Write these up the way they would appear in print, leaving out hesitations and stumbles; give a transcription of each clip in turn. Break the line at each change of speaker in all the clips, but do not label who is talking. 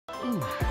Hello!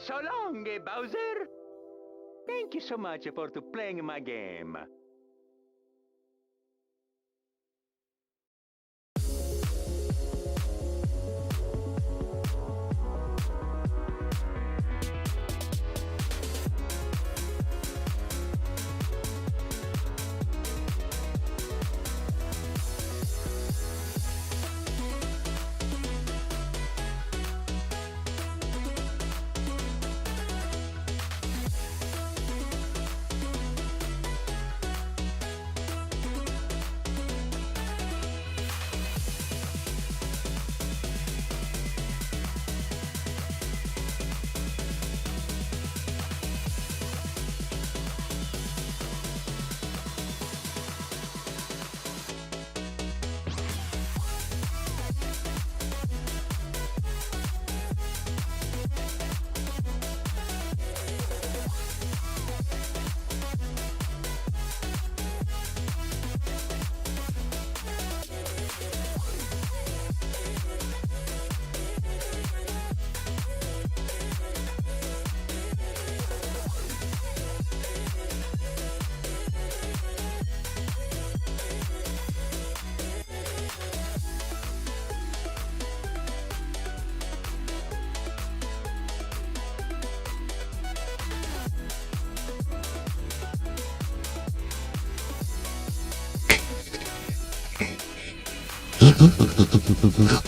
So long, Bowser. Thank you so much for playing my game.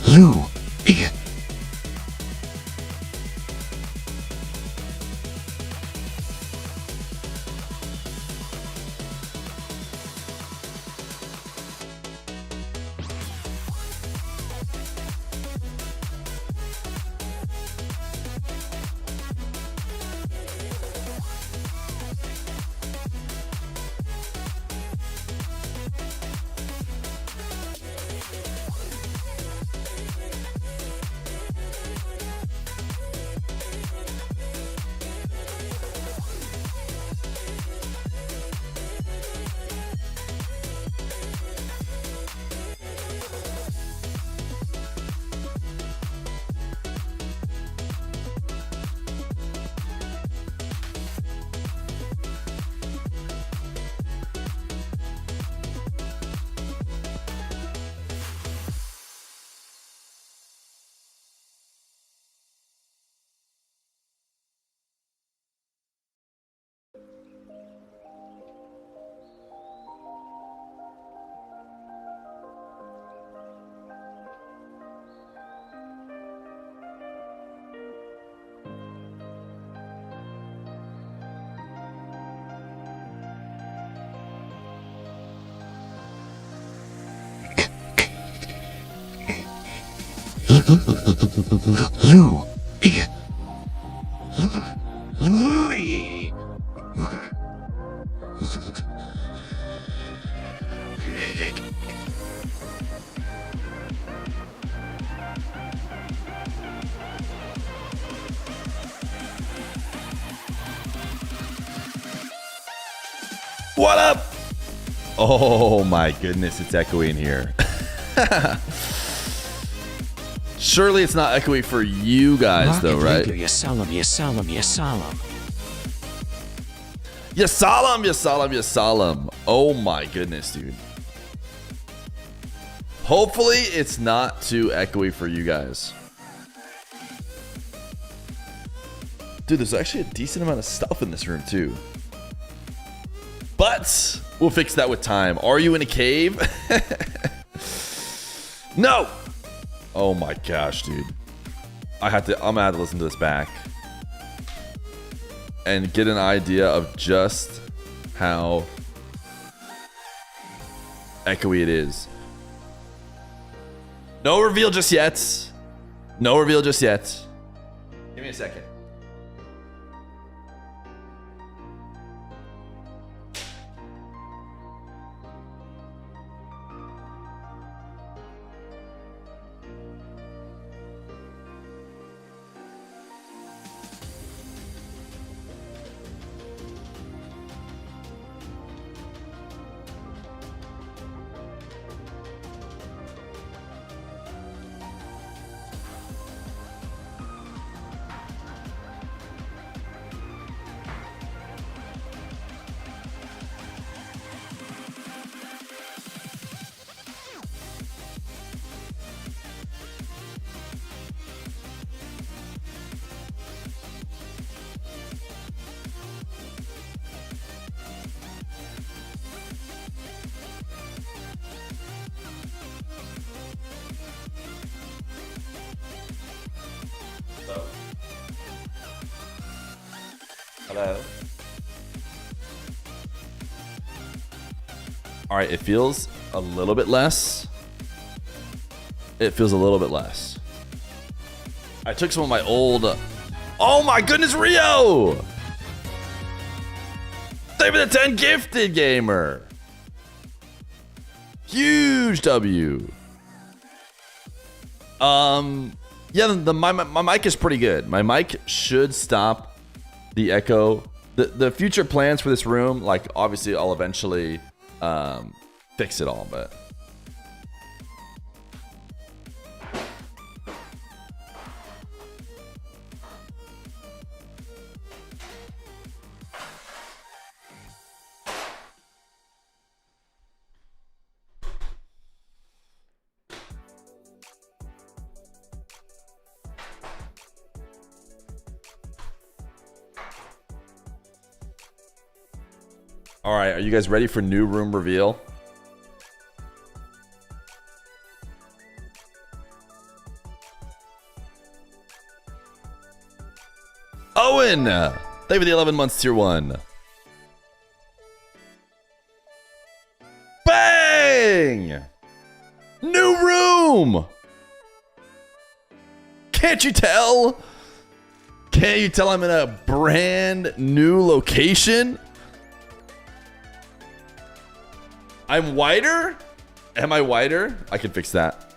You idiot. What up? Oh my goodness, it's echoey in here. Surely it's not echoey for you guys though, right?
You solemn, you solemn, you solemn.
You solemn, you solemn, you solemn. Oh my goodness, dude. Hopefully it's not too echoey for you guys. Dude, there's actually a decent amount of stuff in this room too. But we'll fix that with time. Are you in a cave? No. Oh my gosh, dude. I'm gonna have to listen to this back and get an idea of just how echoey it is. No reveal just yet. No reveal just yet. Give me a second. Hello. All right, it feels a little bit less. It feels a little bit less. I took some of my old... Oh my goodness, Rio! Thank you for the 10 gifted, gamer. Huge W. Yeah, my mic is pretty good. My mic should stop the echo. The future plans for this room, like obviously I'll eventually fix it all, but all right, are you guys ready for new room reveal? Owen! Thank you for the 11 months, tier 1. Bang! New room! Can't you tell? Can't you tell I'm in a brand new location? I'm whiter? Am I whiter? I can fix that.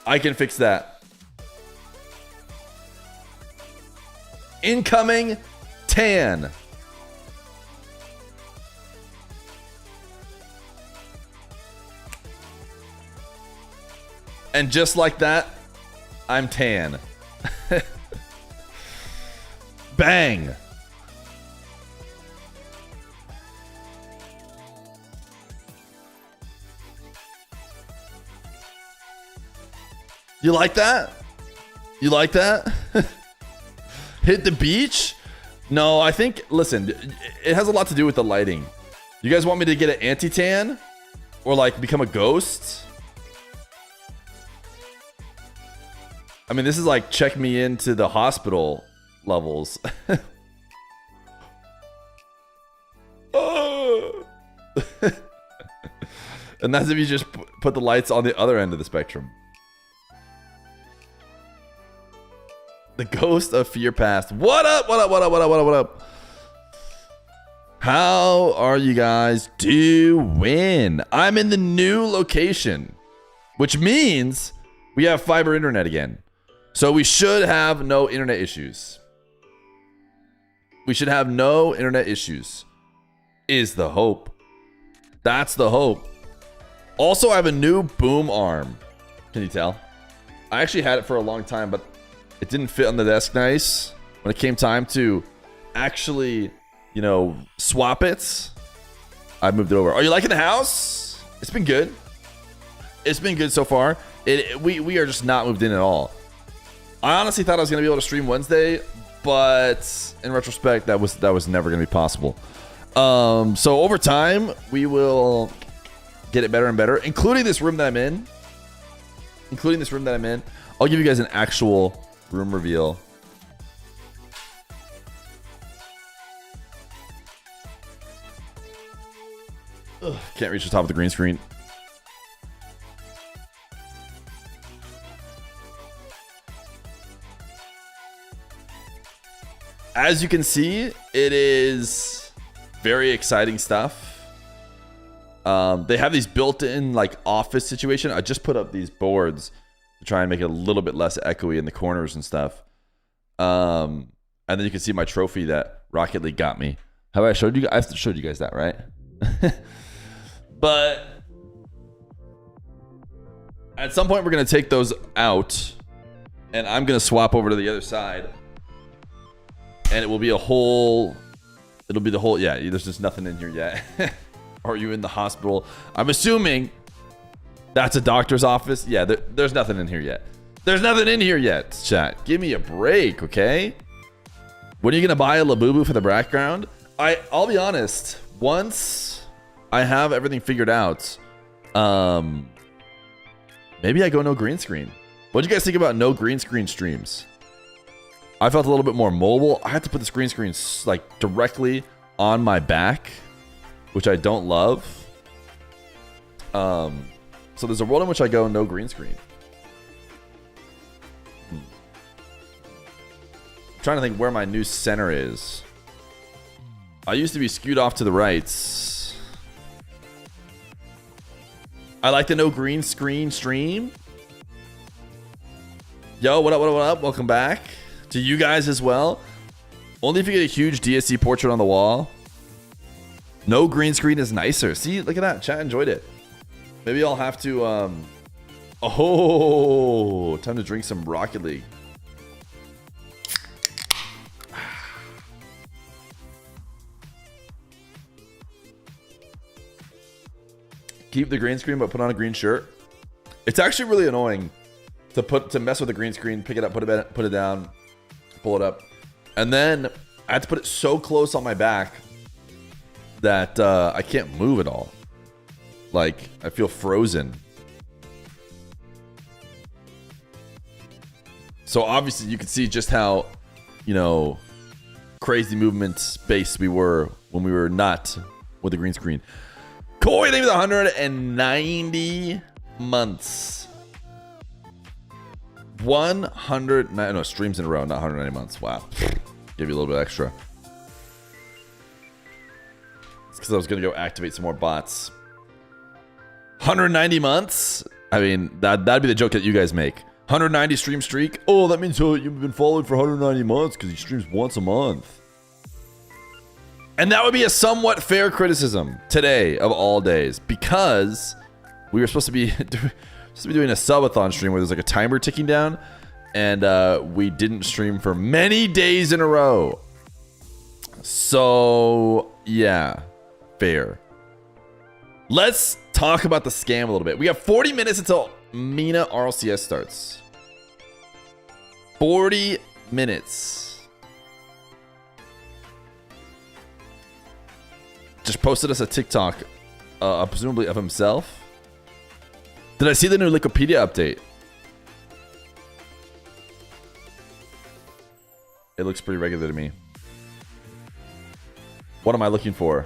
I can fix that. Incoming tan. And just like that, I'm tan. Bang. You like that? You like that? Hit the beach? No, I think, listen, it has a lot to do with the lighting. You guys want me to get an anti-tan? Or like become a ghost? I mean, this is like check me into the hospital levels. Oh. And that's if you just put the lights on the other end of the spectrum. The ghost of Feer passed. What up? What up? What up? What up? What up? What up? How are you guys doing? I'm in the new location, which means we have fiber internet again. So we should have no internet issues. We should have no internet issues. Is the hope. That's the hope. Also, I have a new boom arm. Can you tell? I actually had it for a long time, but it didn't fit on the desk nice. When it came time to actually, you know, swap it, I moved it over. Are you liking the house? It's been good. It's been good so far. We are just not moved in at all. I honestly thought I was going to be able to stream Wednesday, but in retrospect, that was never going to be possible. So over time, we will get it better and better, including this room that I'm in. I'll give you guys an actual room reveal. Ugh, can't reach the top of the green screen. As you can see, it is very exciting stuff. They have these built-in like office situation. I just put up these boards to try and make it a little bit less echoey in the corners and stuff. And then you can see my trophy that Rocket League got me. Have I showed you? I've showed you guys that, right? But at some point, we're gonna take those out, and I'm gonna swap over to the other side, and it will be a whole. It'll be the whole. Yeah, there's just nothing in here yet. Are you in the hospital? I'm assuming that's a doctor's office. Yeah, there's nothing in here yet. There's nothing in here yet, chat. Give me a break, okay? When are you going to buy a Labubu for the background? I'll be honest. Once I have everything figured out, maybe I go no green screen. What do you guys think about no green screen streams? I felt a little bit more mobile. I had to put the green screen like directly on my back, which I don't love. So there's a world in which I go no green screen. I'm trying to think where my new center is. I used to be skewed off to the right. I like the no green screen stream. Yo, what up, what up, what up? Welcome back. To you guys as well. Only if you get a huge DSC portrait on the wall. No green screen is nicer. See, look at that. Chat enjoyed it. Maybe I'll have to, oh, time to drink some Rocket League. Keep the green screen, but put on a green shirt. It's actually really annoying to mess with the green screen, pick it up, put it down, pull it up. And then I had to put it so close on my back that I can't move at all. Like, I feel frozen. So obviously you can see just how, you know, crazy movement space we were when we were not with the green screen. Koi, thank you for the 190 months. 100 streams in a row, not 190 months. Wow. Give you a little bit extra. It's because I was going to go activate some more bots. 190 months? I mean, that'd be the joke that you guys make. 190 stream streak? Oh, that means you've been followed for 190 months because he streams once a month. And that would be a somewhat fair criticism today of all days, because we were supposed to be doing a subathon stream where there's like a timer ticking down, and we didn't stream for many days in a row. So yeah, fair. Let's talk about the scam a little bit. We have 40 minutes until Mena Rlcs starts. 40 minutes. Just posted us a TikTok, presumably of himself. Did I see the new Wikipedia update? It looks pretty regular to me. What am I looking for?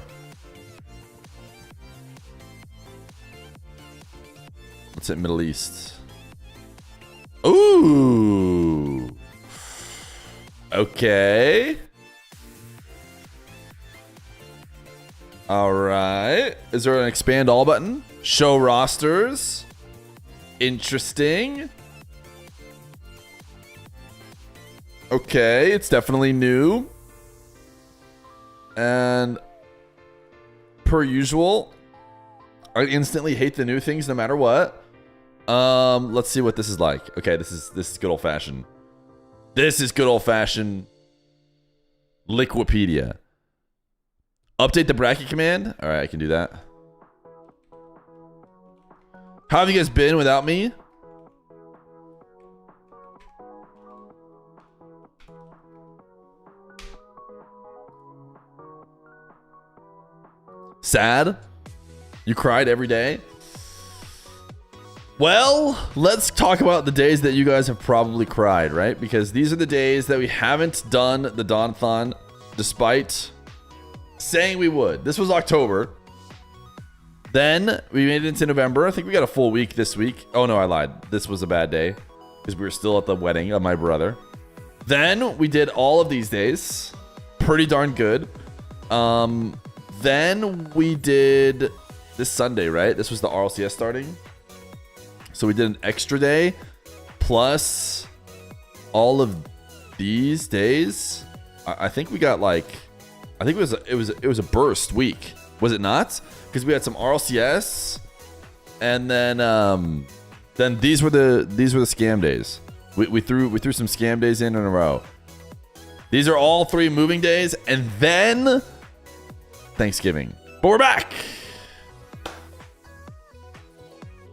Let's hit Middle East. Ooh. Okay. All right. Is there an expand all button? Show rosters. Interesting. Okay, it's definitely new. And per usual, I instantly hate the new things no matter what. Let's see what this is like. Okay, this is good old fashioned. This is good old fashioned Liquipedia. Update the bracket command. All right, I can do that. How have you guys been without me? Sad? You cried every day? Well, let's talk about the days that you guys have probably cried, right? Because these are the days that we haven't done the Dawn-a-thon despite saying we would. This was October. Then we made it into November. I think we got a full week this week. Oh no, I lied. This was a bad day because we were still at the wedding of my brother. Then we did all of these days. Pretty darn good. Then we did this Sunday, right? This was the RLCS starting. So we did an extra day plus all of these days. I think we got like, I think it was a burst week, was it not? Because we had some RLCS, and then these were the scam days. We threw some scam days in a row. These are all 3 moving days, and then Thanksgiving. But we're back.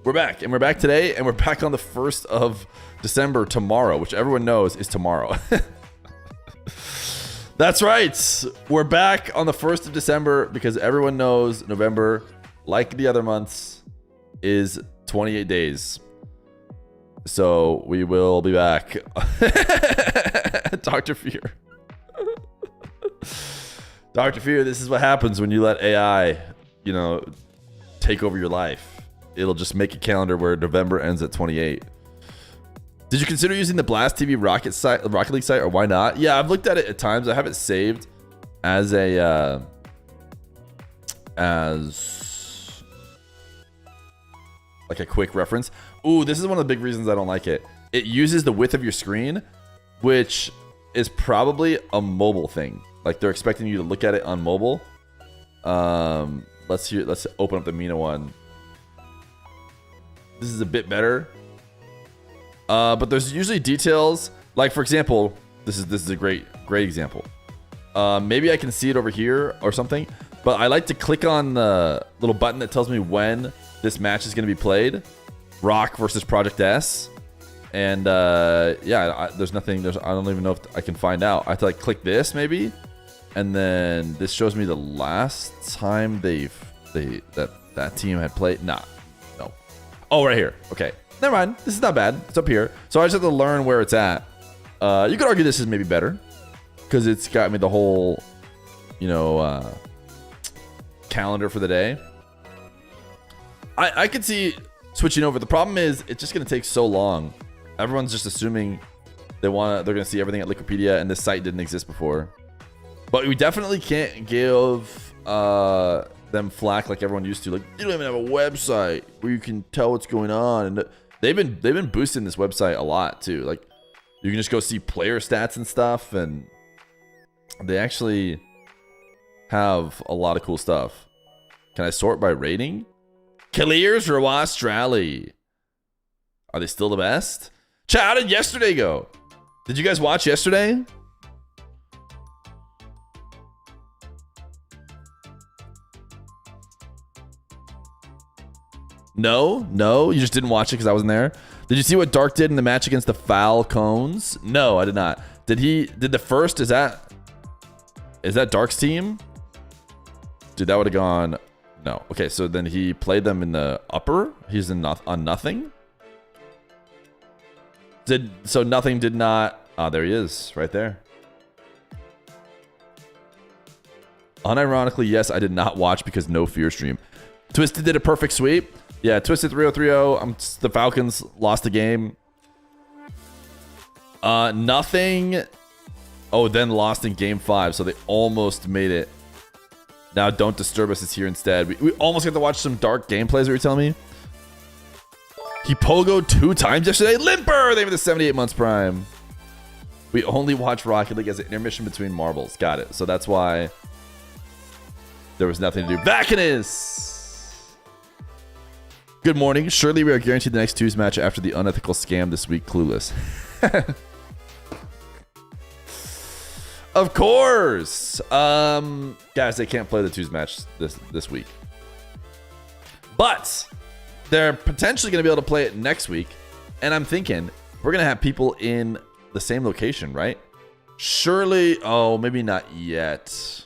We're back, and we're back today, and we're back on the 1st of December tomorrow, which everyone knows is tomorrow. That's right. We're back on the 1st of December because everyone knows November, like the other months, is 28 days. So we will be back. Dr. Feer. Dr. Feer, this is what happens when you let AI, take over your life. It'll just make a calendar where November ends at 28. Did you consider using the Blast TV Rocket League site, or why not? Yeah, I've looked at it at times. I have it saved as a like a quick reference. Ooh, this is one of the big reasons I don't like it. It uses the width of your screen, which is probably a mobile thing. Like they're expecting you to look at it on mobile. Let's open up the Mena one. This is a bit better. But there's usually details. Like for example, this is a great example. Maybe I can see it over here or something. But I like to click on the little button that tells me when this match is going to be played. Rock versus Project S. And yeah, there's nothing. I don't even know if I can find out. I have to like click this maybe, and then this shows me the last time that team had played. No. Oh, right here. Okay. Never mind. This is not bad. It's up here. So I just have to learn where it's at. You could argue this is maybe better because it's got me the whole, calendar for the day. I could see switching over. The problem is it's just going to take so long. Everyone's just assuming they're going to see everything at Liquipedia, and this site didn't exist before. But we definitely can't give them flack like everyone used to. Like, you don't even have a website where you can tell what's going on. And they've been boosting this website a lot too. Like, you can just go see player stats and stuff, and they actually have a lot of cool stuff. Can I sort by rating? Clears Rawas Rally. Are they still the best? Chat, how did yesterday go? Did you guys watch yesterday? No, you just didn't watch it because I wasn't there. Did you see what Dark did in the match against the Falcons? No, I did not. Did the first? Is that Dark's team? Dude, that would have gone. No. Okay, so then he played them in the upper. He's on nothing. So nothing did not. Oh, there he is, right there. Unironically, yes, I did not watch because no Fear stream. Twisted did a perfect sweep. Yeah, Twisted 3-0-3-0. The Falcons lost the game. Nothing. Oh, then lost in game 5, so they almost made it. Now Don't Disturb Us is here instead. We almost got to watch some dark gameplays, are you telling me? He pogoed 2 times yesterday. Limper! They were the 78 months prime. We only watch Rocket League as an intermission between marbles. Got it. So that's why there was nothing to do. Vacanus! Good morning. Surely we are guaranteed the next Tuesday match after the unethical scam this week. Clueless. Of course. Guys, they can't play the Tuesday match this week. But they're potentially going to be able to play it next week. And I'm thinking we're going to have people in the same location, right? Surely. Oh, maybe not yet.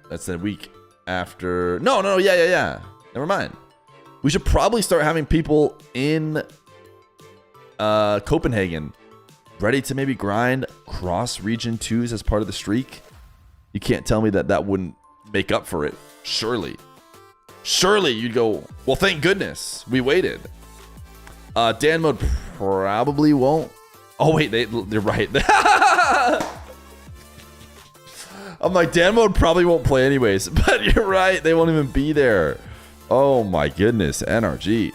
That's a week after. No. Yeah. Never mind. We should probably start having people in Copenhagen ready to maybe grind cross region 2s as part of the streak. You can't tell me that wouldn't make up for it. Surely you'd go, well, thank goodness we waited. Dan mode probably won't. Oh wait, they're right. I'm like, Dan mode probably won't play anyways, but you're right, they won't even be there. Oh my goodness, NRG.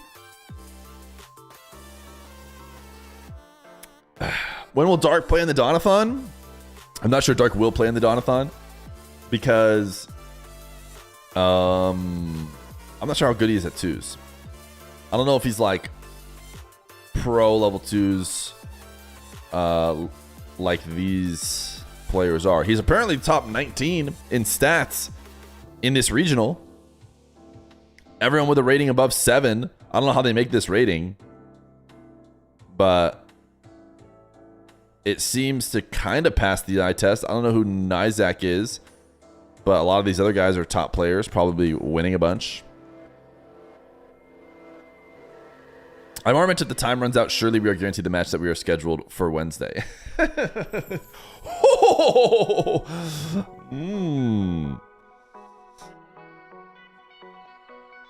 When will Dark play in the Donathon? I'm not sure Dark will play in the Donathon because I'm not sure how good he is at 2s. I don't know if he's like pro level 2s like these players are. He's apparently top 19 in stats in this regional. Everyone with a rating above 7. I don't know how they make this rating, but it seems to kind of pass the eye test. I don't know who Nizak is, but a lot of these other guys are top players, probably winning a bunch. I'm already mentioned the time runs out. Surely we are guaranteed the match that we are scheduled for Wednesday.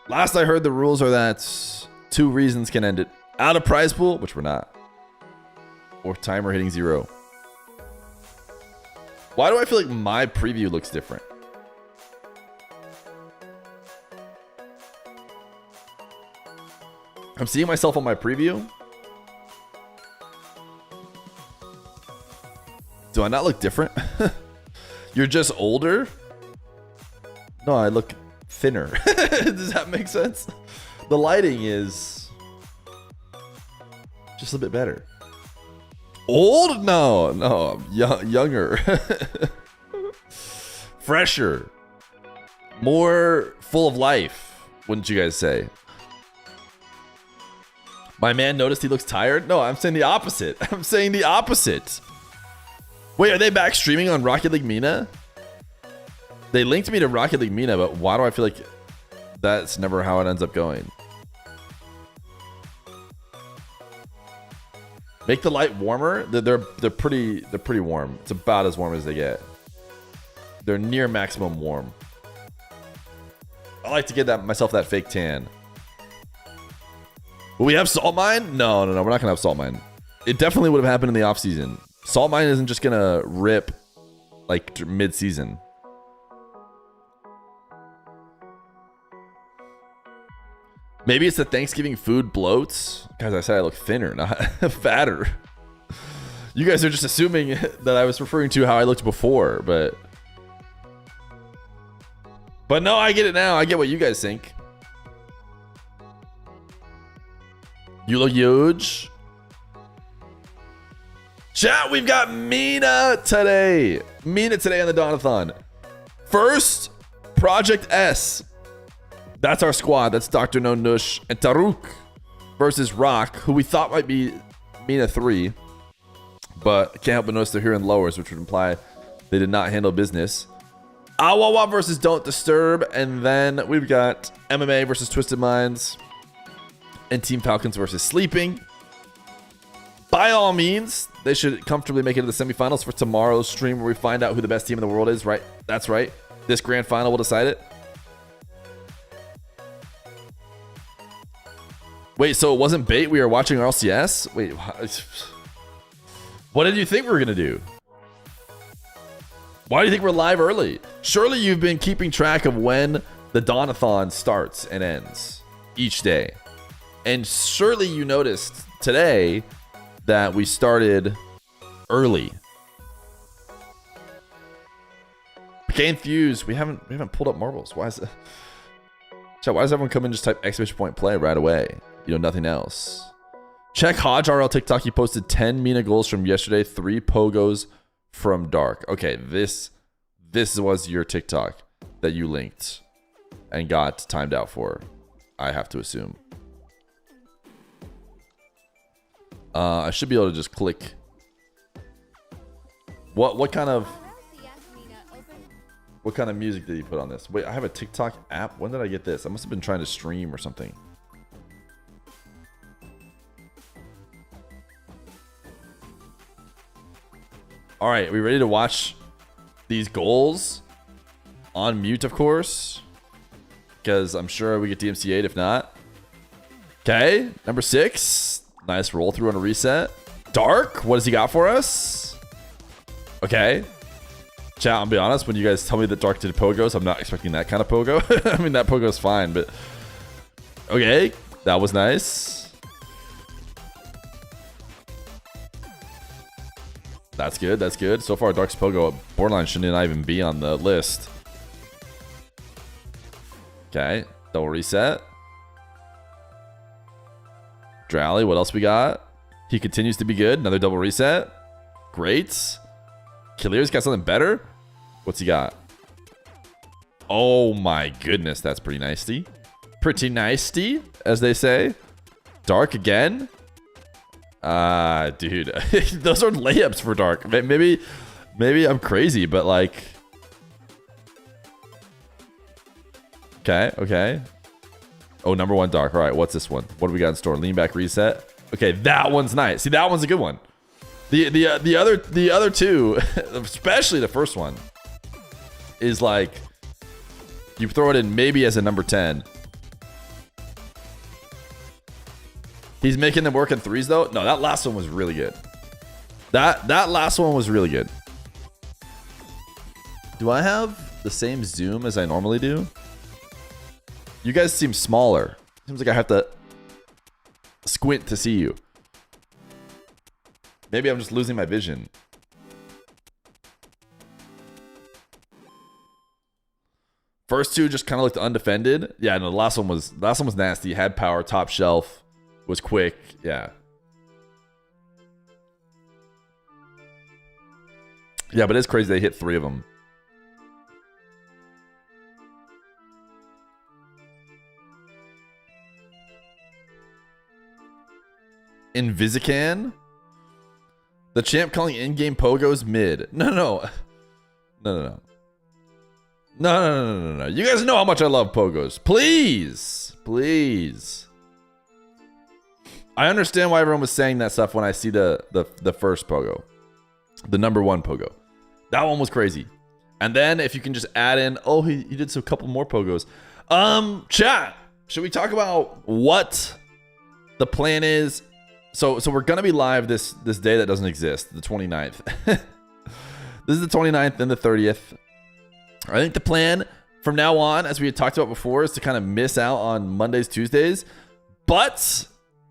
Last I heard, the rules are that 2 reasons can end it: out of prize pool, which we're not, or timer hitting 0. Why do I feel like my preview looks different? I'm seeing myself on my preview. Do I not look different? You're just older? No, I look thinner. Does that make sense? The lighting is just a bit better. Old? No, younger. Fresher. More full of life, wouldn't you guys say? My man noticed he looks tired? No, I'm saying the opposite. Wait, are they back streaming on Rocket League Mena? They linked me to Rocket League Mena, but why do I feel like that's never how it ends up going? Make the light warmer. They're pretty warm. It's about as warm as they get. They're near maximum warm. I like to get myself that fake tan. Will we have Salt Mine? No. We're not gonna have Salt Mine. It definitely would have happened in the off season. Salt Mine isn't just gonna rip like mid season. Maybe it's the Thanksgiving food bloats. Guys, I said I look thinner, not fatter. You guys are just assuming that I was referring to how I looked before, but no, I get it now. I get what you guys think. You look huge. Chat, we've got Mena today. Mena today on the Donathon. First, Project S. That's our squad. That's Dr. No Nush and Taruk versus Rock, who we thought might be Mena 3. But can't help but notice they're here in lowers, which would imply they did not handle business. Awawa versus Don't Disturb. And then we've got MMA versus Twisted Minds. And Team Falcons versus Sleeping. By all means, they should comfortably make it to the semifinals for tomorrow's stream, where we find out who the best team in the world is, right? That's right. This grand final will decide it. Wait, so it wasn't bait? We were watching Rlcs? Wait, what did you think we were going to do? Why do you think we're live early? Surely you've been keeping track of when the Dawn-a-thon starts and ends each day. And surely you noticed today that we started early. Gain Fuse, we haven't pulled up marbles. Why is it? Chat, why does everyone come and just type exclamation point play right away? You know, nothing else. Check Hodge RL TikTok. He posted 10 Mena goals from yesterday, 3 pogos from Dark. Okay, this was your TikTok that you linked and got timed out for, I have to assume. I should be able to just click. What kind of music did he put on this? Wait, I have a TikTok app. When did I get this? I must have been trying to stream or something. All right, are we ready to watch these goals on mute, of course? Because I'm sure we get DMCA'd if not. Okay, number 6. Nice roll through on a reset. Dark, what has he got for us? Okay. Chat, I'll be honest, when you guys tell me that Dark did pogos, I'm not expecting that kind of pogo. I mean, that pogo's fine, but... Okay, that was nice. That's good, that's good. So far, Dark's pogo borderline shouldn't not even be on the list. Okay, double reset. Drally, what else we got? He continues to be good. Another double reset. Great. Killier's got something better. What's he got? Oh my goodness, that's pretty nicey. Pretty nicey, as they say. Dark again. Dude, those are layups for Dark. Maybe I'm crazy, but like... Okay. Oh, number 1 Dark. All right, what's this one? What do we got in store? Lean back reset. Okay, that one's nice. See, that one's a good one. The other two, especially the first one, is like you throw it in maybe as a number 10. He's making them work in 3s though. No, that last one was really good. That last one was really good. Do I have the same zoom as I normally do? You guys seem smaller. Seems like I have to squint to see you. Maybe I'm just losing my vision. First 2 just kind of looked undefended. Yeah, no, the last one was nasty. Had power, top shelf, was quick. Yeah. Yeah, but it's crazy they hit 3 of them. Invisican? The champ calling in-game pogos mid. No. You guys know how much I love pogos. Please. I understand why everyone was saying that stuff when I see the first pogo. The number 1 pogo. That one was crazy. And then if you can just add in, oh, he did a couple more pogos. Chat, should we talk about what the plan is? So we're gonna be live this day that doesn't exist, the 29th. This is the 29th and the 30th. I think the plan from now on, as we had talked about before, is to kind of miss out on Mondays, Tuesdays. But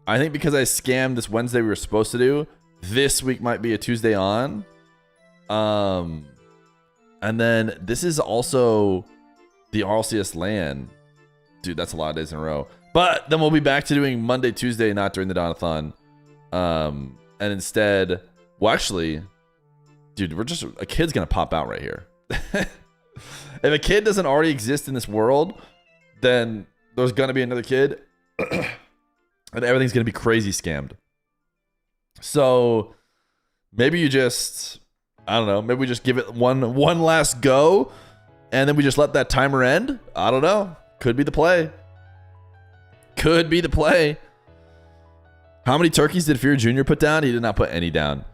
I think because I scammed this Wednesday we were supposed to do, this week might be a Tuesday on. And then this is also the Rlcs LAN. Dude, that's a lot of days in a row. But then we'll be back to doing Monday, Tuesday, not during the Dawn-a-thon. And instead, well, actually, dude, a kid's gonna pop out right here. If a kid doesn't already exist in this world, then there's gonna be another kid, and everything's gonna be crazy scammed. So maybe you just, I don't know, maybe we just give it one last go, and then we just let that timer end. I don't know. Could be the play. How many turkeys did Feer Jr. put down? He did not put any down.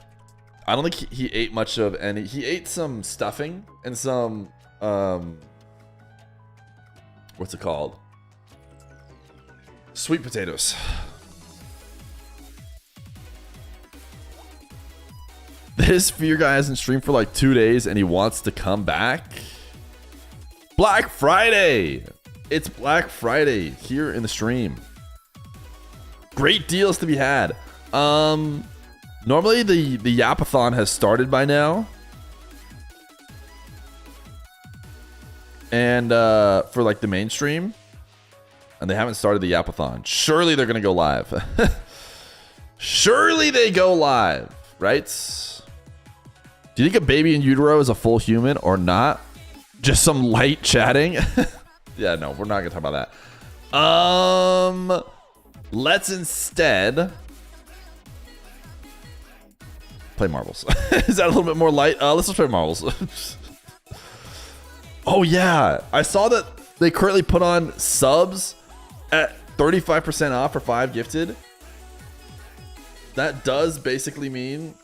I don't think he ate much of any. He ate some stuffing and some, what's it called? Sweet potatoes. This Fear guy hasn't streamed for like 2 days and he wants to come back. Black Friday. It's Black Friday here in the stream. Great deals to be had. Normally the Yapathon has started by now. And for like the mainstream. And they haven't started the Yapathon. Surely they're gonna go live. Surely they go live, right? Do you think a baby in utero is a full human or not? Just some light chatting? Yeah, no, we're not gonna talk about that. Let's instead play marbles. Is that a little bit more light? Let's just play marbles. Oh yeah, I saw that they currently put on subs at 35% off for 5 gifted. That does basically mean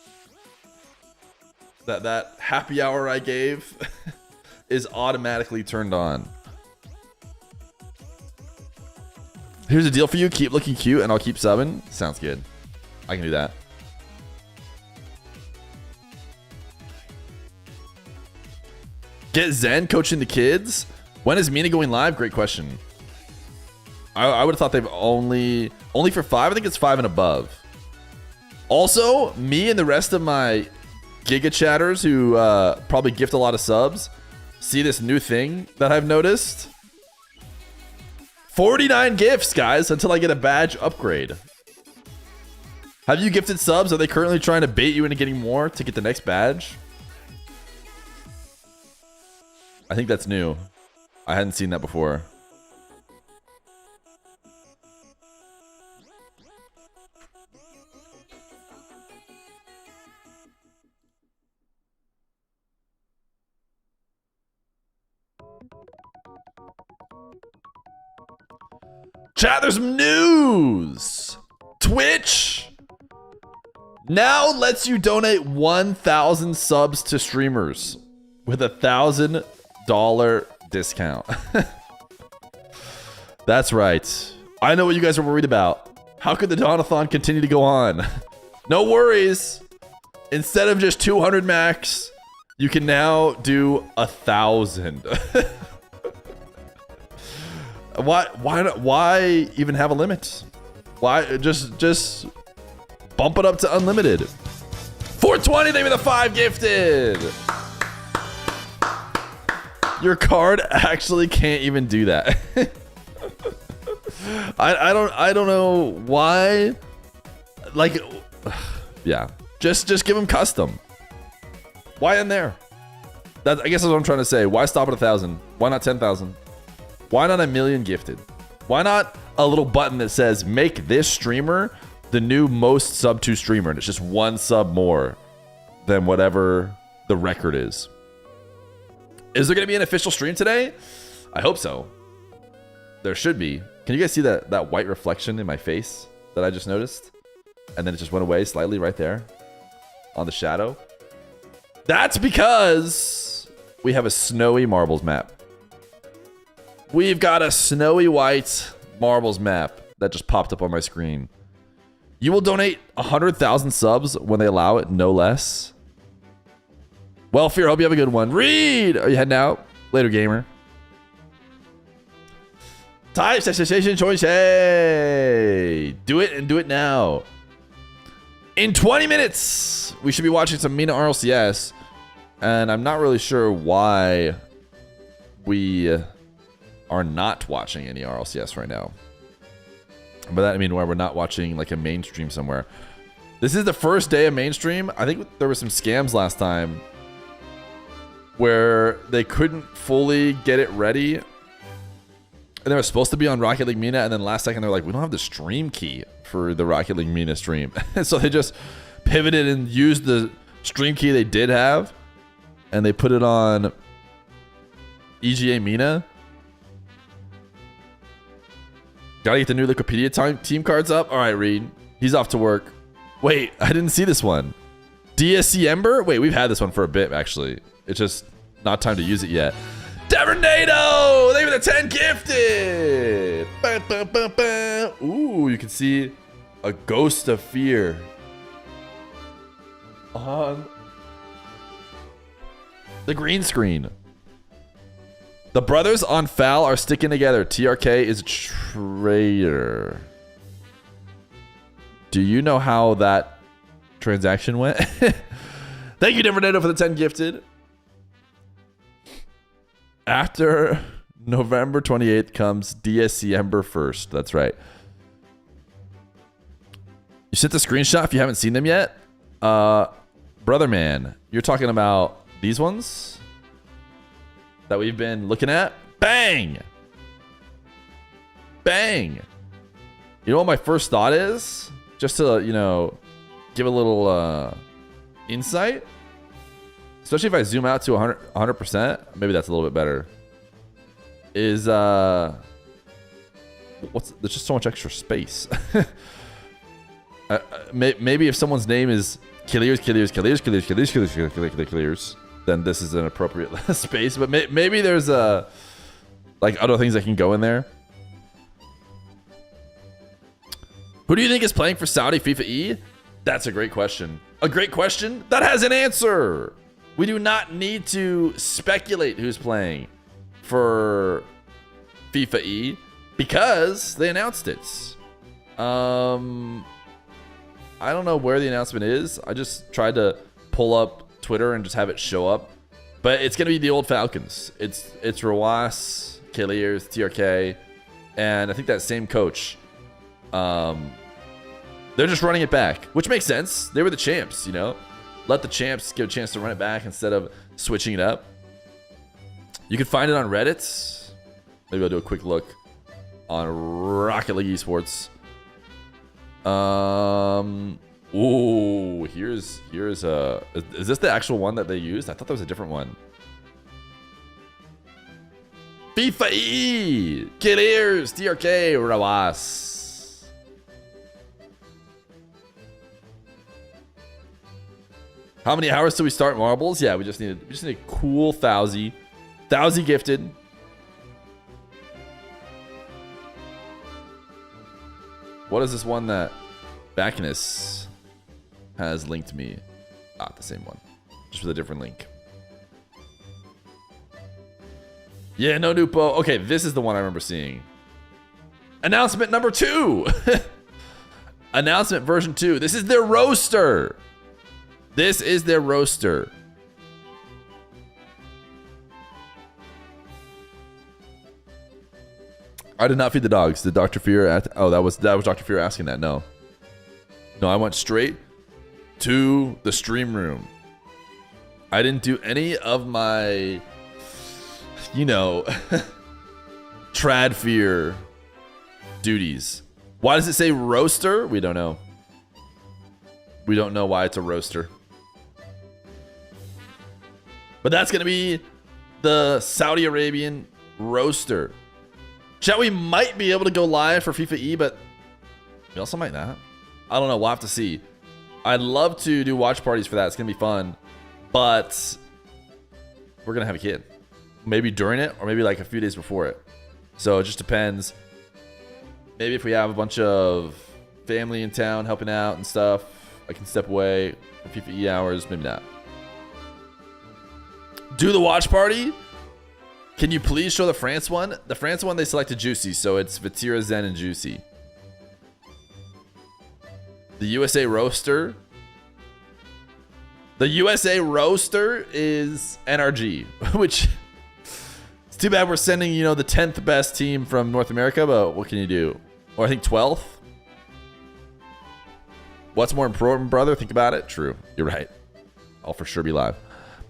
that happy hour I gave is automatically turned on. Here's a deal for you. Keep looking cute and I'll keep subbing. Sounds good. I can do that. Get Zen coaching the kids. When is Mena going live? Great question. I would have thought they've only for 5. I think it's 5 and above. Also, me and the rest of my Giga chatters who probably gift a lot of subs see this new thing that I've noticed. 49 gifts, guys, until I get a badge upgrade. Have you gifted subs? Are they currently trying to bait you into getting more to get the next badge? I think that's new. I hadn't seen that before. Chat, there's some news. Twitch now lets you donate 1,000 subs to streamers with $1,000 discount. That's right. I know what you guys are worried about. How could the Donathon continue to go on? No worries. Instead of just 200 max, you can now do 1,000. Why even have a limit? Why just bump it up to unlimited? 420, thank you for the 5 gifted. Your card actually can't even do that. I don't know why. Like, yeah, just give them custom. Why in there? I guess that's what I'm trying to say. Why stop at 1,000? Why not 10,000? Why not 1,000,000 gifted? Why not a little button that says make this streamer the new most sub to streamer, and it's just 1 sub more than whatever the record is? Is there going to be an official stream today? I hope so. There should be. Can you guys see that white reflection in my face that I just noticed? And then it just went away slightly right there on the shadow. That's because we have a snowy marbles map. We've got a snowy white marbles map that just popped up on my screen. You will donate 100,000 subs when they allow it, no less. Well, Fear, hope you have a good one. Reed, are you heading out? Later, gamer. Type sensation choice. Hey, do it and do it now. In 20 minutes, we should be watching some Mena Rlcs, and I'm not really sure why we are not watching any Rlcs right now. But that I mean why we're not watching like a mainstream somewhere. This is the first day of mainstream. I think there were some scams last time where they couldn't fully get it ready. And they were supposed to be on Rocket League Mena, and then last second they're like, we don't have the stream key for the Rocket League Mena stream. So they just pivoted and used the stream key they did have, and they put it on EGA Mena. Gotta get the new Wikipedia team cards up. All right, Reed. He's off to work. Wait, I didn't see this one. DSC Ember? Wait, we've had this one for a bit, actually. It's just not time to use it yet. Devernado! Thank you for the 10 gifted! Ba, ba, ba, ba. Ooh, you can see a ghost of Fear on The green screen. The brothers on Foul are sticking together. TRK is a traitor. Do you know how that transaction went? Thank you, Nevernato, for the 10 gifted. After November 28th comes December 1st. That's right. You sent the screenshot if you haven't seen them yet? Brother man, you're talking about these ones that we've been looking at? Bang! Bang! You know what my first thought is? Just to, you know, give a little insight. Especially if I zoom out to 100%. Maybe that's a little bit better. Is, there's just so much extra space. Maybe if someone's name is Killiers, then this is an appropriate space. But maybe there's like other things that can go in there. Who do you think is playing for Saudi FIFA E? That's a great question. A great question that has an answer. We do not need to speculate who's playing for FIFA E because they announced it. I don't know where the announcement is. I just tried to pull up Twitter and just have it show up. But it's going to be the old Falcons. It's Rawas, Kaliers, TRK, and I think that same coach. They're just running it back, which makes sense. They were the champs, you know? Let the champs get a chance to run it back instead of switching it up. You can find it on Reddit. Maybe I'll do a quick look on Rocket League Esports. Ooh, here's is this the actual one that they used? I thought that was a different one. FIFA E, Killers, TRK, Rawas. How many hours till we start marbles? Yeah, we just need a cool Thousy gifted. What is this one that Bacchus has linked me? Ah, the same one, just with a different link. Yeah, no Nupo. Okay, this is the one I remember seeing. Announcement number 2. Announcement version 2. This is their roster. This is their roster. I did not feed the dogs. Did Dr. Feer oh, that was Dr. Feer asking that. No, I went straight to the stream room. I didn't do any of my, you know, trad Feer duties. Why does it say roaster? We don't know. We don't know why it's a roaster. But that's going to be the Saudi Arabian roaster. Chat, we might be able to go live for FIFA E, but we also might not. I don't know. We'll have to see. I'd love to do watch parties for that. It's going to be fun. But we're going to have a kid. Maybe during it or maybe like a few days before it. So it just depends. Maybe if we have a bunch of family in town helping out and stuff, I can step away for FIFA E hours. Maybe not. Do the watch party. Can you please show the France one? The France one, they selected Juicy, so it's Vatira, Zen, and Juicy. The USA roaster. The USA roaster is NRG, which it's too bad we're sending, you know, the 10th best team from North America, but what can you do? Or I think 12th. What's more important, brother? Think about it. True. You're right. I'll for sure be live.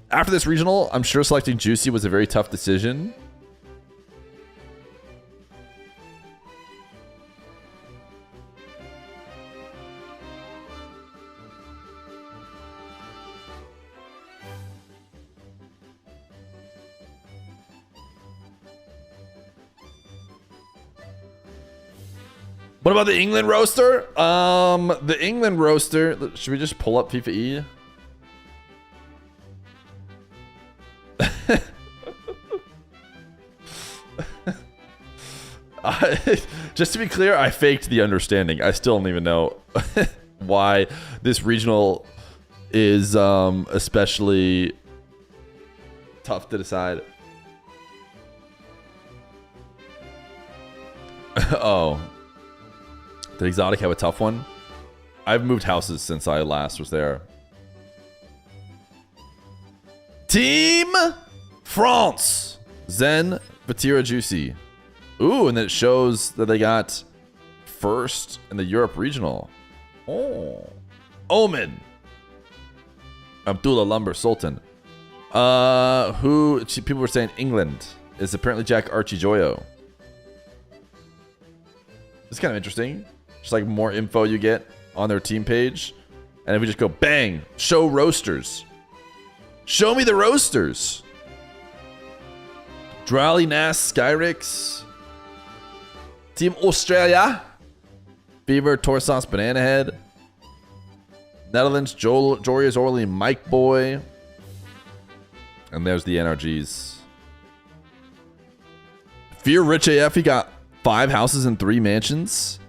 After this regional, I'm sure selecting Juicy was a very tough decision. What about the England roaster? The England roaster. Should we just pull up FIFA E? Just to be clear, I faked the understanding. I still don't even know why this regional is especially tough to decide. Oh. Did Exotic have a tough one? I've moved houses since I last was there. Team France. Zen, Vatira, Juicy. Ooh, and then it shows that they got first in the Europe regional. Oh. Omen. Abdullah Lumber Sultan. Who people were saying England is apparently Jack Archie Joyo. It's kind of interesting. Just like more info you get on their team page. And if we just go bang, show roasters. Show me the roasters. Drally Nass, Skyrix. Team Australia. Fever, Torsauce, Banana Head. Netherlands, Joria's Orly, Mike Boy. And there's the NRGs. Fear Rich AF, he got 5 houses and 3 mansions.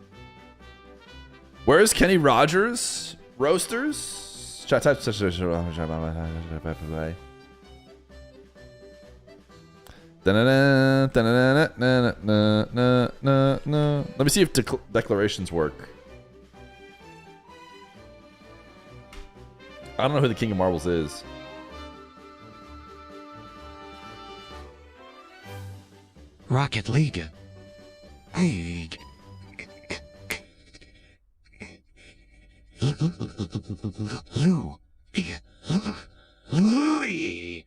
Where's Kenny Rogers? Roasters? Let me see if declarations work. I don't know who the King of Marbles is.
Rocket League. League. Lou. Louis.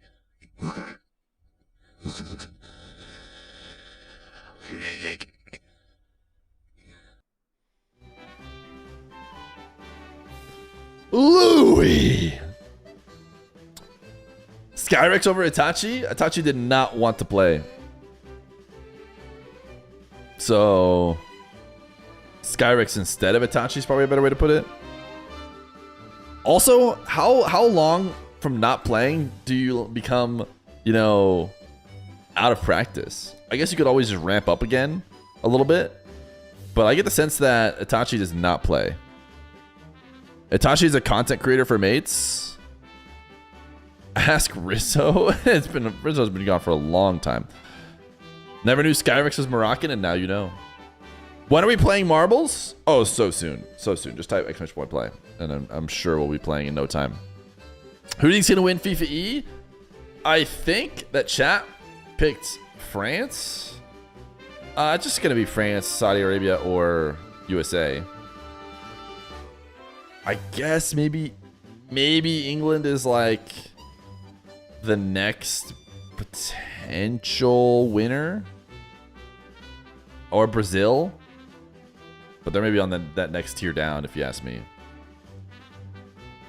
Louis. Skyrix over Itachi. Itachi did not want to play. So Skyrix instead of Itachi is probably a better way to put it. Also, how long from not playing do you become, you know, out of practice? I guess you could always just ramp up again a little bit. But I get the sense that Itachi does not play. Itachi is a content creator for mates. Ask Rizzo. Rizzo's been gone for a long time. Never knew Skyrix was Moroccan, and now you know. When are we playing marbles? Oh, so soon. So soon. Just type !play, and I'm sure we'll be playing in no time. Who do you think's going to win FIFA E? I think that chat picked France. It's just going to be France, Saudi Arabia, or USA. I guess maybe England is like the next potential winner, or Brazil, but they're maybe on that next tier down, if you ask me.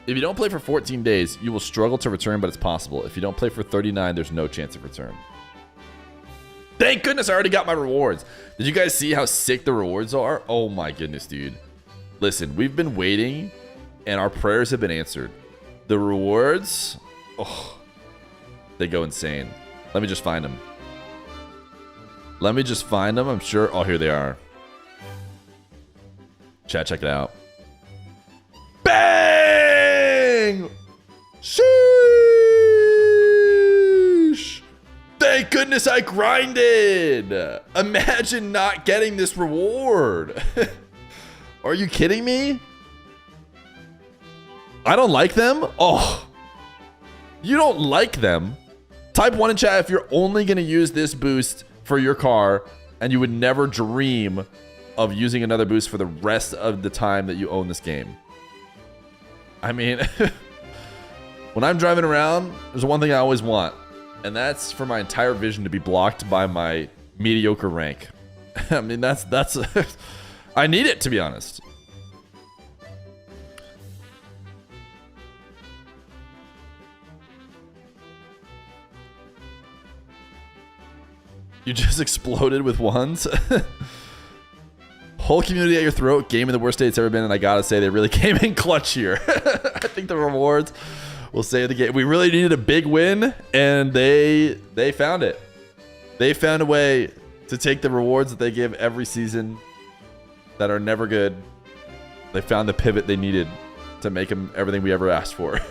If you don't play for 14 days, you will struggle to return, but it's possible. If you don't play for 39, there's no chance of return. Thank goodness I already got my rewards. Did you guys see how sick the rewards are? Oh my goodness, dude. Listen, we've been waiting, and our prayers have been answered. The rewards, oh, they go insane. Let me just find them. I'm sure. Oh, here they are. Chat, check it out. Bang! Sheesh! Thank goodness I grinded. Imagine not getting this reward. Are you kidding me? I don't like them? Oh. You don't like them? Type 1 in chat if you're only going to use this boost for your car and you would never dream of using another boost for the rest of the time that you own this game. I mean, when I'm driving around, there's one thing I always want, and that's for my entire vision to be blocked by my mediocre rank. I mean, that's I need it, to be honest. You just exploded with ones. Whole community at your throat. Game in the worst state it's ever been, and I gotta say they really came in clutch here. I think the rewards will save the game. We really needed a big win, and they found it. They found a way to take the rewards that they give every season that are never good. They found the pivot they needed to make them everything we ever asked for.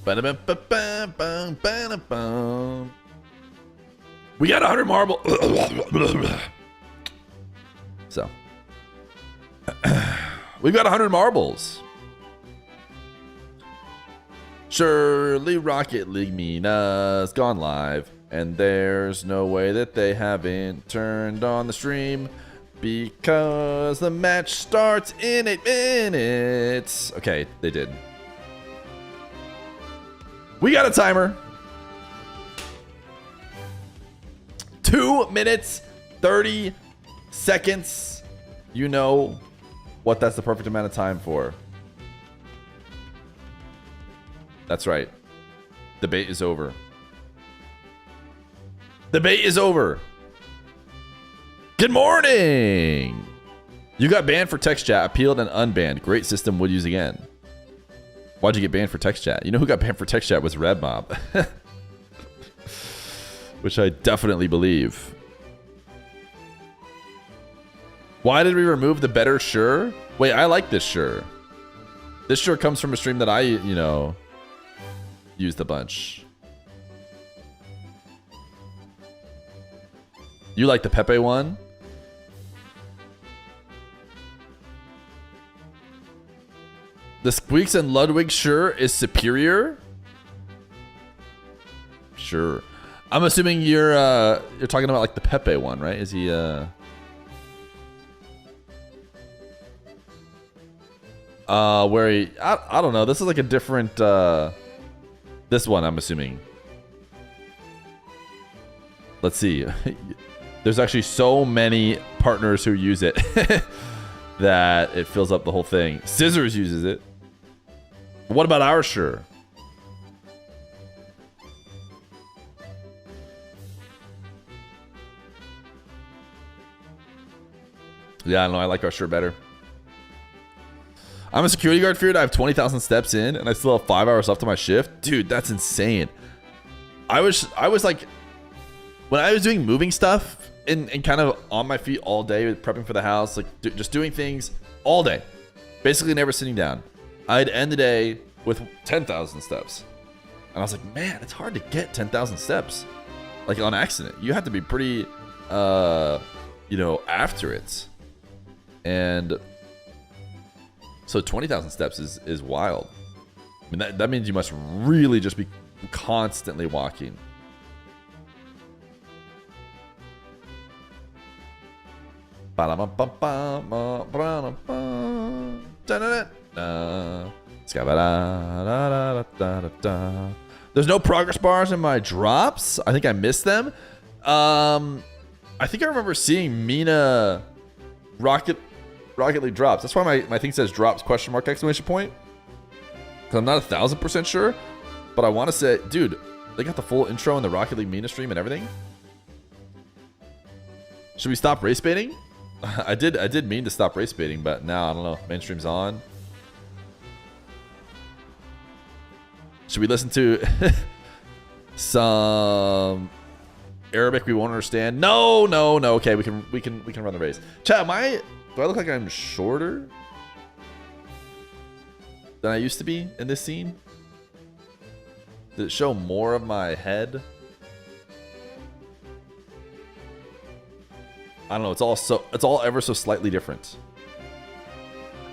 Ba-da-bum-ba-bum-bum-ba-da-bum. We got 100 marble. So. We've got 100 marbles. Surely Rocket League Mena's gone live. And there's no way that they haven't turned on the stream. Because the match starts in 8 minutes. Okay, they did. We got a timer. 2 minutes, 30 seconds. You know what that's the perfect amount of time for. That's right. Debate is over. Debate is over. Good morning. You got banned for text chat, appealed and unbanned. Great system, would use again. Why'd you get banned for text chat? You know who got banned for text chat was Red Mob. Which I definitely believe. Why did we remove the better sure? Wait, I like this sure. This sure comes from a stream that I, you know, used a bunch. You like the Pepe one? The Squeaks and Ludwig sure is superior? Sure. I'm assuming you're talking about like the Pepe one, right? Is he where he I don't know. This is like a different this one, I'm assuming. Let's see. There's actually so many partners who use it that it fills up the whole thing. Scissors uses it. What about our sure? Yeah, I don't know. I like our sure better. I'm a security guard, Feared. I have 20,000 steps in, and I still have 5 hours left on my shift. Dude, that's insane. I was like, when I was doing moving stuff and kind of on my feet all day, prepping for the house, like just doing things all day, basically never sitting down. I'd end the day with 10,000 steps. And I was like, man, it's hard to get 10,000 steps. Like on accident. You have to be pretty, you know, after it. And so 20,000 steps is wild. I mean, that means you must really just be constantly walking. There's no progress bars in my drops. I think I missed them. I think I remember seeing Mena Rocket League drops. That's why my thing says drops question mark exclamation point. Because I'm not 1,000% sure, but I want to say, dude, they got the full intro in the Rocket League Mena stream and everything. Should we stop race baiting? I did mean to stop race baiting, but now I don't know. Mainstream's on. Should we listen to some Arabic we won't understand? No. Okay, we can run the race. Chat, do I look like I'm shorter than I used to be in this scene? Did it show more of my head? I don't know. It's all ever so slightly different.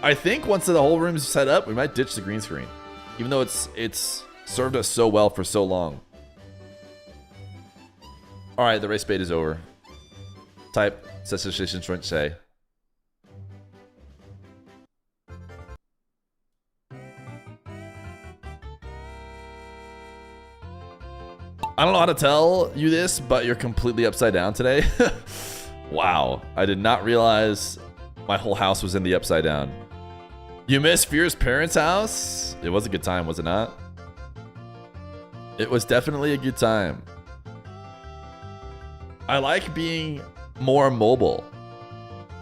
I think once the whole room's set up, we might ditch the green screen, even though it's served us so well for so long. All right, the race bait is over. Type cessation short say. I don't know how to tell you this, but you're completely upside down today. Wow, I did not realize my whole house was in the upside down. You missed Fear's parents' house? It was a good time, was it not? It was definitely a good time. I like being more mobile.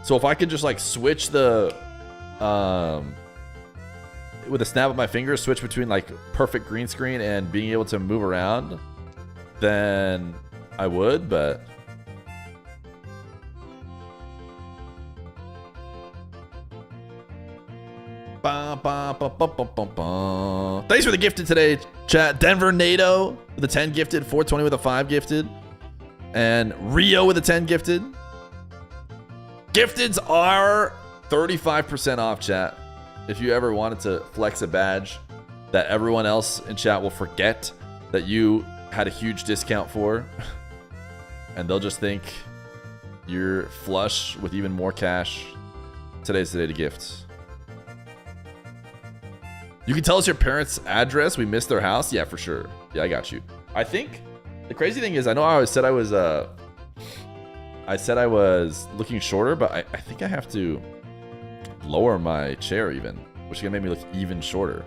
So if I could just like switch the, with a snap of my fingers, switch between like perfect green screen and being able to move around, then I would, but ba, ba, ba, ba, ba, ba, ba. Thanks for the gifted today, chat. Denver NATO with a 10 gifted, 420 with a 5 gifted, and Rio with a 10 gifted. Gifteds are 35% off, chat. If you ever wanted to flex a badge that everyone else in chat will forget that you had a huge discount for, and they'll just think you're flush with even more cash. Today's the day to gift. You can tell us your parents' address. We missed their house. Yeah, for sure. Yeah, I got you. I think the crazy thing is, I know I always said I was looking shorter, but I think I have to lower my chair even, which is gonna make me look even shorter.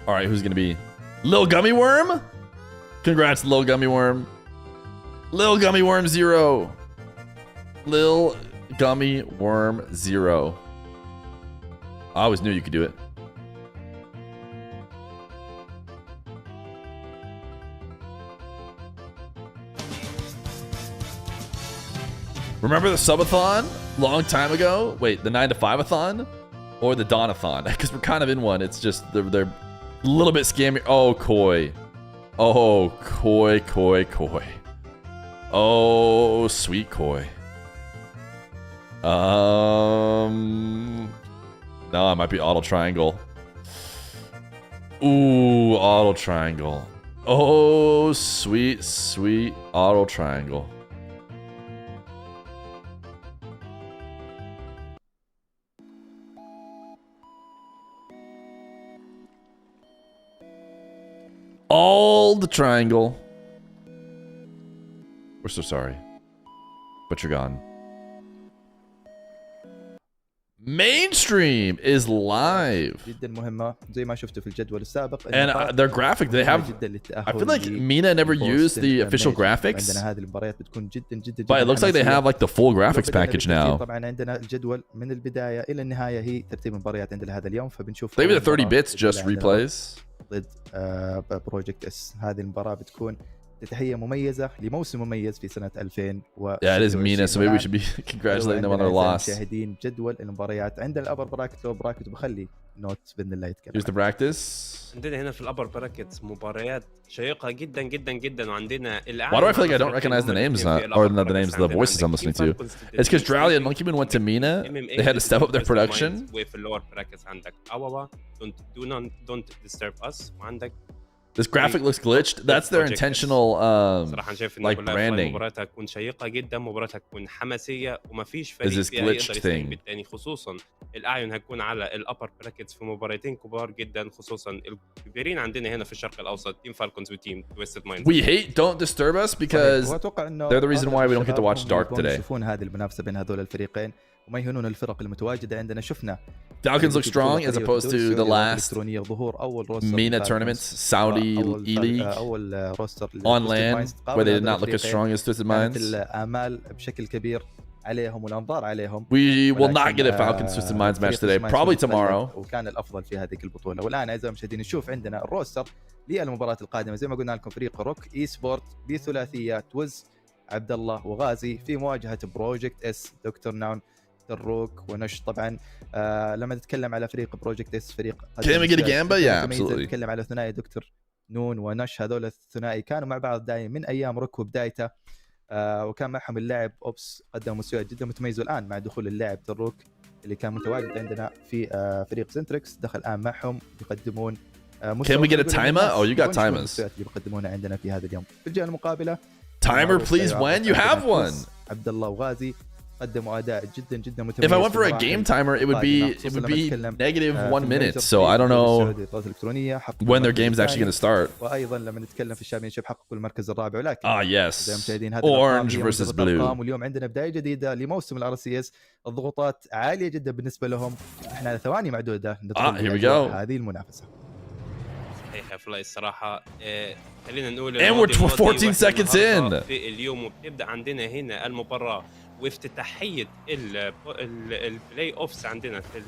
All right, who's gonna be Lil Gummy Worm? Congrats, Lil Gummy Worm. Lil Gummy Worm 0. Lil Gummy Worm 0. I always knew you could do it. Remember the subathon? Long time ago? Wait, the 9 to 5-a-thon? Or the Dawn-a-thon? Because we're kind of in one. It's just they're a little bit scammy. Oh, Koi. Oh, Koi. Oh, sweet Koi. No, it might be auto triangle. Ooh, auto triangle. Oh, sweet auto triangle. All the triangle. We're so sorry, but you're gone. Mainstream is live.
جدا مهمة زي ما شفتوا في الجدول السابق.
And their graphic, they have. I feel like Mena never used the official graphics.
عندنا هذه المباريات بتكون جدا
But it looks like they have like the full graphics package now.
طبعا عندنا الجدول من البداية إلى النهاية هي ترتيب المباريات عندنا هذا اليوم فبنشوف.
Maybe the 30 bits just replays.
ضد بروجكت اس. هذه المباراة بتكون تحية مميزة لموسم مميز في سنة 2000
Yeah, it is Mena, so maybe we should be congratulating them on their loss.
مشاهدين جدول المباريات عندنا الأبر براكت لو براكت وبخلي نوت بإذن الله يتكلم.
Here's the practice.
عندنا هنا في الأبر براكت مباريات شيقة جدا جدا جدا وعندنا
Why do I feel like I don't recognize the names or not the names, the voices I'm listening to? It's because Drally and Monkey Moon went to Mena. They had to step up their production.
وفي اللور براكت عندك أواوا don't disturb us وعندك
This graphic looks glitched. That's their intentional like branding.
مباراتها تكون شيقة جدا مباراتها تكون حماسية وما فيش فريق
Is this
فيها
glitched
يقدر
thing?
بالتاني خصوصا الأعين هتكون على الأبر براكتس في مباراتين كبار جدا خصوصا الكبيرين عندنا هنا في الشرق الأوسط تيم فالكونز وتيم تويستد مايند.
We hate Don't Disturb Us because they're the reason why we don't get to watch Dark today.
يشوفون هذه المنافسة بين هذول الفريقين وما يهونون الفرق المتواجدة عندنا. شفنا
Falcons look strong as opposed to the last Mena tournaments, Saudi, E-League, on land, where they did not look as strong as Twisted Minds.
الآمال بشكل كبير عليهم والأنظار عليهم.
We will not get a Falcons Twisted Minds match today, probably tomorrow.
وكان الأفضل في هذه البطولة. والآن أعزائي المشاهدين نشوف عندنا الروستر للمباراة القادمة زي ما قلنا لكم فريق روك إي سبورت بثلاثية توز عبد الله وغازي في مواجهة بروجكت اس دكتور نون الروك ونش. طبعا لما نتكلم على فريق بروجكت اس فريق
Can we get a Gamba? Yeah, absolutely.
نتكلم على ثنائي دكتور نون ونش. هذول الثنائي كانوا مع بعض دايما من ايام روك وبدايته وكان معهم اللاعب اوبس قدم مستويات جدا متميزه. الان مع دخول اللاعب الروك اللي كان متواجد عندنا في فريق سنتريكس دخل الان معهم يقدمون
Can we get a timer? Oh, you got timers.
اللي بيقدمونها عندنا في هذا اليوم. في الجهه المقابله
Timer, please. When you have one.
عبد الله وغازي قدموا اداء جدا جدا متميز.
If I went for a game timer, it would be negative 1 minute. So I don't know when their game's actually going to start.
وايضا لما نتكلم في الشامبيونشيب حققوا المركز الرابع ولكن
yes, orange versus blue.
واليوم عندنا بدايه جديده لموسم الRLCS. الضغوطات عاليه جدا بالنسبه لهم. احنا ثواني معدوده
here we go.
هذه المنافسه.
صحيح فلاي الصراحه خلينا نقول
and we're 14 seconds in
في اليوم وبتبدا عندنا هنا المباراه وافتتاحيه البلاي اوفس عندنا في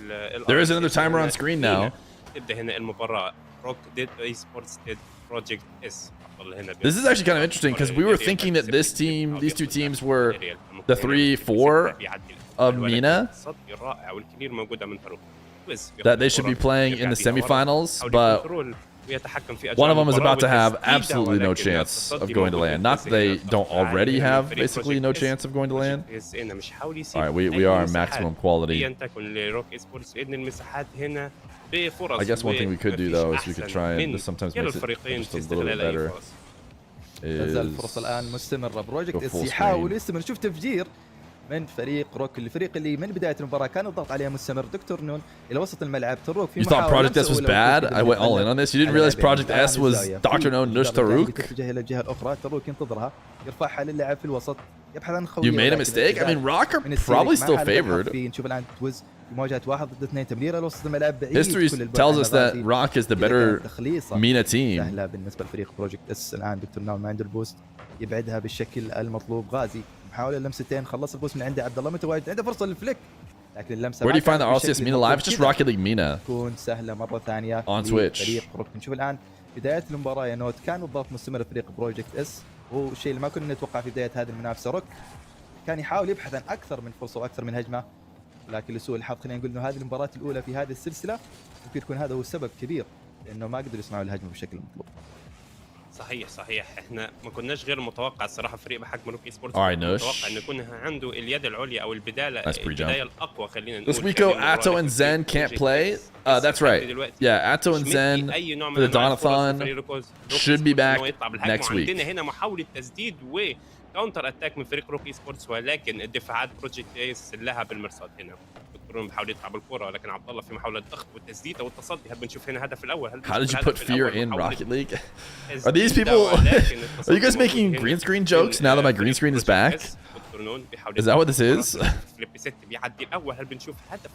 There is another timer on screen now.
تبدا هنا المباراه روك ديد اي سبورتس ديد بروجكت اس عبد الله هنا
This is actually kind of interesting because we were thinking that these two teams were the 3-4 of Mena,
رائع والكثير موجوده من فاروق.
that they should be playing in the semifinals, but one of them is about to have absolutely no chance of going to land. Not that they don't already have basically no chance of going to land. All right, we are maximum quality. I guess one thing we could do though is we could try and this sometimes makes it just a little bit better.
تزال الفرصة الآن مستمرة. بروجكت
Go
اس
full
يحاول
screen.
يستمر. نشوف تفجير من فريق روك، الفريق اللي من بداية المباراة كان الضغط عليه مستمر. دكتور نون إلى وسط الملعب. تروك في
You thought
محاولة
Project S was
لمسة
bad?
ولو
I went all in on this. You didn't realize Project S was Dr. No Nush Taruk?
تتجه إلى الجهة الأخرى. تروك ينتظرها يرفعها للاعب في الوسط يبحث عن خويه.
You made a mistake? I mean, Rock are probably still favored.
نشوف الآن توز في مواجهة 1 ضد 2. تمريرة لوسط الملعب بعيد.
History tells us that Rock is the better Mena team.
سهلة بالنسبة لفريق بروجكت اس. الآن دكتور نون ما عنده البوست يبعدها بالشكل المطلوب. غازي محاولة لمستين خلص البوست من عنده. عبد الله متواجد عنده فرصة للفليك لكن اللمسة
Where do you find the Rlcs Mena live? It's just Rocket League Mena
تكون سهلة مرة ثانية
on Twitch.
فريق روك. نشوف الآن بداية المباراة يا نوت كان الضغط مستمر فريق بروجكت اس، وهو الشيء اللي ما كنا نتوقع في بداية هذه المنافسة. روك كان يحاول يبحث عن أكثر من فرصة وأكثر من هجمة لكن لسوء الحظ خلينا نقول إنه هذه المباراة الأولى في هذه السلسلة ممكن يكون هذا هو السبب كبير لأنه ما قدروا يصنعوا الهجمة بالشكل المطلوب.
صحيح احنا ما كناش غير متوقع الصراحه فريق بحجم روك اي سبورتس
Nush.
متوقع انه يكون عنده اليد العليا او البدايه
That's
الاقوى خلينا نقول.
This weeko, Athon and Zen can't play. That's right. Yeah, Athon and Zen for the Donathon should be back next week.
عندنا هنا محاوله تسديد وكاونتر اتاك من فريق روك اي سبورتس ولكن الدفاعات بروجكت ايس لها بالمرصاد. هنا دكتورون بيحاول يطلع بالكره ولكن عبد الله في محاوله ضغط والتسديد والتصدي. هل بنشوف هنا هدف الاول؟
How did you put Feer in Rocket League? Are these people? Are you guys making green screen jokes now that my green screen is back? Is that what this is?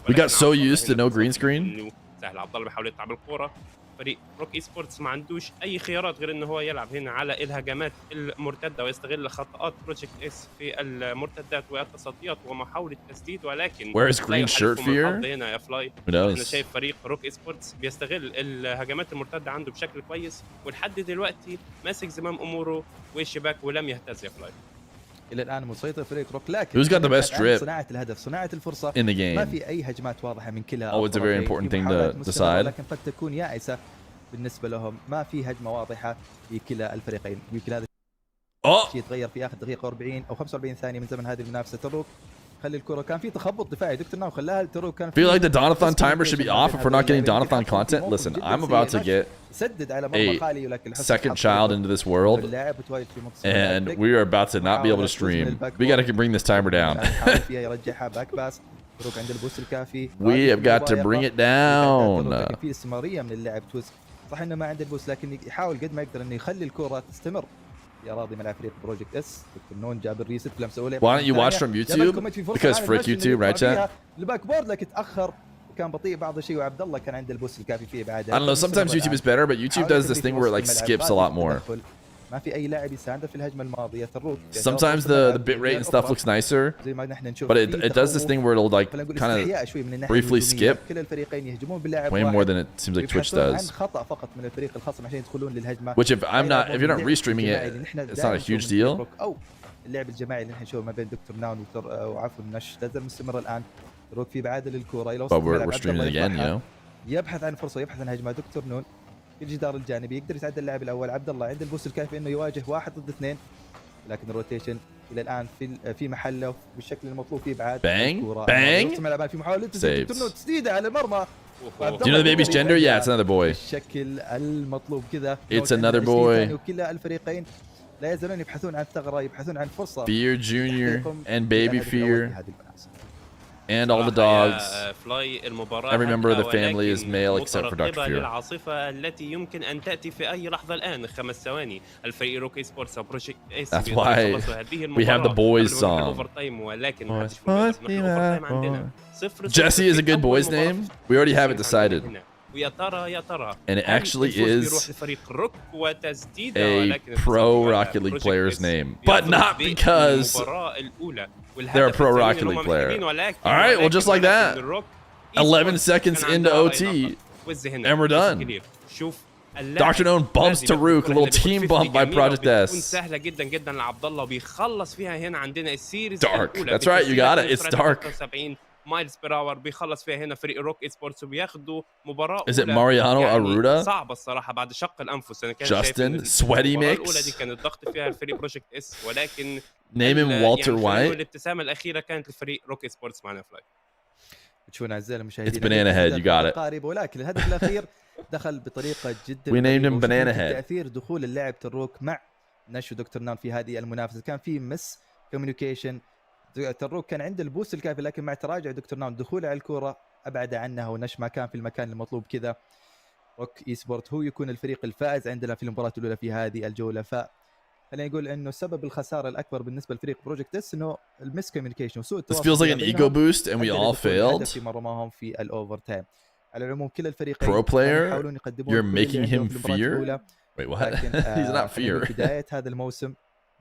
We got so used to no green screen.
سهل. عبد الله بيحاول يطلع بالكره. فريق روك اي سبورتس ما عندوش اي خيارات غير انه هو يلعب هنا على الهجمات المرتده ويستغل خطأات بروجكت اس في المرتدات والتصديات ومحاوله تسديد ولكن
Where is green shirt Fear?
هنا يا فلاي.
Who
انا
knows?
شايف فريق روك اي سبورتس بيستغل الهجمات المرتده عنده بشكل كويس ولحد دلوقتي ماسك زمام اموره وشباك ولم يهتز يا فلاي.
الى الان مسيطر فريق روك لكن
Who's got the best drip
صناعه الهدف صناعه الفرصه
in the
ما
game?
في اي هجمات واضحه من كلا.
Oh, it's a very important thing to decide.
لكن قد تكون يائسه بالنسبه لهم. ما في هجمه واضحه في كلا الفريقين. يمكن هذا الشيء يتغير في اخر دقيقه 40 او 45 ثانيه من زمن هذه المنافسه. تروك خلي الكره كان في تخبط دفاعي. دكتور ناو خلاها تروك. كان
Feel like the Donathon timer should be off if we're not getting Donathon content. Listen, I'm about to get
سدد على مرمى خالي ولكن
second child into this world,
اللاعب متواجد في منتصف
and we are about to not be able to stream. We gotta bring this timer down.
فيها يرجعها باك باس. تروك عند البوست الكافي.
We have got to bring it down.
لكن في استمراريه من اللاعب توز. صح انه ما عنده البوست لكن يحاول قد ما يقدر انه يخلي الكره تستمر في اراضي ملعب فريق بروجكت اس. دكتور نون جاب الريست بلمسه اولى.
Why don't you watch from YouTube? Because frick YouTube, right chat?
الباك بورد لكن تاخر وكان بطيء بعض الشيء وعبد الله كان عنده البوست الكافي فيه بعد.
I don't know. Sometimes YouTube is better, but YouTube does this thing where it like skips a lot more.
ما في اي لاعب يساعده في الهجمه الماضيه. تروك
Sometimes the bitrate and stuff looks nicer,
زي ما نحن نشوف
but it does this thing where it'll like kind of briefly skip
كل الفريقين يهجمون باللاعب
way more than it seems like Twitch does.
خطا فقط من الفريق الخصم عشان يدخلون للهجمه.
Which if you're not restreaming it, it's not a huge deal.
او اللعب الجماعي اللي نحن نشوفه ما بين دكتور ناون وعفوا نش تزال مستمر الان. تروك في بعادة للكره الى وسط
الملعب. But we're streaming again, you know.
يبحث عن فرصه يبحث عن هجمه. دكتور نون في الجدار الجانبي يقدر يتعدى اللاعب الاول. عبد الله عنده البوست الكافي انه يواجه 1 ضد 2 لكن الروتيشن الى الان في محله بالشكل المطلوب فيه بعد.
Bang bang.
في محاوله تسديده على المرمى.
Do you know the baby's gender? Yeah, it's another boy.
بالشكل المطلوب كذا.
It's another boy.
وكلا الفريقين لا يزالون يبحثون عن ثغره يبحثون عن فرصه.
Feer Junior and Baby Feer and all the dogs. Every member of the family is male except for Dr. Feer.
العاصفة التي يمكن أن تأتي في أي لحظة الآن. 5 ثواني. الفريق روك سبورتس وبروجكت ايس.
That's why we have the boys song. Jesse is a good boy's name. We already have it decided. And it actually is a pro Rocket League player's name, but not because they're a pro Rocket League player. All right, well, just like that, 11 seconds into OT, and we're done. Dr. Known bumps to Rook, a little team bump by Project
بتكون
S.
سهله جدا جدا لعبد الله وبيخلص فيها. هنا عندنا السيريز
Dark.
الأولى
That's right, you got it. It's
بتسجيل
dark.
73 مايلز بير اور. بيخلص فيها هنا فريق روك اي سبورتس وبياخدوا مباراه
Is it
أولى
Mariano Arruda?
صعبه الصراحه بعد شق الانفس. انا كان
Justin, sweaty
المباراة
mix.
الاولى دي كان الضغط فيها الفريق بروجكت اس، ولكن
Name him Walter
يعني
White.
الابتسامه الاخيره كانت لفريق روك اي سبورتس معنا فلاي.
تشوفون اعزائي المشاهدين
It's Banana Head, you got it.
قارب، ولكن الهدف الاخير دخل بطريقه جدا
We named him
غريبة.
Banana
وشفنا
Head.
تاثير دخول اللاعب تروك مع نشو دكتور نان في هذه المنافسه. كان في مس كوميونيكيشن. تروك كان عنده البوست الكافي، لكن مع تراجع دكتور نان دخوله على الكوره ابعد عنها، ونش ما كان في المكان المطلوب. كذا روك اي سبورت هو يكون الفريق الفائز عندنا في المباراه الاولى في هذه الجوله. خلينا نقول انه سبب الخساره الاكبر بالنسبه لفريق بروجكت اس انه المس كوميونيكيشن وسوء
This
التواصل.
feels like an ego boost and we all failed.
في مرماهم في الاوفر تايم. على العموم كل الفريقين
Pro player,
يحاولون يقدمون
you're
كل اللي
making
عندهم
him
في المباراة
fear?
الأولى.
Wait, what?
لكن
He's not
خلينا نقول
fear.
بداية هذا الموسم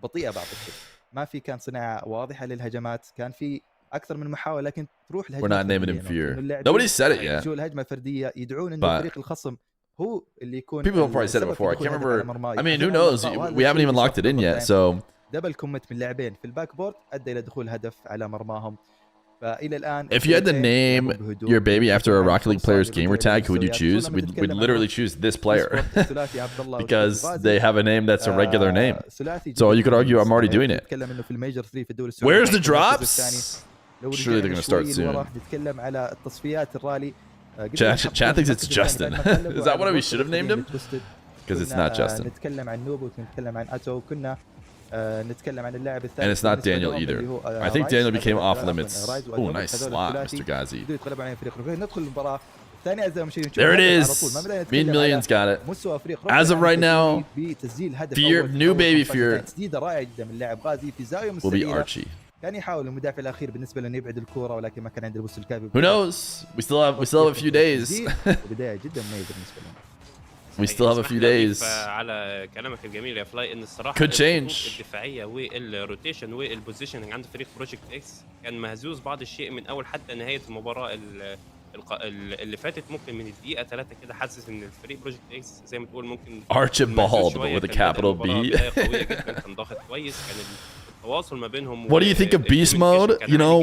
بطيئة بعض الشيء. ما في كان صناعة واضحة للهجمات، كان في أكثر من محاولة لكن تروح
We're
الهجمة
not naming him Fear. Nobody said it yet.
شو الهجمة الفردية يدعون إنه
But
الفريق الخصم هو اللي يكون.
People have probably said it
السبب
before. I
في
can't
دخول الهدف
remember.
على مرماي.
I mean, who
هذا
knows?
وهذا
We haven't
الشيء
even locked it in
بسبب
yet. So
دبل كوميت من لاعبين في الباك بورد أدى إلى دخول هدف على مرماهم. فإلى الآن
if you had to name your baby after a Rocket League player's gamer tag, who would you choose? We'd literally choose this player because they have a name that's a regular name. So you could argue I'm already doing it. Where's the drops? Surely they're going to start soon.
نتكلم على التصفيات الرالي.
Chat thinks it's Justin. Is that what we should have named him? Because it's not Justin.
نتكلم عن نوبو ونتكلم عن أتو. كنا نتكلم عن اللاعب الثالث.
And it's not Daniel either. I think Daniel became off limits. Oh, nice slot, Mr. Ghazi.
ندخل المباراة الثانية أعزائي المشاهدين.
There it is. Mean Millions got it. As of right now, Fear, new baby Fear
تسديدة رائعة جدا من اللاعب غازي في زاوية
will be
مستقيمة.
Archie.
كان يحاول المدافع الأخير بالنسبة له يبعد الكرة، ولكن ما كان عنده البوست الكافي.
Who knows? We still have a few days.
بداية جدا مميزة بالنسبة لنا.
We still have a few days.
على كلامك الجميل يا فلاي ان الصراحه
Could change.
الدفاعيه والروتيشن والبوزيشننج عند فريق بروجكت اكس كان مهزوز بعض الشيء من اول حتى نهايه المباراه اللي فاتت. ممكن من الدقيقه 3 كده حاسس ان الفريق بروجكت اكس زي ما تقول ممكن
Archibald with a capital B.
قويه جدا، كان ضاغط كويس، كان التواصل ما بينهم.
What do you think of beast mode? You know,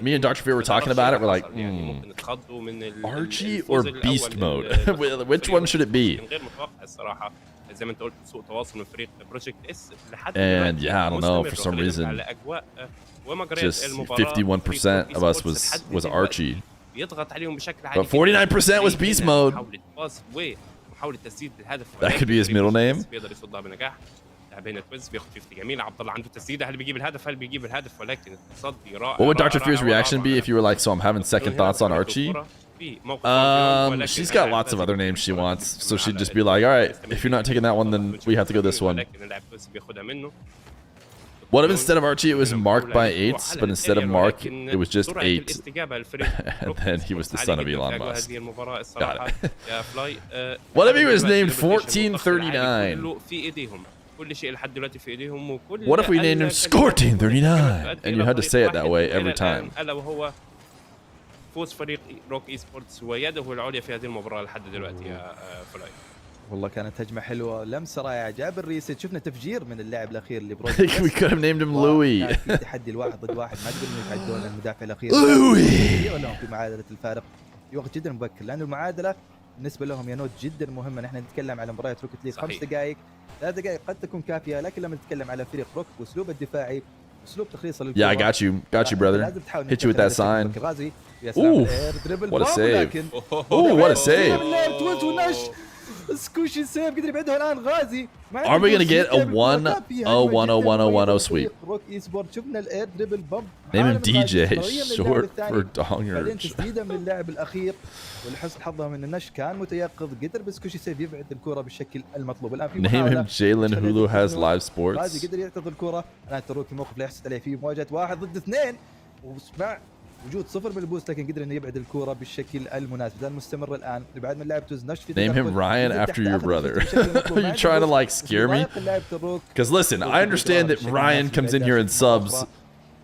me and Dr. Fear were talking about it. We're like,
ممكن نتخضوا من
Archie or beast mode? Which one should it be?
كان غير متوقع الصراحه. زي ما انت قلت سوء تواصل من فريق بروجكت اس لحد
And yeah, I don't know, for some reason,
على اجواء ومجريات
just
المباراه
51% of us was Archie.
بيضغط عليهم بشكل عالي.
But 49% was beast mode.
محاولة باص ومحاولة تسديد الهدف.
That could be his middle name.
بيقدر يصدها بنجاح. لاعب هنا تويز بياخد 50 جميل. عبد الله عنده تسديده، هل بيجيب الهدف؟ هل بيجيب الهدف؟ ولكن التصدي رائع.
What would Dr. Fear's reaction be if you were like, so I'm having second thoughts on Archie? She's got lots of other names she wants, so she'd just be like, all right, if you're not taking that one, then we have to go this one. What if instead of Archie it was Mark by 8s, but instead of Mark it was just 8, and then he was the son of Elon Musk? Got it. What if he was named 1439? What if we named him Scorting39 and you had to say it that way every time?
فوز فريق روك اي سبورتس ويده العليا في هذه المباراه لحد دلوقتي يا فلاي.
والله كانت هجمه حلوه، لمسه رائعه، جاب الريست. شفنا تفجير من اللاعب الاخير اللي
I think we could have named him Louis.
في تحدي الواحد ضد واحد، ما تقدرون يتعدون المدافع الاخير.
Louis
لهم في معادله الفارق في وقت جدا مبكر، لانه المعادله بالنسبه لهم يا نوت جدا مهمه. نحن نتكلم على مباريات روكت ليج 5 دقائق 3 دقائق قد تكون كافيه، لكن لما نتكلم على فريق روك واسلوب الدفاعي اسلوب تخليص
Yeah, I got you brother. Hit you with that sign. Ooh, what a save. Ooh, what a save.
سكوشي سيف قدر يبعدها الان غازي.
Are we gonna get a 1-0-1-0-1-0 sweep?
روك اي سبورت شفنا الاير دريبل بمب.
Name him DJ, short for
بعدين
Dongers.
تسديده من اللاعب الاخير، ولحسن حظهم ان النش كان متيقظ، قدر بسكوشي سيف يبعد الكره بالشكل المطلوب. الان في
Name him Jalen Hulu has live
غازي
sports.
قدر يعترض الكره. الان تروك في موقف لا يحسد عليه فيه مواجهه 1 ضد 2 ومع وجود 0 من البوست، لكن قدر انه يبعد الكره بالشكل المناسب. ده المستمر الان بعد من لاعب توز نش في
Name him Ryan after your brother. Are you trying to like scare me? Because listen, I understand that Ryan comes in here and subs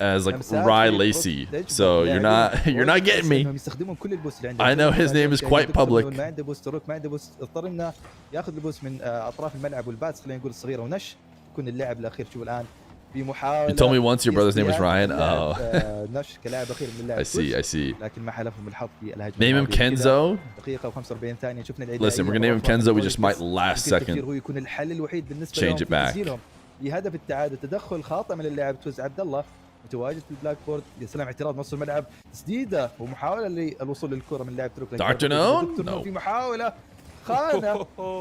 as like
لمسات
Rlcs,
تجبر
so you're
لاعبين
not
بروجكت
getting
إس
me.
إنهم يستخدمون كل البوست اللي عندهم.
I know his name is quite public.
ما عنده بوست، روك ما عنده بوست، اضطر انه ياخذ البوست من اطراف الملعب والباتس خلينا نقول الصغيره ونش يكون اللاعب الاخير. شوف الان في محاوله.
You told me once your brother's name was Ryan. Oh.
نش كلاعب اخير من اللاعب.
I see.
لكن ما حلفهم الحظ في الهجمه.
Name him Kenzo.
دقيقه و45 ثانيه شفنا العيد.
Listen, we're gonna name him Kenzo. We just might last second
هو يكون الحل الوحيد بالنسبه
change it back.
لهم بهدف التعادل. تدخل خاطئ من اللاعب توز عبد الله متواجد في البلاك بورد. يا سلام اعتراض نص الملعب، تسديده ومحاوله للوصول للكره من لاعب تروك.
دكتور نون
في محاوله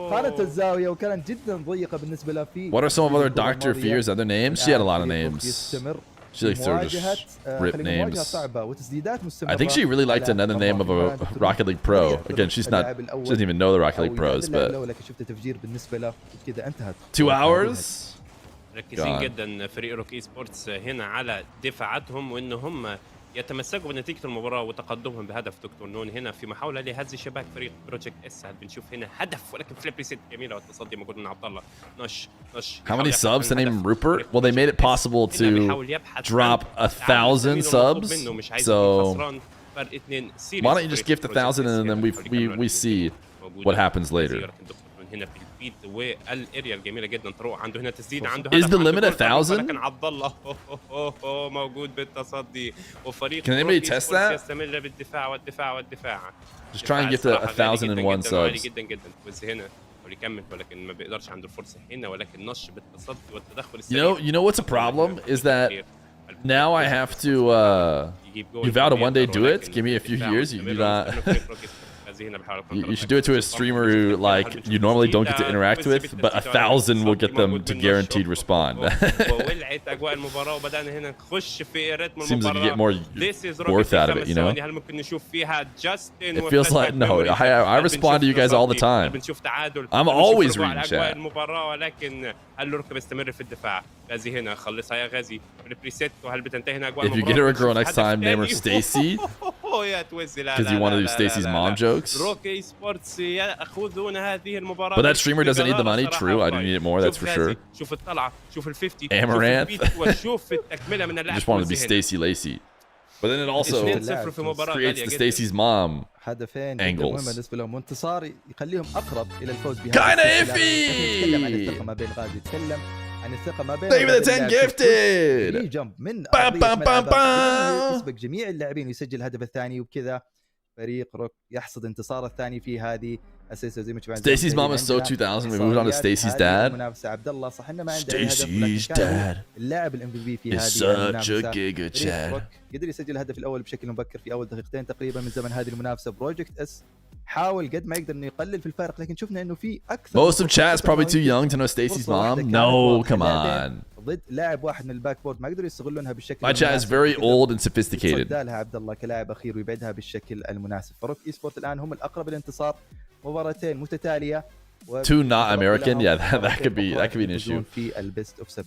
خانت الزاويه وكانت جدا ضيقه بالنسبه له. في
What are some of other Dr. Feer's other names? She had a lot of names.
يستمر
She likes to just rip names.
صعبه وتسديدات مستمره.
I think she really liked another name of a Rocket League pro. Again, she doesn't even know the Rocket League pros, but
لكن شفت تفجير بالنسبه له كذا انتهت.
2 hours.
مركزين جدا فريق روك اي سبورتس هنا على دفاعاتهم وان هم يتمسكوا بنتيجه المباراه وتقدمهم بهدف دكتور نون هنا في محاوله لهز شباك فريق بروجكت اس. بنشوف هنا هدف ولكن فليب ريسيت جميله والتصدي موجود من عبد الله. نش
How many subs to name Rupert? Well, they made it possible to drop 1,000 subs. So why don't you just gift 1,000 and then we see what happens later.
هنا في البيت والاريا الجميله جدا تروح عنده هنا تسديد عنده
Is the limit 1,000?
لكن عبد الله موجود بالتصدي وفريق
Can anybody test that?
يستمر بالدفاع والدفاع.
Just try and get to 1,001 subs.
جدا بس هنا يكمل ولكن ما بيقدرش عنده الفرصه هنا ولكن نش بالتصدي والتدخل
You know what's a problem is that now I have to you vow to one day do it. Give me a few years. You do not. You should do it to a streamer who like you normally don't get to interact with, but 1,000 will get them to guaranteed respond. Seems like you get more worth out of it, you know? It feels like no. I respond to you guys all the time. I'm always reading chat. If you get her a girl next time, name her Stacy. Because you want to do Stacy's mom jokes. But that streamer doesn't need the money. True, I do need it more. That's for sure. Amaranth. You just wanted to be Stacy Lacey. But then it also creates the Stacy's mom angles. Kinda iffy! Thank you for the 10 gifted! Bam, bam, bam, bam!
يسبق جميع اللاعبين ويسجل الهدف الثاني وبكذا فريق روك يحصد انتصاره الثاني في هذه السلسله. زي ما تشوفون
Stacy's mom is so 2000. We moved on to Stacy's dad.
منافسه عبد الله صح انه ما عنده
Stacy's dad
اللاعب الام في بي في هذه
such a giga chat.
قدر يسجل الهدف الاول بشكل مبكر في اول دقيقتين تقريبا من زمن هذه المنافسه. بروجكت اس حاول قد ما يقدر انه يقلل في الفارق لكن شفنا انه في اكثر.
Most of chat is probably too young to know Stacy's mom. No, come on.
ضد لاعب واحد من الباك بورد ما قدروا يستغلونها بالشكل.
My chat is very old and sophisticated.
صدالها عبد الله كلاعب اخير ويبعدها بالشكل المناسب. فروك اي سبورت الان هم الاقرب للانتصار مباراتين متتاليه.
Two not American. Yeah, that could be an issue.
في البيست اوف 7.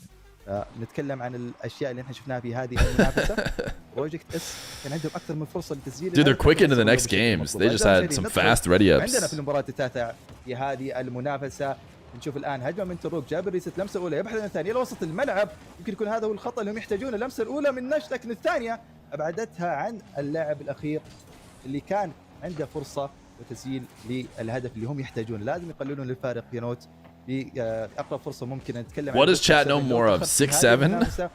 نتكلم عن الاشياء اللي احنا شفناها في هذه المنافسه. بروجكت اس كان عندهم اكثر من فرصه لتسجيل.
Dude, they're quick into the next games. They just had some fast ready ups.
عندنا في المباراه الثالثه في هذه المنافسه نشوف الان هجمه من تروك جابر ريست لمسه اولى يبحث عن الثانيه لوسط الملعب. يمكن يكون هذا هو الخطا اللي هم يحتاجونه. اللمسه الاولى من نش لكن الثانيه ابعدتها عن اللاعب الاخير اللي كان عنده فرصه وتسجيل للهدف اللي هم يحتاجونه. لازم يقللون للفارق يا نوت. بأقرب فرصة ممكن نتكلم.
What does chat know more of, 6'7"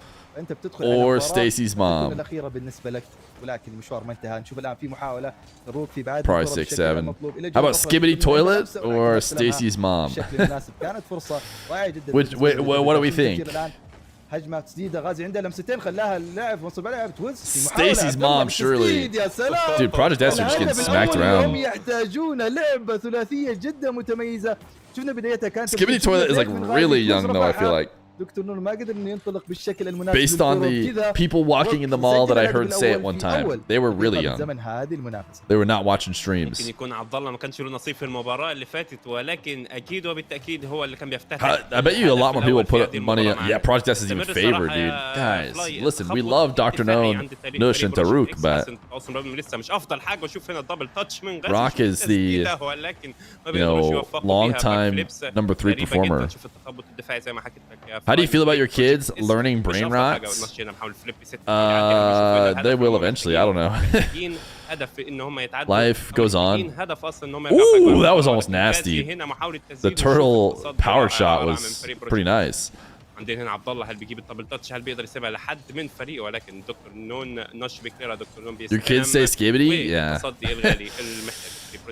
or Stacy's mom?
الأخيرة بالنسبة لك ولكن المشوار ما انتهى. نشوف الآن في محاولة الروك في بعد.
Probably 6'7". How about Skibbity Toilet or Stacy's mom?
بشكل مناسب كانت فرصة رائعة جدا.
What do we think?
هجمة تسديدة غازي عنده لمستين خلاها اللاعب في نص الملعب توز.
Stacy's mom surely. Dude, Project S are just getting smacked around.
هم يحتاجون لعبة ثلاثية جدا متميزة. شفنا بدايتها كانت.
Skibbity Toilet is like really young though, I feel like.
دكتور نور ما قدر انه ينطلق بالشكل المناسب.
Based on the people walking in the mall that I heard say at one time, they were really young. They were not watching streams.
ممكن يكون عبد الله ما كانش له نصيب في المباراة اللي فاتت ولكن أكيد وبالتأكيد هو اللي كان بيفتتح.
I bet you a lot more people put money on. Yeah, Project S is even favored, dude. Guys, listen, we love Dr. Known, Nush, and Taruk, but
لسه مش أفضل حاجة. وشوف هنا الدبل تاتش من
Rock is the, you know, long time number 3 performer.
شوف التخبط الدفاعي زي ما حكيت لك يا
How do you feel about your kids learning brain rots? They will eventually. I don't know. Life goes on. Ooh, that was almost nasty. The turtle power shot was pretty nice.
عندنا هنا عبد الله هل بيجيب الدبل تاتش هل بيقدر يسيبها لحد من فريقه ولكن دكتور نون نش بكرة دكتور نون
Your kids say skibidi? Yeah.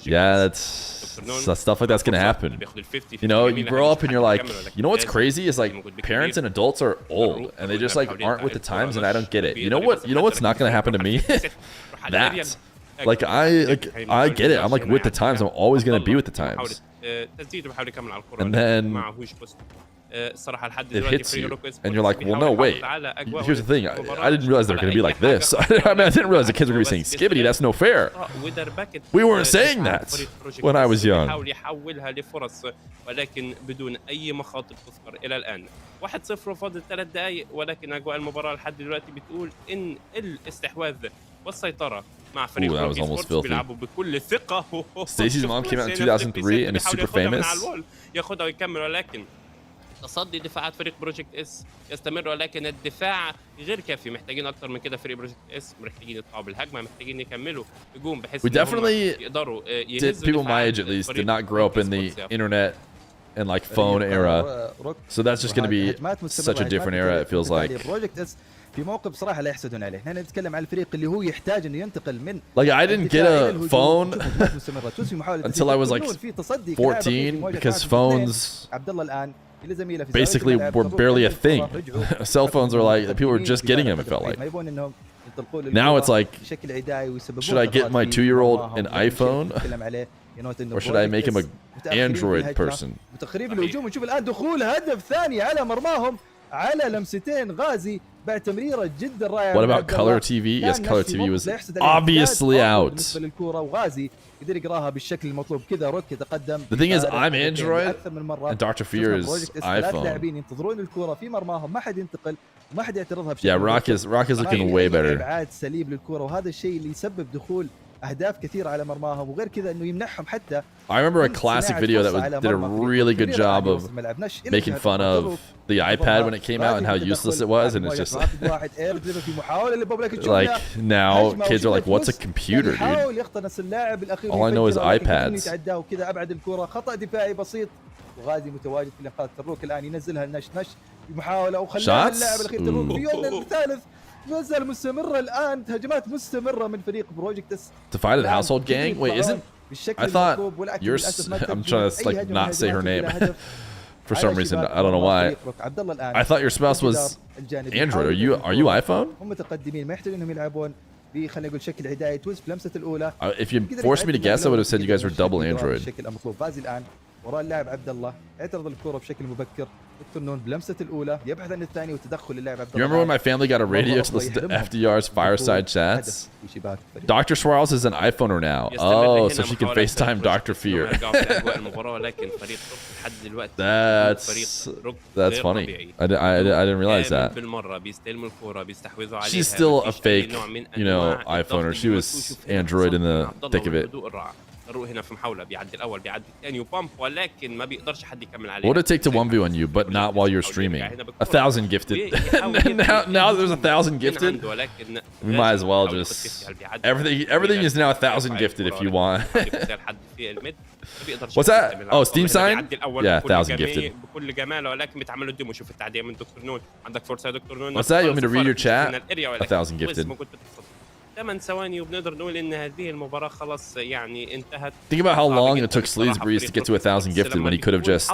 Yeah, that's stuff like that's gonna happen. You know, you grow up and you're like, you know what's crazy is like parents and adults are old and they just like aren't with the times and I don't get it. You know what? You know what's not gonna happen to me? That. Like I get it. I'm like with the times. I'm always gonna be with the times. And then it hits you, and you're like, well, no, wait. Here's the thing. I didn't realize they were going to be like this. I mean, I didn't realize the kids were going to be saying skibbity. That's no fair. We weren't saying that when I was young.
ولكن بدون أي مخاطر تذكر إلى الآن. 1-0 وفاضل 3 دقائق ولكن أجواء المباراة لحد دلوقتي بتقول إن الاستحواذ والسيطرة مع فريق روك اي سبورتس بيلعبوا بكل ثقة.
Stacy's mom came out in 2003 and is super famous.
ياخدها ويكمل ولكن تصدي دفاعات فريق بروجكت اس يستمر ولكن الدفاع غير كافي. محتاجين اكتر من كده. فريق بروجكت اس محتاجين يطلعوا بالهجمه محتاجين يكملوا هجوم بحيث
ان
يقدروا
يهزوا people my age at least did not grow up in the internet and like phone era, so that's just going to be such a different era. It feels like
في موقف صراحه لا يحسدون عليه. احنا نتكلم عن الفريق اللي هو يحتاج انه ينتقل من
like I didn't get a phone until I was like 14 because phones basically were barely a thing. Cell phones are like people were just getting them, it felt like. Now it's like, should I get my 2-year-old an iPhone or should I make him an Android person?
متأخرين الهجوم. نشوف الان دخول هدف ثاني على مرماهم على لمستين غازي بعد تمريره جدا رائعه.
What about color TV? Yes, color TV was obviously out.
بالنسبه للكره وغازي قدر يقراها بالشكل المطلوب. كذا روك يتقدم.
The thing is, I'm Android and Dr. Feer is iPhone.
لاعبين ينتظرون الكره في مرماهم، ما حد ينتقل وما حد يعترضها بشكل.
Yeah, Rock is looking way better.
ابعاد سليم للكره وهذا الشيء اللي يسبب دخول اهداف كثيره على مرماهم وغير كذا انه يمنحهم حتى.
I remember a classic video that did a really good job of making fun of the iPad when it came out and how useless it was, and it's just like now kids are like, what's a computer, dude? All I know is iPads.
خطأ دفاعي بسيط وغازي متواجد في الانقاذ. تروك الان ينزلها النش بمحاوله وخلاها اللاعب الاخير تروك في الثالث. نزل مستمرة الآن هجمات مستمرة من فريق بروجكت اس.
Divided household gang? Wait, isn't I thought yours? I'm trying to like not say her name for some reason. I don't know why. I thought your spouse was Android. Are you iPhone?
هم متقدمين ما يحتاجون انهم يلعبون خلينا نقول شكل هداية توز بلمسة الأولى.
If you forced me to guess, I would have said you guys were double Android.
الشكل المطلوب. فازي الآن وراء اللاعب عبد الله اعترض الكرة بشكل مبكر. دكتور نون بلمسة الأولى يبحث عن الثاني وتدخل اللاعب عبد الله.
You remember when my family got a radio to listen to FDR's fireside chats? Dr. Swirls is an iPhoner now. Oh, so she can FaceTime Dr. Feer. That's funny. I didn't realize that. She's still a fake, you know, iPhoner. She was Android in the thick of it.
هنا في محاولة بيعدي الأول بيعدي الثاني وبامب ولكن ما بيقدرش حد يكمل عليه.
What would it take to 1v1 you, but not while you're streaming? 1,000 gifted. now there's 1,000 gifted. We might as well just everything is now 1,000 gifted if you want. What's that? Oh, Steam sign? Yeah, 1,000 gifted.
بكل جماله ولكن بتعمل له الديمو. شوف التعدية من دكتور نون. عندك فرصة يا دكتور نون.
What's that? You want me to read your chat? 1,000 gifted.
8 ثواني وبنقدر نقول ان هذه المباراة خلاص يعني انتهت.
Think about how long it took Sleaze Breeze to get to 1,000 gifted when he could have just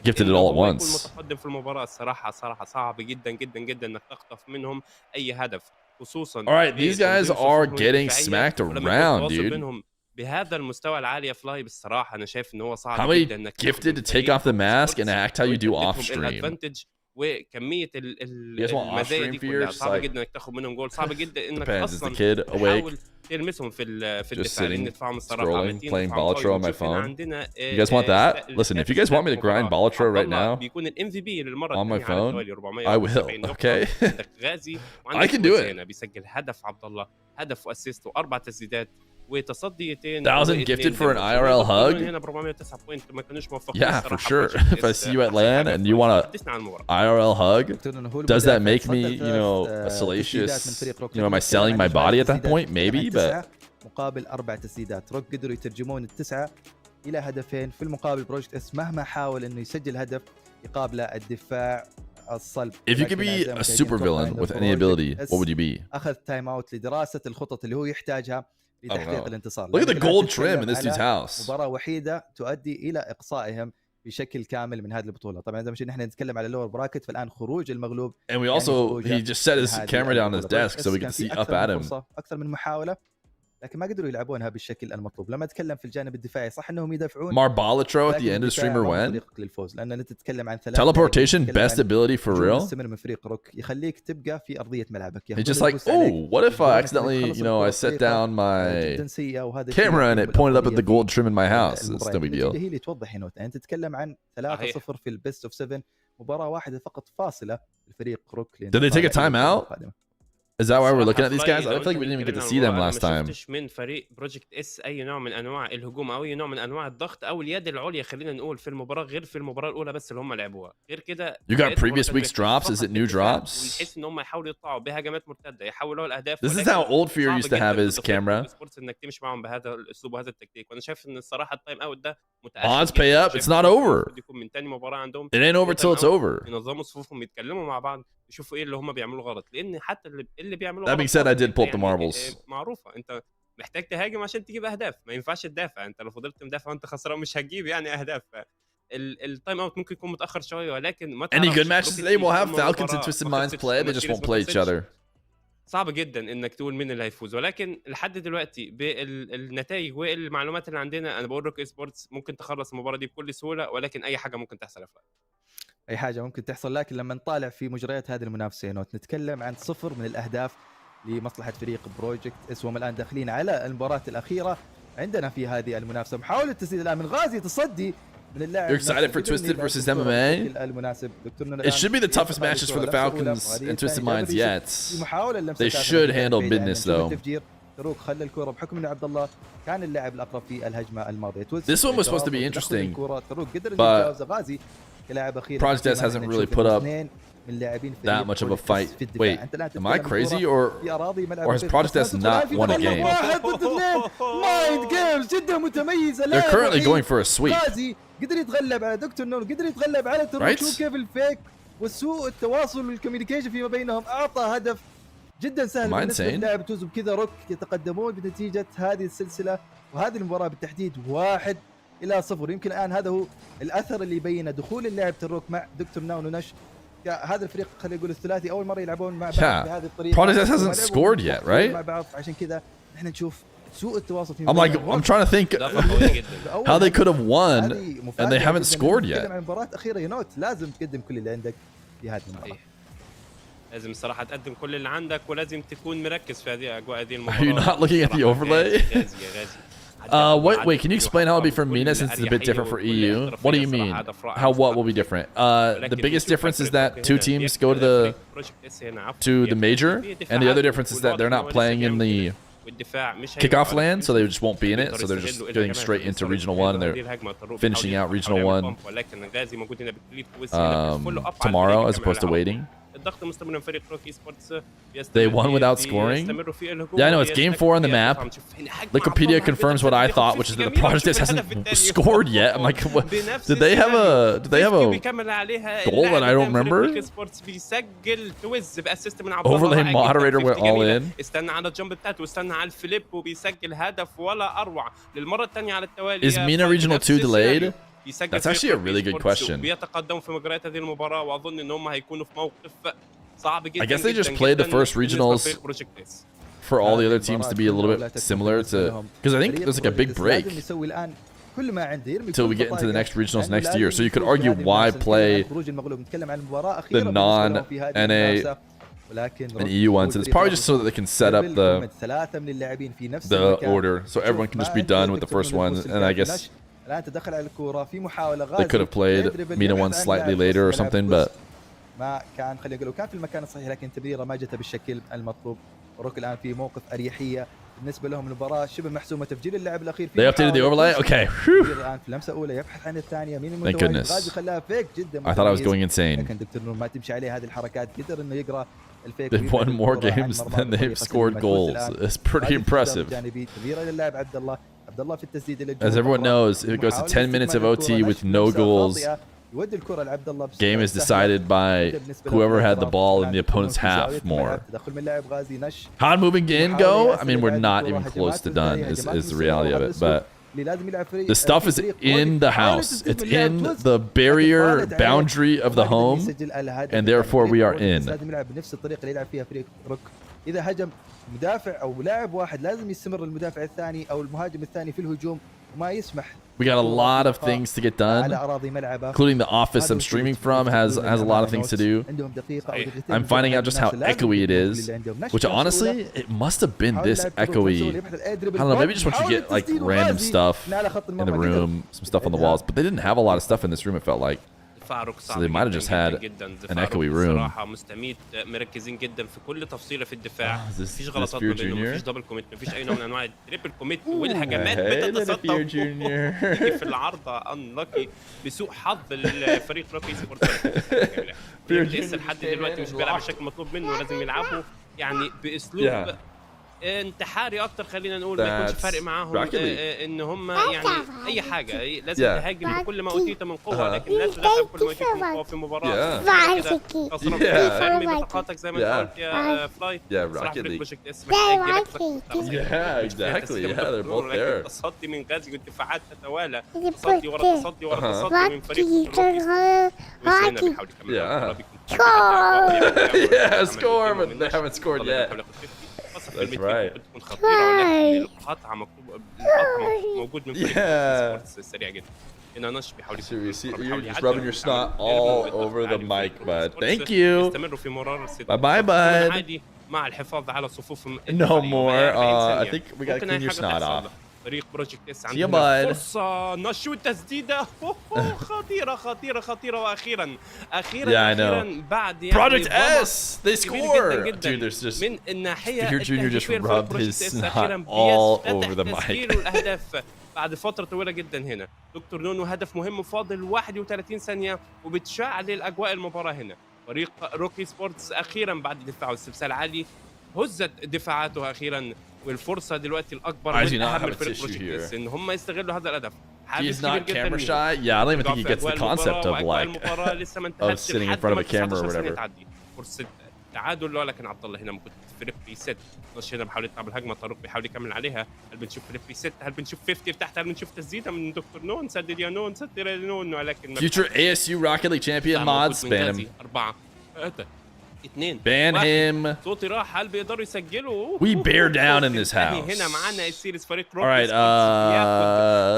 gifted it all at once.
المتقدم في المباراة صراحة صعب جدا جدا جدا انك تخطف منهم اي هدف خصوصا.
All right, these guys are getting smacked around, dude.
بهذا المستوى العالي يا فلاي بالصراحة انا شايف ان هو صعب
جدا انك gifted to take off the mask and act how you do off stream.
وكميه المزايا دي كلها صعبه جدا انك تاخد منهم جول. صعب جدا انك اصلا تحاول تلمسهم في الدفاع لان دفاعهم الصراحه
playing Balatro on my phone. You guys want that? Listen, if you guys want me to grind Balatro right now
بيكون الام في بي للمره
on my phone, I will. Okay.
عندك غازي
I can do it.
بيسجل هدف عبد الله، هدف واسيست و4 تسديدات. وتصديتين
1000 gifted for an IRL hug?
هنا ب 409 بوينت ما كانوش موفقين
Yeah, for
الصراحة.
sure. If I see you at LAN and you want a
حدثنا عن المباراة.
IRL hug,
دكتور نونو هو
does that
المدافع.
make me,
تصدت
you know, a
تسديدات من
salacious,
فريق روك.
you know, am I
نتكلم
selling
عن
my body at that
تسديدات
point?
عن
Maybe, but
9 مقابل 4 تسديدات. روك قدروا يترجمون التسعة إلى هدفين. في المقابل بروجكت اس مهما حاول إنه يسجل هدف يقابله الدفاع الصلب.
if you could be a super villain with any ability, what would you be?
أخذ تايم اوت لدراسة الخطط اللي هو يحتاجها لتحقيق
know.
الانتصار.
Look at the
لأنك
gold
الآن تتكلم
trim in this dude's
على
house.
مباراة وحيدة تؤدي إلى إقصائهم بشكل كامل من هذه البطولة. طبعا إذا مشينا احنا نتكلم على اللور براكت فالآن خروج المغلوب.
And we also, he just set his camera down on his desk so we could see up at him.
أكثر من محاولة لكن ما قدروا يلعبونها بالشكل المطلوب. لما اتكلم في الجانب الدفاعي صح انهم يدافعون.
Marbalatro at the end of the streamer when?
للفوز لان انت تتكلم عن
Teleportation, best ability for real?
مستمر من فريق روك يخليك تبقى في ارضيه ملعبك.
It's just like, oh, what if accidentally, you know, I set down my camera and it pointed up at the gold trim in my house? It's no big deal.
هي اللي توضح هنا. انت تتكلم عن 3-0 في البيست اوف 7 مباراه واحده فقط فاصله الفريق روك.
Did they take a timeout? Is that why we're looking at these guys? I feel like we didn't even get to see them last time.
ما شفتش من فريق بروجكت اس اي نوع من انواع الهجوم او اي نوع من انواع الضغط او اليد العليا خلينا نقول في المباراه غير في المباراه الاولى بس اللي هم لعبوها. غير كده
You got previous week's drops? Is it new drops?
بحيث ان هم يحاولوا يطلعوا بهجمات مرتده يحولوا الاهداف.
This is how old Feer used to have his camera.
انك تمشي معهم بهذا الاسلوب وهذا التكتيك. وانا شايف ان الصراحه التايم اوت ده متاخر.
Odds pay up. It's not over.
يكون من ثاني مباراه عندهم.
It ain't over till it's over.
ينظموا صفوفهم يتكلموا مع بعض يشوفوا ايه اللي هم بيعملوا غلط لان حتى اللي بيعملوا
That being said, I did pull up the marbles.
معروفه انت محتاج تهاجم عشان تجيب اهداف ما ينفعش تدافع. انت لو فضلت مدافع وانت خسران مش هتجيب يعني اهداف. التايم اوت ممكن يكون متاخر شويه ولكن ما
Any good matches today will have Falcons and Twisted Minds play. They just won't play each other.
صعب جدا انك تقول مين اللي هيفوز ولكن لحد دلوقتي بالنتائج والمعلومات اللي عندنا انا بقول روك سبورتس ممكن تخلص المباراه دي بكل سهوله ولكن اي حاجه ممكن تحصل.
اي حاجه ممكن تحصل لكن لما نطالع في مجريات هذه المنافسه نتكلم عن 0 من الاهداف لمصلحه فريق بروجكت اس. وهم الان داخلين على المباراه الاخيره عندنا في هذه المنافسه. محاوله تسديد الان من غازي تصدي من اللاعب.
You're excited for Twisted versus MMA?
المناسب.
It should be the toughest matches for the Falcons and Twisted Minds yet. They should handle business though.
تروك خلى الكرة بحكم ان عبد الله كان اللاعب الاقرب في الهجمه الماضيه.
This one was supposed to be interesting,
تروك قدر يتجاوز غازي كلاعب اخير.
Project S hasn't really put up that much of a fight. Wait, am I crazy or has Project S not won a game?
Mind games جدا متميزه.
They're currently going for a sweep.
غازي قدر يتغلب على دكتور نون قدر يتغلب على تروك. شوف كيف الفيك وسوء التواصل والكوميونيكيشن فيما بينهم اعطى هدف جدا سهل بالنسبه للاعب توز. بكذا روك يتقدمون بنتيجه هذه السلسله وهذه المباراه بالتحديد 1-0. يمكن الان هذا هو الاثر اللي يبينه دخول اللاعب تروك مع دكتور ناون ونش. هذا الفريق خلينا نقول الثلاثي اول مره يلعبون مع بعض بهذه الطريقه.
Project hasn't scored yet, right?
مع بعض عشان كذا نحن نشوف سوء التواصل فيما
I'm trying to think how they could have won and they haven't scored yet.
مباراة أخيرة ينوت لازم تقدم كل اللي عندك في هذه المباراة.
لازم الصراحة تقدم كل اللي عندك ولازم تكون مركز في هذه أجواء هذه المباراة.
Are you not looking at the overlay? Wait, can you explain how it'll be for Mena since it's a bit different for EU? What do you mean? How what will be different? The biggest difference is that 2 teams go to the major, and the other difference is that they're not playing in the kickoff land, so they just won't be in it. So they're just getting straight into Regional 1, and they're finishing out Regional 1 tomorrow as opposed to waiting. They won without scoring? Yeah, I know, it's game 4 on the map. Wikipedia confirms what I thought, which is that the Project hasn't scored yet. I'm like, what? Did they have a goal that I don't remember? Overlay moderator went all in.
استنى على الجمب بتاعته واستنى على الفليب وبيسجل هدف ولا اروع للمره الثانيه على التوالي.
Is Mena Regional 2 delayed? That's actually a really good question.
بيتقدموا في مجريات هذه المباراه واظن ان هم هيكونوا في موقف صعب جدا.
I guess they just played the first regionals for all the other teams to be a little bit similar to, because I think there's like a big break until we get into the next regionals next year. So you could argue why play the non-NA and EU ones. And it's probably just so that they can set up the order, so everyone can just be done with the first one. And I guess they could have played Mena one slightly later or something, but
ما كان خلينا نقول كان في المكان الصحيح لكن تمريره ما جت بالشكل المطلوب. روك الان في موقف اريحيه بالنسبه لهم المباراه شبه محسومه. تفجير اللاعب الاخير
They updated the overlay. Okay. Whew.
الان في لمسه اولى يبحث عن الثانيه. مين
Thank
المتواجد؟
goodness.
غازي خلاها فيك جدا
I thought I was
متميز.
going insane.
لكن دكتور نور ما تمشي عليه هذه الحركات. قدر انه يقرا الفيك.
They've won more games than they've scored goals. It's pretty impressive.
جانبي تمريره للاعب عبد الله. عبد الله في التسديد اللي
As everyone knows, if it goes to 10 minutes of OT with no goals,
يودي الكره لعبد الله.
game is decided by whoever had the ball in the opponent's half more.
تدخل من لاعب غازي نش.
How did moving in go? I mean, we're not even close to done is the reality of it, but the stuff is in the house. It's in the barrier boundary of the home, and therefore we are in.
لازم يلعب بنفس الطريقه اللي يلعب فيها فريق روك. اذا هجم مدافع او لاعب واحد لازم يستمر المدافع الثاني او المهاجم الثاني في الهجوم وما يسمح.
We got a lot of things to get done, including the office I'm streaming from has a lot of things to do. I'm finding out just how echoey it is, which honestly, it must have been this echoey. I don't know, maybe just once you get like random stuff in the room, some stuff on the walls, but they didn't have a lot of stuff in this room, it felt like. So they might have just had an echoey room.
صراحة مستميت مركزين جدا في كل تفصيلة في الدفاع. مفيش
this
غلطات
Feer
ما بينهم،
Jr.?
مفيش دبل كوميت، مفيش أي نوع من أنواع التريبل كوميت والهجمات بتتصدى في العارضة انلاكي بسوء حظ الفريق روكي سبورت. لسه لحد دلوقتي مش بيلعب بالشكل المطلوب منه، لازم يلعبوا يعني بأسلوب انتحاري اكتر. خلينا نقول ما يكونش فارق معاهم ان هم يعني اي حاجه لازم تهاجم بكل ما اوتيت من قوه، لكن لا تدافع بكل ما اوتيت من قوه في مباراه كده. ارمي بطاقاتك زي ما انت قلت يا فلاي.
Rocket League. Exactly. Yeah, they're both there.
تصدي من غازي والدفاعات تتوالى، تصدي ورا تصدي ورا تصدي من فريق وزينا بيحاول يكمل.
Yeah, score, but they haven't scored yet. That's right.
تكون خطيرة، ولكن القطعة مكتوب موجود من فريق السريع جدا. هنا نش بيحاول
You're just rubbing your snot all over the mic, bud. Thank you.
استمروا في مرار
Bye bud.
عادي مع الحفاظ على صفوف
No more. I think we gotta clean your snot off.
فريق بروجكت اس
See you,
عندنا
bud.
فرصة نش والتسديدة خطيرة خطيرة خطيرة وأخيرا بعد
Project S, they score.
جداً
Dude, there's just
من الناحية
Feer Jr. just rubbed his snot
all
over the mic.
الأهداف بعد فترة طويلة جدا. هنا دكتور نونو هدف مهم فاضل 31 ثانية وبتشعل الأجواء المباراة. هنا فريق روكي سبورتس أخيرا بعد دفاع واستبسال عالي هزت دفاعاته أخيرا، والفرصة دلوقتي الأكبر والأهم لفريق بروجكت اس إن هم يستغلوا هذا الهدف.
He's not camera shy. Yeah, I don't even think he gets the concept of like of sitting in front of a camera or whatever.
فرصة تعادل، ولكن عبد الله هنا ممكن فريق ريست. نش هنا بيحاول يطلع بالهجمة، طارق بيحاول يكمل عليها. هل بنشوف فريق ريست؟ هل بنشوف 50 تحت؟ هل بنشوف تسديدة من دكتور نون؟ سدد يا نون، سدد يا نون، ولكن
Future ASU Rocket League champion mods, ban him.
4 3 2
Ban him.
صوتي راح. هل بيقدروا يسجلوا؟
We bear down in this house.
هنا معانا السيريز فريق
All right.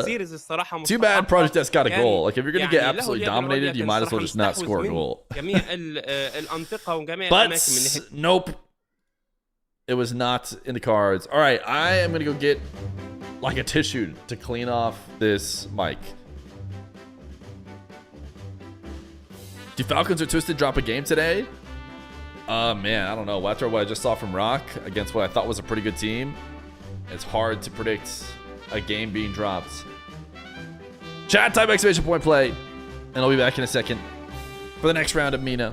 سيريز الصراحة
Too bad Project S got a goal. Like if you're gonna get absolutely dominated, you might as well just not score a goal.
جميع الأنطقة وجميع الأماكن من ناحية.
But nope, it was not in the cards. All right, I am gonna go get like a tissue to clean off this mic. Do Falcons or Twisted drop a game today? Man, I don't know. After what I just saw from Rock against what I thought was a pretty good team, it's hard to predict a game being dropped. Chat, type exclamation point play, and I'll be back in a second for the next round of Mena.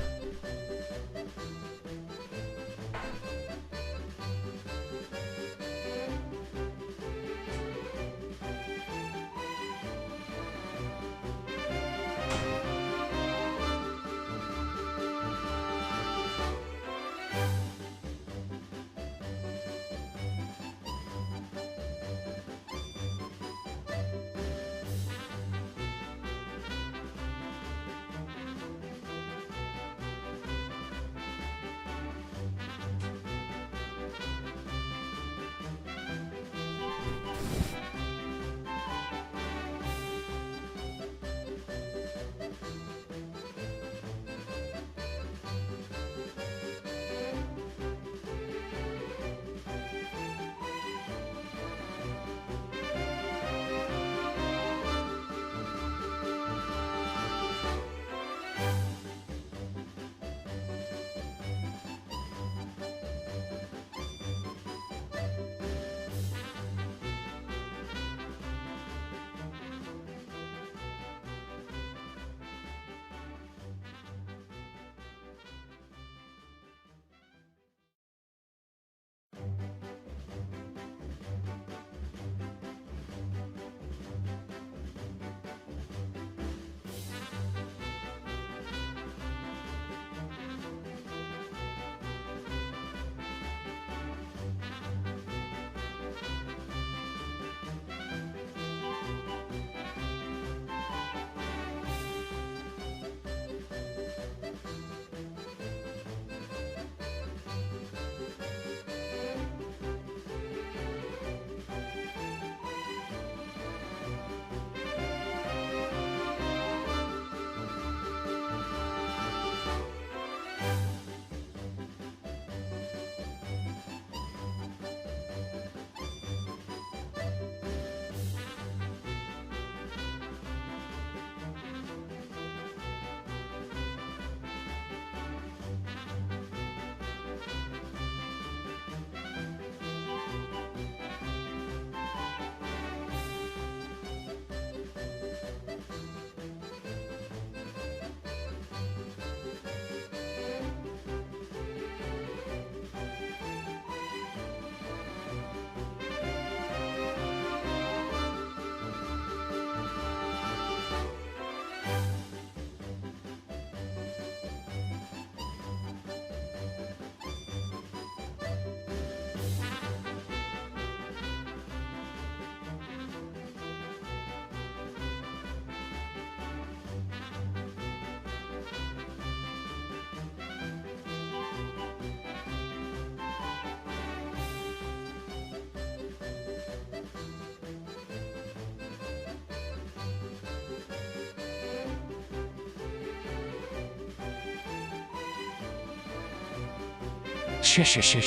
Shay. Shay.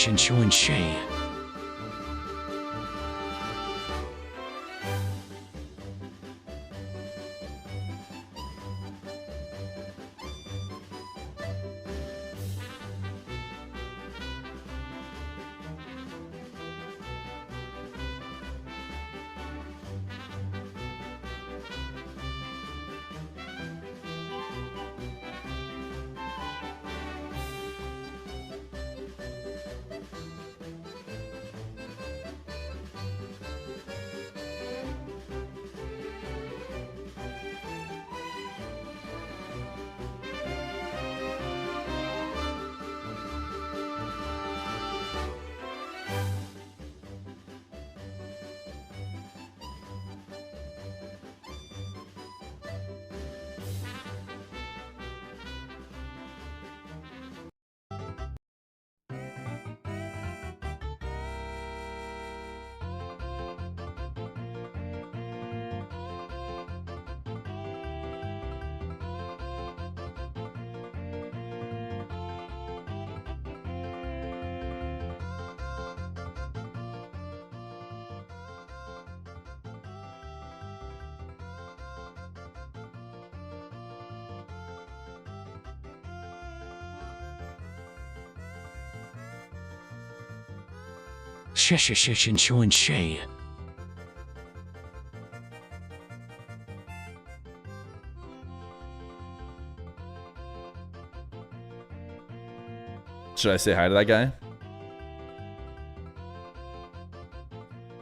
Should I say hi to that guy?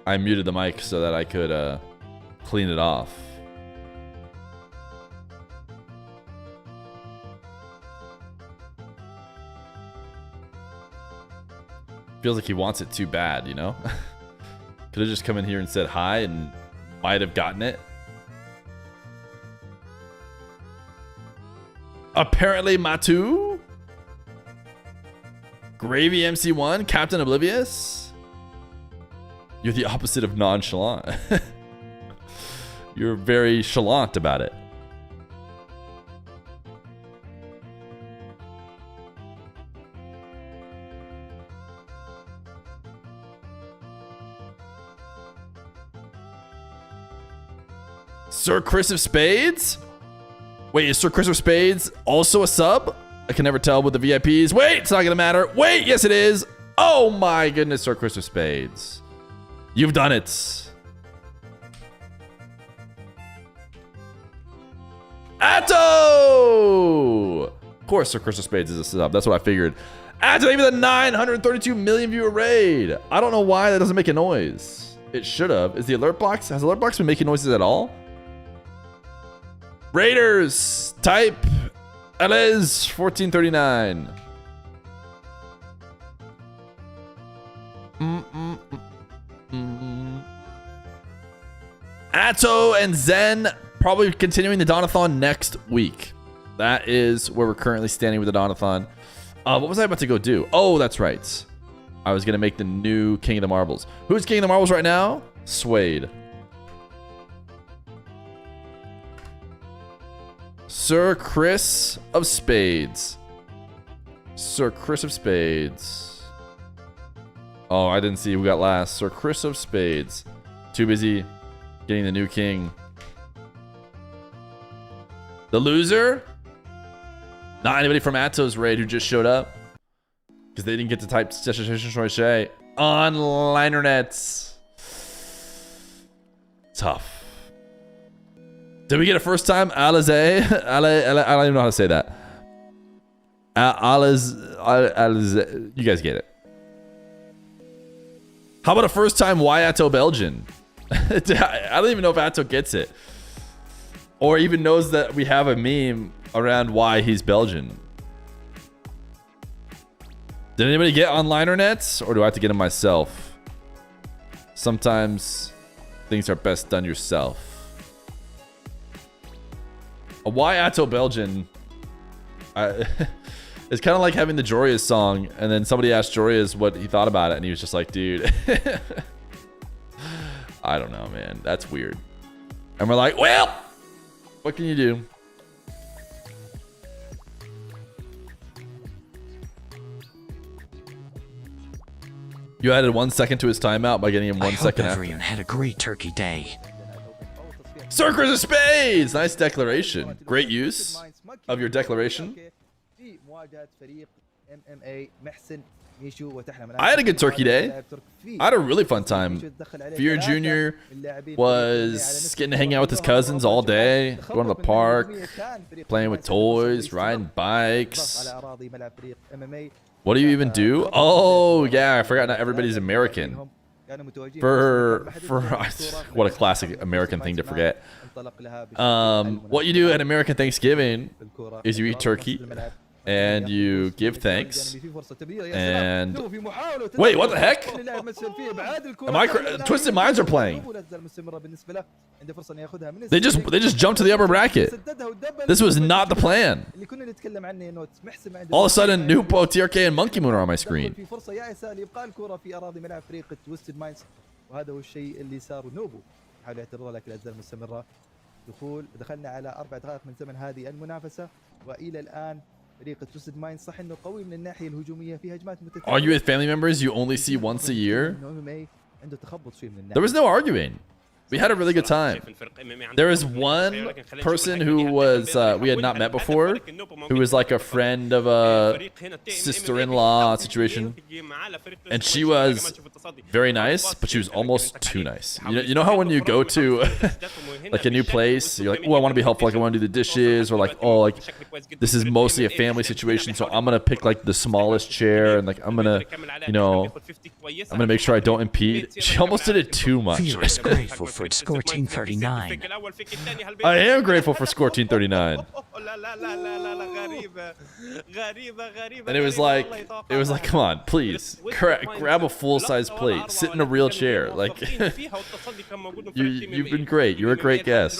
I muted the mic so that I could clean it off. Feels like he wants it too bad, you know? Could have just come in here and said hi and might have gotten it. Apparently, Matu. Gravy MC1, Captain Oblivious. You're the opposite of nonchalant. You're very chalant about it. Sir Chris of Spades? Wait, is Sir Chris of Spades also a sub? I can never tell with the VIPs. Wait, it's not gonna matter. Wait, yes it is. Oh my goodness, Sir Chris of Spades. You've done it. Atto! Of course, Sir Chris of Spades is a sub. That's what I figured. Atto, even the 932 million viewer raid. I don't know why that doesn't make a noise. It should have. Is the alert box? Has alert box been making noises at all? Raiders, type Rlcs 1439. Atto and Zen probably continuing the Donathon next week. That is where we're currently standing with the Donathon. What was I about to go do? Oh, that's right. I was going to make the new King of the Marbles. Who's King of the Marbles right now? Suede. Sir Chris of Spades. Sir Chris of Spades. Oh, I didn't see who got last. Sir Chris of Spades. Too busy getting the new king. The loser? Not anybody from Atto's raid who just showed up. Because they didn't get to type on Linernets. Tough. Did we get a first time Alize? I don't even know how to say that. Alize. You guys get it. How about a first time why Atto Belgian? I don't even know if Atto gets it. Or even knows that we have a meme around why he's Belgian. Did anybody get on Linernets? Or do I have to get them myself? Sometimes things are best done yourself. A why Atto Belgian? It's kind of like having the Joria's song, and then somebody asked Joria's what he thought about it, and he was just like, dude. I don't know, man. That's weird. And we're like, well, what can you do? You added 1 second to his timeout by getting him
I
1
hope
second after.
everyone had a great turkey day.
Circles of spades! Nice declaration. Great use of your declaration. I had a good turkey day. I had a really fun time. Feer Jr. was getting to hang out with his cousins all day, going to the park, playing with toys, riding bikes. What do you even do? Oh, yeah, I forgot not everybody's American. What a classic American thing to forget. What you do at American Thanksgiving is you eat turkey and you give thanks. And wait, what the heck? Am I Twisted Minds are playing? They just jumped to the upper bracket. This was not the plan. All of a sudden, Nupo, TRK, and Monkey Moon are on my screen.
وهذا هو الشيء اللي صار. نوبو حاول يعترض لكن لا تزال مستمره. دخلنا على 4 دقائق من زمن هذه المنافسه والى الان فريق تويستد مايند صح انه قوي من الناحيه الهجوميه في هجمات متتاليه.
Are you with family members you only see once a year?
عنده تخبط شوي من الناحيه.
There was no arguing. We had a really good time. There was one person who was we had not met before, who was like a friend of a sister-in-law situation, and she was very nice, but she was almost too nice. You know how when you go to like a new place, you're like, oh, I want to be helpful, like I want to do the dishes, or like, oh, like this is mostly a family situation, so I'm gonna pick like the smallest chair, and like I'm gonna, you know, I'm gonna make sure I don't impede. She almost did it too much.
Feer is grateful for score 1039.
I am grateful for score 1039. And it was like, come on, please, grab a full-size plate, sit in a real chair. Like, you've been great. You're a great guest.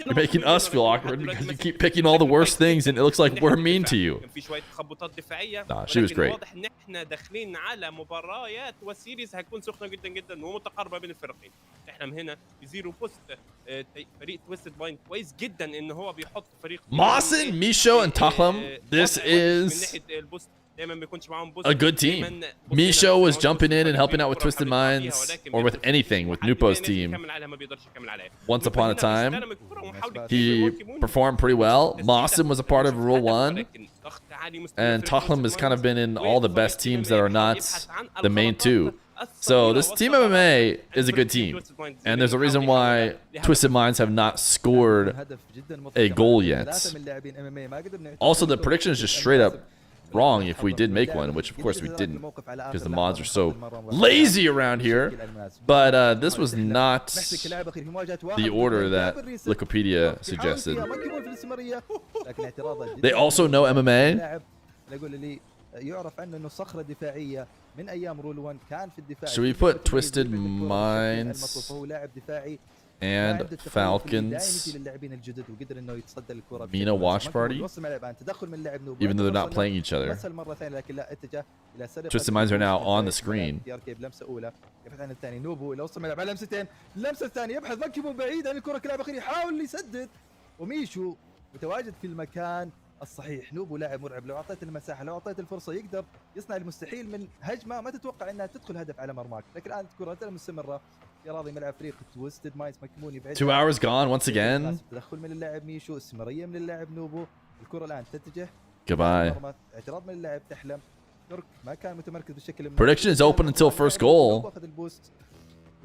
You're making us feel awkward because you keep picking all the worst things, and it looks like we're mean to you. Nah, she was great. Mawson, Misho, and Taklam. This is a good team. Misho was jumping in and helping out with Twisted Minds, or with anything, with Nupo's team. Once upon a time, he performed pretty well. Mawson was a part of Rule 1. And Taklam has kind of been in all the best teams that are not the main two. So this Team MMA is a good team. And there's a reason why Twisted Minds have not scored a goal yet. Also, the prediction is just straight up wrong if we did make one, which of course we didn't because the mods are so lazy around here. But this was not the order that Wikipedia suggested. They also know MMA. Should we put Twisted Minds and Falcons Mena watch party, even though they're not playing each other? Twisted Minds are now on the screen.
الصحيح. نوبو لاعب مرعب، لو اعطيت المساحه، لو اعطيت الفرصه يقدر يصنع المستحيل من هجمه ما تتوقع انها تدخل هدف على مرماك، لكن الان الكره مستمره في اراضي ملعب فريق تويستد مايندز. مكمون يبعد
2 hours gone once again.
تدخل من اللاعب ميشو، استمراريه من اللاعب نوبو، الكره الان تتجه
Goodbye.
اعتراض من اللاعب تحلم. ترك ما كان متمركز بالشكل
Prediction is open until first goal.
اخذ البوست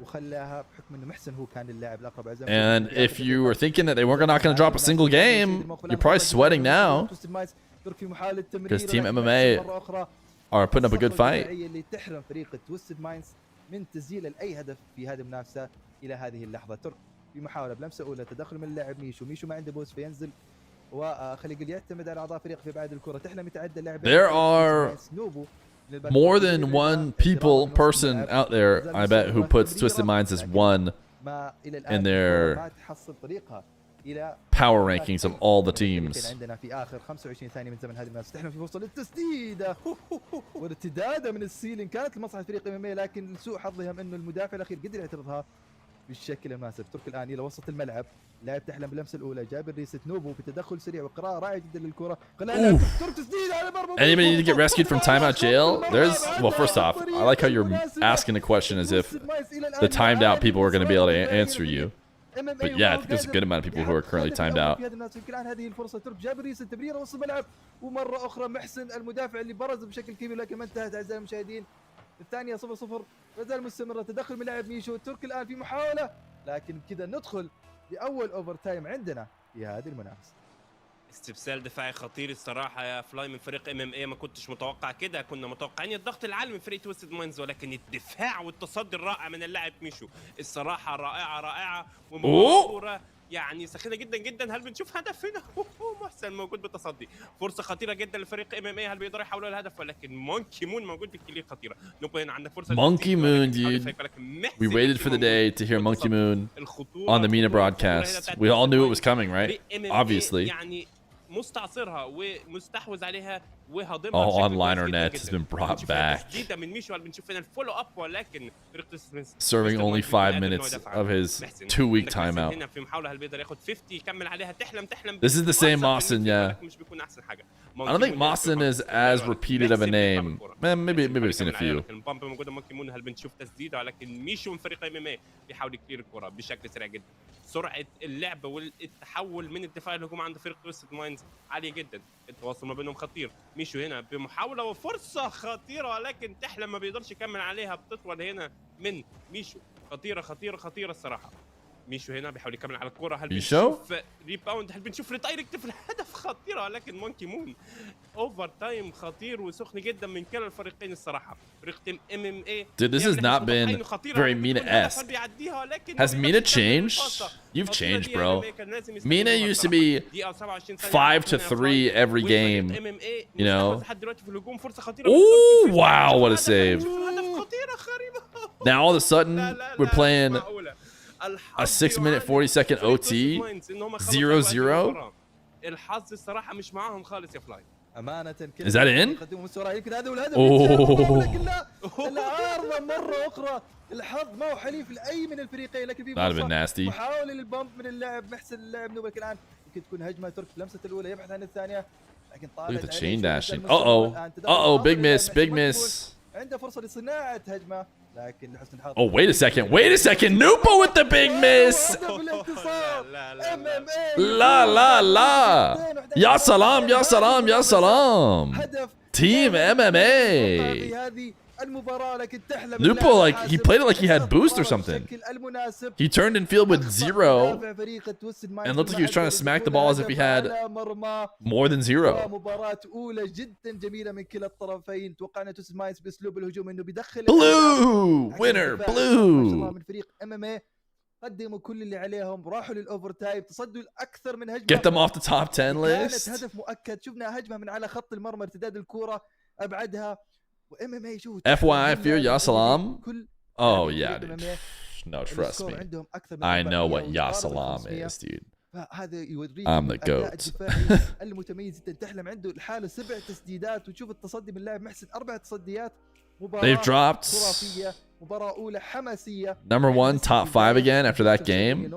وخلاها بحكم انه محسن هو كان اللاعب الاقرب على
And if you were thinking that they weren't not going to drop a single game, you're probably sweating now because Team MMA are putting up a good fight.
اللي تحرم فريق تويستد مايندز من تسجيل اي هدف في هذه المنافسه الى هذه اللحظه. ترك في محاوله بلمسه اولى، تدخل من اللاعب ميشو ما عنده بوست فينزل وخلي يقول يعتمد على اعضاء فريق في بعد الكره تحلم يتعدى اللاعب.
There are more than one person out there, I bet, who puts Twisted Minds as one in their power rankings of all the teams.
عندنا في اخر 25 ثانيه من زمن هذه المنافسه تحلم في فرصه للتسديده والارتداده من السيلين كانت لمصلحه فريق ام ام، لكن لسوء حظهم انه المدافع الاخير قدر يعترضها بالشكل المناسب. ترك الان الى وسط الملعب، لاعب تحلم باللمسه الاولى، جاب الريست نوبو بتدخل سريع وقراءه رائعه جدا للكره. ترك تسديد على مرمى.
Anybody need to get rescued from timeout jail? There's, well, first off, I like how you're asking the question as if the timed out people are going to be able to answer you. But yeah, I think there's a good amount of people who are currently timed out.
هذه الفرصه ترك جاب الريست تمريره وسط الملعب، ومره اخرى محسن المدافع اللي برز بشكل كبير لكن ما انتهت اعزائي المشاهدين. الثانيه 0-0 لا زال مستمره. تدخل من لاعب ميشو. ترك الان في محاوله لكن كذا ندخل باول اوفر تايم عندنا في هذه المنافسه.
استبسال دفاعي خطير الصراحه يا فلاي من فريق MMA. ما كنتش متوقع كده، كنا متوقعين الضغط العالي من فريق تويستد مايندز، ولكن الدفاع والتصدي الرائع من اللاعب ميشو الصراحه رائعه ومباراة يعني سخينه جدا جدا. هل بنشوف هدف هنا؟ محسن موجود بالتصدي، فرصه خطيره جدا لفريق MMA. هل بيقدروا يحولوا الهدف؟ ولكن مونكي مون موجود بالكليه خطيره. نوبو هنا عندك فرصه.
Monkey Moon, dude. We waited for the day to hear Monkey Moon on the Mena broadcast. We all knew it was coming, right? Obviously.
يعني مستعصرها ومستحوذ عليها وهضمها.
All onliner net has been brought back.
جديده من ميشو. بنشوف هنا الفولو اب، ولكن
serving only 5 minutes of his 2-week timeout.
هنا في محاوله هل بيقدر ياخد 50 يكمل عليها. تحلم
This is the same Mawson, yeah.
مش بيكون احسن حاجه.
I don't think Mawson is as repeated of a name. Maybe we've seen a few.
البامب موجوده مونكي مون. هل بنشوف تسديده؟ ولكن ميشو من فريق MMA بيحاول يكلير الكره بشكل سريع جدا. سرعه اللعب والتحول من الدفاع للهجوم عند فريق تويستد مايندز عاليه جدا. التواصل ما بينهم خطير. ميشو هنا بمحاوله وفرصه خطيره، ولكن تحلم ما بيقدرش يكمل عليها. بتطول هنا من ميشو. خطيره الصراحه. ميشو هنا بيحاول يكمل على الكرة. هل بنشوف ريباوند؟ هل بنشوف ريدايركت في الهدف؟ خطيرة، ولكن مونكي مون اوفر تايم خطير وسخن جدا من كلا الفريقين الصراحة. فريق تيم MMA.
Dude, this has not been very Mena-esque. Has Mena changed? You've changed, bro. Mena used to be 5-3 every game, you know? Ooh, wow, what a save. Now all of a sudden, we're playing a 6-minute 40-second OT 0-0.
الحظ الصراحة مش معاهم خالص يا فلاي.
أمانة
Is that in?
يمكن هذا هو الهدف. العارضة مرة أخرى. الحظ ما هو حليف لأي من الفريقين، لكن في
فرصة
محاولة للبامب من اللاعب محسن اللاعب نوبل. الآن يمكن تكون هجمة. ترك لمسة الأولى يبحث عن الثانية لكن طالت.
Look at the chain dashing. Uh-oh, big miss.
عنده فرصة لصناعة هجمة لكن لحسن الحظ.
Oh, wait a second. Nupo with the big miss. La. Ya salam. Team MMA. Nupo, like, he played it like he had boost or something. He turned in field with 0 and looked like he was trying to smack the ball as if he had more than 0.
مباراة أولى جدا جميلة من كلا الطرفين. توقعنا تويستد مايندز بأسلوب الهجوم إنه بيدخل
Blue winner.
من فريق MMA قدموا كل اللي عليهم، راحوا للأوفر تايم، تصدوا الأكثر من هجمة.
Get them off the top 10 list.
كانت هدف مؤكد. شفنا هجمة من على خط المرمى، ارتداد الكرة أبعدها. وMMA شوف
FYI, Feer, Ya Salam. Oh yeah, dude. No, trust me. I know what Ya Salam is, dude. I'm the GOAT.
المتميز جدا. تحلم عنده الحالة 7 تسديدات، وتشوف التصدي من اللاعب محسن 4 تصديات.
They've dropped
مباراة أولى حماسية.
number 1 top 5 again after that game.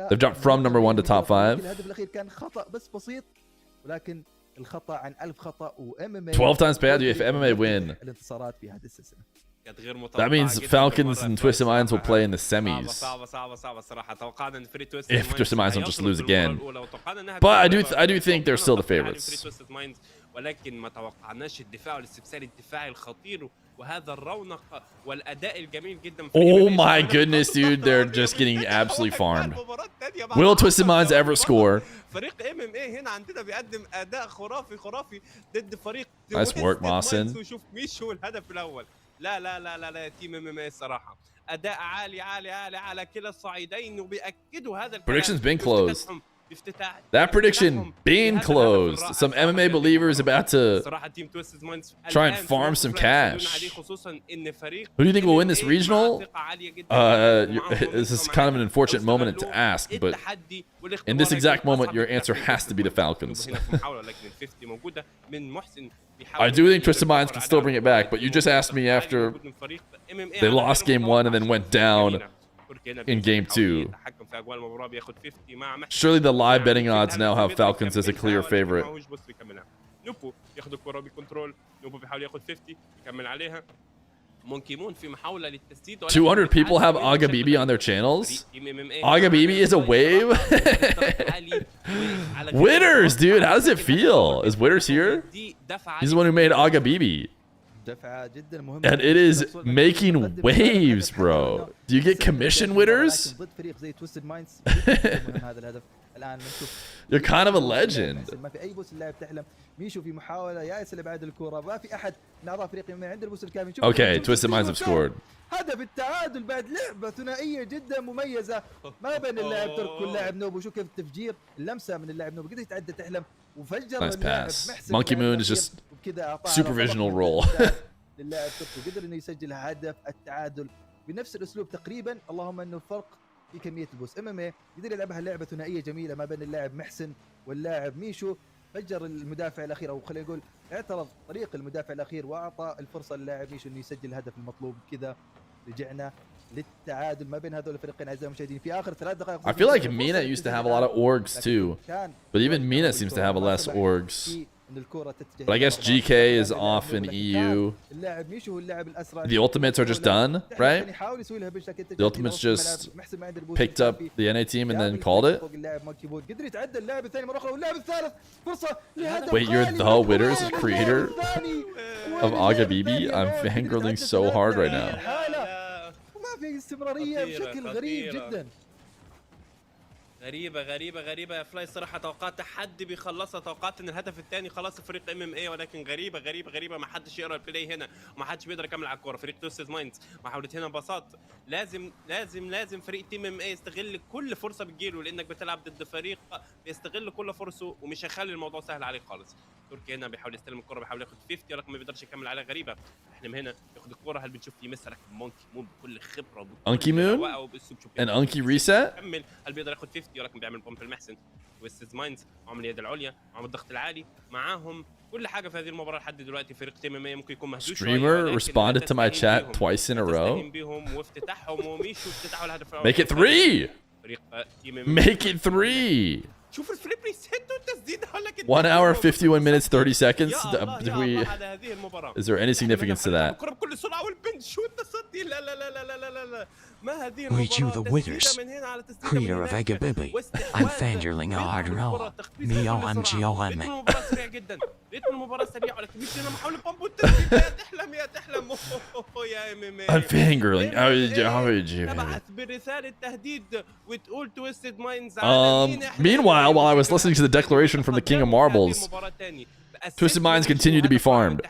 They've dropped from number 1 to top 5.
الهدف الأخير كان خطأ بس بسيط، ولكن الخطأ عن 1000 خطأ. وMMA
12 times payout if MMA win.
الانتصارات في هذه السلسلة.
That means Falcons and Twisted Minds will play in the semis. If Twisted Minds don't just lose again. But I do think they're still the favorites.
ولكن ما توقعناش الدفاع والاستبسال الدفاعي الخطير وهذا الرونق والاداء الجميل جدا.
Oh my goodness, dude, they're just getting absolutely farmed. Will Twisted Minds ever score?
فريق MMA هنا عندنا بيقدم اداء خرافي ضد فريق
Nice work, Mawson.
وشوف ميشو الهدف الاول. لا تيم MMA الصراحه اداء عالي على كلا الصعيدين، وبياكدوا هذا الكلام.
Prediction's been closed.
بافتتاح
That prediction being closed. Some MMA believers about to
صراحة تيم تويستد مايندز
try and farm some cash.
خصوصا ان فريق
Who do you think will win this
MMA
regional?
مع ثقة عالية جداً.
This is kind of an unfortunate moment to ask, but
التحدي
in
والاختبار
this exact
هيكون
moment,
أصعب
your
بكثير
answer
من
has to be the Falcons.
هنا في محاولة، لكن ال 50 موجودة من محسن بيحاول
I do think Twisted Minds can still bring it back, but you just asked me after they lost game 1 and then went down in game 2. Surely the live betting odds now have Falcons as a clear favorite.
نوبو ياخد الكرة بكنترول، نوبو بيحاول ياخد 50 يكمل عليها. مونكي مون في محاولة للتسديد.
200 people have Aga Bibi on their channels. Aga Bibi is a wave. Witters, dude, how does it feel? Is Witters here? He's the one who made Aga Bibi.
دفعة جدا مهمة.
And it is making waves, bro. Do you get commission, Witters?
ضد فريق زي تويستد مايندز مهم هذا الهدف. الآن بنشوف
You're kind of a legend.
ما في أي بوس اللاعب تحلم. ميشو في محاولة يائس اللي بعد الكرة، ما في أحد من أعضاء فريق ما عند البوس الكامل.
Okay, Twisted Minds have scored.
هدف التعادل بعد لعبة ثنائية جدا مميزة ما بين اللاعب ترك واللاعب نوبو. شوف كيف التفجير، اللمسة من اللاعب نوبو قدر يتعدى تحلم وفجر
Nice
اللاعب
pass.
محسن.
Monkey Moon is just supervisional role.
للاعب تركي قدر انه يسجل هدف التعادل بنفس الاسلوب تقريبا، اللهم انه الفرق في كميه البوس. MMA قدر يلعبها لعبه ثنائيه جميله ما بين اللاعب محسن واللاعب ميشو. فجر المدافع الاخير، او خلينا نقول اعترض طريق المدافع الاخير واعطى الفرصه للاعب ميشو انه يسجل الهدف المطلوب. كذا رجعنا للتعادل ما بين هذول الفريقين اعزائي المشاهدين في اخر 3 دقائق.
I feel like Mena used to have a lot of orgs too, but even Mena seems to have less orgs. But I guess GK is off in EU. The ultimates are just done, right? The ultimates just picked up the NA team and then called it. Wait, you're the Witters, creator of Aga Bibi? I'm fangirling so hard right now.
غريبة يا فلاي. صراحة توقعت تحدي بيخلصها، توقعت ان الهدف الثاني خلاص فريق MMA، ولكن غريبة ما حدش يقرا البلاي هنا وما حدش بيقدر يكمل على الكورة. فريق تويستد مايندز محاولة هنا باصات. لازم فريق تيم MMA يستغل كل فرصة بتجيله، لانك بتلعب ضد فريق بيستغل كل فرصه ومش هيخلي الموضوع سهل عليه خالص. تركي هنا بيحاول يستلم الكرة، بيحاول ياخد 50 ولكن ما بيقدرش يكمل عليها. غريبة احنا من هنا ياخد الكرة، هل بنشوف يمسها؟ لكن مونكي مون بكل خبرة
Unky Moon and Unky reset.
كمل، هل بيقدر ياخد 50 ولكن بيعمل بومب المحسن. تويستد مايندز معاهم اليد العليا، معاهم الضغط العالي، معاهم كل حاجة في هذه المباراة لحد دلوقتي. فريق تيم MMA ممكن يكون مهزوز شوية،
Streamer responded to my chat twice in a row.
بيهم وافتتاحهم وميشوا افتتحوا الهدف.
Make it 3.
فريق تيم MMA
Make it 3.
شوف الفليب ريسيت والتسديد.
1 hour 51 minutes 30 seconds. Is there any significance to that?
الكرة بكل سرعة والبنش والتصدي. لا ما هذه
Reach you the Witters, creator of Aga Bibi. I'm fangirling hard now. D.O.N.
المباراة سريع جدا، ريتم المباراة سريع، ولكن مش هنا محاولة بامب والتسديد. يا تحلم يا MMA.
I'm fangirling.
تبعث برسالة تهديد وتقول تويستد مايندز.
Meanwhile, while I was listening to the declaration from the King of Marbles, Twisted Minds continue to be farmed.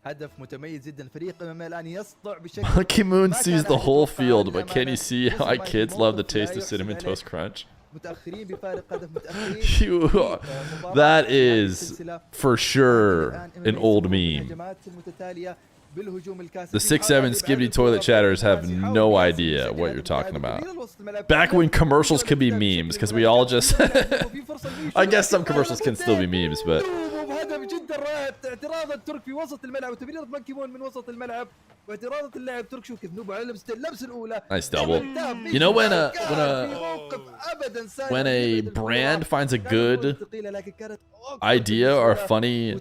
هدف متميز جدا. فريق MMA الان يسطع بشكل.
Monkey Moon sees the whole field, but can you see how kids love the taste of cinnamon toast crunch?
متأخرين بفارق هدف متأخرين.
That is for sure an old meme. The 6'7" skibbity toilet chatters have no idea what you're talking about. Back when commercials could be memes, because we all just... I guess some commercials can still be memes, but...
هدف جدا رائع. اعتراض الترك في وسط الملعب وتمريرة مونكي مون من وسط الملعب واعتراض اللاعب ترك. شوف كيف نوبو على اللمسة الأولى.
Nice double. You know when a brand finds a good idea or a funny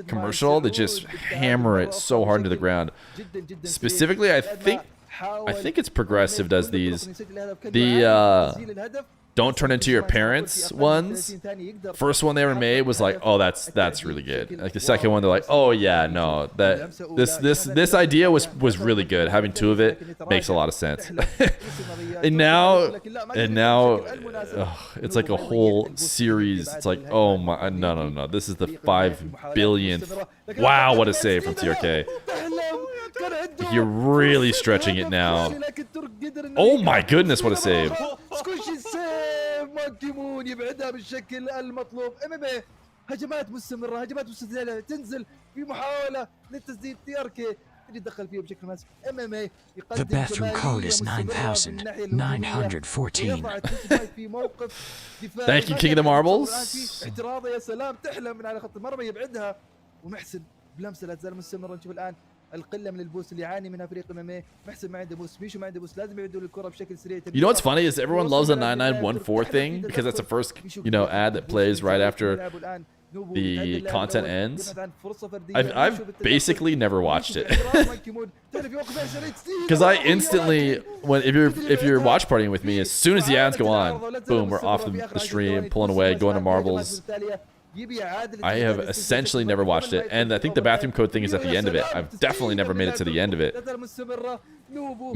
commercial, they just hammer it so hard into the ground. Specifically, I think it's Progressive does these. The Don't Turn Into Your Parents ones. First one they ever made was like, oh, that's really good. Like the second one, they're like, oh yeah, no, that this idea was really good. Having 2 of it makes a lot of sense. and now it's like a whole series. It's like, oh my, no, this is the 5 billionth. Wow, what a save from TRK. You're really stretching it now. Oh my goodness, what a save.
تون يبعدها بالشكل المطلوب. MMA هجمات مستمره، هجمات مستدلة تنزل في محاوله للتسديد. TRK يتدخل فيها بشكل ماسك. MMA
The
يقدم
bathroom code is 9,914.
في موقف دفاعي.
Thank you, King of the Marbles.
اعتراضه يا سلام، تحلم من على خط المرمى يبعدها، ومحسن بلمسه لا تزال مستمره. نشوف الان القله من البوست اللي يعاني منها فريق MMA. محسن ما عنده بوست، ميشو ما عنده بوست، لازم يعدوا الكره بشكل سريع.
You know what's funny is everyone loves the 9914 thing because that's the first, ad that plays right after the content ends. I've basically never watched it. Because I instantly, if you're watch partying with me, as soon as the ads go on, boom, we're off the stream, pulling away, going to marbles. I have essentially never watched it, and I think the bathroom code thing is at the end of it. I've definitely never made it to the end of it.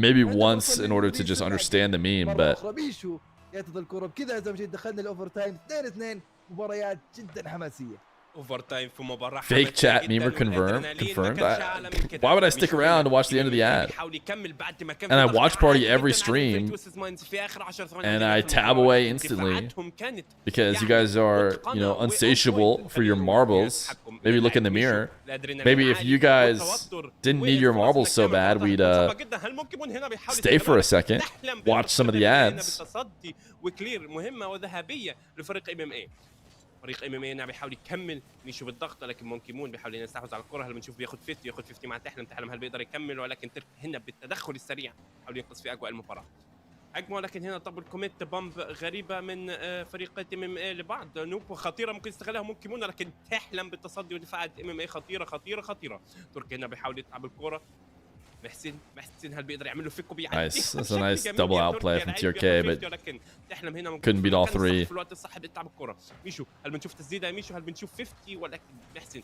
Maybe once in order to just understand the meme, but
مباريات جدا حماسيه.
اوفر تايم في مباراه
fake chat meme confirmed. Why would I stick around to watch the end of the ad? And I watch party every stream, and I tab away instantly because you guys are, unsatiable for your marbles. Maybe look in the mirror. Maybe if you guys didn't need your marbles so bad, we'd stay for a second, watch some of the ads.
فريق MMA هنا بيحاول يكمل ميشو بالضغط، لكن مونكي مون بيحاول يستحوذ على الكره. هل بنشوف بياخذ 50 مع تحلم هل بيقدر يكمل؟ ولكن ترك هنا بالتدخل السريع حاول ينقذ في اجواء المباراه. هجمه ولكن هنا طب الكوميت بامب غريبه من فريق MMA لبعض. نوب خطيره ممكن يستغلها مونكي مون، لكن تحلم بالتصدي ودفاع MMA خطيره. ترك هنا بيحاول يتعب الكره. محسن هل بيقدر يعمل له فيك وبيعدي.
Nice. That's a nice double outplay from TRK, but couldn't beat all three.
في الوقت الصح بيتعب الكره. ميشو هل بنشوف تسديده يا ميشو؟ هل بنشوف 50؟ ولكن محسن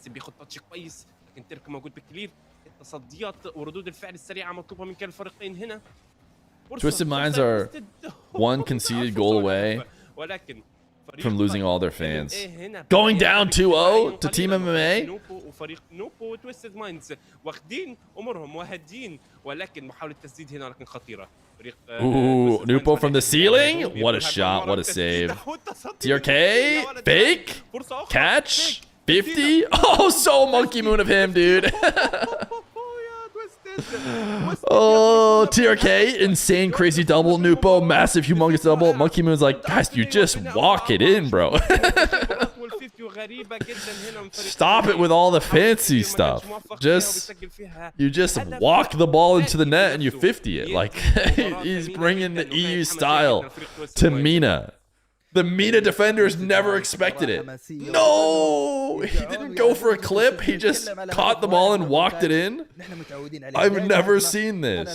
بياخد تاتش كويس، لكن ترك موجود بكلير. التصديات وردود الفعل السريعه مطلوبه من كلا الفريقين هنا.
Twisted Minds are one conceded goal away
ولكن
from losing all their fans. Going down 2-0 to Team MMA.
وفريق نوبو وتويستد مايندز واخدين امورهم وهادين، ولكن محاولة تسديد هنا لكن خطيرة. فريق
Ooh, Nupo from the ceiling. What a shot, what a save. TRK, fake, catch, 50. Oh, so Monkey Moon of him, dude. Oh, TRK, insane, crazy double. Nupo, massive, humongous double. Monkey Moon's like, guys, you just walk it in, bro. Stop it with all the fancy stuff. You just walk the ball into the net and you 50 it. Like, he's bringing the EU style to Mena. The Mena defenders never expected it. No! He didn't go for a clip. He just caught the ball and walked it in. I've never seen this.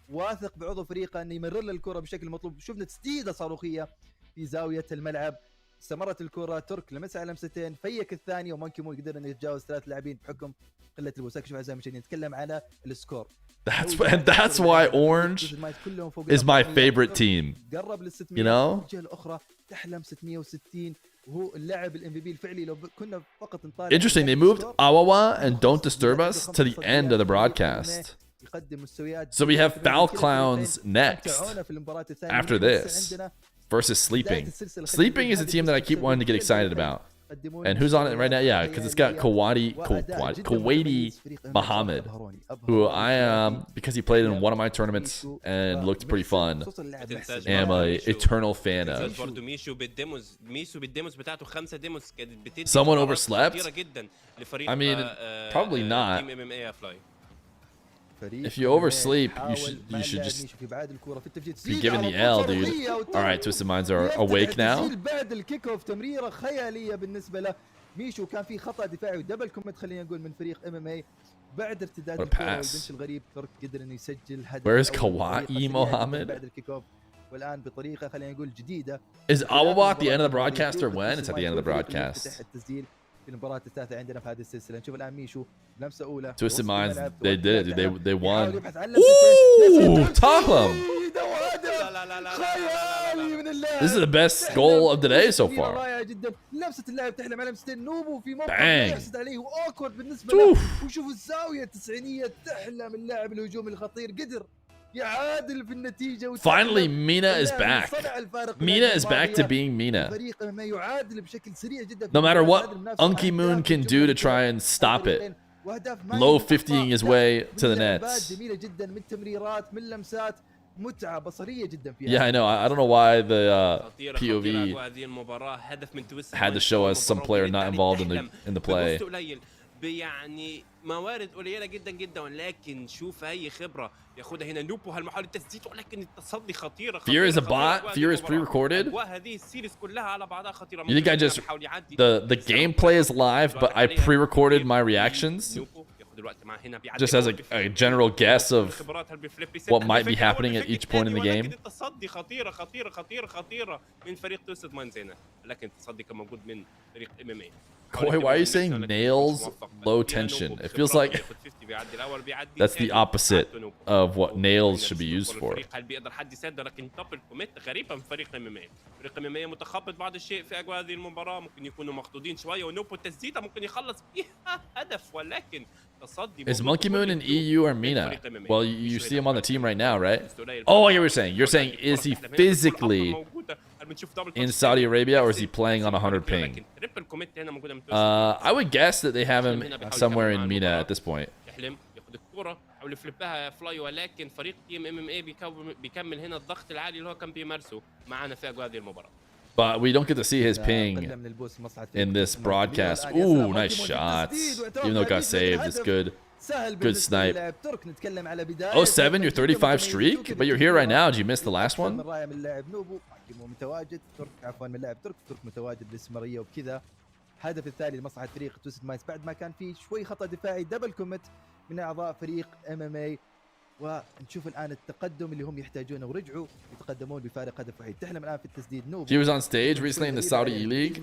واثق بعضو فريقه انه يمرر له الكره بشكل مطلوب. شفنا تسديده صاروخيه في زاويه الملعب، استمرت الكره، ترك لمسها على لمستين، فيك الثانيه، ومونكي مون قدر انه يتجاوز 3 لاعبين بحكم قله الوساك. شوف اعزائي المشاهدين نتكلم على السكور.
That's why Orange is my favorite team.
قرب لل 600.
You know?
الجهه الاخرى تحلم 660 وهو اللاعب الMVP الفعلي. لو كنا فقط نطالع.
Interesting, they moved Awawa and Don't Disturb Us to the end of the broadcast. So we have Foul Clowns next after this versus Sleeping. Sleeping is a team that I keep wanting to get excited about. And who's on it right now? Yeah, because it's got Kuwaiti Muhammad, who I because he played in one of my tournaments and looked pretty fun, am an eternal fan of. Someone overslept? I mean, probably not. If you oversleep, you should just be given the L, dude. All right, Twisted Minds are awake now.
بعد الكيك اوف تمريره خياليه بالنسبه له. ميشو كان في خطا دفاعي ودبل كوميت خلينا نقول من فريق MMA بعد ارتداد الكره. والبنش الغريب ترك قدر انه يسجل هدف.
Where's Kawai Mohammed?
بعد الكيك اوف والان بطريقه خلينا نقول جديده.
Is Awawa at the end of the broadcast or when? It's at the end of the broadcast.
في المباراة الثالثة عندنا في هذه السلسلة. نشوف الآن ميشو بلمسة أولى.
Twisted Minds, they did it, dude. They won. Ooh, Tahlam. This is the best goal of the day so far.
لمسة اللاعب تحلم على لمستين. نوبو في موقف يحسد عليه وأوكورد بالنسبة له. وشوفوا الزاوية التسعينية تحلم اللاعب الهجومي الخطير قدر يعادل في النتيجه.
Finally, Mena is back. Mena is back to being Mena.
فريقه ما يعادل بشكل سريع جدا.
No matter what Unky Moon can do to try and stop it. Low 50ing his way to the nets.
جميله جدا من تمريرات من لمسات متعه بصريه جدا فيها.
Yeah, I know. I don't know why the POV had to show us some player not involved in the play.
يعني موارد قليله جدا جدا، ولكن شوف هي خبره ياخدها هنا نوبو. هالمحاوله التسديد ولكن التصدي خطيره.
Feer is a bot. Feer is pre-recorded.
وهذه السيريز كلها على بعضها خطيره.
You think I just the gameplay is live, but I pre-recorded my reactions just as a general guess of what might be happening at each point in the game.
التصدي خطيره خطيره خطيره خطيره من فريق تويستد مايندز هنا، لكن التصدي كان موجود من فريق MMA.
Koi, why are you saying nails low tension? It feels like that's the opposite of what nails should be used for.
هل بيقدر حد يسد؟ لكن دبل كوميت غريبه من فريق MMA. فريق MMA متخبط بعض الشيء في اجواء هذه المباراه، ممكن يكونوا مخضوضين شويه، ونوبو التسديده ممكن يخلص فيها هدف، ولكن تصدي.
Is Monkey Moon in EU or Mena? Well, you see him on the team right now, right? Oh, I get what you're saying. You're saying, is he physically in Saudi Arabia, or is he playing on 100 ping? I would guess that they have him somewhere in Mena at this point.
حاول يفلبها فلاي، ولكن فريق تيم MMA بيكمل هنا الضغط العالي اللي هو كان بيمارسه معانا في اجواء هذه المباراه.
But we don't get to see his ping in this broadcast. Ooh, nice shots. Even though it got saved, it's good. Good snipe. 07, your 35 streak? But you're here right now. Did you miss the last one?
متواجد ترك، عفوا من لاعب ترك متواجد باستمراريه، وبكذا هدف الثاني لمصلحه فريق تويستد مايندز بعد ما كان في شوي خطا دفاعي دبل كوميت من اعضاء فريق MMA. ونشوف الان التقدم اللي هم يحتاجونه، ورجعوا يتقدمون بفارق هدف وحيد. تحلم الان في التسديد نوبو.
He was on stage recently in the Saudi E-League.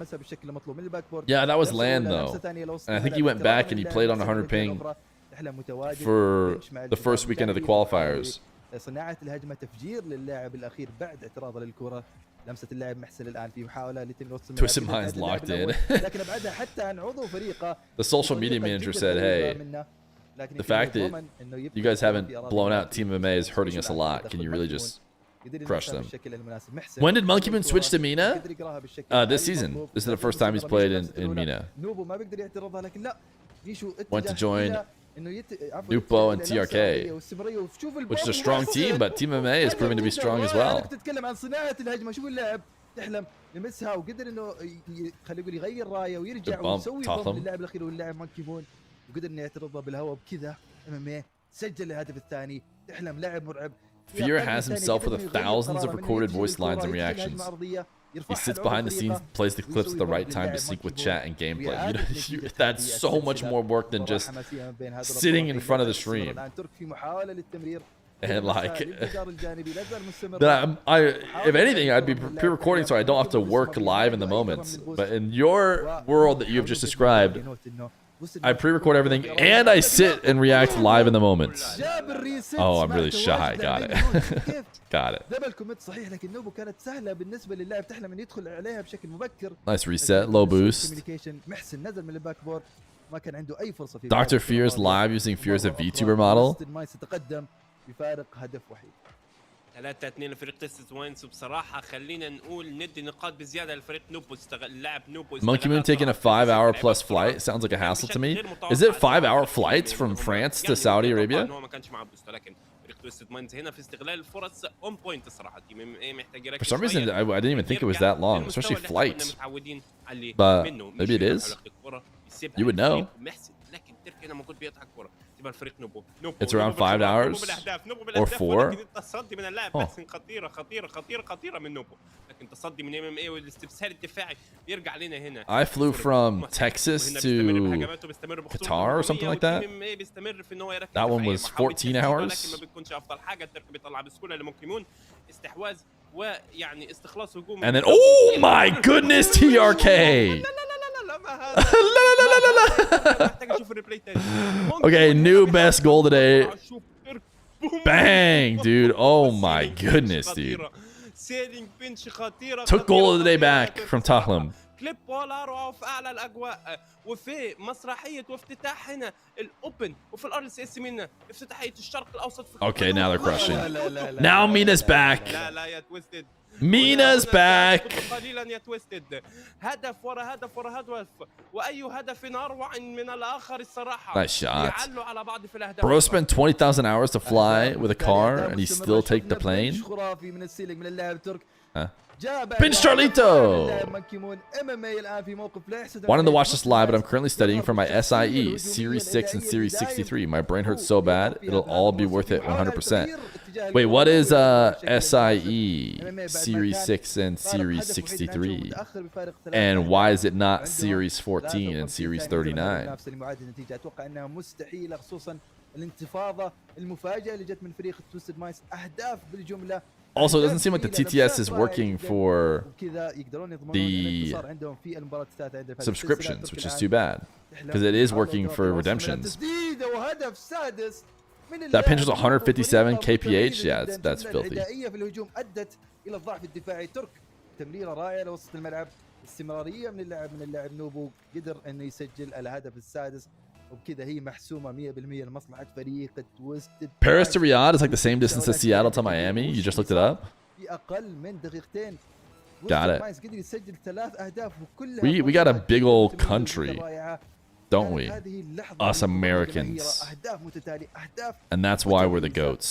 Yeah, that was LAN though. And I think he went back and he played on 100 ping for the first weekend of the qualifiers.
صناعة الهجمة، تفجير للاعب الأخير بعد اعتراضه للكرة. لمسة اللاعب محسن الآن في محاولة لتمرير
Twisted Mind's locked in.
لكن أبعدها حتى عن عضو فريقه.
The social media manager said, hey, the fact that you guys haven't blown out Team MMA is hurting us a lot. Can you really just crush them? When did Monkey Moon switch to Mena? This season. This is the first time he's played in Mena. Went to join Nupo and TRK, which is a strong team, but Team MMA is proving to be strong as well.
تتكلم عن صناعة الهجمة. شوف اللاعب تحلم لمسها وقدر انه خلينا نقول يغير رايه ويرجع ويسوي بوم للاعب الاخير واللاعب مونكي مون، وقدر انه يعترضها بالهواء. بكذا MMA سجل الهدف الثاني. تحلم لاعب مرعب.
Feer has himself with thousands of recorded voice lines and reactions. He sits behind the scenes, plays the clips at the right time to sync with chat and gameplay. That's so much more work than just sitting in front of the stream. And like, if anything, I'd be pre-recording so I don't have to work live in the moments. But in your world that you've just described, I pre-record everything and I sit and react live in the moments. Oh, I'm really shy. Got it. Got it. Nice reset. Low boost. Dr. Feer's live using Feer as a VTuber model.
3-2 لفريق تويستد مايندز. وبصراحه خلينا نقول ندي نقاط بزياده لفريق نوبو. اللاعب نوبو
Monkey Moon taking a 5-hour plus flight sounds like a hassle to me. Is it 5-hour flights from France to Saudi Arabia?
هو ما كانش معاه بوست، لكن فريق تويستد مايندز هنا في استغلال الفرص اون بوينت الصراحه. محتاج يركز.
For some reason, I didn't even think it was that long, especially flights. But maybe it is. You would know. It's around 5 hours or 4. Oh. I flew from Texas to Qatar or something like that. That one was 14 hours. And then, oh my goodness, TRK! Okay, new best goal today. Bang, dude. Oh my goodness, dude. Took goal of the day back from Tahlam.
كليب ولا اروع في اعلى الاجواء، وفي مسرحيه وافتتاح هنا الاوبن، وفي الRLCS مينا افتتاحيه الشرق الاوسط.
Okay, now they're crushing. Now Mena's back.
لا يا تويستد،
Mena's back.
قليلا يا تويستد. هدف ورا هدف ورا هدف، واي هدف اروع من الاخر الصراحه.
Nice shot.
يعلوا على بعض في الاهداف.
Bro spent 20,000 hours to fly with a car and he still take the plane.
خرافي من السيلينج من اللاعب الترك.
Pinch Charlito! Wanted to watch this live, but I'm currently studying for my SIE, Series 6 and Series 63. My brain hurts so bad, it'll all be worth it 100%. Wait, what is SIE, Series 6 and Series 63? And why is it not Series 14 and Series 39? Also, it doesn't seem like the TTS is working for the subscriptions, which is too bad. Because it is working for redemptions. That pinch was 157 kph? Yeah, that's filthy.
استمراريه من اللاعب نوبو قدر انه يسجل الهدف السادس وبكذا هي محسومه 100% لمصلحه فريق تويستد.
Paris to Riyadh is like the same distance as Seattle to Miami. You just looked it up.
في اقل من دقيقتين.
Got it.
قدر يسجل 3 اهداف وكلها
We got a big old country, don't we? Us Americans. And that's why we're the goats.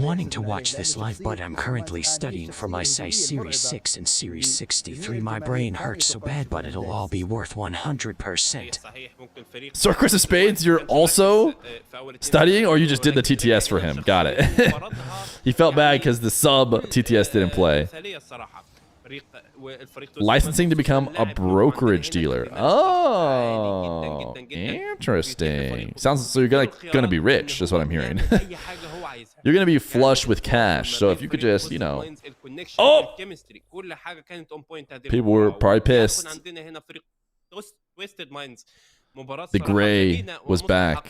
Wanting to watch this live, but I'm currently studying for my SIE Series 6 and Series 63. My brain hurts so bad, but it'll all be worth 100%.
So Chris of Spades, you're also studying, or you just did the TTS for him? Got it. He felt bad because the sub TTS didn't play. Licensing to become a brokerage dealer. Oh, interesting. Sounds so you're gonna be rich. That's what I'm hearing. You're gonna be flush with cash. So if you could just, you know, oh, people were probably pissed. The Gray was back.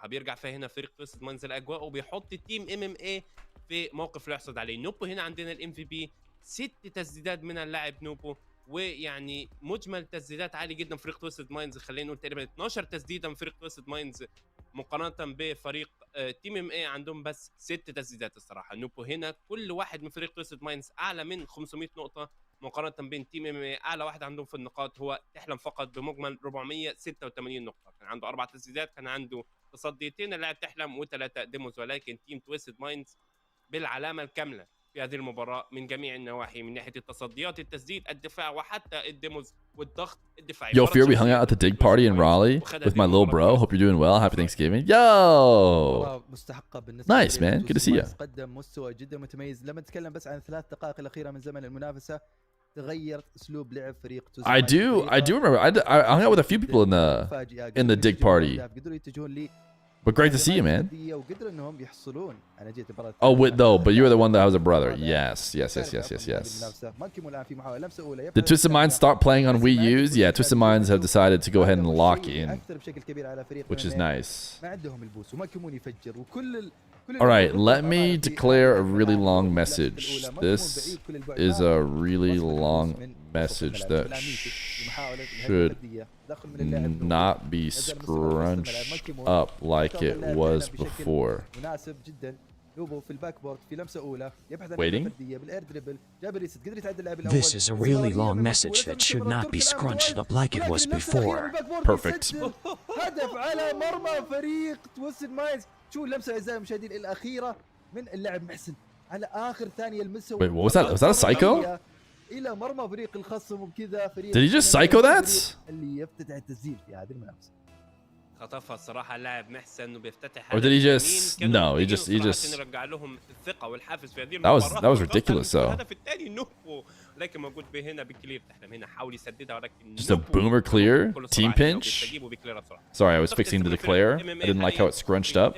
بيرجع فيها هنا فريق تويستد مايندز الاجواء وبيحط تيم MMA في موقف لا يحسد عليه. نوبو هنا عندنا الام في بي 6 تسديدات من اللاعب نوبو، ويعني مجمل تسديدات عالي جدا فريق تويستد مايندز. خلينا نقول تقريبا 12 تسديده من فريق تويستد مايندز مقارنه بفريق تيم ام اي عندهم بس 6 تسديدات. الصراحه نوبو هنا كل واحد من فريق تويستد مايندز اعلى من 500 نقطه مقارنه بين تيم ام اي. اعلى واحد عندهم في النقاط هو تحلم فقط بمجمل 486 نقطه، كان عنده 4 تسديدات، كان عنده تصديتين اللاعب تحلم و3 ديموز. ولكن تيم تويستد مايندز بالعلامه الكامله في هذه المباراة من جميع النواحي، من ناحية التصديات، التسديد، الدفاع، وحتى الديموز والضغط الدفاعي.
Yo, Feer, we hung out at the dig party in Raleigh with my little bro. Hope you're doing well. Happy Thanksgiving. Yo! Nice, man. Good to see you.
قدم مستوى جدا متميز. لما نتكلم بس عن 3 دقائق الأخيرة من زمن المنافسة تغير أسلوب لعب فريق
I do remember. I hung out with a few people in the dig party. But great to see you, man. Oh, wait, though, but you were the one that has a brother. Yes. Did Twisted Minds start playing on Wii U's? Yeah, Twisted Minds have decided to go ahead and lock in, which is nice. All right, let me declare a really long message. This is a really long message that should not be scrunched up like it was before. Waiting?
This is a really long message that should not be scrunched up like it was before.
Perfect.
هدف على مرمى فريق تويستد مايندز. شو اللمسه اعزائي المشاهدين الاخيره من اللاعب محسن على اخر ثانيه لمسه.
Wait, what was that? Was that a psycho?
الى مرمى فريق الخصم وبكذا فريق.
Did he just psycho that?
اللي يفتتح التسجيل في هذه المنافسه.
خطفها الصراحه اللاعب محسن وبيفتتح.
Or did he just? No, he just.
يرجع لهم الثقه والحافز في هذه المباراه.
That was ridiculous. So.
الهدف الثاني نوبو لكن موجود هنا بكلير. تحلم هنا حاول يسددها ولكن
Just a boomer clear, team pinch. Sorry, I was fixing to declare. I didn't like how it scrunched up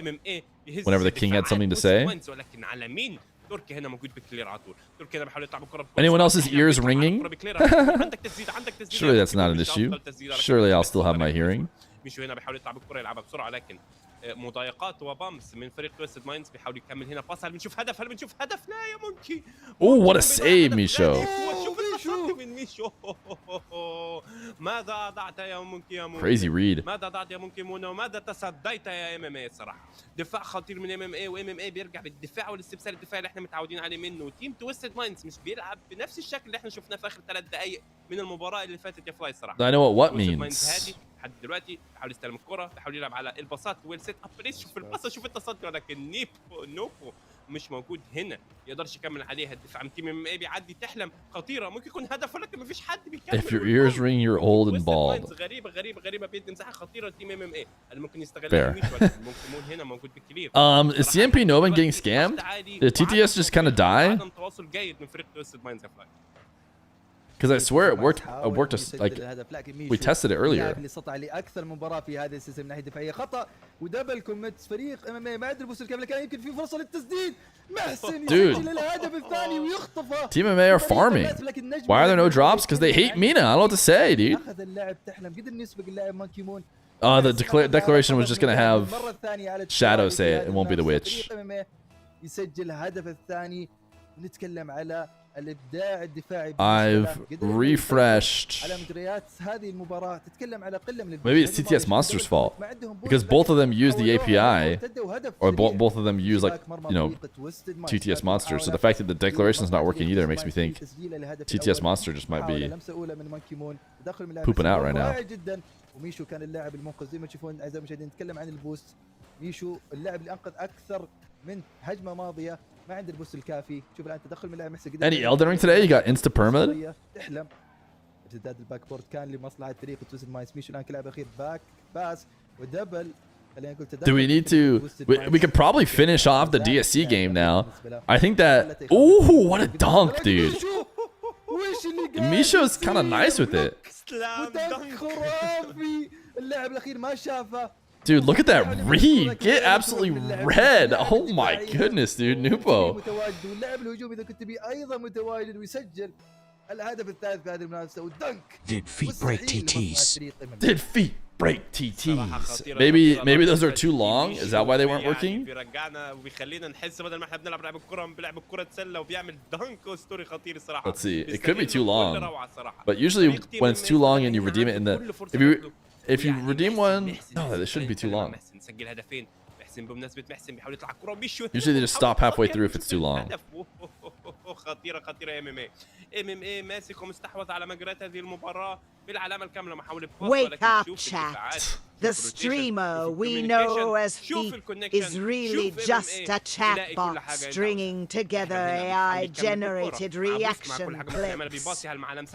whenever the king had something to say.
ولكن على مين؟ تركي هنا موجود بكلير على طول. تركي هنا بيحاول يطلع بالكره.
Anyone else's ears ringing?
عندك تسديده
Surely that's not an issue. Surely I'll still have my hearing.
مشوا هنا بيحاول يطلع بالكره يلعبها بسرعه لكن مضايقات وبامس من فريق تويستد مايندز. بيحاول يكمل هنا باص. هل بنشوف هدف؟ هل بنشوف هدف؟ لا يا مونكي.
Ooh, what a save, Misho.
شوف التصدي من ميشو. ماذا أضعت يا مونكي يا مونكي؟
Crazy read.
ماذا ضعت يا مونكي مونو؟ ماذا تصديت يا MMA؟ الصراحه دفاع خطير من MMA، وMMA بيرجع بالدفاع والاستبسال الدفاعي اللي احنا متعودين عليه منه. تيم تويستد مايندز مش بيلعب بنفس الشكل اللي احنا شفناه في اخر 3 دقائق من المباراه اللي فاتت يا فلاي الصراحه.
I know what
تويستد مايندز
means.
هادي لحد دلوقتي، بيحاول يستلم الكره، بيحاول يلعب على الباصات والسيت اب بليس. شوف الباصه، شوف التصدي، ولكن نوبو مش موجود هنا، يقدرش يكمل عليها. الدفاع من تيم MMA بيعدي. تحلم خطيره، ممكن يكون هدف ولكن مفيش حد بيكمل.
If your ears ring, you're old and bald.
غريبه غريبه غريبه، بيدي مساحه خطيره لتيم MMA اللي ممكن
Fair.
يستغلها. ممكن مون هنا موجود بكبير.
Is CMP Novan getting scammed? Did TTS just kind of die?
عدم تواصل جيد من فريق تويستد مايندز يا فلاي.
Because I swear it worked us like we tested it earlier.
اللي استطاع لاكثر مباراه في هذه السلسله من ناحيه دفاعيه. خطا ودبل كوميتس. فريق MMA ما ادري بوصل كيف، كان يمكن في فرصه للتسديد. محسن يسجل الهدف الثاني ويخطفه.
Team MMA are farming. Why are there no drops? Because they hate Mena. I don't know what to say, dude.
اخذ اللاعب تحلم، قدر يسبق اللاعب مونكي مون.
The declaration was just gonna have Shadow say it. It won't be the witch.
يسجل الهدف الثاني. نتكلم على الابداع الدفاعي.
I've refreshed.
على مجريات هذه المباراه تتكلم على قله من
Maybe it's TTS Monster's fault because both of them use the API, or both of them use like TTS Monster. So the fact that the declaration is not working either makes me think TTS Monster just might be pooping out right now.
وميشو كان اللاعب المنقذ. زي ما تشوفون اعزائي المشاهدين نتكلم عن البوست. ميشو اللاعب اللي انقذ اكثر من هجمه ماضيه، ما عنده البوست الكافي. شوف الان تدخل من اللاعب محسن.
Any Elden Ring today? You got insta permanent?
تحلم. ارتداد الباك بورد كان لمصلحه فريق تويستد مايندز. ميشو الان كلاعب اخير باك باس ودبل. خلينا نقول
Do we need to? We could probably finish off the DSC game now. I think that. Ooh, what a dunk, dude! Misho's kind of nice with it.
خرافي. اللاعب الاخير ما شافه.
Dude, look at that read. Get absolutely red. Oh my goodness, dude. Nupo.
متواجد واللاعب الهجومي اذا كنت بي ايضا متواجد ويسجل الهدف الثالث في هذه المنافسه والدنك.
Did feet break TTs?
Did feet break TTs? Maybe those are too long. Is that why they weren't working?
بيرجعنا وبيخلينا نحس بدل ما احنا بنلعب لعب الكره بنلعب الكره سله وبيعمل دنك اسطوري خطير الصراحه.
Let's see. It could be too long. But usually when it's too long and you redeem it in the if you redeem one, no, it shouldn't be too long.
نسجل هدفين. محسن بمناسبه محسن بيحاول يطلع الكره وبيشوت.
Usually they just stop halfway through if it's too long.
خطيره خطيره. MMA ماسك ومستحوذ على مجريات هذه المباراه بالعلامه الكامله. محاوله باص
Wake up, chat. The streamer we know as Feer is really just a chatbot stringing together AI-generated reaction clips.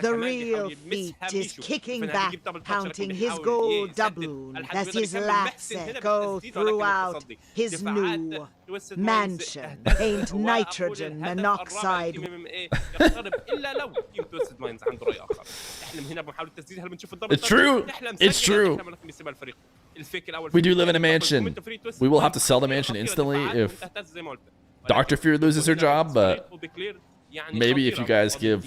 The real Feer is kicking back, counting his gold doubloon as his laps echo throughout his new mansion. Ain't nitrogen monoxide.
It's true. It's true. We do live in a mansion. We will have to sell the mansion instantly if Dr. Feer loses her job, but maybe if you guys give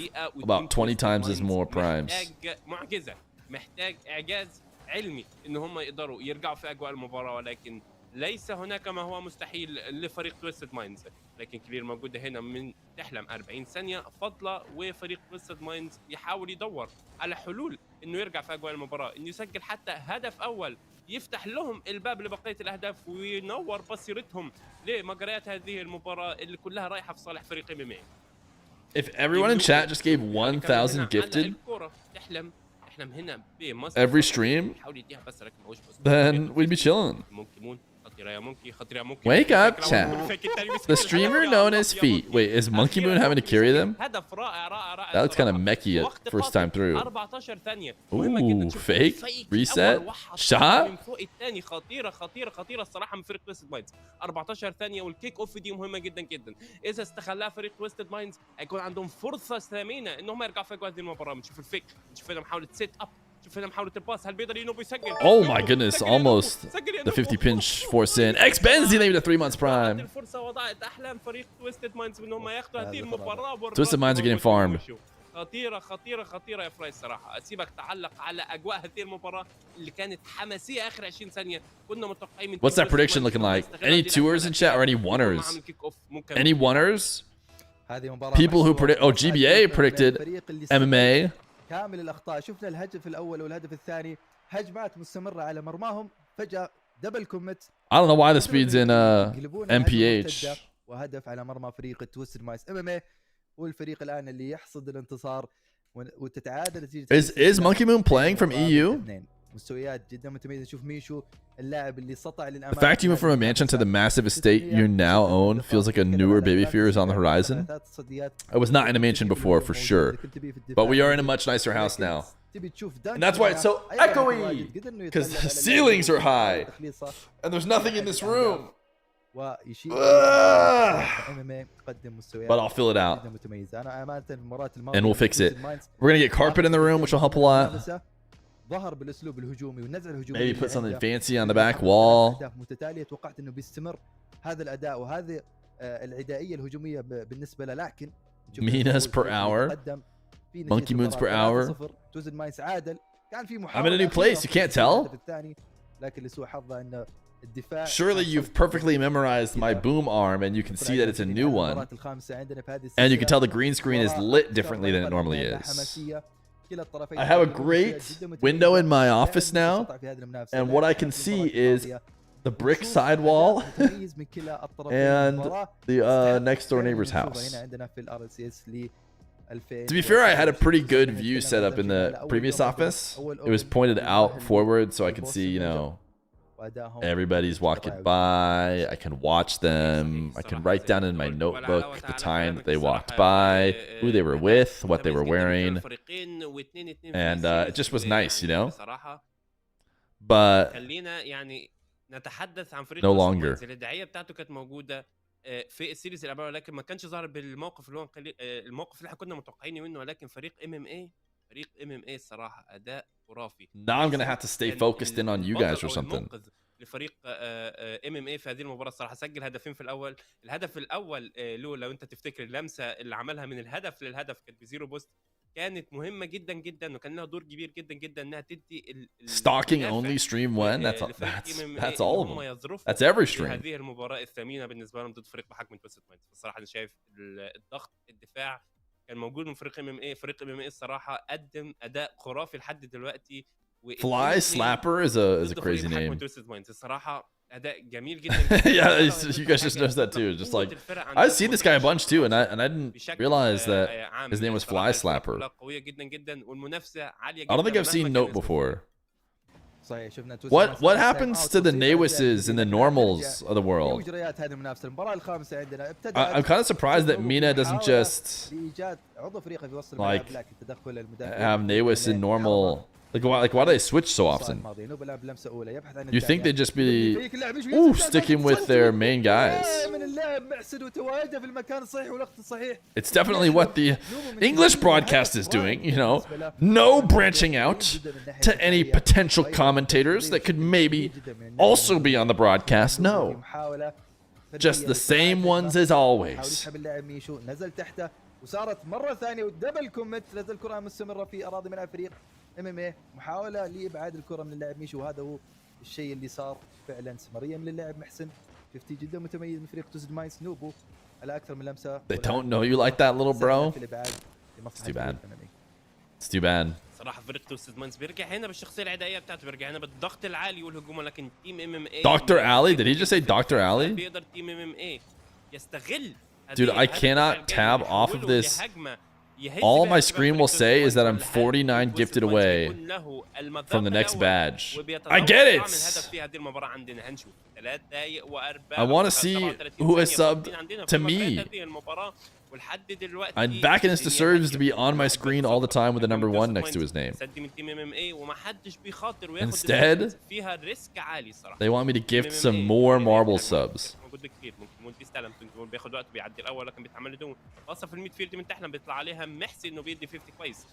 about 20 times as more primes.
محتاج اعجاز علمي ان هم يقدروا يرجعوا في اجواء المباراه، ولكن ليس هناك ما هو مستحيل لفريق تويستد مايندز. لكن كلير موجوده هنا من تحلم 40 ثانيه فاضله، وفريق تويستد مايندز يحاول يدور على حلول انه يرجع في اجواء المباراه، انه يسجل حتى هدف اول يفتح لهم الباب لبقيه الاهداف وينور بصيرتهم لمجريات هذه المباراه اللي كلها رايحه في صالح فريق MMA.
If everyone in chat just gave 1,000 gifted every stream, then we'd be chilling. Wake up, chat. The streamer known as Feet. Wait, is Monkey Moon having to carry them? That looks kind of mechy at first time through. Ooh, fake, reset, shot.
خطيره خطيره خطيره الصراحه من فريق تويستد مايندز. 14 ثانيه والكيك اوف دي مهمه جدا جدا. اذا استغلها فريق تويستد مايندز هيكون عندهم فرصه ثمينه ان هم يرجعوا في اجواء هذه المباراه. بنشوف الفيك، بنشوف هنا محاوله سيت اب، شوف هنا محاولة الباس. هل بيقدر ينوب ويسجل؟
Oh my goodness, almost the 50 pinch force in. X Benzi named a 3 months prime.
الفرصة وضعت أحلام فريق تويستد مايندز إن هم ياخذوا هذه المباراة.
Twisted Minds are getting farmed.
خطيره خطيره خطيره يا فراي الصراحه. اسيبك تعلق على اجواء هذه المباراه اللي كانت حماسيه اخر 20 ثانيه. كنا متوقعين من
What's that prediction looking like? Any tours in chat or any oneers? Any oneers? People who predict. Oh, GBA predicted MMA.
كامل الاخطاء. شفنا الهدف الاول والهدف الثاني هجمات مستمره على مرماهم، فجاه دبل كوميت.
I don't know why the speed's in MPH.
وهدف على مرمى فريق تويستد مايس MMA، والفريق الان اللي يحصد الانتصار وتتعادل نتيجه.
Is Monkey Moon playing from EU?
مستويات جدا متميزه. نشوف ميشو اللاعب اللي استطاع للامام.
The fact you went from a mansion to the massive estate you now own feels like a newer baby Feer is on the horizon. I was not in a mansion before for sure, but we are in a much nicer house now. And that's why it's so echoey, because the ceilings are high, and there's nothing in this room. But I'll fill it out, and we'll fix it. We're gonna get carpet in the room, which will help a lot.
ظهر بالاسلوب الهجومي والنزعه الهجوميه.
Maybe put something fancy on the back wall.
اهداف متتاليه. توقعت انه بيستمر هذا الاداء وهذه العدائيه الهجوميه بالنسبه له، لكن
Menas per hour. Monkey Moons per hour.
توزن مايس عادل. كان في
I'm
محاولة
in a new place. You can't tell.
لكن لسوء حظه انه الدفاع.
Surely you've perfectly memorized my boom arm, and you can see that it's a new one. And you can tell the green screen is lit differently than it normally is. I have a great window in my office now, and what I can see is the brick sidewall and the next door neighbor's house. To be fair, I had a pretty good view set up in the previous office. It was pointed out forward so I could see, you know, everybody's walking by. I can watch them. I can write down in my notebook the time that they walked by, who they were with, what they were wearing. And it just was nice, you know? But no longer.
الدعايه بتاعته كانت موجوده في السيريز اللي قبلها، ولكن ما كانش ظاهر بالموقف اللي هو الموقف اللي احنا كنا متوقعينه منه. ولكن فريق MMA الصراحه اداء خرافي.
Now I'm gonna have to stay focused in on you guys or something.
لفريق MMA في هذه المباراه الصراحه سجل هدفين في الاول. الهدف الاول لو انت تفتكر اللمسه اللي عملها من الهدف للهدف كانت بزيرو بوست، كانت مهمه جدا جدا وكان لها دور كبير جدا جدا انها تدي
Stalking only stream when? That's all of them. That's every stream.
هذه المباراه الثمينه بالنسبه لهم ضد فريق بحجم تويستد ماينز. بصراحه انا شايف الضغط الدفاع كان موجود من فريق MMA. فريق MMA الصراحه قدم اداء خرافي لحد دلوقتي.
Fly Slapper is a crazy name.
الصراحه اداء جميل جدا.
Yeah, you guys just noticed that too. Just like I've seen this guy a bunch too, and I didn't realize that his name was Fly Slapper.
قويه جدا جدا والمنافسه عاليه
I
جدا.
don't think I've seen Note before. What happens to the Nawises and the normals of the world? I'm kind of surprised that Mena doesn't just like have Nawis and normal. Like why do they switch so often? You think they'd just be sticking with their main guys? It's definitely what the English broadcast is doing, you know. No branching out to any potential commentators that could maybe also be on the broadcast. No. Just the same ones as always.
وصارت مرة ثانية ودبل كوميت. نزل كرة مستمرة في أراضي ملعب فريق MMA. محاولة لإبعاد الكرة من اللاعب ميشو، وهذا هو الشيء اللي صار فعلا. استمرارية من اللاعب محسن. 50 جدا متميز من فريق توزد ماينز. نوبو على أكثر من لمسة.
They don't know you like that, little bro. It's too bad. It's too bad.
صراحة فريق توزد ماينز بيرجع هنا بالشخصية العدائية بتاعته، بيرجع هنا بالضغط العالي والهجوم، ولكن تيم MMA.
Dr. Ali? Did he just say Dr. Ali?
بيقدر تيم MMA يستغل.
Dude, I cannot tab off of this. All my screen will say is that I'm 49 gifted away from the next badge. I get it! I want to see who has subbed to me. Vacant deserves to be on my screen all the time with the number 1 next to his name. Instead, they want me to gift some more marble subs.
بياخد وقت بيعدي الاول، لكن بيتعمل له دون خاصه في الميد فيلد من تحت لما بيطلع عليها محسي انه بيدي 50 كويس.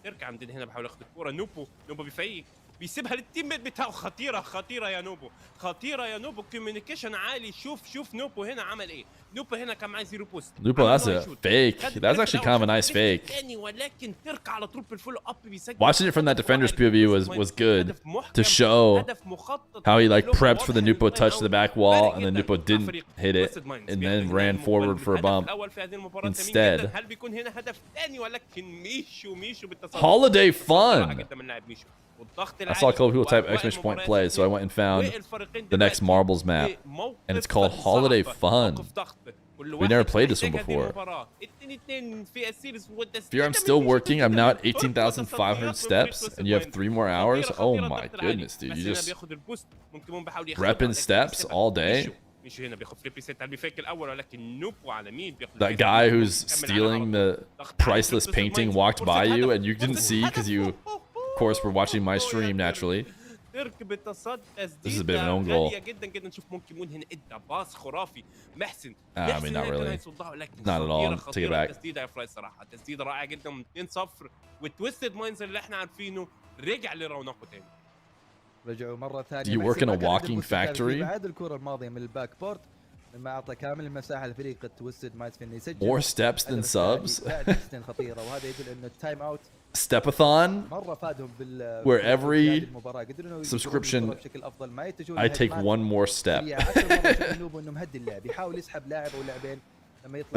ترك عندنا هنا بحاول ياخد الكوره. نوبو بيفيك بيسيبها للتيم ميت بتاعه. خطيره يا نوبو، خطيره يا نوبو. كوميونيكيشن عالي. شوف نوبو هنا عمل ايه. نوبو هنا كان معاه 0 بوست.
Lupo, that's a fake. That's actually kind of a nice fake.
ولكن ترك على طول بالفولو اب بيسجل.
Watching it from that defender's POV was good to show how he like prepped for the Nupo touch to the back wall and then Nupo didn't hit it and then ran forward for a bump instead.
هل بيكون هنا هدف ثاني؟ ولكن ميشو بالتصدي.
Holiday fun. I saw a couple people type
exclamation
exclamation point play, so I went and found the next Marbles map, and it's called Holiday Fun. We never played this one before. Fear, I'm still working. I'm now at 18,500 steps, and you have 3 more hours? Oh my goodness, dude. You just repping steps all day? That guy who's stealing the priceless painting walked by you, and you didn't see because you, of course, were watching my stream naturally. This is a bit of an own goal. I mean, not really. Not at all. Take it back.
تسديده رائعه جدا من 2-0 والتويستد ماينز اللي احنا عارفينه رجع لرونقه تاني.
رجعوا مره ثانيه.
Do you work in a walking factory?
بعد الكره الماضيه من الباك بورد لما اعطى كامل المساحه لفريق التويستد ماينز في انه يسجل.
More steps than subs.
خطيره وهذا يدل انه التايم اوت
Stepathon, where every subscription I take one more step.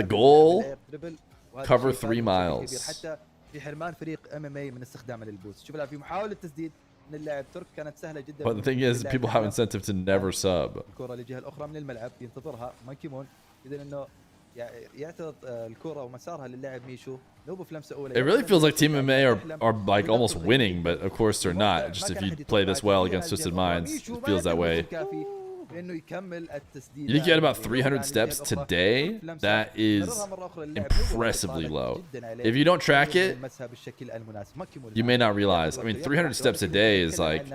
The goal, cover 3 miles. But the thing is, people have incentive to never sub. It really feels like Team MMA are like almost winning, but of course they're not. Just if you play this well against Twisted Minds, it feels that way. You think you had about 300 steps today? That is impressively low. If you don't track it, you may not realize. I mean, 300 steps a day is like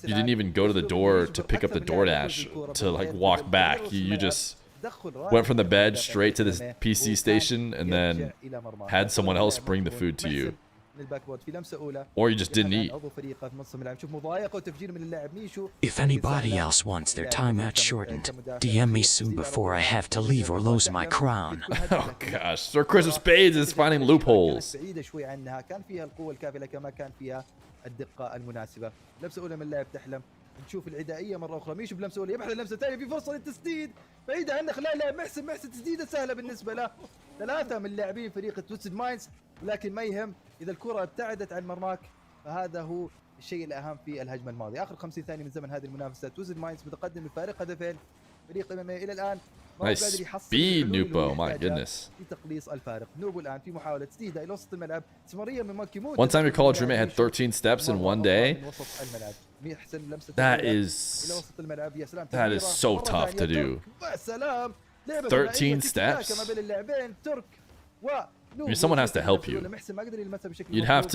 you didn't even go to the door to pick up the DoorDash to like walk back. You just went from the bed straight to this PC station and then had someone else bring the food to you. Or you just didn't eat.
If anybody else wants their timeout shortened, DM me soon before I have to leave or lose my crown.
Oh gosh, Sir Chris of Spades is finding loopholes.
نشوف العدائيه مره اخرى. ميشو بلمسه اولى يبحث لمسه ثانيه في فرصه للتسديد بعيده عنه. لا محسن تسديده سهله بالنسبه له. 3 من لاعبين فريق تويستد ماينز ولكن ما يهم اذا الكره ابتعدت عن مرماك فهذا هو الشيء الاهم في الهجمه الماضيه. اخر 50 ثانيه من زمن هذه المنافسه. تويستد ماينز متقدم بفارق هدفين. فريق ام الى الان
Nice speed, Nupo. My goodness. One time your college roommate had 13 steps in one day. That is so tough to do. 13 steps? I mean, someone has to help you. You'd have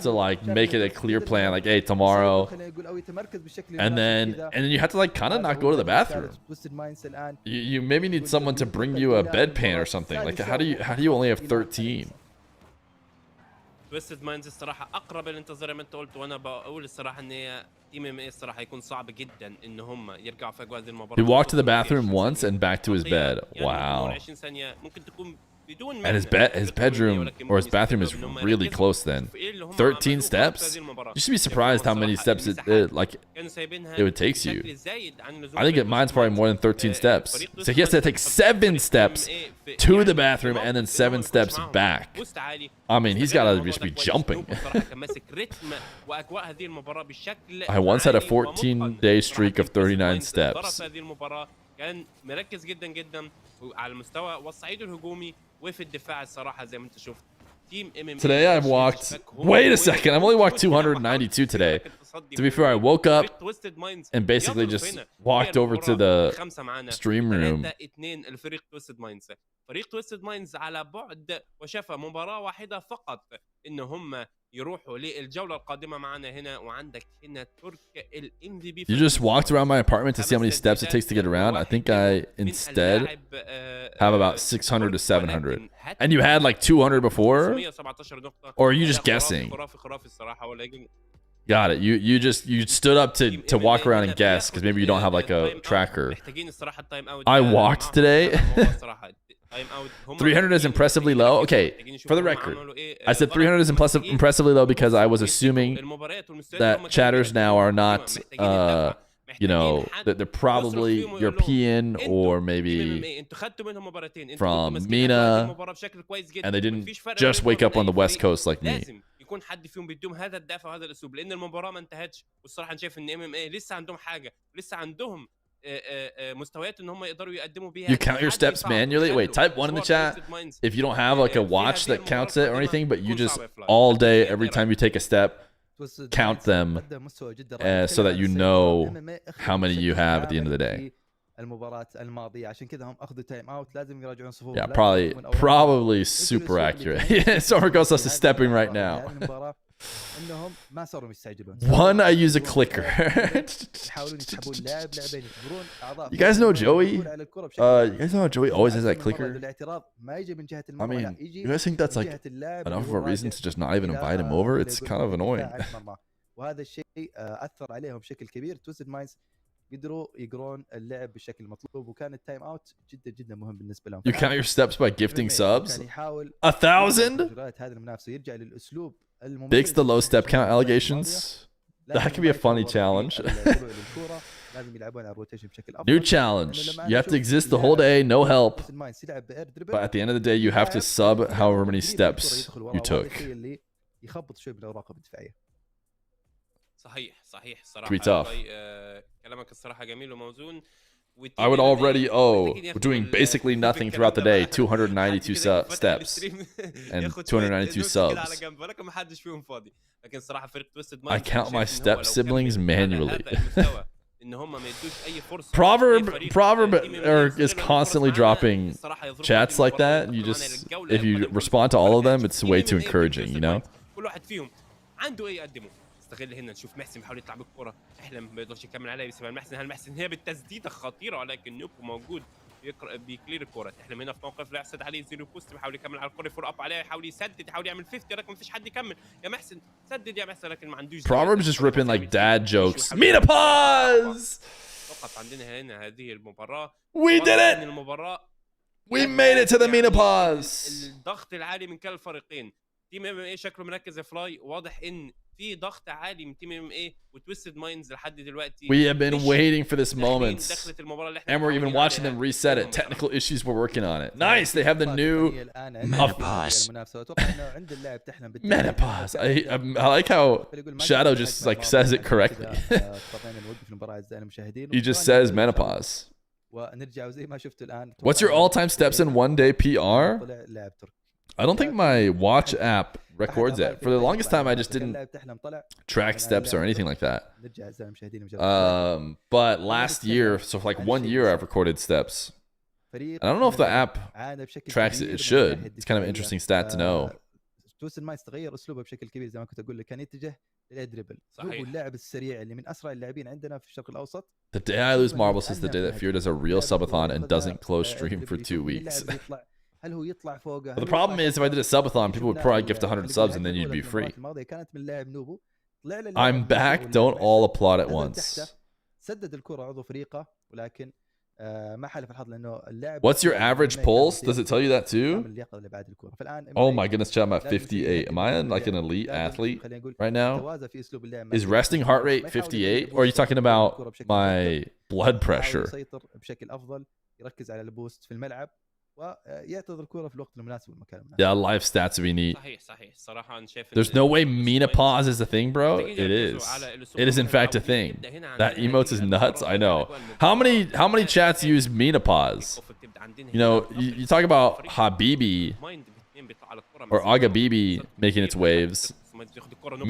to like make it a clear plan, like, hey, tomorrow, and then you have to like kind of not go to the bathroom. You maybe need someone to bring you a bedpan or something. Like, how do you only have 13?
تويستد ماينز الصراحه اقرب الانتظار زي ما انت قلت وانا بقول الصراحه ان هي تيم ام اي الصراحه هيكون صعب جدا ان هم يرجعوا في اجواء هذه المباراه.
He walked to the bathroom once and back to his bed. Wow.
20 ثانيه ممكن تكون
And his bedroom or his bathroom is really close then. 13 steps? You should be surprised how many steps it would take you. I think mine's probably more than 13 steps. So he has to take 7 steps to the bathroom and then 7 steps back. I mean, he's got to just be jumping. I once had a 14-day streak of 39 steps.
كان مركز جدا جدا على المستوى والصعيد الهجومي وفي الدفاع الصراحه زي ما انت شفت.
Today I've walked. Wait a second, I've only walked 292 today. To be fair, I woke up and basically just walked over to the stream room.
فريق تويستد ماينز على بعد وشاف مباراه واحده فقط ان هم يروحوا للجوله القادمه معنا هنا. وعندك هنا ترك MVP.
You just walked around my apartment to see how many steps it takes to get around. I think I instead have about 600 to 700. And you had like 200 before? Or are you just guessing? Got it. You stood up to walk around and guess because maybe you don't have like a tracker. I walked today. 300 is impressively low. Okay, for the record, I said 300 is impressively low because I was assuming that chatters now are not, you know, that they're probably European or maybe from Mena, and they didn't just wake up on the West Coast like me.
يكون حد فيهم بيديهم هذا الدافع وهذا الاسلوب، لان المباراه ما انتهتش. والصراحه انا شايف ان MMA لسه عندهم حاجه، لسه عندهم مستويات ان هم يقدروا يقدموا بيها.
You count your steps manually? Wait, type 1 in the chat if you don't have like a watch that counts it or anything, but you just all day, every time you take a step, count them so that you know how many you have at the end of the day.
المباراة الماضية عشان كذا هم أخذوا تايم أوت لازم يراجعون صفوفهم.
Yeah, probably super accurate. Yeah, Summer Ghost is stepping right now.
إنهم ما صاروا يستعجلون.
One, I use a clicker.
يحاولون يسحبون لاعب لاعبين يجبرون أعضاء.
You guys know Joey? You guys know how Joey always has that clicker?
الاعتراض ما يجي من جهة
I
المرمى.
mean, you guys think that's like enough of a reason to just not even invite him over? It's kind of annoying.
وهذا الشيء أثر عليهم بشكل كبير. تويستد مايندز قدروا يقرون اللعب بالشكل المطلوب وكان التايم اوت جدا جدا مهم بالنسبه لهم.
You count your steps by gifting subs? 1,000?
هذا المنافسه يرجع للاسلوب
Bakes the low step count allegations? That could be a funny challenge.
لازم يلعبون على الروتيشن بشكل
New challenge. You have to exist the whole day, no help. But at the end of the day, you have to sub however many steps you took.
يخبط شوي بالاوراق الدفاعيه.
صحيح الصراحه.
Could be tough.
كلامك الصراحه جميل وموزون.
I would already we're doing basically nothing throughout the day, 292 steps and 292 subs. I count my step siblings manually. Proverb is constantly dropping chats like that. You just, if you respond to all of them, it's way too encouraging, you know?
نستغل هنا نشوف محسن بيحاول يطلع بالكره. احلم ما يقدرش يكمل عليها بسبب محسن. هالمحسن هي بالتسديده خطيره ولكن نوكو موجود بيكلير الكره. تحلم هنا في موقف لا يحسد عليه زيرو بوست بيحاول يكمل على الكره فور اب عليها يحاول يسدد يحاول يعمل 50 ولكن مفيش حد يكمل. يا محسن سدد يا محسن لكن ما عندوش.
Proverbs just ripping like dad jokes. Mena pause.
فقط عندنا هنا هذه المباراه.
We did it. We made it to the Mena pause.
الضغط العالي من كلا الفريقين. تيم MMA شكله مركز يا فلاي. واضح ان في ضغط عالي من تيم MMA وتويستد مايندز لحد دلوقتي.
We have been waiting for this moment. And we're even watching them reset it. Technical issues, we're working on it. Nice, they have the new
menopause.
Menopause. I like how Shadow just like says it correctly. He just says menopause. What's your all-time steps in one day PR? I don't think my watch app records it. For the longest time, I just didn't track steps or anything like that. But last year, so for like 1 year, I've recorded steps. And I don't know if the app tracks it. It should. It's kind of an interesting stat to know.
تويستد مايندز تغير اسلوبه بشكل كبير زي ما كنت اقول لك كان يتجه للدريبل. هو اللاعب السريع اللي من اسرع اللاعبين عندنا في الشرق الاوسط.
The day I lose marbles is the day that Feer does a real subathon and doesn't close stream for 2 weeks.
هل هو يطلع فوقه؟
But the problem is if I did a subathon, people would probably gift 100 subs and then you'd be free.
كانت من لاعب نوبو.
I'm back. Don't all applaud at once.
سدد الكرة عضو فريقه ولكن ما حلف الحظ لانه اللاعب.
What's your average pulse? Does it tell you that too? Oh my goodness, chat, I'm at 58. Am I like an elite athlete right now? Is resting heart rate 58? Or are you talking about my blood pressure?
يركز على البوست في الملعب ويعترض الكرة في الوقت المناسب والمكان المناسب.
Yeah, live stats would be neat.
صحيح الصراحة أنا شايف.
There's no way Mena pause is a thing, bro. It is. It is in fact a thing. That emote is nuts. I know. How many chats use Mena pause? You know, you talk about Habibi or Aga Bibi making its waves.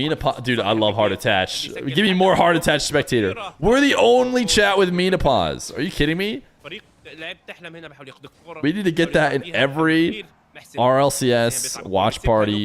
Mena pause, dude. I love heart attach. Give me more heart attach spectator. We're the only chat with Mena pause. Are you kidding me? We need to get that in every RLCS watch party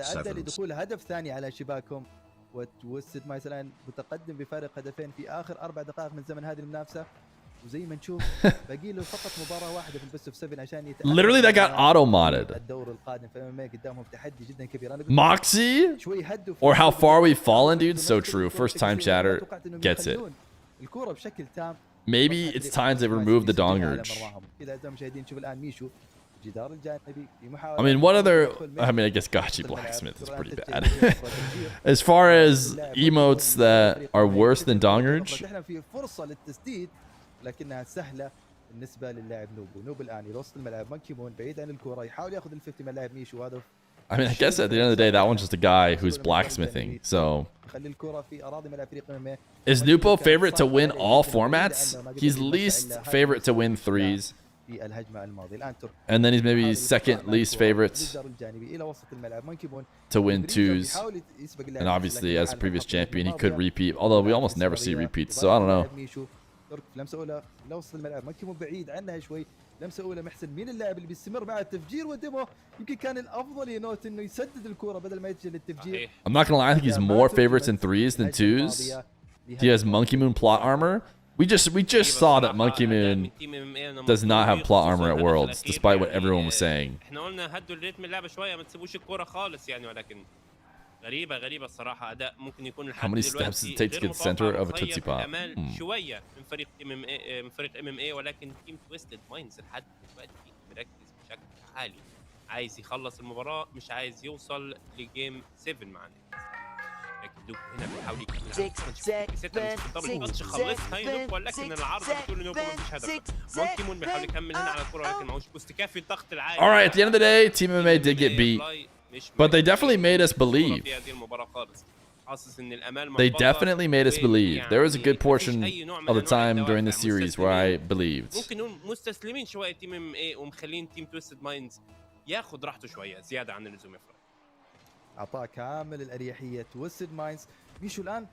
هذا ادى لدخول هدف ثاني على شباكهم، وتوستد ماينز الان متقدم بفارق هدفين في اخر 4 دقائق من زمن هذه المنافسه. وزي ما نشوف باقي له فقط مباراه واحده في البيست اوف 7 عشان
Literally that got auto modded.
الدور القادم. فما قدامهم تحدي جدا كبير.
Moxie?
شوي هدف
Or how far we've fallen, dude? So true. First time chatter gets it.
الكرة بشكل تام.
Maybe it's time to remove the dong urge.
كذا زي ما مشاهدين نشوف الان ميشو الجدار الجانبي في
I
محاولة.
mean, what other... I mean, I guess Gotchi Blacksmith is pretty bad. As far as emotes that are worse than dong urge,
احنا في فرصة للتسديد لكنها سهلة بالنسبة للاعب نوب الان يوصل الملعب. مونكي مون بعيد عن الكرة يحاول ياخذ ال 50 من لاعب ميشو. هذا
I mean, I guess at the end of the day, that one's just a guy who's blacksmithing. So,
يخلي الكرة في أراضي ملعب فريق MMA.
is Nupo favorite to win all formats? He's least favorite to win threes.
في الهجمة الماضية الآن ترك.
And then he's maybe second least favorite to win twos. And obviously, as a previous champion, he could repeat. Although we almost never see repeats, so I don't know.
ترك لمسة أولى لوسط الملعب. مونكي مون بعيد عنها شوي. لمسة أولى محسن. مين اللاعب اللي بيستمر مع التفجير وديمو؟ يمكن كان الأفضل ينوت إنه يسدد الكرة بدل ما يتجه للتفجير.
I'm not gonna lie, I think he's more favorites in threes than twos. He has Monkey Moon plot armor. We just saw that Monkey Moon does not have plot armor at Worlds, despite what everyone was saying.
احنا قلنا هدوا الريتم اللعبة شوية ما تسيبوش الكرة خالص يعني ولكن غريبة الصراحة أداء ممكن يكون
How many steps does it take to get the center of a Tootsie Pop?
شوية من فريق MMA ولكن تيم تويستد ماينز لحد دلوقتي مركز بشكل عالي. عايز يخلص المباراة مش عايز يوصل لجيم 7 معانا. لكن دوب هنا بيحاول يكمل خلصها ينوب ولكن العرض بتقول انه مفيش هدف. مونكي مون بيحاول يكمل هنا على الكرة ولكن معهوش بوست كافي الضغط العالي.
All right, at the end of the day, Team MMA did get beat, but they definitely made us believe. They definitely made us believe. There was a good portion of the time during the series where I believed.
ممكن نقول مستسلمين شوية تيم ام اي ومخلين تيم تويستد مايندز ياخد راحته شوية زيادة عن اللزوم يا فرق.
أعطاه كامل الأريحية تويستد مايندز. ميشو الآن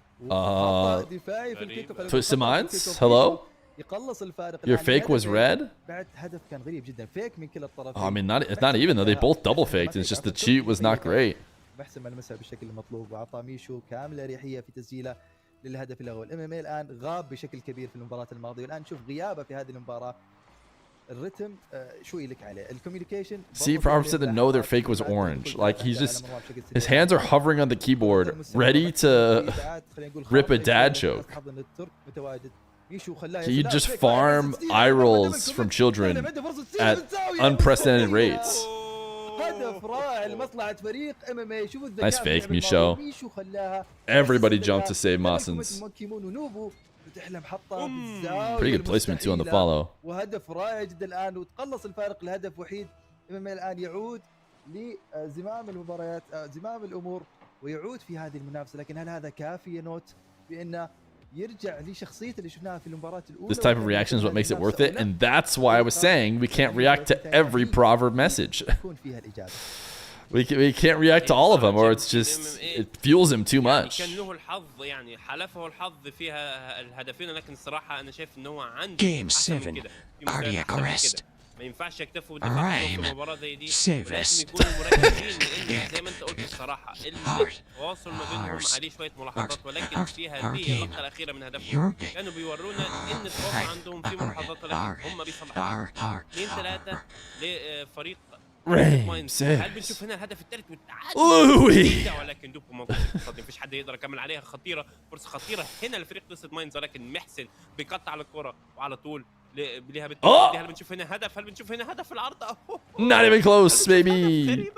دفاعي في الكيك.
Twisted Minds? Hello?
يقلص الفارق.
Your fake was red?
بعد هدف كان غريب جدا. فيك من كلا الطرفين.
I mean, it's not even though they both double faked. It's just the cheat was not great.
محسن ملمسها بالشكل المطلوب وأعطى ميشو كامل الأريحية في تسجيله للهدف الأول. MMA الآن غاب بشكل كبير في المباراة الماضية والآن نشوف غيابه في هذه المباراة. الرتم شوي لك عليه. الكوميونيكيشن.
See, Proverb said to know their fake was orange. Like he's just, his hands are hovering on the keyboard, ready to rip a dad joke. He just farm eye rolls from children at unprecedented rates. Nice fake, Misho. Everybody jumped to save Mossens. Pretty good placement too on the follow.
وهدف رائع جدا الان وتقلص الفارق لهدف وحيد. الان يعود لزمام المباريات زمام الامور ويعود في هذه المنافسه. لكن هل هذا كافي يا نوت بانه يرجع لشخصيته اللي شفناها في المباراه الاولى؟
This type of reaction is what makes it worth it, and that's why I was saying we can't react to every proverb message. We can't react to all of them, or it's just it fuels him too much.
كان له الحظ يعني حلفه الحظ فيها الهدفين لكن الصراحة أنا شايف إن هو عنده
Game 7 cardiac arrest.
ما ينفعش يكتفوا بالدفاع في مباراة زي دي.
لازم
يكونوا مركزين لأن زي ما أنت قلت الصراحة التواصل ما بينهم عليه شوية ملاحظات ولكن في هذه اللقطة الأخيرة من هدفهم كانوا بيورونا إن التواصل عندهم في ملاحظات ولكن هم بيصلحوا 2-3 لفريق
ريمسيس
هل بنشوف هنا الهدف الثالث والتعادل؟
لوي
ولكن دوبو موجود في التصدي، مفيش حد يقدر يكمل عليها. خطيره، فرصه خطيره هنا لفريق تويستد مايندز، ولكن محسن بيقطع على الكره وعلى طول ليها هل بنشوف هنا هدف؟ هل بنشوف هنا هدف العارضه؟
not even close baby.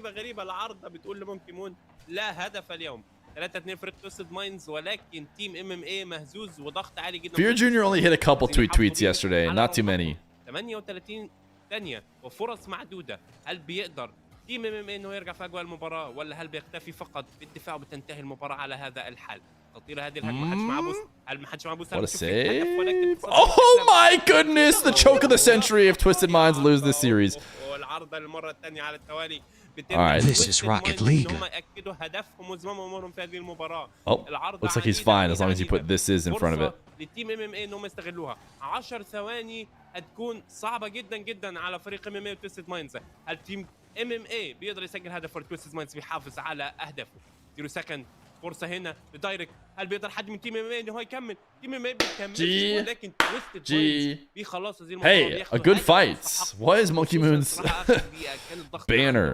غريبه العارضه بتقول لمونكي مون لا هدف اليوم. 3-2 فريق تويستد مايندز، ولكن تيم MMA مهزوز وضغط عالي جدا.
Feer Jr. only hit a couple tweets yesterday, not too many.
38 ثانية وفرص معدودة. هل بيقدر تيم MMA انه يرجع في اجواء المباراة، ولا هل بيكتفي فقط بالدفاع وبتنتهي المباراة على هذا الحال؟ خطيرة هذه الهجمة، ما حدش معاه بوست. هل ما حدش معاه بوست؟
What a save. Oh my goodness, the choke of the century if Twisted Minds lose this series.
والعرضة المرة الثانية على التوالي.
Alright.
This is Rocket League.
هم يأكدوا هدفهم وزمام امورهم في هذه المباراة.
Oh, looks like he's fine as long as you put this is in front of it.
للتيم MMA انهم يستغلوها. 10 ثواني هتكون صعبة جدا على فريق MMA وتويستد مايندز. هل تيم MMA بيقدر يسجل هدف وتويستد مايندز بيحافظ على اهدافه؟ 0 سكند، فرصة هنا لدايركت. هل بيقدر حد من تيم MMA انه هو يكمل؟ تيم MMA بيكمل، ولكن تويستد مايندز بيخلص هذه المباراة.
Hey, a good fight. What is Monkey Moon's banner?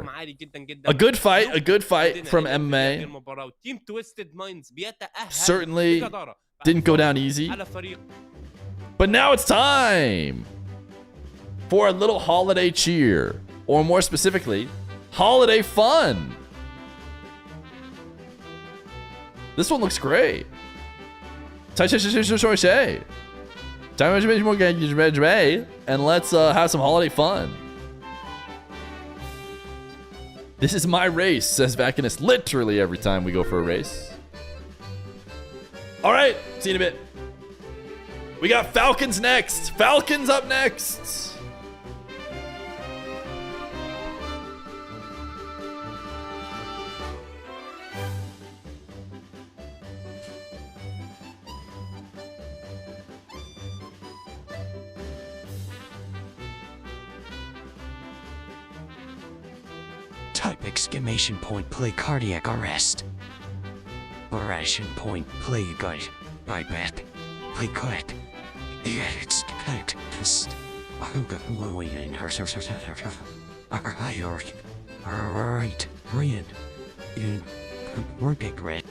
A good fight from MMA.
تيم تويستد مايندز بيتأهل
Certainly
بجدارة.
didn't go down easy.
على فريق
But now it's time for a little holiday cheer, or more specifically, holiday fun. This one looks great. And let's have some holiday fun. This is my race, says Vacanus literally every time we go for a race. All right, see you in a bit. We got Falcons next. Falcons up next.
Type exclamation point play cardiac arrest. Operation point play good. I bet. Play good. Yeah, it's good. Alright, Red. We're big red.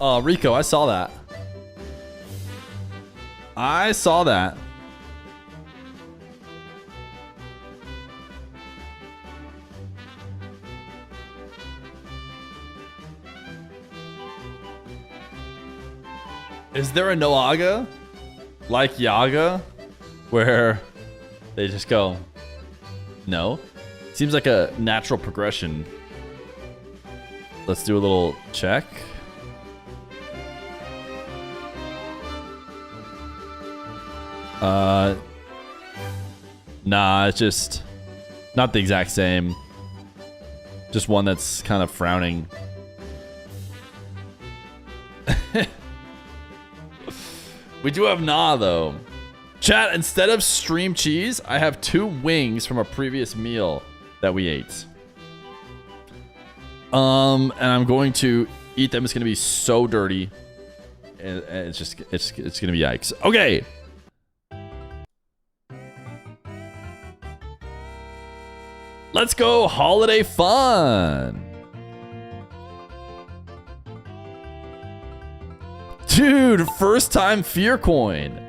Oh, Rico, I saw that. I saw that. Is there a Noaga like Yaga where they just go, no? Seems like a natural progression. Let's do a little check. Nah, it's just not the exact same. Just one that's kind of frowning. We do have Nah, though. Chat, instead of stream cheese, I have 2 wings from a previous meal that we ate. And I'm going to eat them. It's going to be so dirty. And it's going to be yikes. Okay. Let's go holiday fun. Dude, first time Feer coin.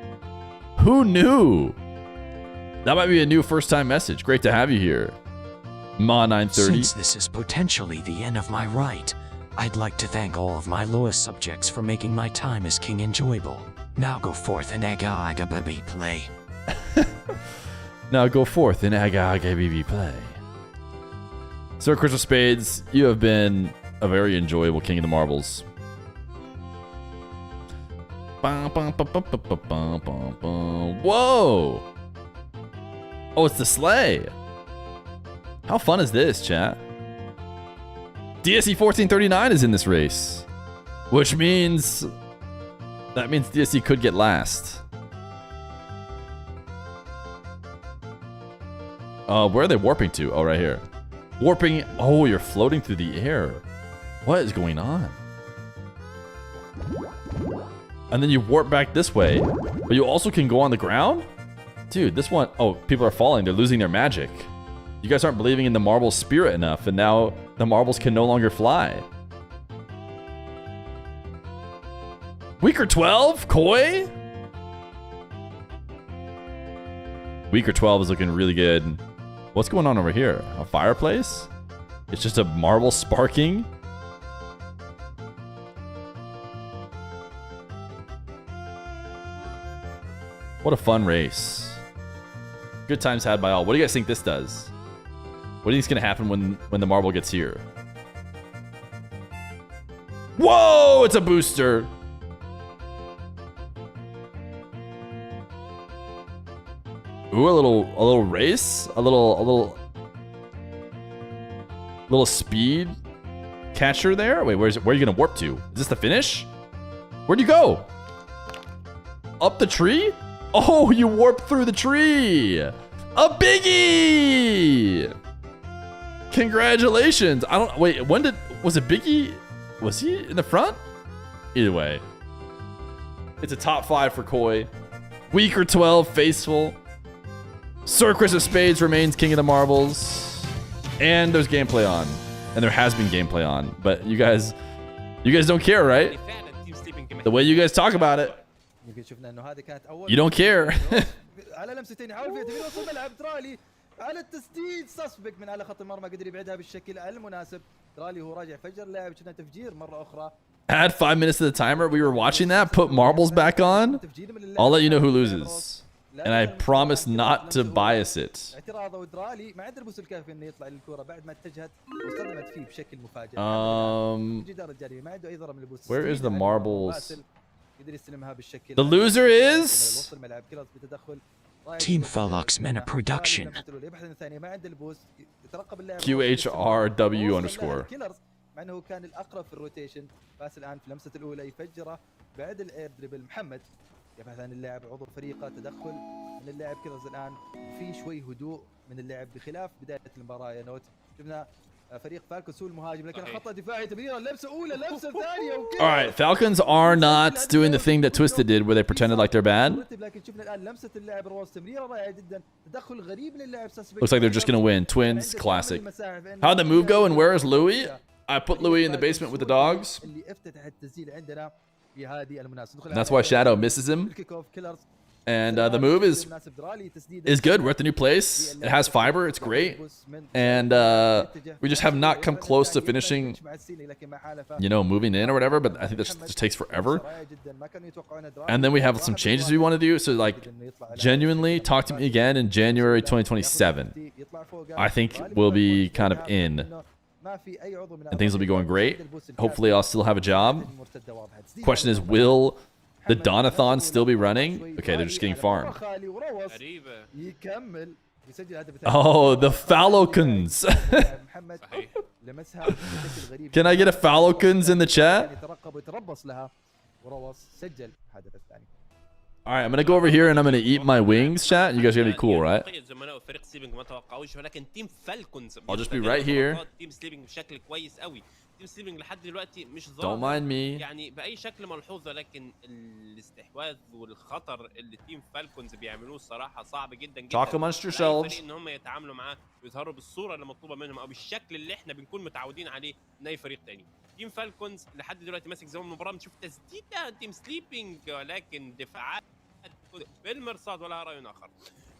Who knew? That might be a new first time message. Great to have you here. Ma 930.
Since this is potentially the end of my rite, I'd like to thank all of my lowest subjects for making my time as king enjoyable. Now go forth and aga baby play.
Now go forth and aga baby play. Sir Crystal Spades, you have been a very enjoyable king of the marbles. Whoa! Oh, it's the sleigh. How fun is this, chat? DSE 1439 is in this race, which means that means DSE could get last. Where are they warping to? Oh, right here. Warping. Oh, you're floating through the air. What is going on? And then you warp back this way, but you also can go on the ground? Dude, this one... Oh, people are falling. They're losing their magic. You guys aren't believing in the marble spirit enough, and now the marbles can no longer fly. Weaker 12? Koi? Weaker 12 is looking really good. What's going on over here? A fireplace? It's just a marble sparking? What a fun race. Good times had by all. What do you guys think this does? What do you think's gonna happen when the marble gets here? Whoa! It's a booster! Ooh, a little race? A little speed catcher there? Wait, where are you gonna warp to? Is this the finish? Where'd you go? Up the tree? Oh, you warped through the tree! A Biggie! Congratulations! Wait, was it Biggie? Was he in the front? Either way. It's a top 5 for Koi. Weaker 12, Faceful. Sir Chris of Spades remains king of the marbles. And there's gameplay on. And there has been gameplay on. But you guys don't care, right? The way you guys talk about it. You don't care.
على لمستين يحاول فيها تمرير وصل ملعب ترالي على التسديد صفق من على خط المرمى قدر يبعدها بالشكل المناسب. ترالي هو راجع فجر لاعب شفنا تفجير مرة أخرى.
Add 5 minutes to the timer. We were watching that. Put marbles back on. I'll let you know who lloses. And I promise not to bias it.
اعتراضه ودرالي ما عنده البوس الكافي انه يطلع للكرة بعد ما اتجهت واصطدمت فيه بشكل مفاجئ. الجدار الجانبي ما عنده أي ضرر من البوس.
Where is the marbles?
قدر يستلمها بالشكل.
The loser is
وسط الملعب كيلرز بتدخل.
Team Felox Mena Production.
QHRW_.
مع انه كان الاقرب في الروتيشن بس الان في لمسه الاولى يفجره بعد الاير دريبل. محمد يبحث عن اللاعب عضو فريقه تدخل من اللاعب كيلرز الان في شوي هدوء من اللاعب بخلاف بدايه المباراه. يا نوت شفنا فريق فالكونز هو المهاجم لكن خطه دفاعي تمريره لمسه اولى لمسه ثانيه.
All right, Falcons are not doing the thing that Twisted did where they pretended like they're bad.
لكن شفنا الان لمسه اللاعب الروز تمريره رائعه جدا. تدخل غريب من اللاعب.
Looks like they're just gonna win. Twins classic. How'd the move go and where is Louis? I put Louis in the basement with the dogs.
اللي افتتح التسجيل عندنا في هذه المناسبة.
And that's why Shadow misses him. And the move is good. We're at the new place. It has fiber. It's great. And we just have not come close to finishing, you know, moving in or whatever. But I think this just takes forever. And then we have some changes we want to do. So like, genuinely, talk to me again in January 2027. I think we'll be kind of in. And things will be going great. Hopefully, I'll still have a job. Question is, will the Athon still be running? Okay, they're just getting farmed. Oh, the Falcons. Can I get a Falcons in the chat? All right, I'm going to go over here and I'm going to eat my wings, chat. You guys are going to be cool, right? I'll just be right here. Don't mind me.
يعني باي شكل ملحوظ ولكن الاستحواذ والخطر اللي تيم فالكونز بيعملوه الصراحه صعب جدا جدا.
Talk amongst yourselves.
ان هم يتعاملوا معاه ويظهروا بالصوره اللي مطلوبه منهم او بالشكل اللي احنا بنكون متعودين عليه من اي فريق تاني. تيم فالكونز لحد دلوقتي ماسك زمام المباراه، بنشوف تسديده تيم سليبنج ولكن دفاعات بالمرصاد ولا راي اخر.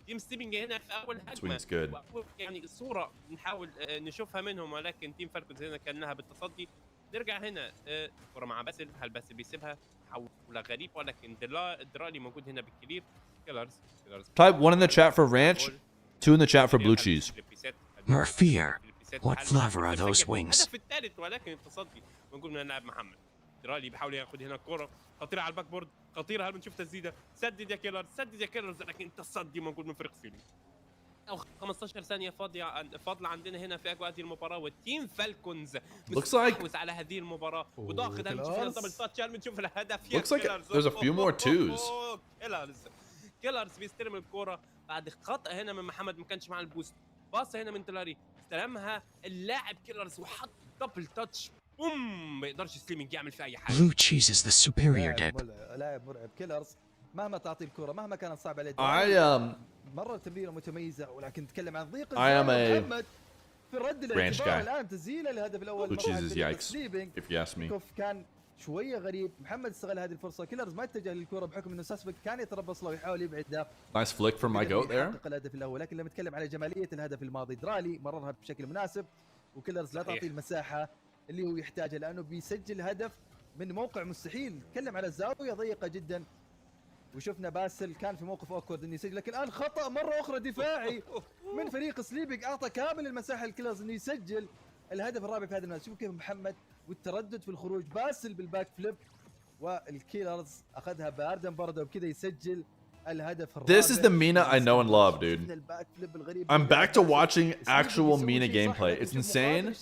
تيم سليبنج هنا في اول هجمه يعني الصوره نحاول نشوفها منهم، ولكن تيم فالكونز هنا كان لها بالتصدي. نرجع هنا كرة مع باسل، هل باسل بيسيبها؟ حولة غريب ولكن درالي موجود هنا بالكلير. كيلرز
Type 1 in the chat for ranch, 2 in the chat for blue cheese.
Feer, what flavor are those wings?
الهدف الثالث ولكن التصدي موجود من اللاعب محمد. درالي بيحاول ياخد هنا الكرة خطيرة على الباك بورد، خطيرة. هل بنشوف تسديدة؟ سدد يا كيلرز، سدد يا كيلرز، لكن التصدي موجود من فريق سيلي. أو 15 ثانية فاضلة عندنا هنا في أجواء هذه المباراة، والتيم فالكونز مستحوذ على هذه المباراة وضاغط. هل بنشوف هنا دبل تاتش؟ هل بنشوف الهدف؟
Looks like there's a few more twos.
كيلرز بيستلم الكرة بعد خطأ هنا من محمد، ما كانش معاه البوست. باصة هنا من تلاري، استلمها اللاعب كيلرز وحط دبل تاتش. بوم، ما يقدرش سليمينج يعمل في أي حاجة.
Blue cheese is the superior dip.
لاعب مرعب كيلرز، مهما تعطي الكرة مهما كانت صعبة عليه. مرة تمريرة متميزة، ولكن نتكلم عن ضيق محمد في الرد الاعتبار الآن تسجيل الهدف الأول.
Blue cheese is yikes, if you ask me.
كوف كان شوية غريب. محمد استغل هذه الفرصة. كيلرز ما اتجه للكرة بحكم إنه ساسبك كان يتربص له ويحاول يبعد.
Nice flick from my goat there.
الهدف الأول، لكن لما نتكلم على جمالية الهدف الماضي، درالي مررها بشكل مناسب وكيلرز لا تعطيه المساحة اللي هو يحتاجها لأنه بيسجل هدف من موقع مستحيل. نتكلم على الزاوية ضيقة جدا، وشفنا باسل كان في موقف اوكورد انه يسجل، لكن الان خطا مره اخرى دفاعي من فريق سليبنج اعطى كامل المساحه للكيلرز انه يسجل الهدف الرابع في هذا الماتش. شوف كيف محمد والتردد في الخروج، باسل بالباك فليب والكيلرز اخذها باردا برده وبكذا يسجل الهدف الرابع.
This is the Mena I know and love, dude. I'm back to watching actual Mena gameplay. It's insane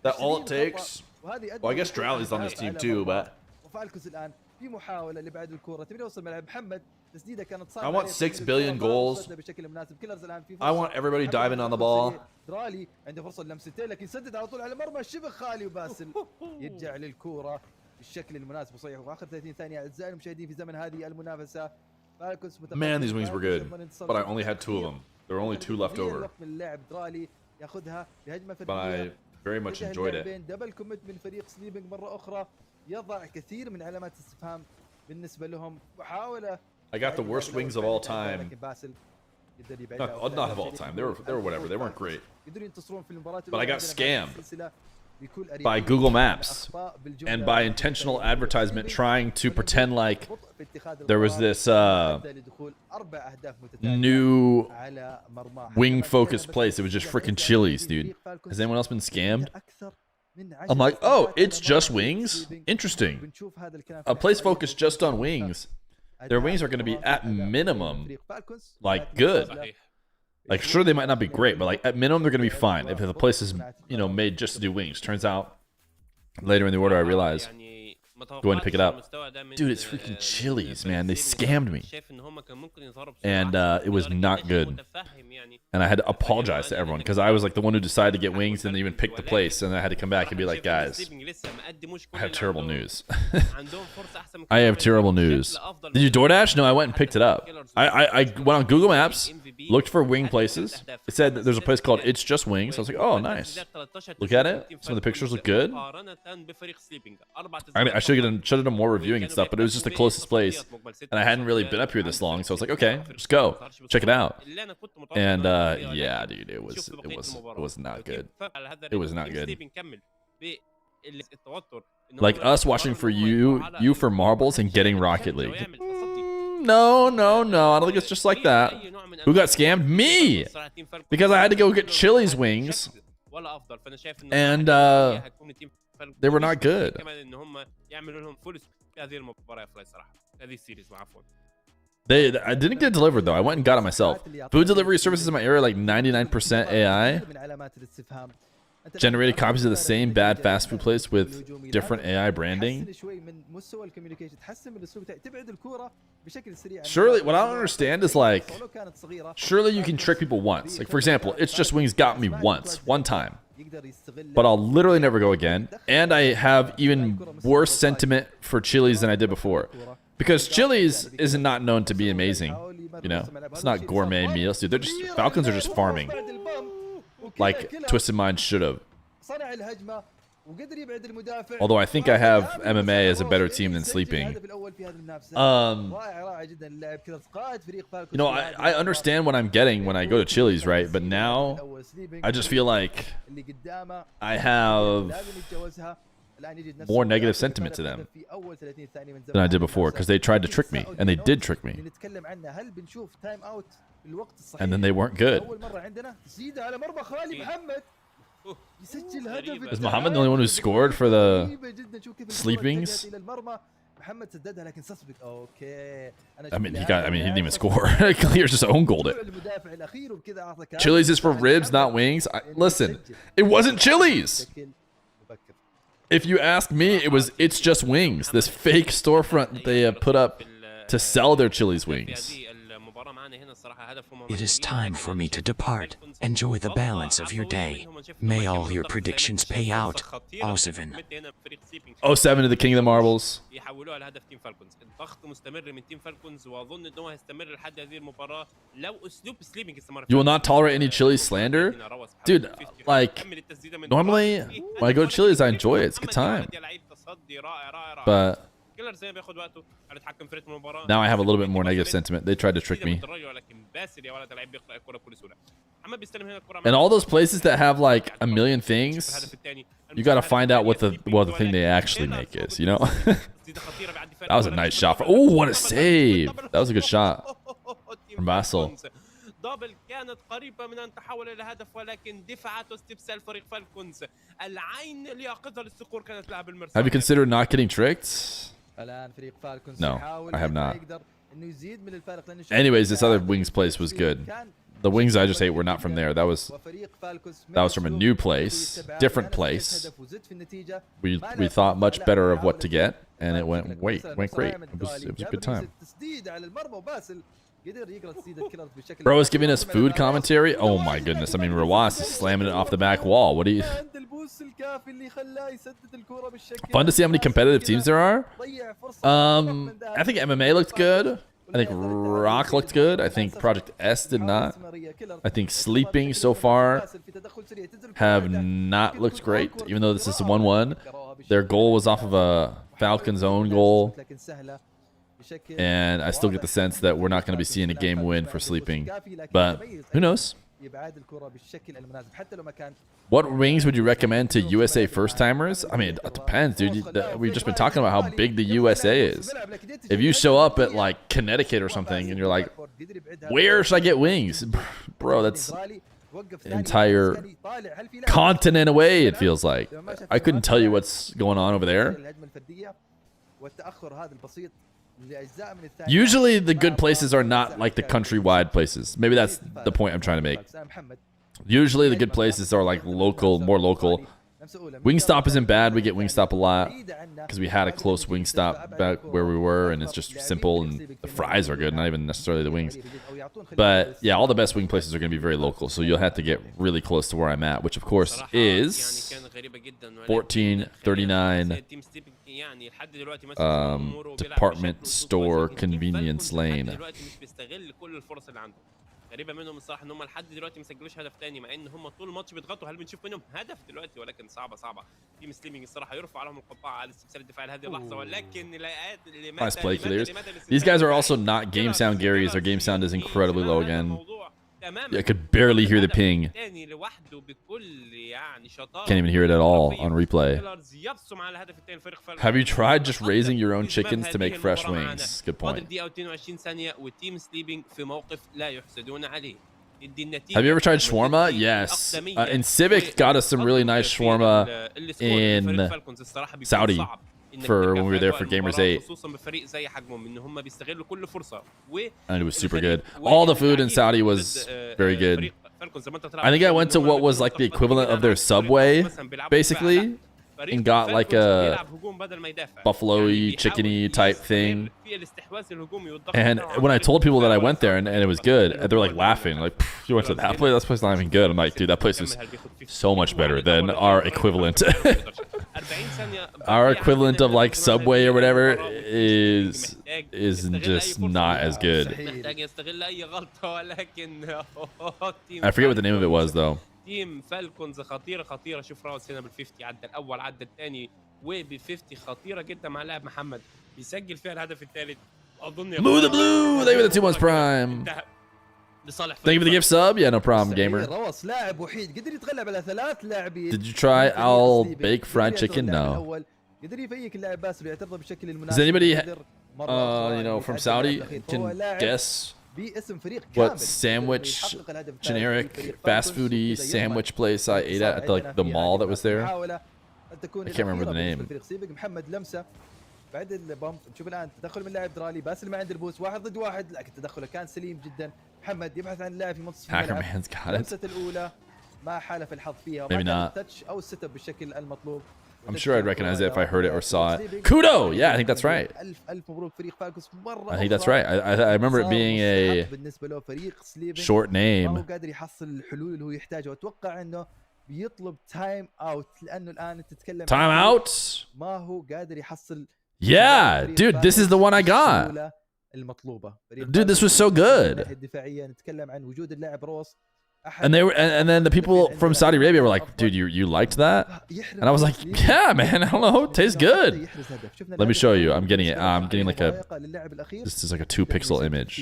that all it takes. Well, I guess Drowley's on this team too, but
وفالكوس الان في محاولة لبعد الكرة، تبي يوصل ملعب محمد. تسديدة كانت صعبة.
I want 6 billion goals.
بشكل مناسب. كيلرز الآن في
I want everybody diving on the ball.
درالي عنده فرصة لمستين لكن يسدد على طول على مرمى شبه خالي، وباسل يرجع للكرة بالشكل المناسب وصحيح. واخر 30 ثانية أعزائي المشاهدين في زمن هذه المنافسة. فالكوس
Man, these wings were good, but I only had 2 of them. There were only 2 left over.
من اللاعب درالي ياخذها بهجمة
But
فردية.
I very much enjoyed it.
دبل كوميت من فريق سليبنج مرة أخرى يضع كثير من علامات الاستفهام بالنسبة لهم. محاولة.
I got the worst wings of all time. Not of all time. They were whatever. They weren't great. But I got scammed by Google Maps and by intentional advertisement trying to pretend like there was this new wing-focused place. It was just freaking Chili's, dude. Has anyone else been scammed? I'm like, oh, it's just wings? Interesting. A place focused just on wings. Their wings are going to be at minimum, like, good. Like, sure, they might not be great, but like at minimum, they're going to be fine. If the place is, you know, made just to do wings. Turns out, later in the order, I realized going to pick it up. Dude, it's freaking Chili's, man. They scammed me. And it was not good. And I had to apologize to everyone because I was like the one who decided to get wings and even pick the place. And I had to come back and be like, guys, I have terrible news. I have terrible news. Did you DoorDash? No, I went and picked it up. I went on Google Maps looked for wing places. It said that there's a place called It's Just Wings. I was like, oh, nice. Look at it. Some of the pictures look good. I mean, I should have done more reviewing and stuff, but it was just the closest place, and I hadn't really been up here this long, so I was like, okay, just go check it out. And yeah, dude, it was not good. It was not good. Like us watching for you for marbles and getting Rocket League. No. I don't think it's just like that. Who got scammed? Me! Because I had to go get Chili's wings. And they were not good. I didn't get it delivered though. I went and got it myself. Food delivery services in my area like 99% AI. Generated copies of the same bad fast food place with different AI branding. Surely, what I don't understand is like, surely you can trick people once. Like for example, It's Just Wings got me one time. But I'll literally never go again. And I have even worse sentiment for Chili's than I did before. Because Chili's is not known to be amazing. You know, it's not gourmet meals, dude. They're just, Falcons are just farming. Like Twisted Mind should have. Although I think I have MMA as a better team than Sleeping. You know, I understand what I'm getting when I go to Chili's, right? But now I just feel like I have more negative sentiment to them than I did before, because they tried to trick me, and they did trick me. And then they weren't good. Is Muhammad the only one who scored for the Sleepings? I mean, he didn't even score. Clears just own goaled it. Chili's is for ribs, not wings. Listen, it wasn't Chili's. If you ask me, It's Just Wings, this fake storefront that they put up to sell their Chili's wings.
It is time for me to depart. Enjoy the balance of your day. May all your predictions pay out. 07.
07 to the King of the Marbles. You will not tolerate any Chili's slander? Dude, like, normally when I go to Chili's, I enjoy it. It's a good time. But now I have a little bit more negative sentiment. They tried to trick me. And all those places that have like a million things, you got to find out what the thing they actually make is, you know? That was a nice shot. Oh, what a save. That was a good shot from Basel.
كانت قريبة من أن تحول إلى هدف ولكن دفعت واستبسال فريق فالكونز العين اليقظة للصقور كانت لها بالمرصاد.
Have you considered not getting tricked? No, I have not. Anyways, this other wings place was good. The wings I just ate were not from there. That was from a new place, different place. We thought much better of what to get, and it went great. It was a good time. Bro is giving us food commentary. Oh my goodness! I mean, Rawas is slamming it off the back wall. What do you? Fun to see how many competitive teams there are. I think MMA looked good. I think Rock looked good. I think Project S did not. I think Sleeping so far have not looked great, even though this is 1-1. Their goal was off of a Falcons' own goal. And I still get the sense that we're not going to be seeing a game win for Sleeping. But who knows? What wings would you recommend to USA first-timers? I mean, it depends, dude. We've just been talking about how big the USA is. If you show up at, like, Connecticut or something, and you're like, where should I get wings? Bro, that's an entire continent away, it feels like. I couldn't tell you what's going on over there. Usually the good places are not like the countrywide places. Maybe that's the point I'm trying to make. Usually the good places are like local, more local. Wingstop isn't bad. We get Wingstop a lot because we had a close Wingstop back where we were, and it's just simple, and the fries are good, not even necessarily the wings. But yeah, all the best wing places are going to be very local, so you'll have to get really close to where I'm at, which of course is 1439 Department Store Convenience Lane.
غريبه منهم الصراحه ان هم لحد دلوقتي ما سجلوش هدف تاني، مع ان هم طول الماتش بيضغطوا. هل بنشوف منهم هدف دلوقتي؟ ولكن صعبه. تيم سليمنج الصراحه يرفع عليهم القبعه على استبسال الدفاع لهذه اللحظه، ولكن
Nice play clears. These guys are also not game sound Garys. Their game sound is incredibly low again. Yeah, I could barely hear the ping. Can't even hear it at all on replay. Have you tried just raising your own chickens to make fresh wings? Good point. Have you ever tried shawarma? Yes. And Civic got us some really nice shawarma in Saudi for when we were there for Gamers 8. And it was super good. All the food in Saudi was very good. I think I went to what was like the equivalent of their Subway, basically, and got like a buffalo-y, chicken-y type thing. And when I told people that I went there and it was good, they're like laughing, like, you went to that place? That place is not even good. I'm like, dude, that place is so much better than our equivalent. Our equivalent of like Subway or whatever is just not as good. I forget what the name of it was though.
تيم فالكونز خطيره. شوف راوس هنا بال50 عدى الاول عدى الثاني وب50 خطيره جدا مع لاعب محمد بيسجل فيها الهدف الثالث اظن.
Blue the blue. Thank you for the 2 months prime. Thank you for the gift sub. Yeah, no problem, gamer.
راوس لاعب وحيد قدر يتغلب على 3 لاعبين.
Did you try I'll bake fried chicken? No.
قدر يفيك اللاعب باسل ويعترضه بالشكل
Does anybody from Saudi can guess what sandwich, generic fast foodie sandwich place I ate at the mall that was there? I can't remember the name.
محمد لمسه بعد البامب. نشوف الان تدخل من لاعب درالي، باسل ما عنده البوس، 1 ضد 1 لكن تدخله كان سليم جدا. محمد يبحث عن اللاعب في منتصف الملعب. لمسه الاولى ما حالف الحظ فيها،
Maybe not.
التاتش او السيت اب بالشكل المطلوب.
I'm sure I'd recognize it if I heard it or saw it. Kudo! Yeah, I think that's right. I think that's right. I remember it being a short name. Time out? Yeah, dude, this is the one I got. Dude, this was so good. And then the people from Saudi Arabia were like, dude, you liked that? And I was like, yeah, man, I don't know, it tastes good. Let me show you. I'm getting it. I'm getting like this is like a 2 pixel image.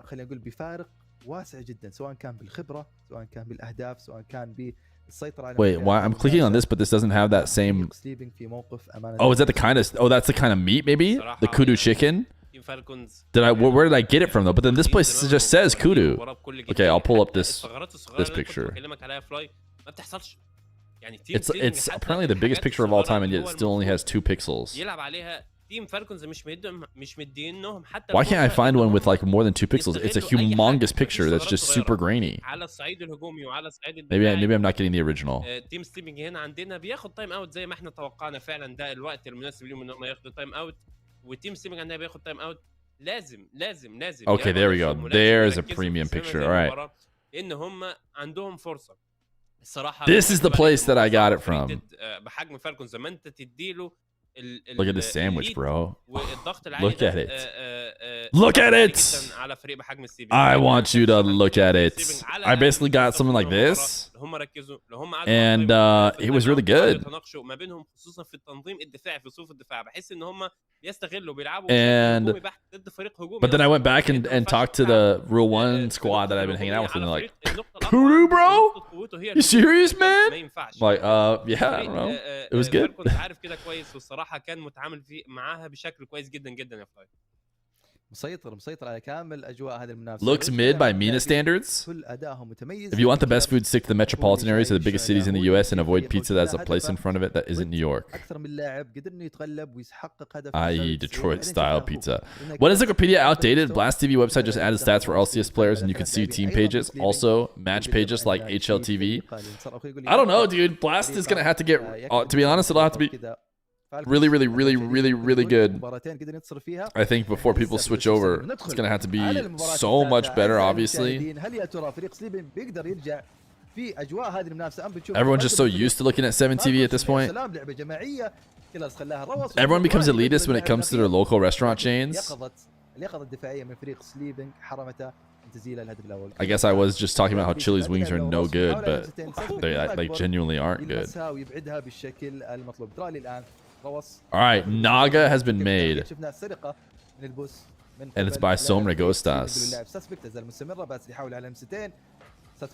خلينا نقول بفارق واسع جدا سواء كان بالخبرة سواء كان بالأهداف سواء كان بالسيطرة على.
Wait, why I'm clicking on this but this doesn't have that same. Oh, is that the kind of that's the kind of meat maybe? The kudu chicken? Where did I get it from though? But then this place just says kudu. Okay, I'll pull up this picture. It's apparently the biggest picture of all time and yet it still only has 2 pixels. Why can't I find one with like more than 2 pixels? It's a humongous picture that's just super grainy. Maybe I'm not getting the original.
تيم سليمنج هنا عندنا بياخد تايم اوت زي ما احنا توقعنا فعلا، ده الوقت المناسب ليهم ان هم ياخدوا تايم اوت، وتيم سليمنج عندنا بياخد تايم اوت. لازم
Okay, there we go. There's a premium picture. All right.
ان هم عندهم فرصه الصراحه.
This is the place that I got it from.
بحجم فالكون زي ما انت تديله.
Look at this sandwich, bro. Look at it.
Look
at it. I want you to look at it. I basically got something like this. And it was really good. And but then I went back and talked to the Rule 1 squad that I've been hanging out with and they're like, Kuru, bro? You serious, man? I'm like, yeah, I don't know. It was good.
كان متعامل معاها بشكل كويس جدا يا فلاي. مسيطر على كامل اجواء هذه المنافسه.
Looks mid by Mena standards.
كل ادائهم متميز.
If you want the best food, stick to the metropolitan areas of the biggest cities in the US and avoid pizza that has a place in front of it that isn't New York.
اكثر من لاعب قدر انه يتغلب ويحقق هدف.
i.e. Detroit style pizza. When is Wikipedia outdated? Blast TV website just added stats for LCS players and you can see team pages. Also match pages like HLTV. I don't know, dude. Blast is gonna have to get. To be honest, it'll have to be really good. I think before people switch over, it's gonna have to be so much better, obviously.
في اجواء هذه المنافسه بنشوف
Everyone's just so used to looking at 7 TV at this point.
سلام لعبه جماعيه كيلرز خلاها روس.
Everyone becomes elitist when it comes to their local restaurant chains.
اليقظه الدفاعيه من فريق سليبنج حرمته من تسجيل الهدف الاول.
I guess I was just talking about how Chili's wings are no good, but they like genuinely aren't good.
ويبعدها بالشكل المطلوب. درالي الان روس.
All right, Naga has been made,
شفنا السرقه من البوس
and it's by Somregostas.
المستمره بس يحاول على لمستين.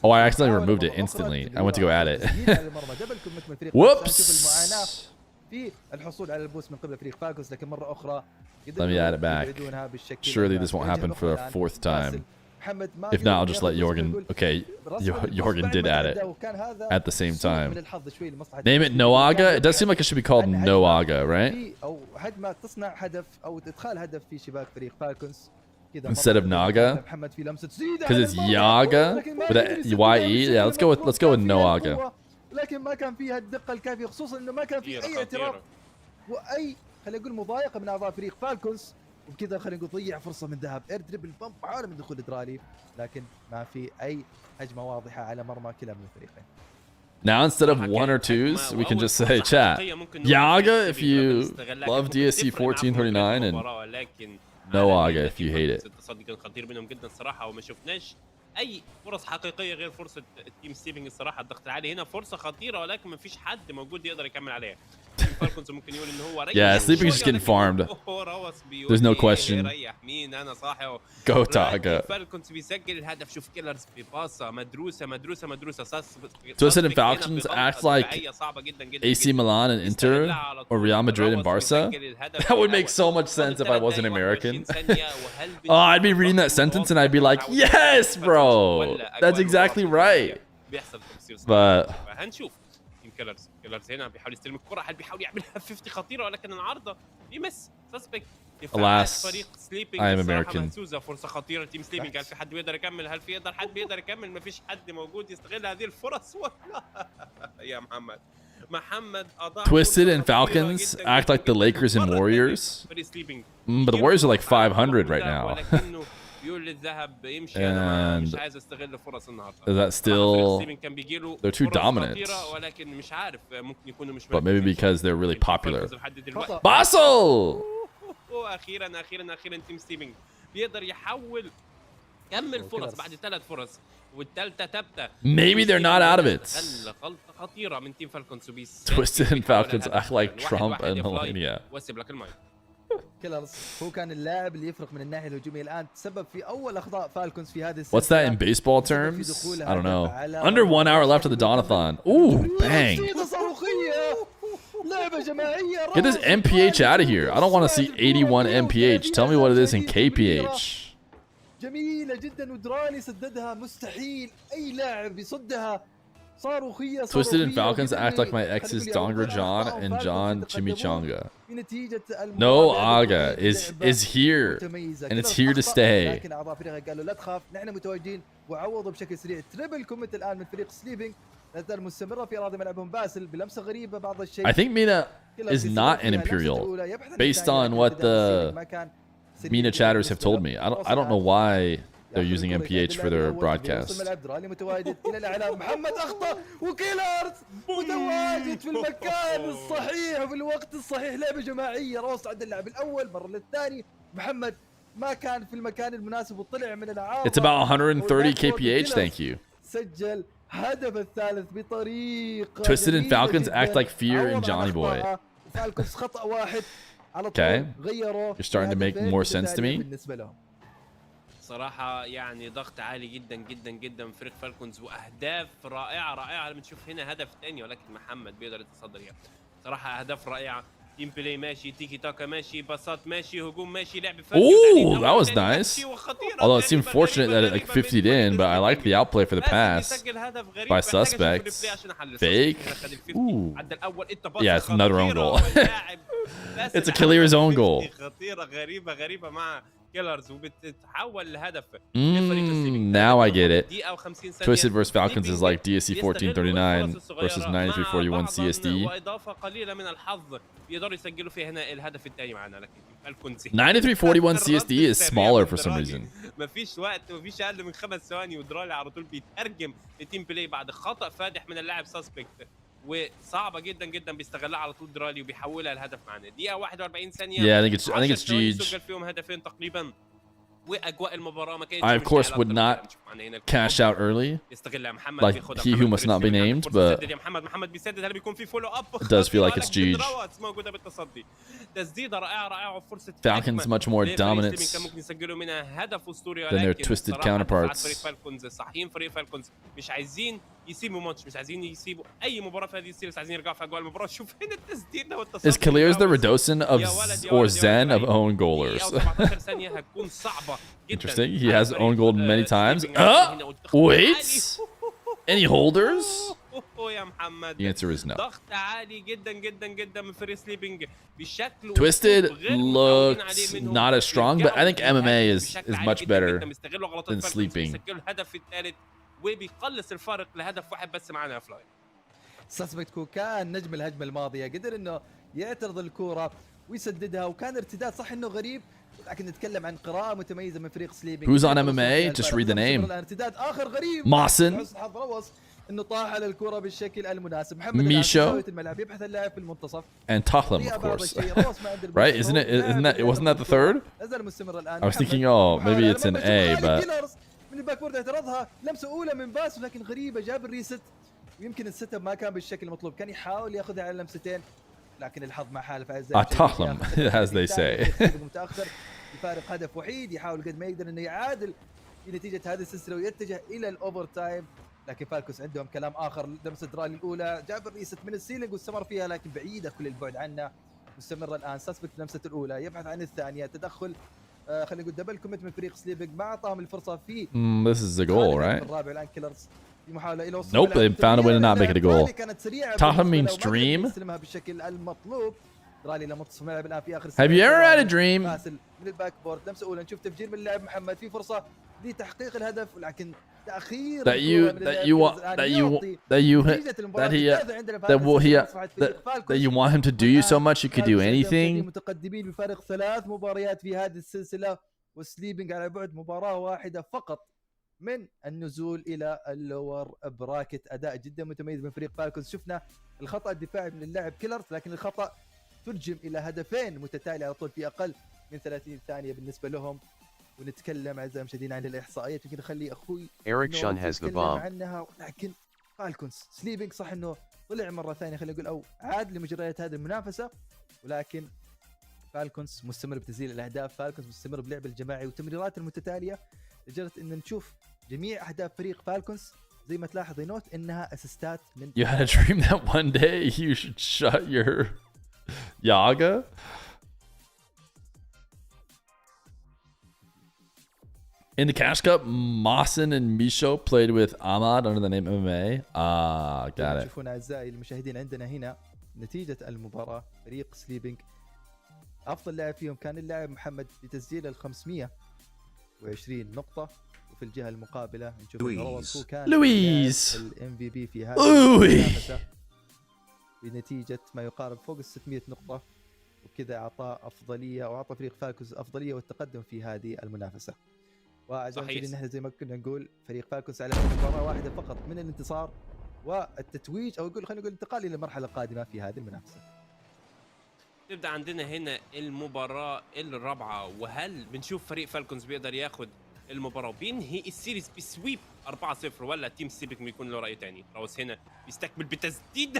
Oh, I accidentally removed it instantly. I went to go at it. Whoops.
في الحصول على البوس من قبل فريق فالكونز لكن مره اخرى
Let me add it back. Surely this won't happen for a fourth time. If not, I'll just let Jorgen. Okay, Jorgen did add it at the same time. Name it Noaga. It does seem like it should be called Noaga, right? Instead of Naga, because it's Yaga with a Y-E. Yeah, let's go with Noaga.
لكن ما كان فيها الدقه الكافيه خصوصا انه ما كان في اي اعتراف واي خلينا نقول مضايقه من اعضاء فريق فالكونز وبكذا خلينا نقول ضيع فرصه من ذهب اير دريبل بامب عالم من دخول درالي لكن ما في اي هجمه واضحه على مرمى كلا من الفريقين.
Now instead of 1 or 2s, we can just say chat Yaga if you love DSC 1439 and Noaga if you hate it.
التصدي كان خطير منهم جدا الصراحه وما شفناش اي فرص حقيقيه غير فرصه التيم ستيفنج الصراحه. الضغط العالي هنا فرصه خطيره ولكن ما فيش حد موجود يقدر يكمل عليها. فالكونز ممكن يقول ان هو
Yeah, Sleeping is just getting farmed. There's no question.
ريح مين انا صاحي.
Go Taga.
فالكونز بيسجل الهدف. شوف كيلرز بباصه مدروسه.
Twisted and Falcons act like AC Milan and Inter or Real Madrid and Barca. That would make so much sense if I wasn't American. Oh, I'd be reading that sentence and I'd be like, yes, bro. That's exactly right. But
هنشوف كيلرز هنا بيحاول يستلم الكره. هل بيحاول يعملها 50 خطيره ولكن العارضه يمس سسبكت.
Alas,
فريق سليبنج
I am American.
منسوزة. فرصه خطيره تيم سليبنج. هل في حد بيقدر يكمل؟ هل في حد بيقدر يكمل؟ ما فيش حد موجود يستغل هذه الفرص. يا محمد
Twisted and Falcons act like the Lakers and Warriors. But the Warriors are like 500 right now. And is that still... They're too dominant. But maybe because they're really popular. Basel!
واخيرا تيم ستيفنج بيقدر يحول كمل فرص بعد 3 فرص والثالثه ثابته.
Maybe they're not out of it.
غلطه خطيره من تيم فالكونز.
Twisted and Falcons act like Trump and Melania.
واسيب لك المايك.
كيلرز هو كان اللاعب اللي يفرق من الناحيه الهجوميه الان تسبب في اول اخطاء فالكونز في هذه
What's that in baseball terms? I don't know. Under 1 hour left of the Donathon. Ooh, bang. Get this MPH out of here. I don't want to see 81 MPH. Tell me what it is in KPH.
جميلة جدا ودرالي سددها. مستحيل أي لاعب يصدها. صاروخية.
Twisted and Falcons act like my exes Donger John and John Chimichanga. No Aga is here and it's here to stay.
لكن أعضاء فريقه قالوا لا تخاف نحن متواجدين وعوضوا بشكل سريع. تريبل كومنت الآن من فريق سليبنج. لا تزال مستمرة في أراضي ملعبهم باسل بلمسة غريبة بعض الشيء.
I think Mena is not an Imperial based on what the Mena chatters have told me. I don't know why they're using MPH for their broadcast. محمد أخطأ وكيلرز متواجد في المكان الصحيح وفي الوقت الصحيح. لعبة جماعية. روس عند اللاعب الأول مرة للثاني. محمد ما كان في المكان المناسب وطلع من العارضة. It's about 130 KPH. Thank you.
سجل هدف الثالث بطريقة.
Twisted and Falcons act like Feer and Johnny Boy.
فالكونز خطأ واحد على
Okay.
طول غيره.
You're starting to make more sense to me.
بالنسبة لهم.
صراحة يعني ضغط عالي جدا جدا جدا فريق فالكونز واهداف رائعة. لما نشوف هنا هدف ثاني ولكن محمد بيقدر يتصدر يعني. صراحة اهداف رائعة. تيم بلاي ماشي. تيكي تاكا ماشي. باصات ماشي. هجوم ماشي. لعب فردي.
Ooh, that was nice. Although it seemed fortunate that it like 50'd in, but I liked the outplay for the pass by suspects. Fake. Ooh. Yeah, it's another own goal. It's a Killer's own goal.
خطيرة غريبة مع كيلرز وبتتحول لهدف.
Now I get it.
دقيقة و50 ثانية.
Twisted versus Falcons is like DSC 1439 versus 9341 CSD.
وإضافة قليلة من الحظ بيقدروا يسجلوا فيها هنا الهدف الثاني معانا، لكن فالكونز
9341 CSD is smaller for some reason.
مفيش وقت ومفيش اقل من 5 ثواني ودرالي على طول بيترجم لتيم بلاي بعد خطأ فادح من اللاعب سسبكت، وصعبه جدا جدا بيستغلها على طول درالي وبيحولها لهدف معانا. دقيقه 41 ثانيه.
Yeah, I think it's Jeej.
سجل فيهم هدفين تقريبا، واجواء المباراه ما كانتش
I of course would not cash out early, like he who must not be named, but
محمد بيسدد. هل بيكون في فولو اب؟
it does feel like it's Jeej.
موجوده بالتصدي. تسديده رائعه وفرصه
Falcons much more dominant
كان ممكن يسجلوا منها هدف اسطوري،
than their twisted counterparts.
فريق فالكونز صحيين، فريق فالكونز مش عايزين يسيبوا ماتش، مش عايزين يسيبوا اي مباراه في هذه السيريز، عايزين يرجعوا في اجواء المباراه. شوف هنا التسديده والتصدي.
Is Kaliers the Redosin of or Zen of own goalers?
17 ثانيه هتكون صعبه جدا.
Interesting. He has owned goal many times. Wait. Any holders?
يا محمد.
The answer is no.
ضغط عالي جدا جدا جدا من فريق سليبنج بشكل
Twisted looks not as strong, but I think MMA is much better than sleeping.
سجلوا الهدف الثالث وبيقلص الفارق لهدف واحد بس معانا يا فلاي.
سسبكت كان نجم الهجمه الماضيه، قدر انه يعترض الكوره ويسددها، وكان ارتداد صح انه غريب، لكن نتكلم عن قراءة متميزة من فريق سليبنج.
Who's on MMA? Just read the name.
ارتداد آخر غريب.
Mawson.
حسن حظ روس إنه طاح على الكرة بالشكل المناسب. محمد
Misho.
الملعب يبحث اللاعب في المنتصف.
And Tahlam, of course. Right? Wasn't that the third?
نزل مستمر الآن.
I was thinking, oh, maybe it's an A, but
من الباك بورد اعترضها، لمسة أولى من باس لكن غريبة، جاب الريست، ويمكن السيت اب ما كان بالشكل المطلوب، كان يحاول ياخذها على لمستين، لكن الحظ ما حالف.
Tahlam, as they say.
متأخر بفارق هدف وحيد، يحاول قد ما يقدر انه يعادل في نتيجه هذه السلسله ويتجه الى الاوفر تايم، لكن فالكوس عندهم كلام اخر. لمسه درالي الاولى جاب الريست من السيلينج واستمر فيها، لكن بعيده كل البعد عنه. مستمر الان سسبكت لمسه الاولى، يبحث عن الثانيه، تدخل خلينا نقول دبل كوميت من فريق سليبنج، ما اعطاهم الفرصه في
this is a goal, right?
الرابع الان كيلرز في محاوله الى
Nope, they found a way to not make it a goal. Tahlam means dream.
استلمها بالشكل المطلوب. درالي لما تصف الملعب الان في اخر.
Have you ever had a dream?
من الباك بورد، لمسه اولى، نشوف تفجير من اللاعب محمد، في فرصه لتحقيق الهدف، ولكن تاخير
that you want him to do you so much you could do anything.
متقدمين بفارق 3 مباريات في هذه السلسله، وسليبنج على بعد مباراه واحده فقط من النزول الى اللور براكت. اداء جدا متميز من فريق فالكونز. شفنا الخطا الدفاعي من اللاعب كيلرز، لكن الخطا ترجم الى هدفين متتالي على طول في اقل من 30 ثانيه بالنسبه لهم. ونتكلم اعزائي المشاهدين عن الاحصائيات، يمكن اخلي اخوي
Eric Shun has the bomb
عنها، لكن فالكونز سليبنج صح انه طلع مره ثانيه خلينا نقول او عاد لمجريات هذه المنافسه، ولكن فالكونز مستمر بتسجيل الاهداف، فالكونز مستمر بلعب الجماعي والتمريرات المتتاليه، لدرجه ان نشوف جميع اهداف فريق فالكونز زي ما تلاحظ ينوت انها اسيستات من.
You had a dream that one day you should shut your Yaga. In the Cash Cup, Mawson and Misho played with Ahmad under the name MMA. Got it.
تشوفون اعزائي المشاهدين عندنا هنا نتيجه المباراه، فريق سليبنج افضل لاعب فيهم كان اللاعب محمد بتسجيل ال 520 نقطه، وفي الجهه المقابله نشوف
لويز
الام في بي في هذه المنافسه بنتيجه ما يقارب فوق ال 600 نقطه، وكذا اعطى افضليه واعطى فريق فالكوز افضليه والتقدم في هذه المنافسه. واعزائي نحن زي ما كنا نقول فريق فالكوز على مباراه واحده فقط من الانتصار والتتويج، او خلينا نقول الانتقال الى المرحله القادمه في هذه المنافسه.
تبدا عندنا هنا المباراه الرابعه، وهل بنشوف فريق فالكونز بيقدر ياخد المباراه وبينهي السيريز بسويب 4-0، ولا تيم سيبك بيكون له راي ثاني؟ راوس هنا بيستكمل بتسديد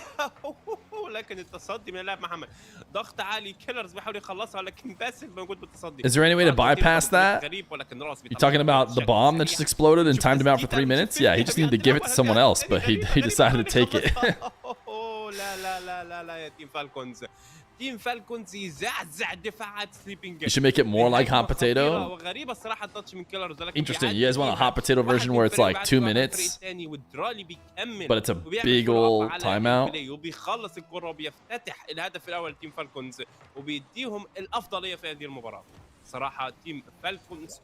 ولكن التصدي من اللاعب محمد، ضغط عالي، كيلرز بيحاول يخلصها ولكن باسل موجود بالتصدي.
Is there any way to bypass that? You talking about the bomb that just exploded and timed him out for 3 minutes? Yeah, he just needed to give it to someone else, but he decided to take it.
لا لا لا لا لا يا تيم فالكونز. تيم فالكونز يزعزع دفاعات سليبنج.
You should make it more like hot potato.
وغريبه الصراحه التاتش من كيلرز.
Interesting. You guys want a hot potato version where it's like 2 minutes, but it's a big old timeout?
وبيخلص الكره وبيفتتح الهدف الاول تيم فالكونز وبيديهم الافضليه في هذه المباراه. صراحه تيم فالكونز.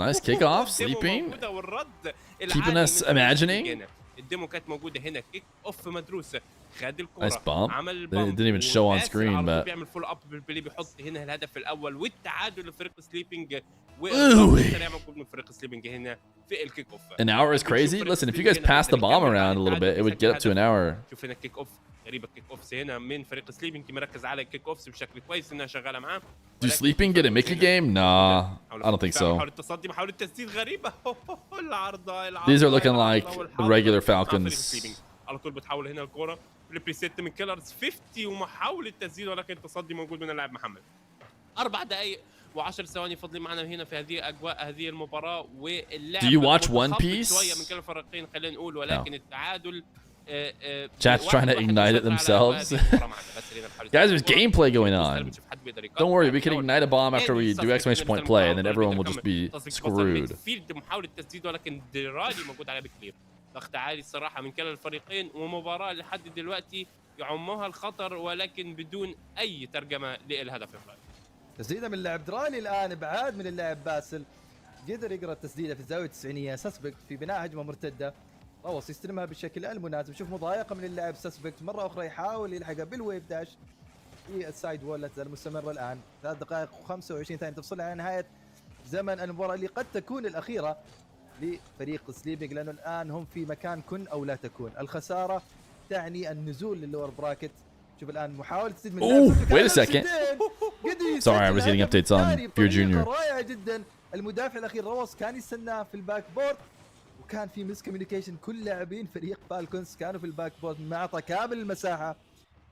Nice kick off, sleeping. Keeping us imagining.
الديمو كانت موجوده هنا، كيك اوف مدروس، خد الكره،
Nice bump.
عمل
They didn't even show on screen, but
بيعمل فول اب بالبلاي، بيحط هنا الهدف الاول والتعادل لفريق سليبنج، والسريع موجود من فريق سليبنج هنا في الكيك اوف.
an hour is crazy. Listen, if you guys pass the bomb around a little bit, it would get up to an hour.
شوف هنا الكيك اوف، غريبه الكيك اوفس هنا من فريق سليبنج، مركز على الكيك اوفس بشكل كويس انها شغاله معاه.
Do sleeping get a Mickey game? Nah, I don't think so.
محاولة التصدي، محاولة تسديد غريبة. العارضة
These are looking like regular Falcons.
على طول بتحول هنا الكرة، فليبي ست من كيلرز 50 ومحاولة تسديد، ولكن التصدي موجود من اللاعب محمد. 4 دقائق و10 ثواني فاضلين معنا هنا في هذه اجواء هذه المباراة، واللاعب
Do you watch One Piece?
شوية من كلا الفريقين خلينا نقول، ولكن التعادل
Chat's trying to ignite it themselves. Guys, there's gameplay going on. Don't worry, we can ignite a bomb after we do exclamation point play, and then everyone will just be screwed.
فيلد محاولة تسديد، ولكن درالي موجود على بكلير. ضغط عالي الصراحة من كلا الفريقين، ومباراة لحد دلوقتي يعمها الخطر ولكن بدون أي ترجمة للهدف الرابع.
تسديده من اللاعب درالي الان، ابعاد من اللاعب باسل، قدر يقرا التسديده في الزاويه التسعينيه. سسبكت في بناء هجمه مرتده، روس يستلمها بالشكل المناسب. شوف مضايقه من اللاعب سسبكت، مره اخرى يحاول يلحقها بالويف داش في السايد وول، لا تزال مستمره الان. 3 دقائق و25 ثانيه تفصل عن نهايه زمن المباراه اللي قد تكون الاخيره لفريق سليبنج، لانه الان هم في مكان كن او لا تكون. الخساره تعني النزول للور براكت. شوف الان محاوله تسديد من
wait a second. Sorry, I was getting updates on Feer Jr.
رائعه جدا. المدافع الاخير روس كان يستناه في الباك بورد، وكان في مس كوميونيكيشن. كل لاعبين فريق فالكونز كانوا في الباك بورد، ما اعطى كامل المساحه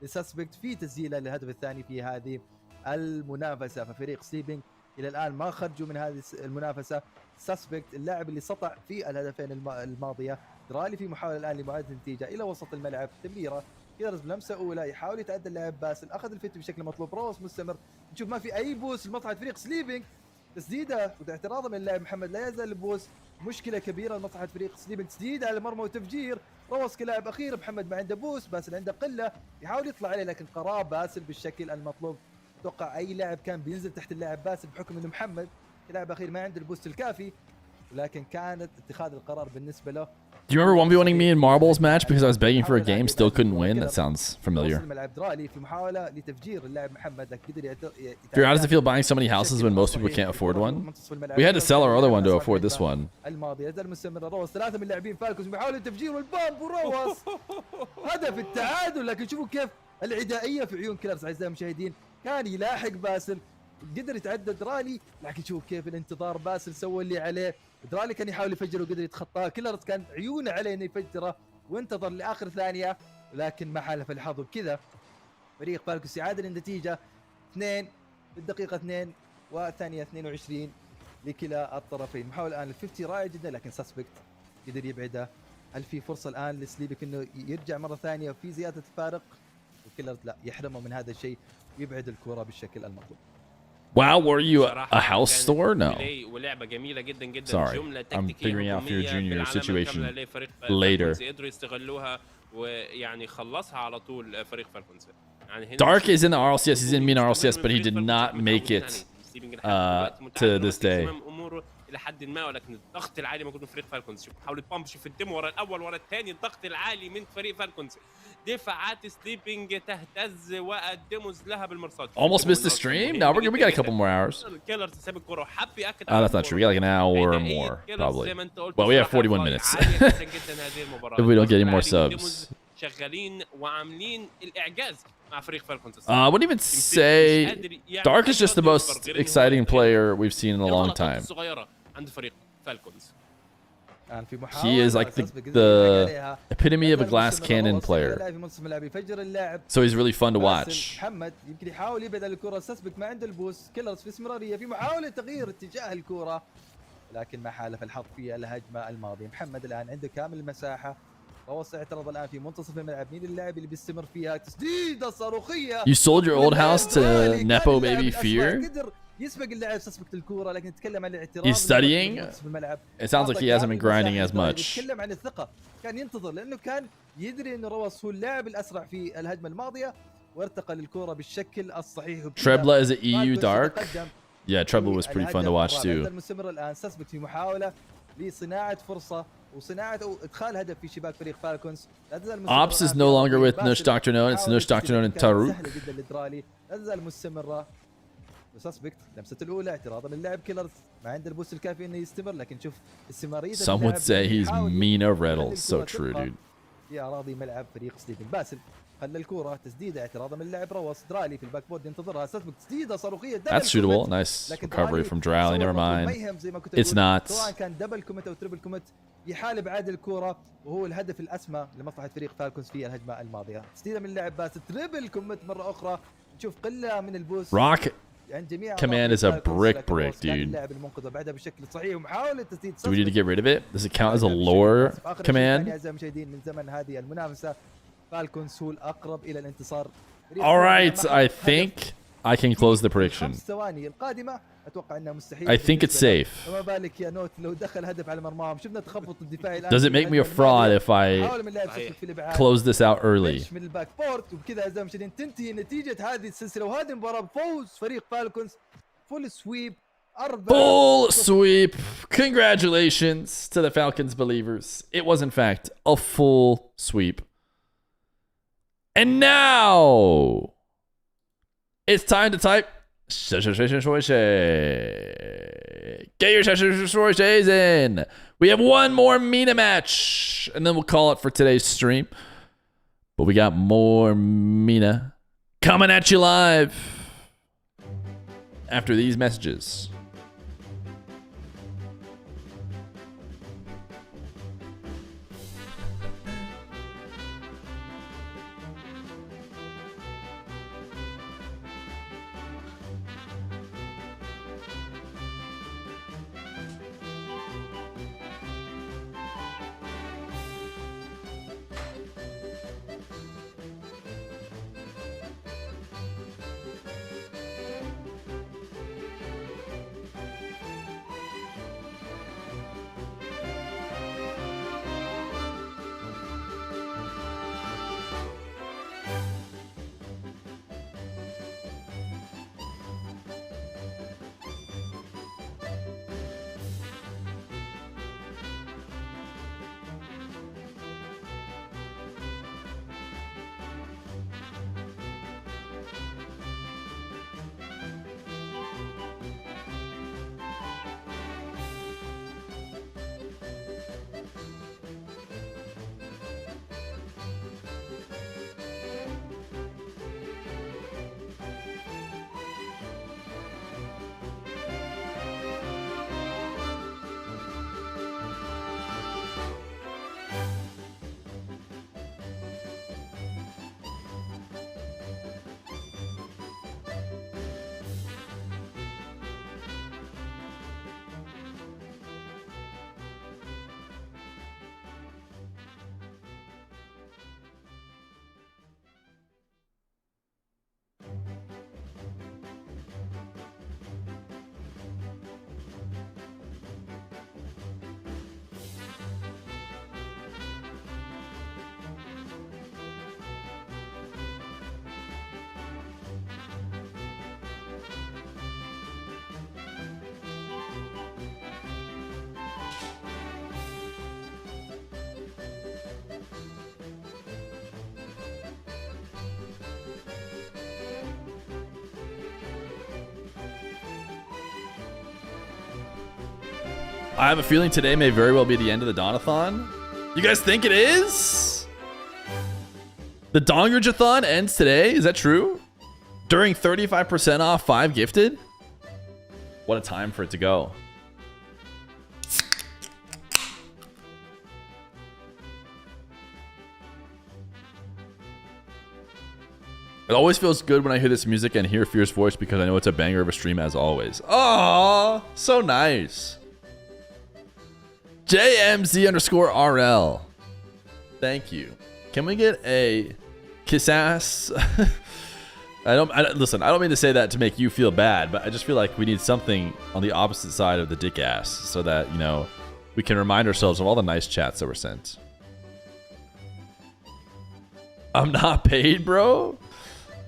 لسسبكت في تسجيله للهدف الثاني في هذه المنافسه. ففريق سليبنج الى الان ما خرجوا من هذه المنافسه. سسبكت اللاعب اللي سطع في الهدفين الماضيه، درالي في محاوله الان لمعادله النتيجه الى وسط الملعب، تمريره كيرز بلمسه اولى، يحاول يتعدى اللاعب باسل، اخذ الفيت بشكل مطلوب. روس مستمر، نشوف ما في اي بوس لمصلحه فريق سليبنج. تسديده واعتراضه من اللاعب محمد، لا يزال البوس مشكله كبيره لمصلحه فريق سليبنج. تسديد على المرمى وتفجير. روس كلاعب اخير، محمد ما عنده بوس، باسل عنده قله، يحاول يطلع عليه لكن قرار باسل بالشكل المطلوب. اتوقع اي لاعب كان بينزل تحت اللاعب باسل بحكم انه محمد كلاعب اخير ما عنده البوست الكافي، ولكن كانت اتخاذ القرار بالنسبه له.
Do you remember 1v1ing me in Marbles match because I was begging for a game, still couldn't win? That sounds familiar. Feer, how does it feel buying so many houses when most people can't afford one? We had to sell our other one to afford this one.
هدف التعادل، لكن شوفوا كيف العدائيه في عيون كيلرز اعزائي المشاهدين. كان يلاحق باسل، قدر يتعدى درالي، لكن شوف كيف الانتظار. باسل سوى اللي عليه، درالي كان يحاول يفجر وقدر يتخطاه. كيلرز كان عيونه عليه انه يفجره وانتظر لاخر ثانيه، لكن ما حالف الحظ. وبكذا فريق فالكوس يعادل النتيجه 2 في الدقيقه 2 وثانيه 22 لكلا الطرفين. محاول الان ال50 رائع جدا، لكن سسبكت قدر يبعده. هل في فرصه الان لسليبك انه يرجع مره ثانيه وفي زياده الفارق؟ وكيلرز لا، يحرمه من هذا الشيء ويبعد الكره بالشكل المطلوب.
Wow, were you a house store? No. Sorry, I'm figuring out Feer Jr.'s situation later. Dark is in the RLCS. He's in Mena RLCS, but he did not make it to this day.
الى حد ما، ولكن الضغط العالي موجود من فريق فالكونز. شوف محاولة بامب، شوف الدم ورا الاول ورا الثاني، الضغط العالي من فريق فالكونز. دفاعات سليبنج تهتز والدموز لها بالمرصاد.
Almost missed the stream. Now we got a couple more hours.
كيلر ساب الكرة وحب ياكد.
That's not true. We got like an hour or more probably. Well, we have 41 minutes. If we don't get any more subs.
شغالين وعاملين الاعجاز مع فريق فالكونز.
I wouldn't even say Dark is just the most exciting player we've seen in a long time.
عند فريق فالكونز.
He is like the epitome of a glass cannon player. So he's really fun to watch.
محمد يمكن يحاول يبعد الكرة، سسبك ما عنده البوس. كيلرز في استمرارية في محاولة تغيير اتجاه الكرة، لكن ما حالف الحظ في الهجمة الماضية. محمد الآن عنده كامل المساحة. روس اعترض الآن في منتصف الملعب. مين اللاعب اللي بيستمر فيها؟ تسديدة صاروخية.
You sold your old house to Nepo baby Feer?
يسبق اللاعب سسبكت الكرة، لكن نتكلم عن الاعتراض.
He's studying. It sounds like he hasn't been grinding as much.
نتكلم عن الثقة، كان ينتظر لأنه كان يدري أن روس هو اللاعب الأسرع في الهجمة الماضية، وارتقى للكرة بالشكل الصحيح.
Trebla is an EU Dark. Yeah, Trouble was pretty fun to watch too.
المستمر الان سسبكت في محاوله لصناعه فرصه وصناعه او ادخال هدف في شباك فريق فالكونز.
Ops is no longer with Nush Dr. Known. It's Nush Dr. Known and Taruk.
سهله جدا للدرالي. لا تزال مستمره. وسسبكت لمسه الاولى اعتراضا من لاعب كيلرز ما عنده البوست الكافي انه يستمر لكن شوف استمراريه.
Some would say he's Mena Rlcs. So true, dude.
في اراضي ملعب فريق سليب باسل. خلى الكرة تسديدة اعتراضا من اللاعب روس. درالي في الباك بورد ينتظرها. سسبكت تسديدة صاروخية.
That's shootable. Nice recovery from Drowley. Never mind. It's not.
سواء كان دبل كوميت او تربل كوميت يحال ابعاد الكرة وهو الهدف الاسمى لمصلحة فريق فالكونز في الهجمة الماضية. تسديدة من اللاعب باسل. تربل كوميت مرة اخرى. نشوف قلة من البوست.
Rock Command is a brick, dude.
Do
we need to get rid of it? Does it count as a lore command? All right, I think I can close the prediction. I think it's safe. Does it make me a fraud if I close this out early? Full sweep. Congratulations to the Falcons believers. It was in fact a full sweep. And now it's time to type. Get your sources in. We have one more Mena match, and then we'll call it for today's stream. But we got more Mena coming at you live after these messages. I have a feeling today may very well be the end of the Don-a-thon. You guys think it is? The Dongerjathon ends today? Is that true? During 35% off 5 gifted? What a time for it to go. It always feels good when I hear this music and hear Feer's voice because I know it's a banger of a stream as always. Aww, so nice. JMZ_RL. Thank you. Can we get a kiss ass? Listen, I don't mean to say that to make you feel bad, but I just feel like we need something on the opposite side of the dick ass so that, you know, we can remind ourselves of all the nice chats that were sent. I'm not paid, bro.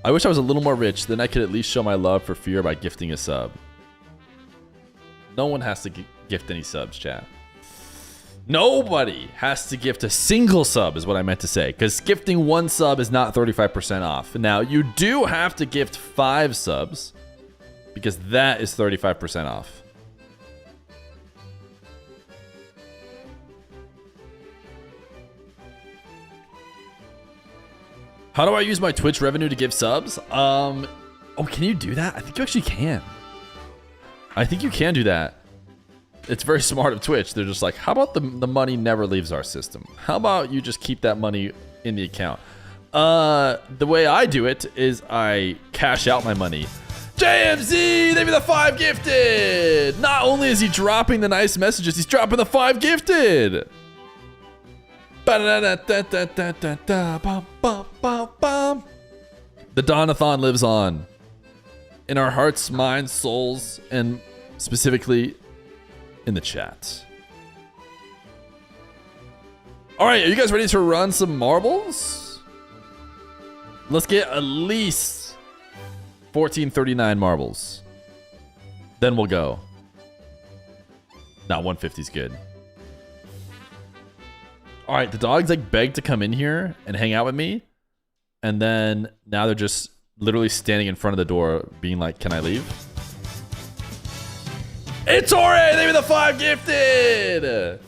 I wish I was a little more rich, then I could at least show my love for Feer by gifting a sub. No one has to gift any subs, chat. Nobody has to gift a single sub is what I meant to say. Because gifting 1 sub is not 35% off. Now, you do have to gift 5 subs. Because that is 35% off. How do I use my Twitch revenue to give subs? Oh, can you do that? I think you actually can. I think you can do that. It's very smart of Twitch. They're just like, how about the money never leaves our system? How about you just keep that money in the account? The way I do it is I cash out my money. JMZ, they be the 5 gifted. Not only is he dropping the nice messages, he's dropping the 5 gifted. The Don-a-thon lives on in our hearts, minds, souls, and specifically in the chat. All right, are you guys ready to run some marbles? Let's get at least 1439 marbles. Then we'll go. Nah, 150 is good. All right, the dogs like begged to come in here and hang out with me. And then now they're just literally standing in front of the door being like, can I leave? It's Ore! They were the 5 gifted!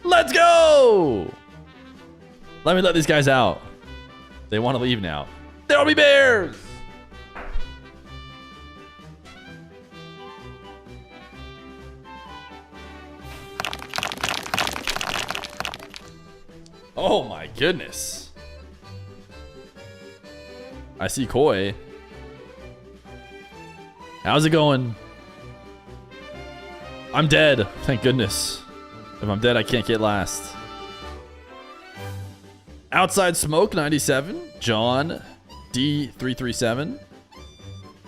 Let's go! Let me let these guys out. They want to leave now. There'll be bears! Oh my goodness. I see Koi. How's it going? I'm dead. Thank goodness. If I'm dead, I can't get last. Outside Smoke 97. John D337.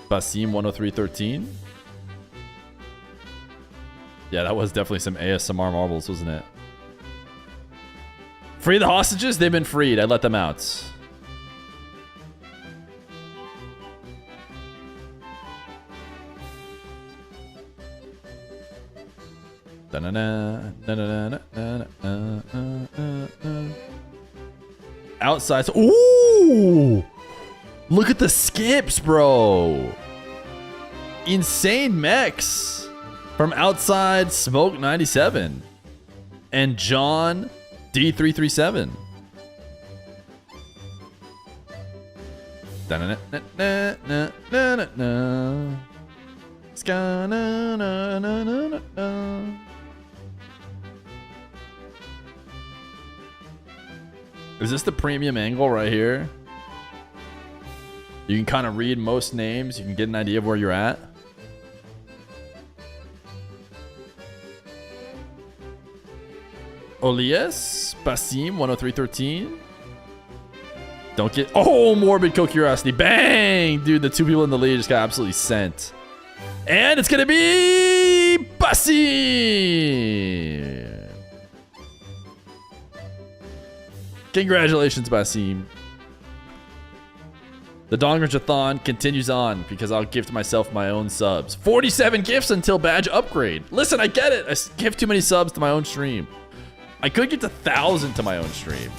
Basim 10313. Yeah, that was definitely some ASMR marbles, wasn't it? Free the hostages? They've been freed. I let them out. Outside. Ooh! Look at the skips, bro. Insane mechs from Outside Smoke 97 and John D337. Is this the premium angle right here? You can kind of read most names. You can get an idea of where you're at. Rlcs, Basim 10313. Don't get. Oh, Morbid Co-Curiosity. Bang! Dude, the 2 people in the lead just got absolutely sent. And it's going to be Basim. Congratulations, Basim. The Athon continues on because I'll gift myself my own subs. 47 gifts until badge upgrade. Listen, I get it. I gift too many subs to my own stream. I could get to 1,000 to my own stream.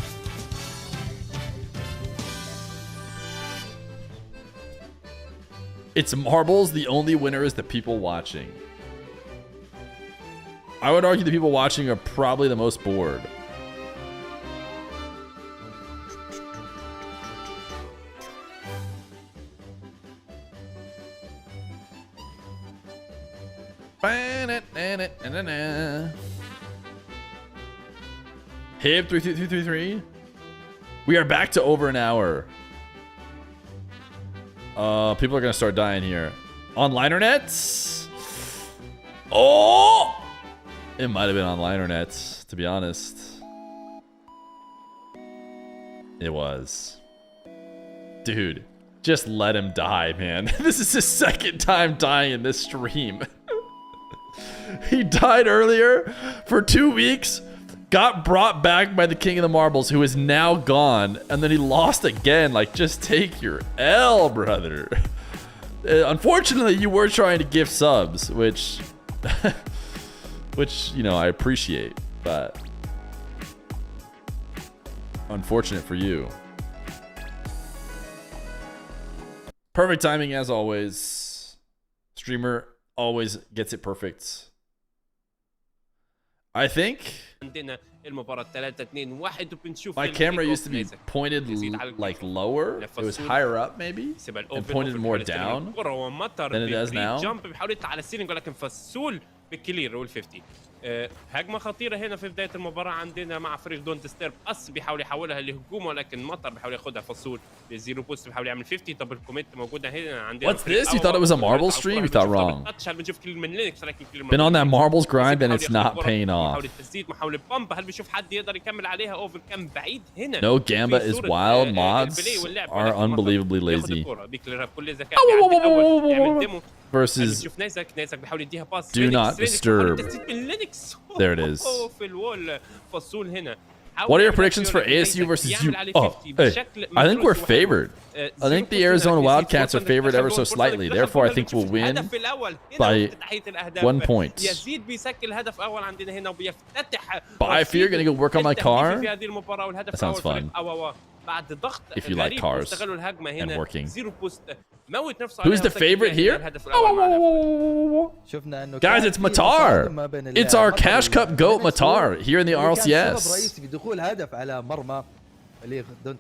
It's marbles. The only winner is the people watching. I would argue the people watching are probably the most bored. Hib 33333. We are back to over an hour. People are gonna start dying here. On Linernets? Oh! It might have been on Linernets, to be honest. It was. Dude, just let him die, man. This is his 2nd time dying in this stream. He died earlier for 2 weeks, got brought back by the King of the Marbles, who is now gone, and then he lost again. Like, just take your L, brother. Unfortunately, you were trying to gift subs, which you know I appreciate, but unfortunate for you. Perfect timing as always. Streamer always gets it perfect. I think my camera used to be pointed like lower. It was higher up maybe and pointed more down than it does now.
هجمه خطيره هنا في بدايه المباراه عندنا مع فريق دون ديسترب اس بيحاول يحولها لهجوم ولكن مطر بيحاول ياخدها فصول بالزيرو بوست بيحاول يعمل 50 دبل كوميت موجوده هنا عندنا.
What's this? You thought it was a marbles stream? You thought wrong. Been on that marbles grind and it's not paying off.
محاوله تسديد محاوله بامب هل بيشوف حد يقدر يكمل عليها اوفر كان بعيد هنا.
No Gamba is wild. Mods are unbelievably lazy. Versus do not disturb. There it is. What are your predictions for ASU versus you? Oh, hey, I think we're favored. I think the Arizona Wildcats are favored ever so slightly. Therefore, I think we'll win by 1 point. Buy Feer, gonna go work on my car? That sounds fun. If you like cars and working. Who's the favorite here? Guys, it's Matar. It's our Cash Cup GOAT Matar here in the Rlcs.
بدخول هدف على مرمى اللي دونت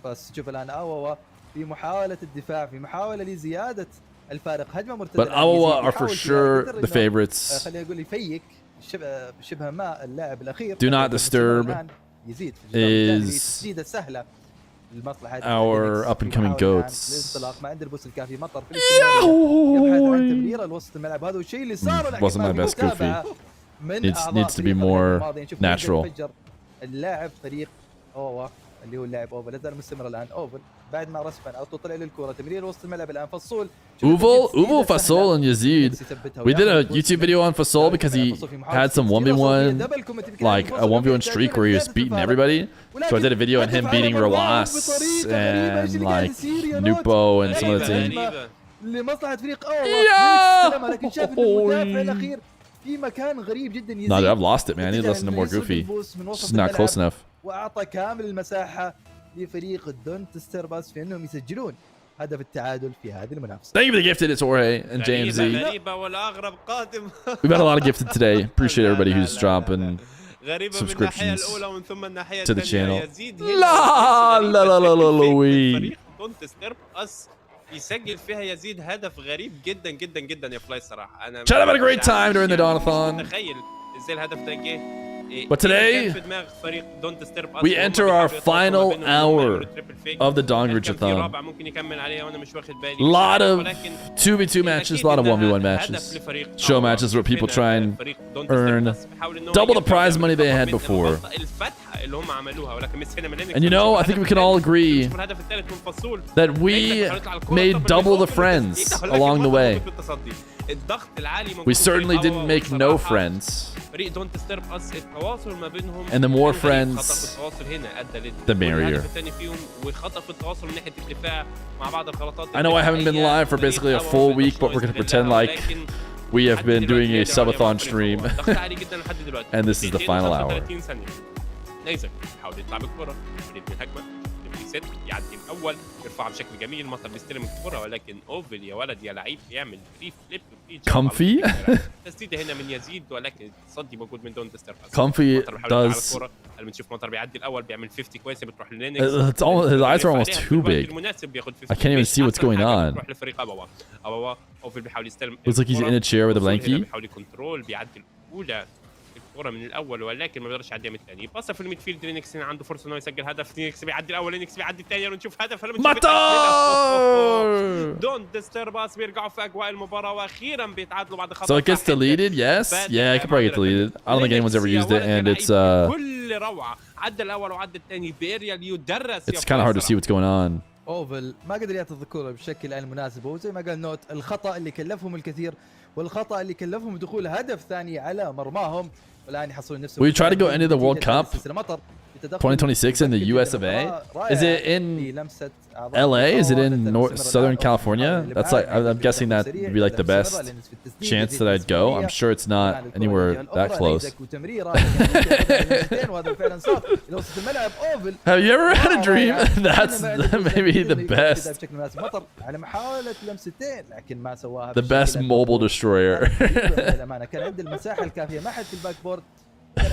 بس شوف الان أواوا في محاولة الدفاع في محاولة لزيادة الفارق هجمة مرتدة.
But Awawa are for sure the favorites.
خليني أقول يفيك شبه ما اللاعب الأخير.
Do not disturb is our up and coming goats. Wasn't my best goofy. Needs to be more natural.
اللاعب فريق أواوا اللي هو اللاعب اوفل لا زال مستمر الان. اوفل بعد ما رسبا او طلع للكره تمرير وسط الملعب الان فصول.
Uval, Fasol, and Yazid. We did a YouTube video on Fasol because he had some 1v1, like a 1v1 streak where he was beating everybody. So I did a video on him beating Rlcs and like Nupo and some of the team.
لمصلحة فريق أواوا لكن شاف المدافع الأخير في مكان غريب جدا.
No, dude, I've lost it, man. I need to listen to more Goofy. It's just not close enough.
وأعطى كامل المساحة لفريق دونت ستيرباس في أنهم يسجلون هدف التعادل في هذه المنافسة.
Thank you for the gifted. It's Jorge and James Z. We've had a lot of gifted today. Appreciate everybody who's dropping subscriptions to the channel.
يسجل فيها يزيد هدف غريب جدا جدا جدا يا فلاي صراحه. انا
Chat had a great time during the Don-a-thon.
تخيل ازاي الهدف ده جه.
But today we enter our final hour of the Dongridge-a-thon. A lot of 2v2 matches, a lot of 1v1 matches, show matches where people try and earn double the prize money they had before. And you know, I think we can all agree that we made double the friends along the way. We certainly didn't make no friends. And the more friends, the merrier. I know I haven't been live for basically a full week, but we're going to pretend like we have been doing a subathon stream. And this is the final hour.
ست يعدي الاول يرفعها بشكل جميل مطر بيستلم الكره ولكن اوفل يا ولد يا لعيب بيعمل فري فليب
Comfy
تسديده هنا من يزيد ولكن التصدي موجود من دون تستر.
Comfy does
بنشوف مطر بيعدي الاول بيعمل 50 كويسه بتروح للينكس.
His eyes are almost too big. I can't even see what's going on.
بتروح لفريق ابوا اوفل بيحاول يستلم.
Looks like he's in a chair with a blankie.
بيحاول يكنترول بيعدي الاولى الكرة من الاول ولكن ما بيقدرش يعديها من الثاني. باصه في الميدفيلد لينكس عنده فرصه انه يسجل هدف. لينكس بيعدي الاول لينكس بيعدي الثاني ونشوف هدف. دون ديستر باس بيرجعوا في اجواء المباراه واخيرا بيتعادلوا بعد خطا.
So it gets deleted? Yes. Yeah, it could probably get deleted. I don't think anyone's ever used it, and it's
كل روعه. عدى الاول وعدى الثاني بيريال يدرس.
It's kind of hard to see what's going on.
اوفل ما قدر يعطي الكرة بالشكل المناسب وزي ما قال نوت الخطأ اللي كلفهم الكثير والخطأ اللي كلفهم دخول هدف ثاني على مرماهم. والآن يحصلون نفسهم.
We try to go into the World Cup 2026 in the US of A? Is it in LA? Is it in Southern California? That's like, I'm guessing that would be like the best chance that I'd go. I'm sure it's not anywhere that close. Have you ever had a dream? That's maybe the best. The best mobile destroyer.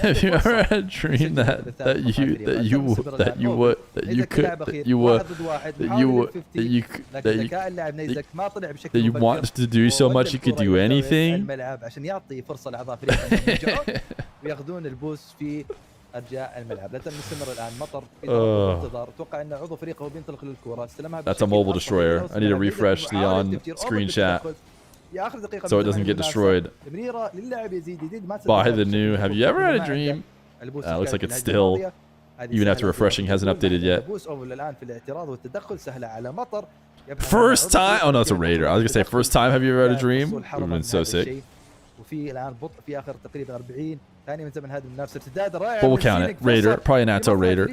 Have you ever had a dream that you want to do so much you could do anything? That's a mobile destroyer. I need to refresh the on-screen chat so it doesn't get destroyed by the new. Have you ever had a dream? Looks like it's still, even after refreshing, hasn't updated yet. First time? Oh no, it's a raider. I was gonna say first time. Have you ever had a dream? Would have been so sick. But we'll count it. Raider, probably an Athon raider.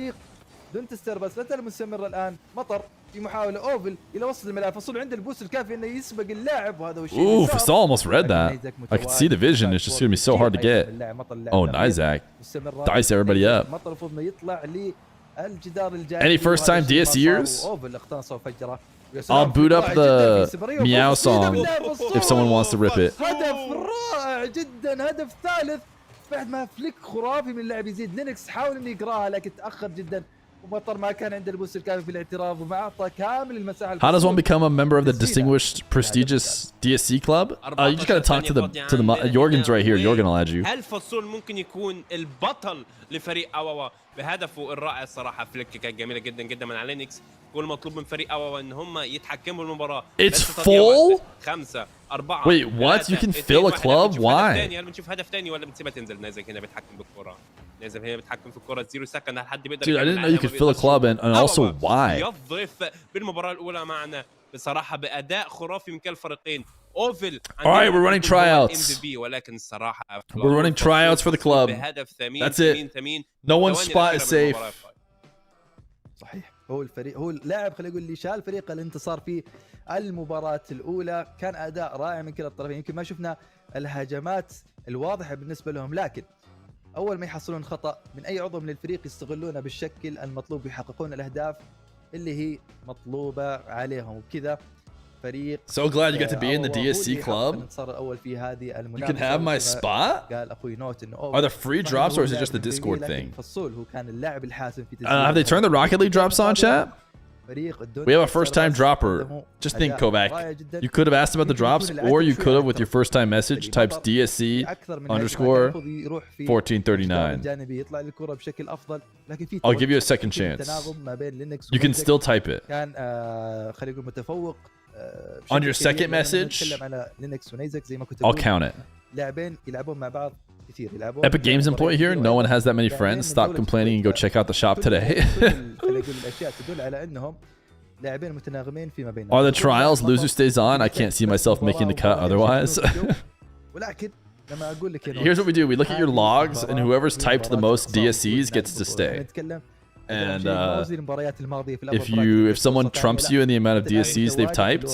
Ooh, Fasal almost read that. I could see the vision. It's just gonna be so hard to get. Oh, Nizak. Dice everybody up. Any first time DSEers? I'll boot up the Meow song if someone wants to rip it. بعد ما فليك خرافي من اللاعب يزيد لينكس حاول انه يقراها لكن تاخر جدا ومطر ما كان عنده البوست الكافي في الاعتراض وما اعطى كامل المساحه. How does one become a member of the distinguished prestigious DSC club? You just gotta talk to the Jorgen's right here. Jorgen will add you.
هل فصول ممكن يكون البطل لفريق أواوا بهدفه الرائع الصراحه؟ فليك كانت جميله جدا جدا من على لينكس. كل مطلوب من فريق أواوا ان هم يتحكموا بالمباراه.
It's full.
5 4.
Wait, what? You can fill a club? Why?
هل بنشوف هدف ثاني ولا بنسيبها تنزل؟ نازل هنا بيتحكم بالكره. نازل هنا بيتحكم في الكره 0 سكند. هل حد بيقدر؟
Dude, I didn't know you could fill a club and also why?
يضيف بالمباراه الاولى معنا بصراحه باداء خرافي من كلا الفريقين. اوفل.
Alright, we're running tryouts.
ولكن الصراحه
We're running tryouts for the club. That's it. No one's spot is safe.
صحيح. هو الفريق، هو اللاعب خلينا نقول اللي شال فريق الانتصار في المباراة الأولى. كان أداء رائع من كلا الطرفين. يمكن ما شفنا الهجمات الواضحة بالنسبة لهم، لكن أول ما يحصلون خطأ من أي عضو من الفريق يستغلونه بالشكل المطلوب ويحققون الأهداف اللي هي مطلوبة عليهم. وبكذا فريق
So glad you got to be in the DSC club. You can have my spot? Are there free drops or is it just the Discord thing? Have they turned the Rocket League drops on, chat? We have a first-time dropper. Just think, Kovac. You could have asked about the drops, or you could have, with your first-time message, types DSC_1439. I'll give you a second chance. You can still type it. On your second message, I'll count it. Epic Games employee here. No one has that many friends. Stop complaining and go check out the shop today. Are the trials? Loser stays on. I can't see myself making the cut otherwise. Here's what we do. We look at your logs, and whoever's typed the most DSCs gets to stay. And if someone trumps you in the amount of DSCs they've typed,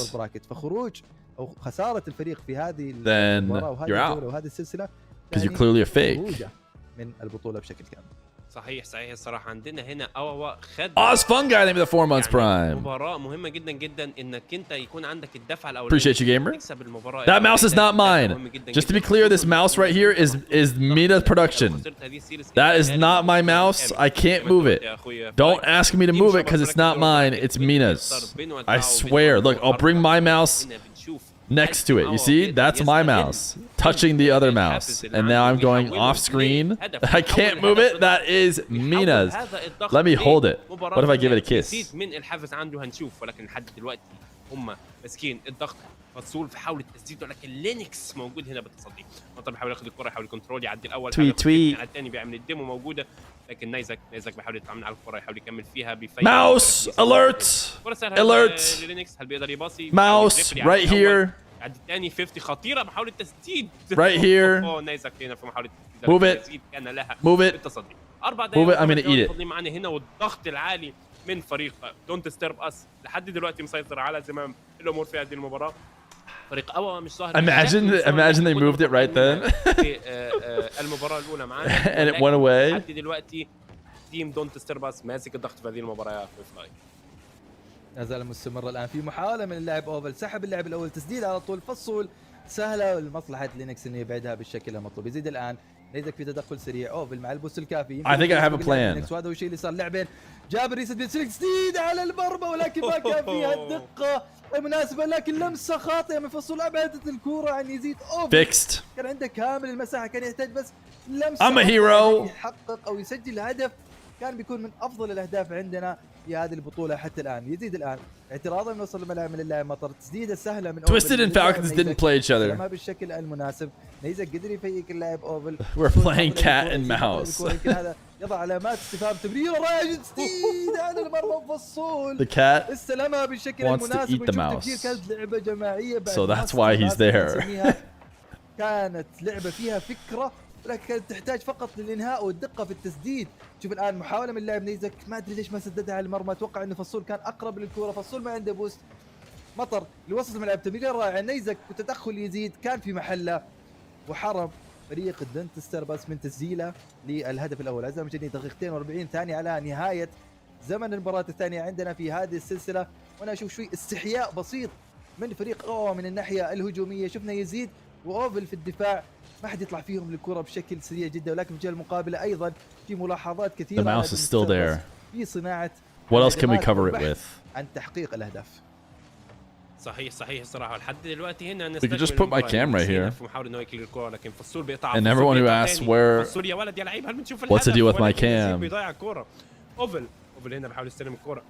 then you're out. Because you're clearly a fake.
صحيح الصراحه عندنا هنا أواوا خد
Fun guy, name of the 4 months prime.
مباراه مهمه جدا جدا انك انت يكون عندك الدفعه الاولانيه.
Appreciate you, gamer. That mouse is not mine. Just to be clear, this mouse right here is Mena production. That is not my mouse. I can't move it. Don't ask me to move it because it's not mine. It's Mena's. I swear. Look, I'll bring my mouse next to it. You see? That's my mouse touching the other mouse. And now I'm going off screen. I can't move it. That is Mena's. Let me hold it. What if I give it a kiss?
من الحافز عنده هنشوف، ولكن لحد دلوقتي هم ماسكين الضغط. فصول في حاول التسديد ولكن لينكس موجود هنا بالتصدي. مطر بيحاول ياخد الكره، يحاول الكنترول، يعدي الاول،
تويت
على الثاني بيعمل الديمو موجوده، لكن نايزك بيحاول يتعامل على الكره، يحاول يكمل فيها
ماوس alert
لينكس. هل بيقدر يباصي؟
ماوس right here.
عدي الثاني 50 خطيره محاوله تسديد
right here.
نايزك هنا في محاوله
move it
كان لها
move it
بالتصدي. 4 دقائق
Move it, I'm gonna eat it.
فاضلين معانا هنا، والضغط العالي من فريق دونت ستيرب اس لحد دلوقتي مسيطر على زمام الامور في هذه المباراه. فريق أوا مش ظاهر.
Imagine they moved it right then.
في المباراه الاولى معانا
And it went away.
لحد دلوقتي تيم دونت ستيرب اس ماسك الضغط في هذه المباراه يا اخوي فلاي.
لا زال مستمر الان في محاوله من اللاعب اوفل، سحب اللاعب الاول، تسديد على طول، فصول سهله لمصلحه لينكس انه يبعدها بالشكل المطلوب. يزيد الان نيزك في تدخل سريع، اوفل مع البوست الكافي.
I think I have a plan.
وهذا هو الشيء اللي صار. لاعبين جاب ريست تسديد على المرمى، ولكن ما كان فيها الدقه المناسبه، لكن لمسه خاطئه من فصول ابعدت الكوره عن يزيد. اوفل
Fixed.
كان عنده كامل المساحه، كان يحتاج بس لمسه
I'm a hero.
يحقق او يسجل هدف كان بيكون من افضل الاهداف عندنا في هذه البطوله حتى الان. يزيد الان اعتراضا من وصل الملعب من اللاعب مطر، تسديده سهله من
Twisted and Falcons didn't play each other.
ما بالشكل المناسب. نيزك قدر يفيك اللاعب اوفل.
We're playing cat and mouse.
يمكن هذا يضع علامات استفهام. تمريره رائع، تسديد على المرمى فصول.
The cat
استلمها بالشكل
wants to
المناسب.
eat the mouse.
كانت لعبه جماعيه،
So that's why he's there.
كانت لعبه فيها فكره، ولكن كانت تحتاج فقط للانهاء والدقه في التسديد. شوف الان محاوله من اللاعب نيزك، ما ادري ليش ما سددها على المرمى. اتوقع انه فصول كان اقرب للكوره، فصول ما عنده بوست. مطر لوسط الملعب، تمرير رائع نيزك، وتدخل يزيد كان في محله، وحرم فريق الدنت ستاربس من تسجيله للهدف الاول. اعزائي المشاهدين دقيقتين و40 ثانيه على نهايه زمن المباراه الثانيه عندنا في هذه السلسله، وانا اشوف شوي استحياء بسيط من فريق اوه من الناحيه الهجوميه. شفنا يزيد واوفل في الدفاع ما حد يطلع فيهم للكره بشكل سريع جدا، ولكن في الجهه المقابله ايضا في ملاحظات كثيره.
The mouse is still there.
في صناعه.
What else can we cover it with?
عن تحقيق الاهداف.
صحيح الصراحه لحد دلوقتي هنا
We could just put my camera here.
في محاولة انه يكل الكره، لكن فصول بيقطع.
And everyone who asks where
فصول يا ولد يا لعيب، هل بنشوف
what's the deal with my
cam؟
cam?
بيضيع الكره. اوفل هنا بيحاول يستلم الكره.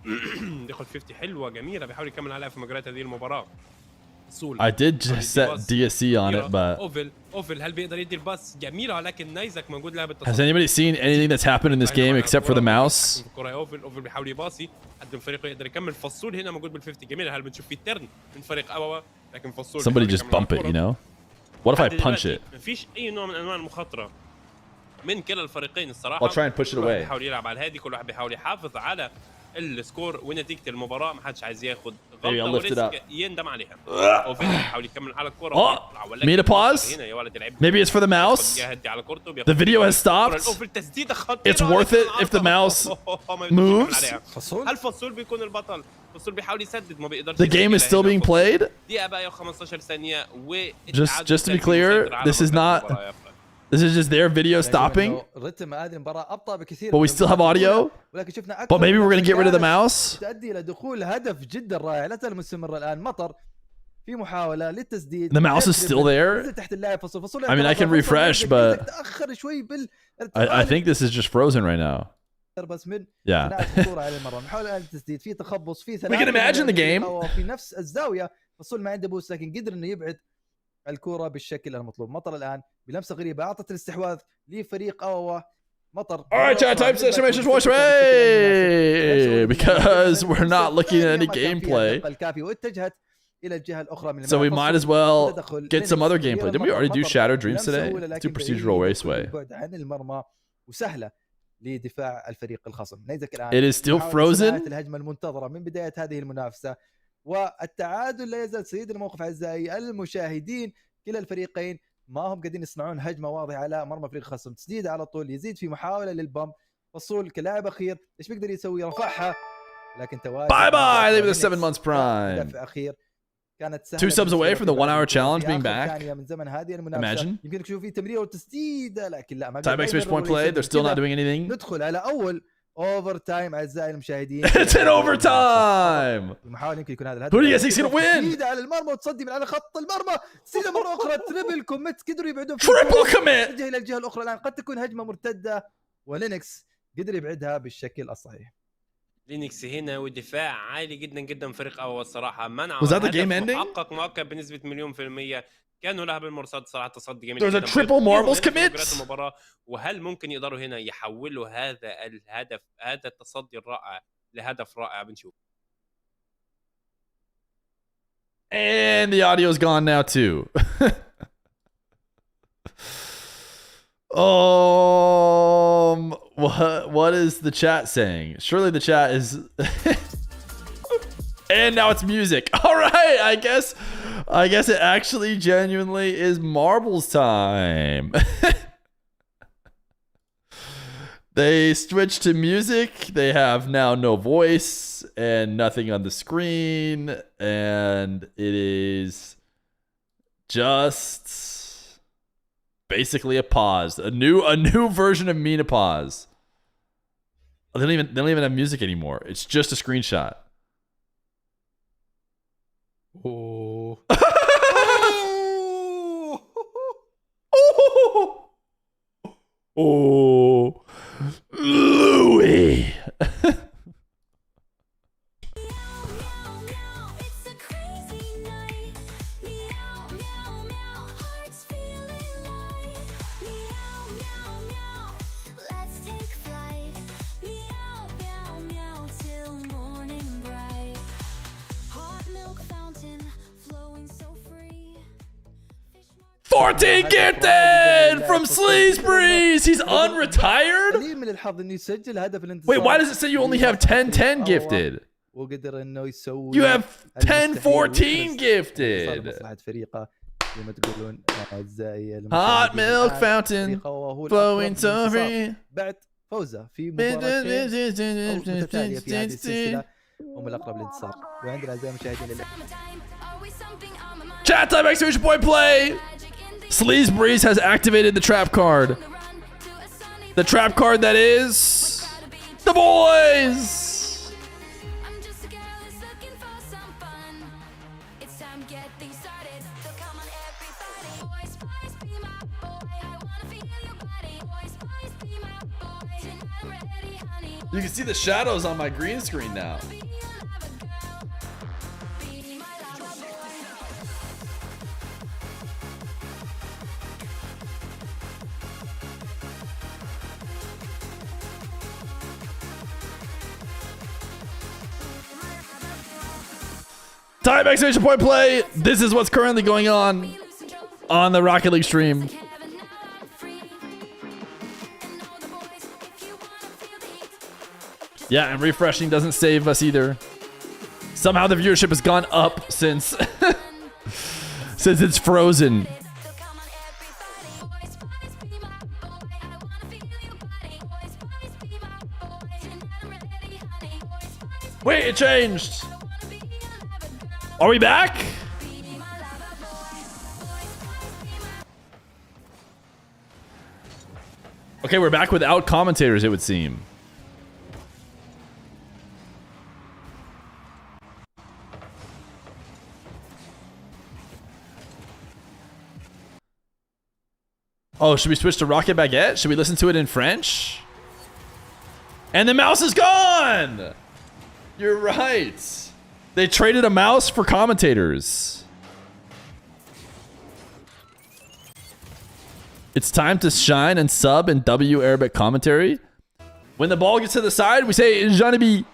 دخل 50 حلوه جميله، بيحاول يكمل عليها في مجريات هذه المباراه.
I did just set DSC on it, but
اوفل هل بيقدر يدي الباس؟ جميله، ولكن نايزك موجود لها بالتصدي.
has anybody seen anything that's happened in this game except for the mouse?
الكره اوفل بيحاول يباصي قد فريقه يقدر يكمل. فصول هنا موجود بال50 جميله. هل بنشوف في ترن من فريق اواوا؟ لكن فصول
Somebody just bump it, you know? What if I punch it?
مفيش اي نوع من انواع المخاطره من كلا الفريقين الصراحه.
I'll try and push it away.
بيحاول يلعب على الهادي، كل واحد بيحاول يحافظ على السكور ونتيجه المباراه. ما حدش عايز ياخد غلطه وريسك يندم عليها. اوفل بيحاول يكمل على الكره.
Mena pause.
هنا يا ولد العب.
Maybe it's for the mouse. The video has stopped. It's worth it if the mouse moves.
هل فصول بيكون البطل؟ فصول بيحاول يسدد، ما بيقدرش.
The game is still being played.
دقيقه بقى و15 ثانيه.
Just to be clear, this is not. This is just their video stopping.
رتم هذه المباراة أبطأ بكثير.
But we still have audio.
ولكن شفنا
But maybe we're gonna get rid of the mouse.
تؤدي إلى دخول هدف جدا رائع. لا زال مستمر الآن. مطر في محاولة للتسديد.
The mouse is still there.
تحت اللاعب فصول.
I mean, I can refresh, but
تأخر شوي
I think this is just frozen right now.
بس من
Yeah.
الكرة على المرمى. محاولة التسديد، في تخبص، في
We can imagine the game.
في نفس الزاوية. فصول ما عنده بوست، لكن قدر إنه يبعد الكرة بالشكل المطلوب. مطر الآن بلمسة غريبة أعطت الاستحواذ لفريق أواوا. مطر.
All right, chat. Type exclamation voice way because we're not looking at any gameplay.
الكافي واتجهت إلى الجهة الأخرى من
So we might as well get some other gameplay. Didn't we already do Shadow Dreams today? Let's do procedural raceway.
بعد عن المرمى وسهلة لدفاع الفريق الخصم. نيزك الآن.
It is still frozen.
الهجمة المنتظرة من بداية هذه المنافسة، والتعادل لا يزال سيد الموقف. أعزائي المشاهدين، كلا الفريقين ما هم قاعدين يصنعون هجمة واضحة على مرمى فريق الخصم. تسديد على طول، يزيد في محاولة للبمب. فصول كلاعب أخير إيش بيقدر يسوي؟ رفعها، لكن توالي.
Bye bye. Leave the 7 months prime.
هدف أخير كانت
2 subs away from the 1 hour challenge being back.
من زمن هذه المنافسة.
Imagine.
يمكن تشوف في تمرير وتسديد، لكن لا ما.
Time exclamation point play. They're still not doing anything.
ندخل على أول اوفر تايم اعزائي المشاهدين.
It's an overtime.
المحاول يمكن يكون هذا الهدف.
Who do you guys think's gonna win?
تسديد على المرمى وتصدي من على خط المرمى. تسديده مرة أخرى. تريبل كوميت. قدروا يبعدون.
Triple commit.
إلى الجهة الأخرى الآن. قد تكون هجمة مرتدة، ولينكس قدر يبعدها بالشكل الصحيح.
لينكس هنا ودفاع عالي جدا جدا فريق أواوا الصراحه. منع.
Was that the game ending?
محقق مؤكد بنسبه 100%. كانوا لها بالمرصاد صراحه. تصدي جميل.
There's a triple marbles commit.
المباراه. وهل ممكن يقدروا هنا يحولوا هذا الهدف، هذا التصدي الرائع، لهدف رائع؟ بنشوف.
And the audio's gone now too. What is the chat saying? Surely the chat is. And now it's music. All right, I guess it actually genuinely is marbles time. They switched to music. They have now no voice and nothing on the screen, and it is just basically a pause. A new version of Mena pause. They don't even have music anymore. It's just a screenshot.
Oh.
Oh, Louis. Gifted from Sleazebreeze. He's unretired. Wait, why does it say you only have 10 gifted? You have 10-14 gifted. Hot milk fountain flowing so free.
بعد فوزه في مباراة متتالية في هذه السلسلة هم الأقرب للانتصار وعندنا أعزائي المشاهدين
Chat time exclamation point play. Sleazebreeze has activated the trap card. The trap card that is the boys. You can see the shadows on my green screen now. Time exclamation point play. This is what's currently going on the Rocket League stream. Yeah, and refreshing doesn't save us either. Somehow the viewership has gone up since since it's frozen. Wait, it changed. Are we back? Okay, we're back without commentators, it would seem. Oh, should we switch to Rocket Baguette? Should we listen to it in French? And the mouse is gone! You're right. They traded a mouse for commentators. It's time to shine and sub in W Arabic commentary. When the ball gets to the side, we say Janibi.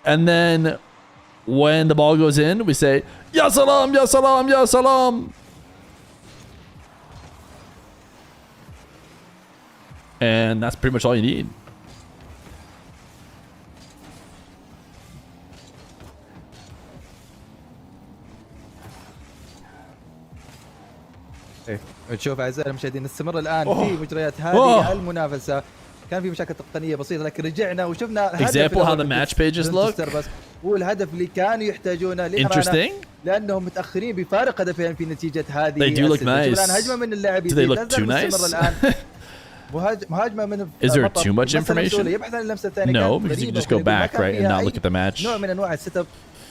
And then when the ball goes in, we say Ya salam, Ya salam, Ya salam. And that's pretty much all you need.
نشوف اعزائي المشاهدين نستمر الان في مجريات هذه المنافسه كان في مشاكل تقنيه بسيطه لكن رجعنا وشفنا
example how the match pages look
والهدف اللي كانوا يحتاجونه
interesting
لانهم متاخرين بفارق هدفين في نتيجه هذه
they do look nice
الان هجمه من اللاعبين
do they look too nice
مهاجمه من
is there too much information
يبحث عن اللمسه الثانيه
no because you can just go back right and not look at the match
نوع من انواع السيت اب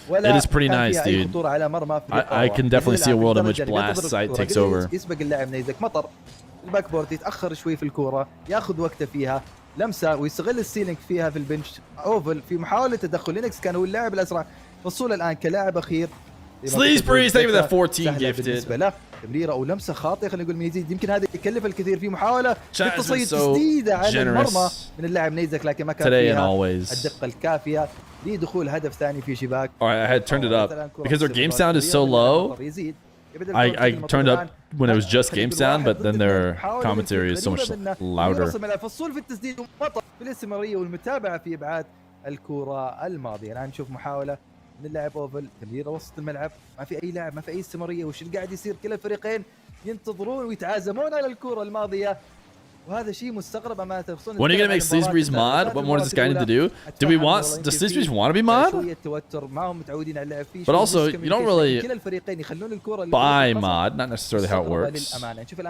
It is pretty nice, dude. I can definitely see a world in which Blast side takes over.
يسبق اللاعب نيزك مطر الباك بورد يتاخر شوي في الكوره ياخذ وقته فيها لمسه ويستغل السيلينج فيها في البنش اوفل في محاوله تدخل لينكس كان هو اللاعب الاسرع فصول الان كلاعب اخير
Sleazebreeze thank you for that 14 gifted
تمريره او لمسه خاطئه خلينا نقول من يزيد يمكن هذا يكلف الكثير في محاوله لتصيد تسديده على المرمى من اللاعب نيزك لكن ما كان فيها الدقه الكافيه لدخول هدف ثاني في شباك.
Alright, I had turned it up because our game sound is so low. I turned up when it was just game sound, but then their commentary is so much louder.
فالصول في التسديد ومطر في الاستمراريه والمتابعه في ابعاد الكره الماضيه. الان نشوف محاوله من اللاعب اوفل، تمريره وسط الملعب، ما في اي لاعب، ما في اي استمراريه. وش اللي قاعد يصير؟ كلا الفريقين ينتظرون ويتعازمون على الكره الماضيه، وهذا شيء مستغرب امانه.
When are you gonna make Sleazebreeze mod? What more does this guy need to do? Does Sleazebreeze want to be mod? But also, you don't really buy mod, not necessarily how it works.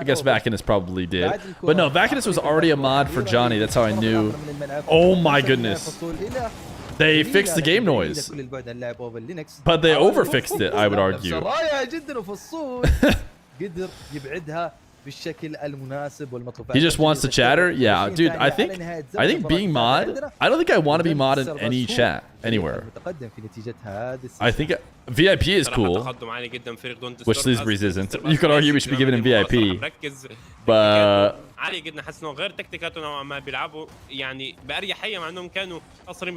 I guess Vakinus probably did. But no, Vakinus was already a mod for Johnny. That's how I knew. Oh my goodness. They fixed the game noise. But they overfixed it, I would argue.
قدر يبعدها بالشكل المناسب والمطلوب.
He just wants to chatter? Yeah, dude, I think being mod, I don't think I want to be mod in any chat anywhere. I think VIP is cool, which Sleazebreeze isn't. You could argue we should be giving him VIP, but
عالي جدا. حاسس انه غير تكتيكاته نوعا ما بيلعبوا يعني باريحيه، مع انهم كانوا خسرين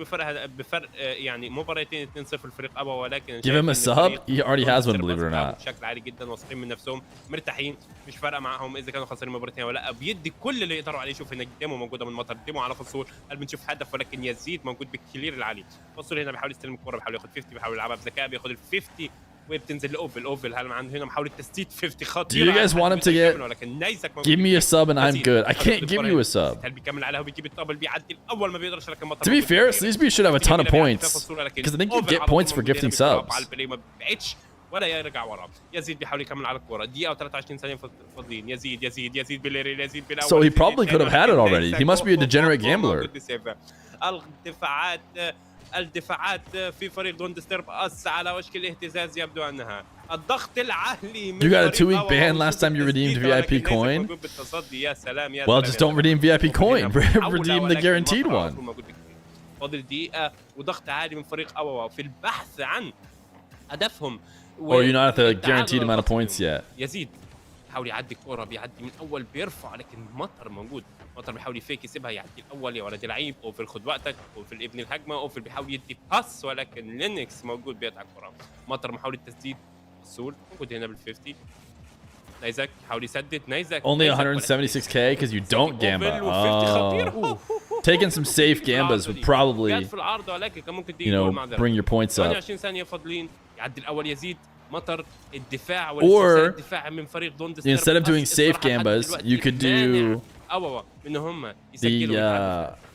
بفرق يعني مباراتين 2-0 الفريق ابا، ولكن
give him a sub. He already has one, believe it or not.
بشكل عالي جدا، واثقين من نفسهم، مرتاحين، مش فارقه معاهم اذا كانوا خسرين مباراتين ولا لا. بيدي كل اللي يقدروا عليه. شوف هنا ديمو موجوده من مطر، ديمو على فصول، هل بنشوف هدف؟ ولكن يزيد موجود بالكلير العالي. فصول هنا بيحاول يستلم الكره، بيحاول ياخد 50، بيحاول يلعبها بذكاء، بياخد ال 50 وبتنزل لاوفل. اوفل هل عنده هنا محاوله تسديد 50 خطيره.
Do you guys want him to give me a sub and I'm good? I can't give you a sub.
هل بيكمل عليها وبيجيب الدبل، بيعدي الاول ما بيقدرش، لكن
To be fair, Sleazebreeze should have a ton of points because I think you get points for gifting subs.
ما بعدش ولا يرجع ورا. يزيد بيحاول يكمل على الكره، دقيقه و23 ثانيه فاضلين. يزيد بالليل، يزيد بالاول.
So he probably could have had it already. He must be a degenerate gambler.
الدفاعات في فريق دون ديسترب اس على وشك الاهتزاز. يبدو انها الضغط العالي من
You got a 2-week ban last time you redeemed VIP coin. Well, just don't redeem VIP coin. Redeem the guaranteed one.
فاضل دقيقة وضغط عالي من فريق أواوا في البحث عن هدفهم.
Or you're not at the guaranteed amount of points yet.
يزيد بيحاول يعدي الكرة، بيعدي من أول، بيرفع، لكن مطر موجود. مطر بيحاول يفيك يسيبها، يعدي الأول. يا ولد لعيب، أوفل خد وقتك، أوفل ابن الهجمة. أوفل بيحاول يدي باس، ولكن لينكس موجود بيقطع الكرة. مطر محاولة تسديد، السول موجود هنا بال50. نايزك يحاول يسدد. نايزك
only 176k because you don't gamba. Oh. Taking some safe gambas would probably, you know, bring your points up.
28 ثانية فاضلين. يعدي الأول يزيد. مطر الدفاع
or
الدفاع من فريق دون
instead of doing safe gambas, you could do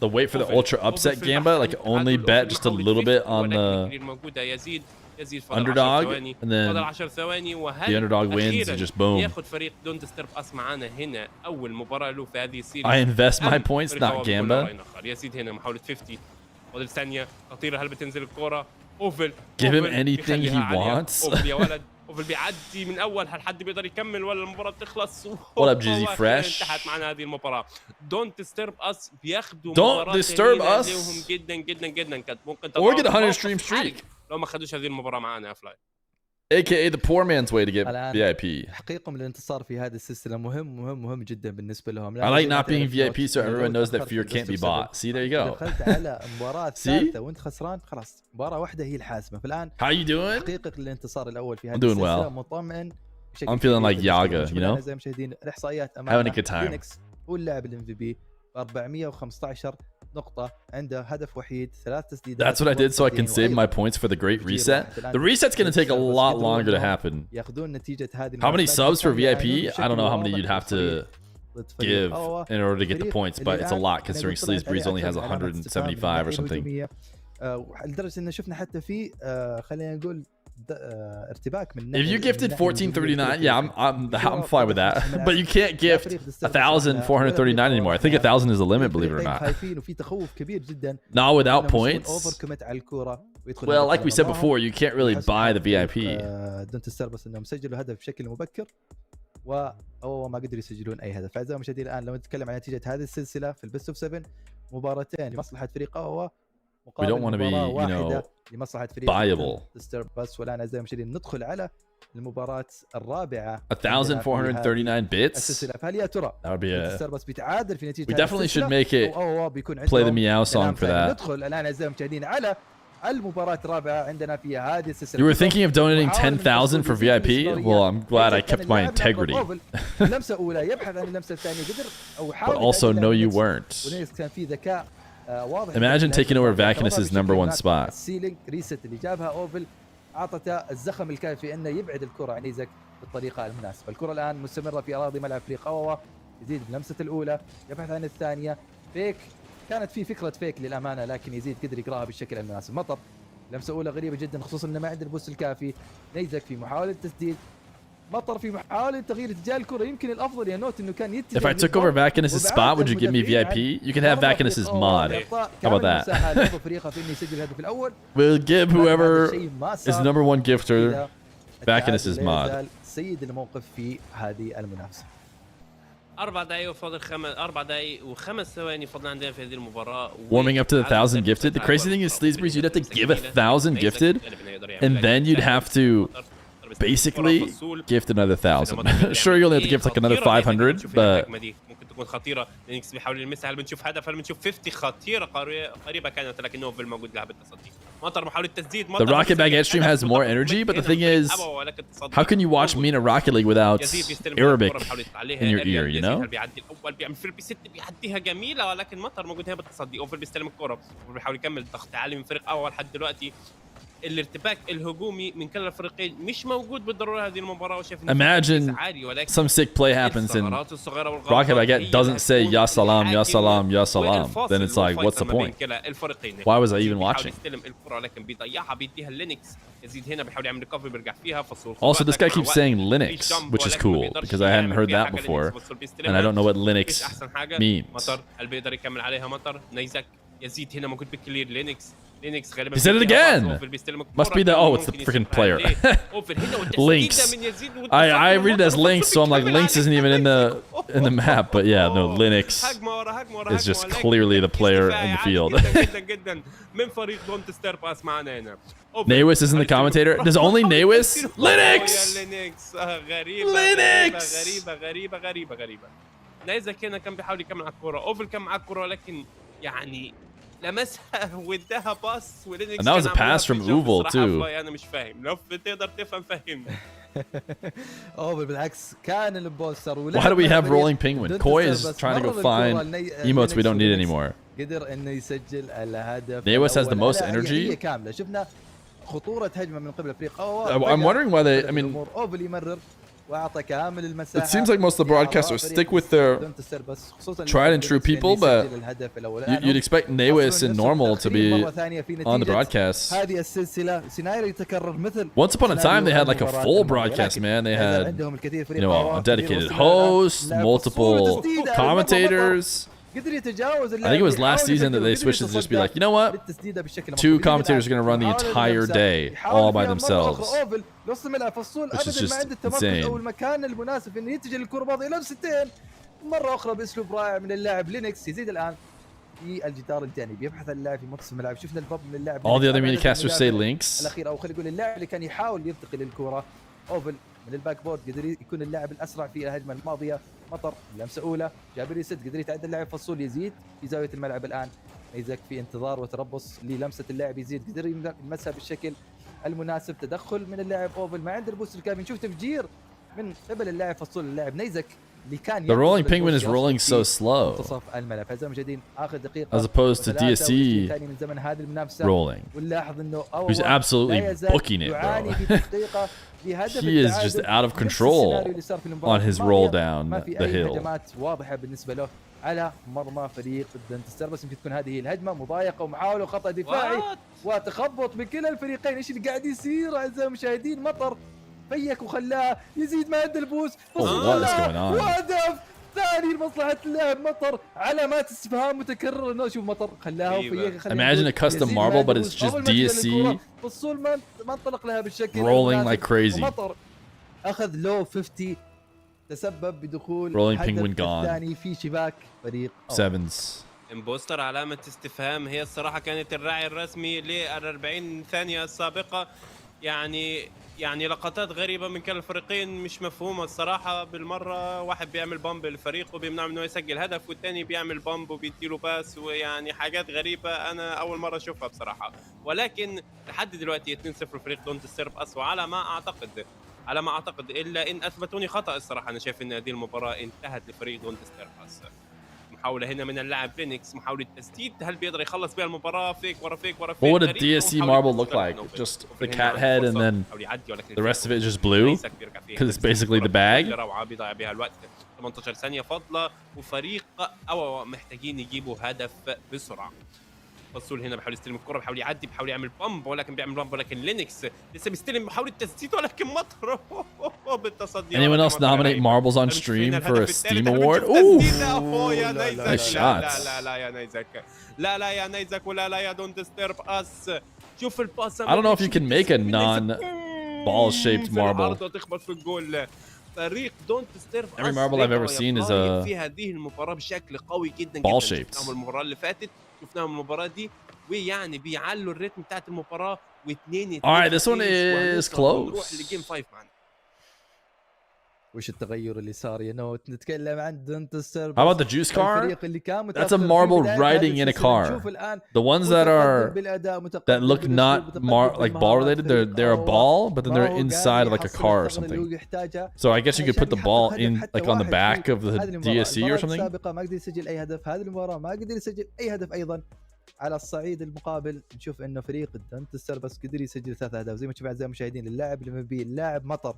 the wait for the ultra upset gamba, like only bet just a little bit on the underdog, and then the underdog wins and just boom. I invest my points, not gamba.
يزيد هنا محاولة 50. فاضل ثانية خطيرة. هل بتنزل الكرة؟ اوفل
Give him anything he wants.
اوفل يا ولد، اوفل بيعدي من اول. هل حد بيقدر يكمل ولا المباراة تخلص؟
What up, Jizzy Fresh?
انتهت معنا هذه المباراة. Don't disturb us بياخدوا
Don't disturb us.
جدا جدا جدا. كانت ممكن
or get a 100 stream streak
لو ما خدوش هذه المباراة معنا يا فلاي.
aka the poor man's way to get VIP.
تحقيقهم للانتصار في هذه السلسلة مهم جدا بالنسبة لهم.
I like not being VIP so everyone knows that Feer can't be bought. See, there you go.
دخلت على مباراة ثالثة وانت خسران، خلاص مباراة واحدة هي الحاسمة. فالآن
how you doing?
تحقيقك للانتصار الأول في هذه
السلسلة
مطمئن.
I'm feeling like Yaga, you know?
زي مشاهدين الإحصائيات
having a good time.
لينكس هو اللاعب MVP 415 نقطة، عنده هدف وحيد، 3 تسديدات.
That's what I did so I can save my points for the great reset. The reset's going to take a lot longer to happen.
ياخذون نتيجة هذه.
How many subs for VIP? I don't know how many you'd have to give in order to get the points, but it's a lot considering Sleazebreeze only has 175 or something.
لدرجة إن شفنا حتى في خلينا نقول ارتباك من.
If you gifted 1439, yeah, I'm fine with that. But you can't gift 1,439 anymore. I think 1,000 is the limit, believe it or not.
وفي تخوف كبير جدا.
Not without points. Well, like we said before, you can't really buy the VIP.
دون تستربس انهم سجلوا هدف بشكل مبكر أو ما قدروا يسجلون اي هدف. اعزائي المشاهدين، الان لو نتكلم عن نتيجة هذه السلسلة في البيست اوف 7، مباراتين لمصلحة فريق أووا
We don't want to be, you know, buyable.
بس والآن أعزائي المشاهدين ندخل على المباراة الرابعة.
1,439 bits.
السلسلة. فهل يا ترى
that would be
بس بيتعادل في نتيجة
We definitely should make it play the meow song for that.
ندخل الآن أعزائي المشاهدين على المباراة الرابعة عندنا فيها هذه السلسلة.
You were thinking of donating 10,000 for VIP? Well, I'm glad I kept my integrity.
لمسة أولى يبحث عن اللمسة الثانية قدر أو حاول.
But also, no, you weren't.
كان في ذكاء واضح.
Imagine taking over Vacanus' number 1 spot.
السيلينج ريست اللي جابها أوفل أعطته الزخم الكافي أنه يبعد الكرة عن نيزك بالطريقة المناسبة. الكرة الآن مستمرة في أراضي ملعب فريق أواوا، يزيد بلمسة الأولى يبحث عن الثانية. فيك كانت في فكرة فيك للأمانة، لكن يزيد قدر يقراها بالشكل المناسب. مطر لمسة أولى غريبة جدا خصوصا إنه ما عنده البوست الكافي. نيزك في محاولة تسديد، مطر في محاولة تغيير اتجاه الكرة. يمكن الأفضل يا نوت إنه كان يتجه.
If I took over Vacanus' spot, would you give me VIP? You can have Vacanus' mod. How about that? We'll give whoever is the number 1 gifter Vacanus' mod.
سيد الموقف في هذه المنافسة.
4 دقايق وفاضل 4 دقايق و5 ثواني فضل عندنا في هذه المباراة.
Warming up to the 1,000 gifted. The crazy thing is, Sleazebreeze, you'd have to give 1,000 gifted, and then you'd have to basically gift another 1,000. Sure, you'll have to gift like another 500, but
ممكن تكون خطيرة. لينكس بيحاول يلمسها. هل بنشوف هدف؟ هل بنشوف 50 خطيرة قريبة كانت، لكن نوفل موجود لها بالتصدي. مطر محاولة تسديد.
the Rocket Baguette stream has more energy, but the thing is, how can you watch Mena Rocket League without Arabic in your ear, you know?
بيعدي الأول بيعمل فير بي 6 بيعديها جميلة، ولكن مطر موجود هنا بالتصدي. أوفل بيستلم الكرة وبيحاول يكمل ضغط عالي من فريق أول. لحد دلوقتي الارتباك الهجومي من كلا الفريقين مش موجود بالضروره هذه المباراه. وشايف
Imagine some sick play happens and Rocket Baguette doesn't say ya salam, ya salam, ya salam. Then it's like, what's the point? Why was I even watching? Also, this guy keeps saying Linux, which is cool because I hadn't heard that before, and I don't know what Linux means. He said it again. Must be the it's the freaking player. Lynx. I read it as Lynx, so I'm like Lynx isn't even in the map. But yeah, no, Linux is just clearly the player in the field. Nawis isn't the commentator. Does only Nawis? Linux.
غريبة. نايزك هنا كان بيحاول يكمل على الكرة. اوفل كان معاه الكرة، لكن يعني لمسها واداها باص.
And that was a pass from Uval too.
انا مش فاهم، لو بتقدر تفهم فهمني.
اوفل بالعكس كان البوستر.
Why do we have rolling penguin? Koi is trying to go find emotes we don't need anymore.
قدر انه يسجل الهدف.
Nawis has the most energy.
كاملة. شفنا خطورة هجمة من قبل فريق
I'm wondering why they, I mean,
اوفل يمرر واعطى كامل المساحة.
it seems like most of the broadcasters stick with their tried and true people, but you'd expect Nawis and Normal to be on the broadcast.
هذه السلسلة سيناريو يتكرر مثل.
Once upon a time, they had like a full broadcast, man. They had, you know, a dedicated host, multiple commentators. I think it was last season that they switched to just be like, you know what? 2 commentators are going to run the entire day all by themselves. Which is just insane.
مرة أخرى بأسلوب رائع من اللاعب لينكس. يزيد الآن في الجدار الجانبي يبحث اللاعب في منتصف الملعب. شفنا الباب من اللاعب.
All the other Minicasters say Links.
الأخير أو خلينا نقول اللاعب اللي كان يحاول يرتقي للكرة. أوفل من الباك بورد قدر يكون اللاعب الأسرع في الهجمة الماضية. مطر لمسة أولى جابر يسد قدر يتعدى اللاعب فصول. يزيد في زاوية الملعب الآن. نيزك في انتظار وتربص للمسة اللاعب. يزيد قدر يلمسها بالشكل المناسب. تدخل من اللاعب أوفل ما عنده البوست الكافي. نشوف تفجير من قبل اللاعب فصول. اللاعب نيزك اللي كان
The rolling penguin is rolling so slow
منتصف الملعب. هذا مجدين آخر دقيقة
as opposed to DSC
من زمن هذه المنافسة.
rolling.
ونلاحظ إنه
He's absolutely booking it, bro. He is just out of control on his roll down the hill.
هجمات واضحة بالنسبة له على مرمى فريق دنتستر. بس يمكن تكون هذه الهجمة مضايقة ومحاولة خطأ دفاعي وتخبط من كلا الفريقين. ايش اللي قاعد يصير اعزائي المشاهدين؟ مطر فيك وخلاه. يزيد ما عنده البوس. وهدف ثاني لمصلحة اللاعب مطر. علامات استفهام متكررة. انه شوف مطر خلاها وفيك.
Imagine a custom marble, but it's just DSC
فصول ما انطلق لها بالشكل
rolling like crazy.
مطر اخذ لو 50 تسبب بدخول
rolling penguin gone.
الثاني في شباك فريق
sevens.
امبوستر علامة استفهام. هي الصراحة كانت الراعي الرسمي لل 40 ثانية السابقة. يعني لقطات غريبه من كلا الفريقين مش مفهومه الصراحه بالمره. واحد بيعمل بامب للفريق وبيمنعه انه يسجل هدف، والثاني بيعمل بامب وبيديله باس، ويعني حاجات غريبه انا اول مره اشوفها بصراحه. ولكن لحد دلوقتي 2-0 فريق دونت ستيرب اس، وعلى ما اعتقد الا ان اثبتوني خطا الصراحه. انا شايف ان هذه المباراه انتهت لفريق دونت ستيرب اس. محاولة هنا من اللاعب لينكس، محاولة تسديد، هل بيقدر يخلص بيها المباراة؟ فيك ورا فيك ورا فيك.
What would a DSC marble look like? Just the cat head and then the rest of it is just blue? Because it's basically the bag?
روعة بيضيع بها الوقت. 18 ثانية فاضلة وفريق أو محتاجين يجيبوا هدف بسرعة. فصول هنا بيحاول يستلم الكرة، بيحاول يعدي، بيحاول يعمل بامب، ولكن بيعمل بامب، ولكن لينكس لسه بيستلم، محاولة تسديد ولكن مطر بالتصدي.
Anyone else nominate marbles on stream for a Steam award? Ooh! Nice shots.
لا يا نيزك، لا يا نيزك، ولا لا يا دونت ستيرب اس. شوف الباس.
I don't know if you can make a non-ball-shaped marble.
تخبط في الجول. فريق دونت ستيرب اس
Every marble I've ever seen is a
في هذه المباراة بشكل قوي جدا
ball
جدا.
shaped.
شفناهم المباراة اللي فاتت، شفناهم المباراة دي، ويعني بيعلوا الريتم بتاعت المباراة. و2
Alright, this one is close.
نروح لجيم 5 معنا.
وش التغير اللي صار يا نوت؟ نتكلم عن دونت ستيرب.
How about the juice car? That's a marble riding in a car. The ones that look not like ball related, they're a ball, but then they're inside like a car or something. So I guess you could put the ball in like on the back of the DSC or something.
السابقة ما قدر يسجل أي هدف، هذه المباراة ما قدر يسجل أي هدف أيضا. على الصعيد المقابل نشوف انه فريق دونت ستيرب بس قدر يسجل 3 اهداف زي ما تشوفوا اعزائي المشاهدين. اللاعب اللي مبي اللاعب مطر،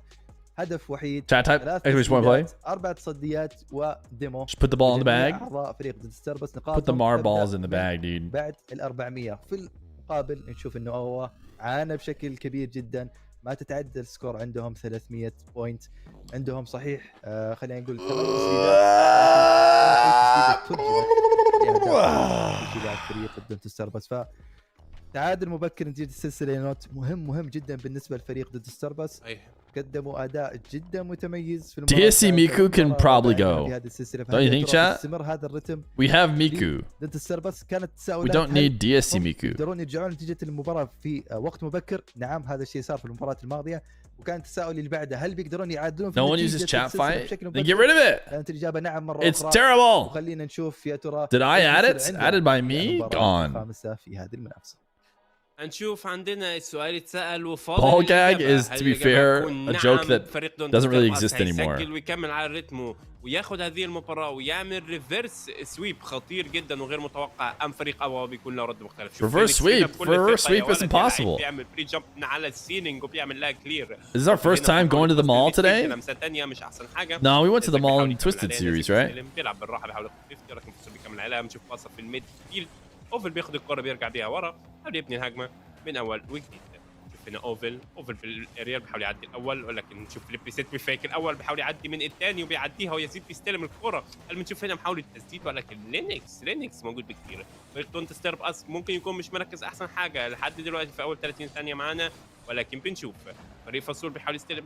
هدف وحيد،
Chat type. Exclamation point play.
4 تصديات وديمو.
Just put the ball in the bag.
أعضاء فريق دونت ستيرب بس
Put the marbles in the bag, dude.
بعد ال400 في المقابل نشوف انه هو عانى بشكل كبير جدا. ما تتعدى السكور عندهم 300 بوينت. عندهم صحيح خلينا نقول 8 تسديدات فريق دونت ستيرب بس. تعادل مبكر نتيجة السلسلة نوت مهم جدا بالنسبة لفريق دونت ستيرب بس. قدموا أداء جدا متميز في المباراة.
DSC Miku can probably go. Don't you think, chat?
هذا الرتم.
We have Miku.
دونت ستيرب بس كانت
We don't need DSC Miku.
يقدرون يرجعون نتيجة المباراة في وقت مبكر. نعم هذا الشيء صار في المباراة الماضية، وكان التساؤل اللي بعده هل بيقدرون يعادلون في
No one uses chat fight. Then get rid of it.
كانت الإجابة نعم مرة
It's terrible.
خلينا نشوف يا ترى.
Did I add it? Added by me? Gone.
الخامسة في هذه المنافسة.
هنشوف عندنا السؤال اتسأل
Ball gag is, to be fair, a joke that doesn't really exist anymore.
يسجل ويكمل على رتمه وياخد هذه المباراة ويعمل ريفرس سويب خطير جدا وغير متوقع. أم فريق أبوا بيكون له رد مختلف.
Reverse sweep is impossible.
بيعمل بري جامب على السيلينج وبيعمل لا كلير.
This is our first time going to the mall today?
لمسة تانية مش أحسن حاجة.
No, we went to the mall in Twisted series, right?
بيلعب بالراحة بيحاول ياخد 50 ولكن فصل بيكمل عليها. بنشوف باصة في الميد فيلد. اوفل بياخد الكرة بيرجع بيها ورا، بيحاول يبني الهجمة من اول وجديد. شوف هنا اوفل بالاريال بيحاول يعدي الاول، ولكن نشوف فليبي سيت بيفيك الاول بيحاول يعدي من الثاني وبيعديها ويزيد بيستلم الكرة. بنشوف هنا محاولة تسديد ولكن لينكس موجود بكثير. فريق دونت ستيرب اس ممكن يكون مش مركز احسن حاجة لحد دلوقتي في اول 30 ثانية معانا، ولكن بنشوف فريق فصول بيحاول يستلم.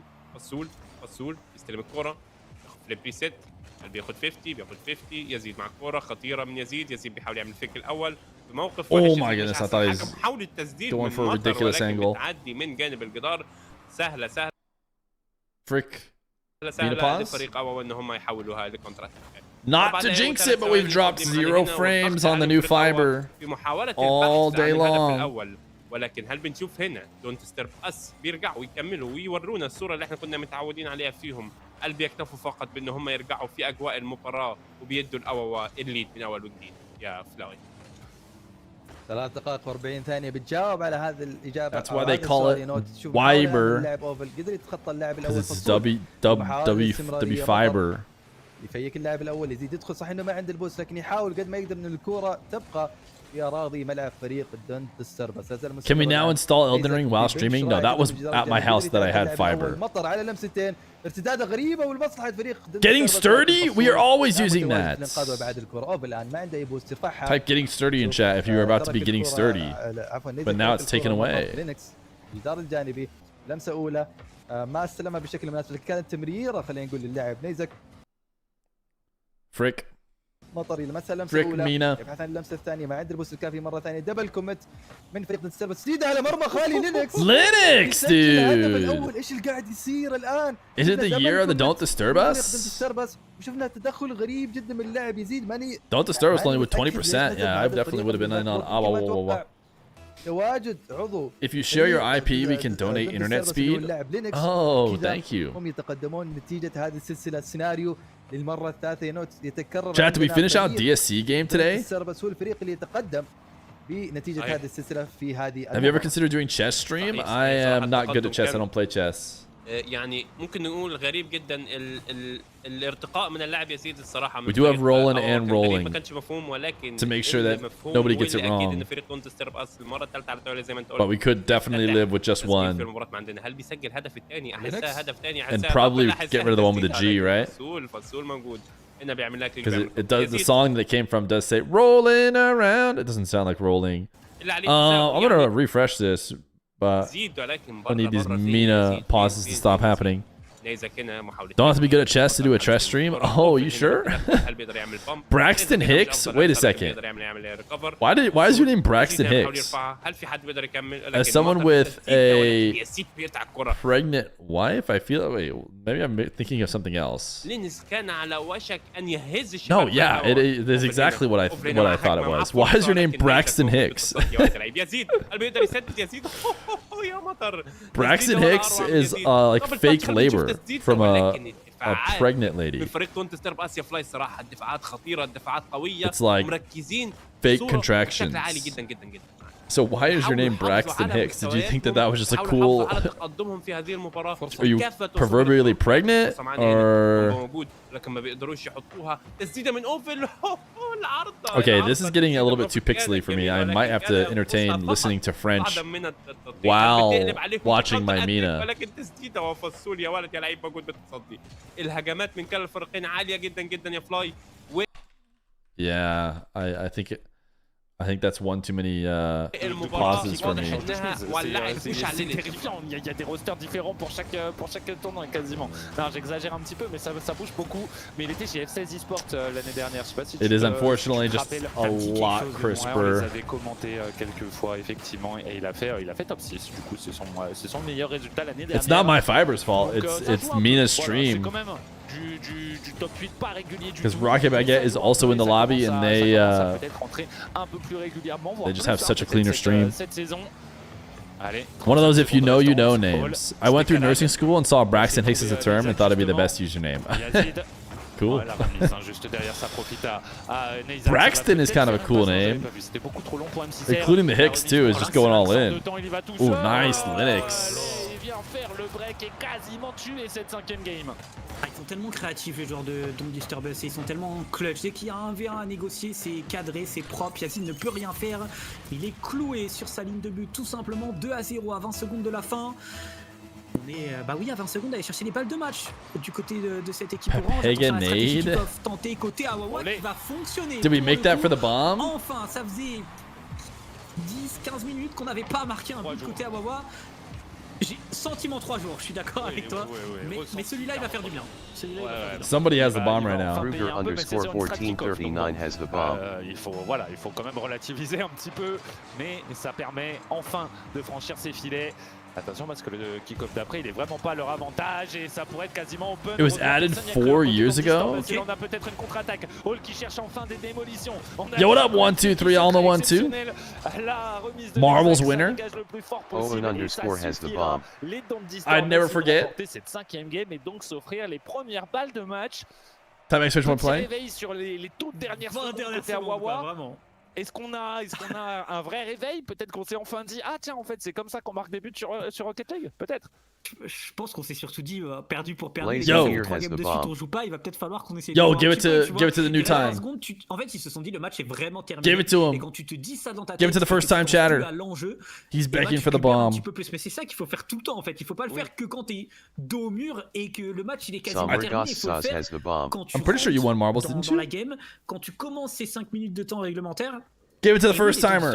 فصول يستلم الكرة، فليبي سيت بياخد 50 يزيد مع الكرة خطيرة من يزيد بيحاول يعمل فيك الاول بموقف
وحش. Oh my goodness, I thought he was
محاولة تسديد
going for a ridiculous angle.
بتعدي من جانب الجدار سهلة
Frick.
لفريق أبوا إن هم يحولوها لكونتر اتاك.
Not to jinx it, but we've dropped 0 frames on the new fiber all day long.
ولكن هل بنشوف هنا دونت ستيرب اس بيرجعوا ويكملوا ويورونا الصورة اللي احنا كنا متعودين عليها فيهم؟ هل بيكتفوا فقط بان هم يرجعوا في اجواء المباراة وبيدوا الاوا الليد من اول وجديد؟ يا فلاوي
3 دقائق و40 ثانية بتجاوب على هذه الإجابة.
That's why they call it Fiber.
اللاعب اوفل قدر يتخطى اللاعب الأول.
This is W Fiber.
يفيك اللاعب الأول يزيد يدخل، صح إنه ما عنده البوس لكن يحاول قد ما يقدر إن الكرة تبقى في أراضي ملعب فريق دونت ستيرب بس.
Can we now install Elden Ring while streaming? No, that was at my house that I had fiber.
مطر على لمستين، ارتدادة غريبة والمصلحة فريق
Getting sturdy? We are always using that.
بعد الكرة أوفل الآن ما عنده أي بوست يرفعها.
Type getting sturdy in chat if you were about to be getting sturdy. But now it's taken away.
لينكس الجدار الجانبي لمسة أولى ما استلمها بشكل مناسب لكن كانت تمريرة خلينا نقول للاعب نيزك.
Frick.
مطري لمسها اللمسه
فريك
الاولى
مينا.
يبحث عن اللمسه الثانيه ما عند البوست الكافي مره ثانيه دبل كوميت من فريق ديستربس تسديده على مرمى خالي لينكس
لينكس
يسجل الهدف
dude.
الاول. ايش اللي قاعد يصير الان؟
Is it the year of the Don't Disturb Us?
وشفنا تدخل غريب جدا من اللاعب يزيد ماني
Don't Disturb Us only with 20%. Yeah, I definitely would have been in on.
تواجد عضو.
If you share your IP, we can donate internet speed. Oh, thank you.
هم يتقدمون نتيجة هذه السلسلة. السيناريو للمرة الثالثة يتكرر.
Chat, did we finish out DSC game today?
هو الفريق اللي يتقدم بنتيجة هذه السلسلة في هذه.
Have you ever considered doing chess stream? I am not good at chess. I don't play chess.
يعني ممكن نقول غريب جدا الارتقاء من اللاعب يزيد الصراحه.
We do have rolling and rolling
ما كانش مفهوم ولكن
to make sure that nobody gets it wrong.
ان فريق دونت ستيرب اس المره الثالثه على التوالي زي ما انت قلت.
But we could definitely live with just one.
في المباراه ما عندنا. هل بيسجل هدف الثاني؟ احسها هدف ثاني.
And probably get rid of the one with the G, right?
فصول موجود هنا بيعمل لك.
Because it does. The song that came from does say rolling around. It doesn't sound like rolling. I'm gonna refresh this, but I need these Mena pauses to stop happening. Don't have to be good at chess to do a chess stream. Oh, you sure? Braxton Hicks? Wait a second. Why is your name Braxton Hicks? As someone with a pregnant wife, I feel. Wait, maybe I'm thinking of something else. No, yeah, it is exactly what I thought it was. Why is your name Braxton Hicks? Braxton Hicks is like fake labor from a pregnant lady. It's like fake contractions. So why is your name Braxton Hicks? Did you think that was just a cool... Are you proverbially pregnant? Or... Okay, this is getting a little bit too pixely for me. I might have to entertain listening to French while watching my Mena. Yeah, I think that's one too many pauses for me.
C'est terrifiant, il y a des rosters différents pour chaque tournoi quasiment. Non, j'exagère un petit peu, mais ça bouge beaucoup. Mais il était chez F16 eSports l'année dernière, je sais pas si tu
It is unfortunately just a lot crisper.
On les avait commenté quelques fois effectivement, et il a fait top 6. Du coup, c'est son meilleur résultat l'année dernière.
It's not my Fiber's fault. It's Mena's stream.
Du top 8 pas régulier du
Because Rocket Baguette is also in the lobby and they just have such a cleaner stream. One of those if you know names. I went through nursing school and saw Braxton Hicks as a term and thought it'd be the best username. Cool. Braxton is kind of a cool name. Including the Hicks too is just going all in. Ooh, nice Linux.
Faire le break et quasiment tuer cette 5ème game.
Ils sont tellement créatifs les joueurs de Don't Disturb Us, ils sont tellement clutch. Dès qu'il y a un V1 à négocier, c'est cadré, c'est propre. Yazid ne peut rien faire. Il est cloué sur sa ligne de but tout simplement. 2-0 à 20 secondes de la fin. On est bah oui à 20 secondes d'aller chercher les balles de match du côté de cette équipe orange. Attention à la stratégie qu'ils peuvent tenter côté Awawa qui va fonctionner.
Did we make that for the bomb?
Enfin, ça faisait 10-15 minutes qu'on n'avait pas marqué un but côté Awawa. J'ai sentiment 3 jours, je suis d'accord avec toi, mais celui-là il va faire du bien.
Somebody has the bomb right now.
Kruger_1439 has the bomb.
Il faut quand même relativiser un petit peu, mais ça permet enfin de franchir ses filets. Attention parce que le kick-off d'après il est vraiment pas leur avantage et ça pourrait être quasiment open.
It was added 4 years ago.
On a peut-être une contre-attaque. Hall qui cherche enfin des démolitions.
Yo, what up 1, 2, 3 all the 1, 2. Marvel's winner.
Owen_ has the bomb.
I'd never forget.
Cette 5ème game et donc s'offrir les premières balles de match.
Time X one play.
Réveil sur les toutes dernières secondes vraiment. Est-ce qu'on a un vrai réveil? Peut-être qu'on s'est enfin dit ah tiens en fait c'est comme ça qu'on marque des buts sur Rocket League, peut-être.
Je pense qu'on s'est surtout dit perdu pour perdre.
Yo,
3 games de suite on joue pas, il va peut-être falloir qu'on essaie.
Yo, give it to the new time.
En fait, ils se sont dit le match est vraiment terminé.
Give it to him.
Et quand tu te dis ça dans ta tête,
give it to the first time chatter. He's begging for the bomb.
Un petit peu plus, mais c'est ça qu'il faut faire tout le temps en fait. Il faut pas le faire que quand t'es dos au mur et que le match il est quasiment terminé. Il faut le faire quand tu
I'm pretty sure you won marbles, didn't you?
Dans la game, quand tu commences ces 5 minutes de temps réglementaire.
Give it to the first timer.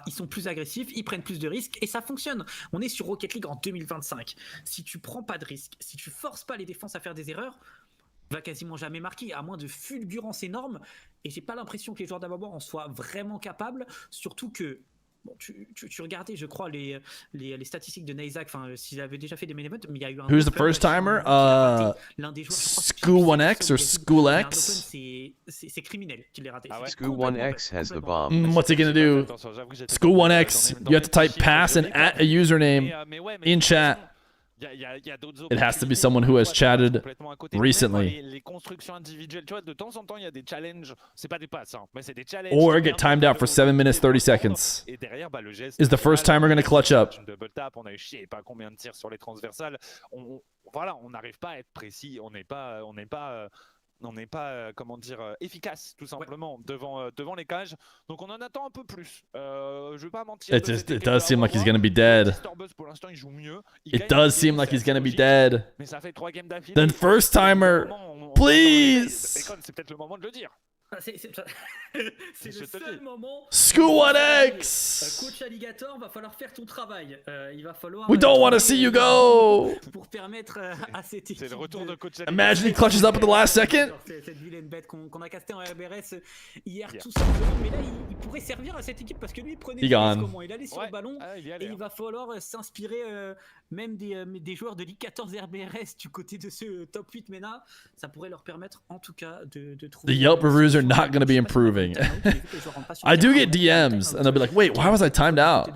Ils sont plus agressifs, ils prennent plus de risques et ça fonctionne. On est sur Rocket League en 2025. Si tu prends pas de risques, si tu forces pas les défenses à faire des erreurs, va quasiment jamais marquer, à moins de fulgurances énormes. Et j'ai pas l'impression que les joueurs d'Ababa en soient vraiment capables, surtout que bon, tu regardais, je crois, les statistiques de Nayzak, enfin, s'il avait déjà fait des main events, mais il y a eu un...
Who's the first timer? School 1X or School X?
C'est criminel qu'il l'ait raté.
School 1X has the bomb.
What's he gonna do? School 1X, you have to type pass and at a username in chat. It has to be someone who has chatted recently.
Les constructions individuelles, tu vois, de temps en temps, il y a des challenges. C'est pas des passes, hein, mais c'est des challenges.
Or get timed out for 7 minutes 30 seconds.
Et derrière, bah, le geste.
Is the first timer gonna clutch up?
Double tap, on a eu je sais pas combien de tirs sur les transversales. Voilà, on n'arrive pas à être précis. On n'est pas, comment dire, efficace, tout simplement, devant les cages. Donc on en attend un peu plus. Je vais pas mentir.
It does seem like he's gonna be dead.
Pour l'instant, il joue mieux.
It does seem like he's gonna be dead.
Mais ça fait 3 games d'affilée.
Then first timer, please.
C'est peut-être le moment de le dire.
C'est le seul moment.
School 1X.
Coach Alligator, va falloir faire ton travail. Il va falloir.
We don't want to see you go.
Pour permettre à cette équipe.
C'est le retour de coach Alligator.
Imagine he clutches up at the last second.
Cette vilaine bête qu'on a casté en RBRS hier tout simplement. Mais là, il pourrait servir à cette équipe parce que lui, il prenait comment il allait sur le ballon et il va falloir s'inspirer même des joueurs de Ligue 14 RBRS du côté de ce top 8 Mena. Ça pourrait leur permettre en tout cas de trouver.
The Yelp reviews are not going to be improving. I do get DMs and they'll be like, wait, why was I timed out? And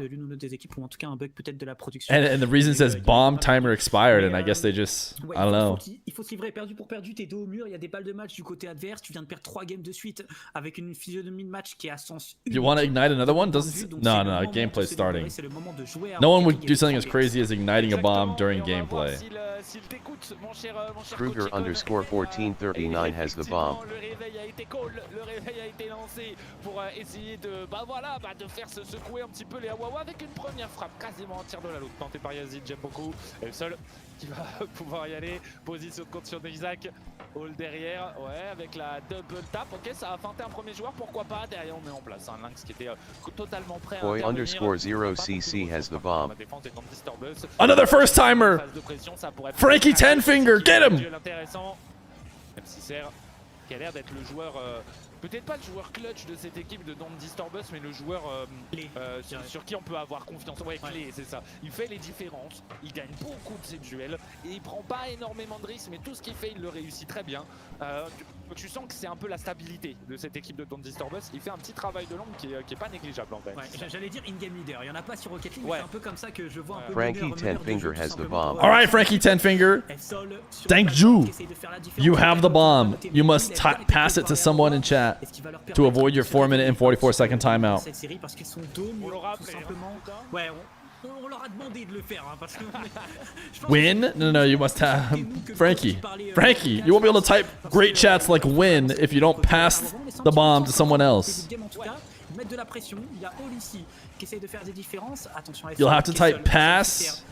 the reason says bomb timer expired, and I guess they just, I don't know.
Il faut se livrer perdu pour perdu, t'es dos au mur, il y a des balles de match du côté adverse, tu viens de perdre 3 games de suite avec une physionomie de match qui a sens.
You want to ignite another one? No, gameplay's starting. No one would do something as crazy as igniting a bomb during gameplay.
Kruger underscore 1439 has the bomb.
Le réveil a été lancé pour essayer de faire se secouer un petit peu les Hawawa avec une première frappe quasiment entière de la loupe tentée par Yazid. J'aime beaucoup. Et le seul qui va pouvoir y aller. Position de compte sur Isaac. Hall derrière. Ouais, avec la double tap. Ok, ça a feinté un premier joueur. Pourquoi pas? Derrière, on met en place un Lynx qui était totalement prêt à
Boy underscore 0cc has the bomb.
Another first timer. Frankie Tenfinger, get him.
Intéressant. Même si c'est qui a l'air d'être le joueur, peut-être pas le joueur clutch de cette équipe de Don't Disturb Us, mais le joueur sur qui on peut avoir confiance. Ouais, clé, c'est ça. Il fait les différences, il gagne beaucoup de ses duels et il prend pas énormément de risques, mais tout ce qu'il fait, il le réussit très bien. Tu sens que c'est un peu la stabilité de cette équipe de Don't Disturb Us. Il fait un petit travail de l'ombre qui est pas négligeable en fait.
Ouais, j'allais dire in-game leader. Il y en a pas sur Rocket League, mais c'est un peu comme ça que je vois un peu.
Frankie Tenfinger has the bomb.
All right, Frankie Tenfinger. Thank you. You have the bomb. You must pass it to someone in chat to avoid your 4-minute and 44-second timeout.
Cette série parce qu'ils sont dos tout simplement. Ouais, on leur a demandé de le faire parce que
win? No, you must have Frankie, you won't be able to type great chats like win if you don't pass the bomb to someone else.
Mettre de la pression, il y a All ici qui essaye de faire des différences. Attention,
you'll have to type pass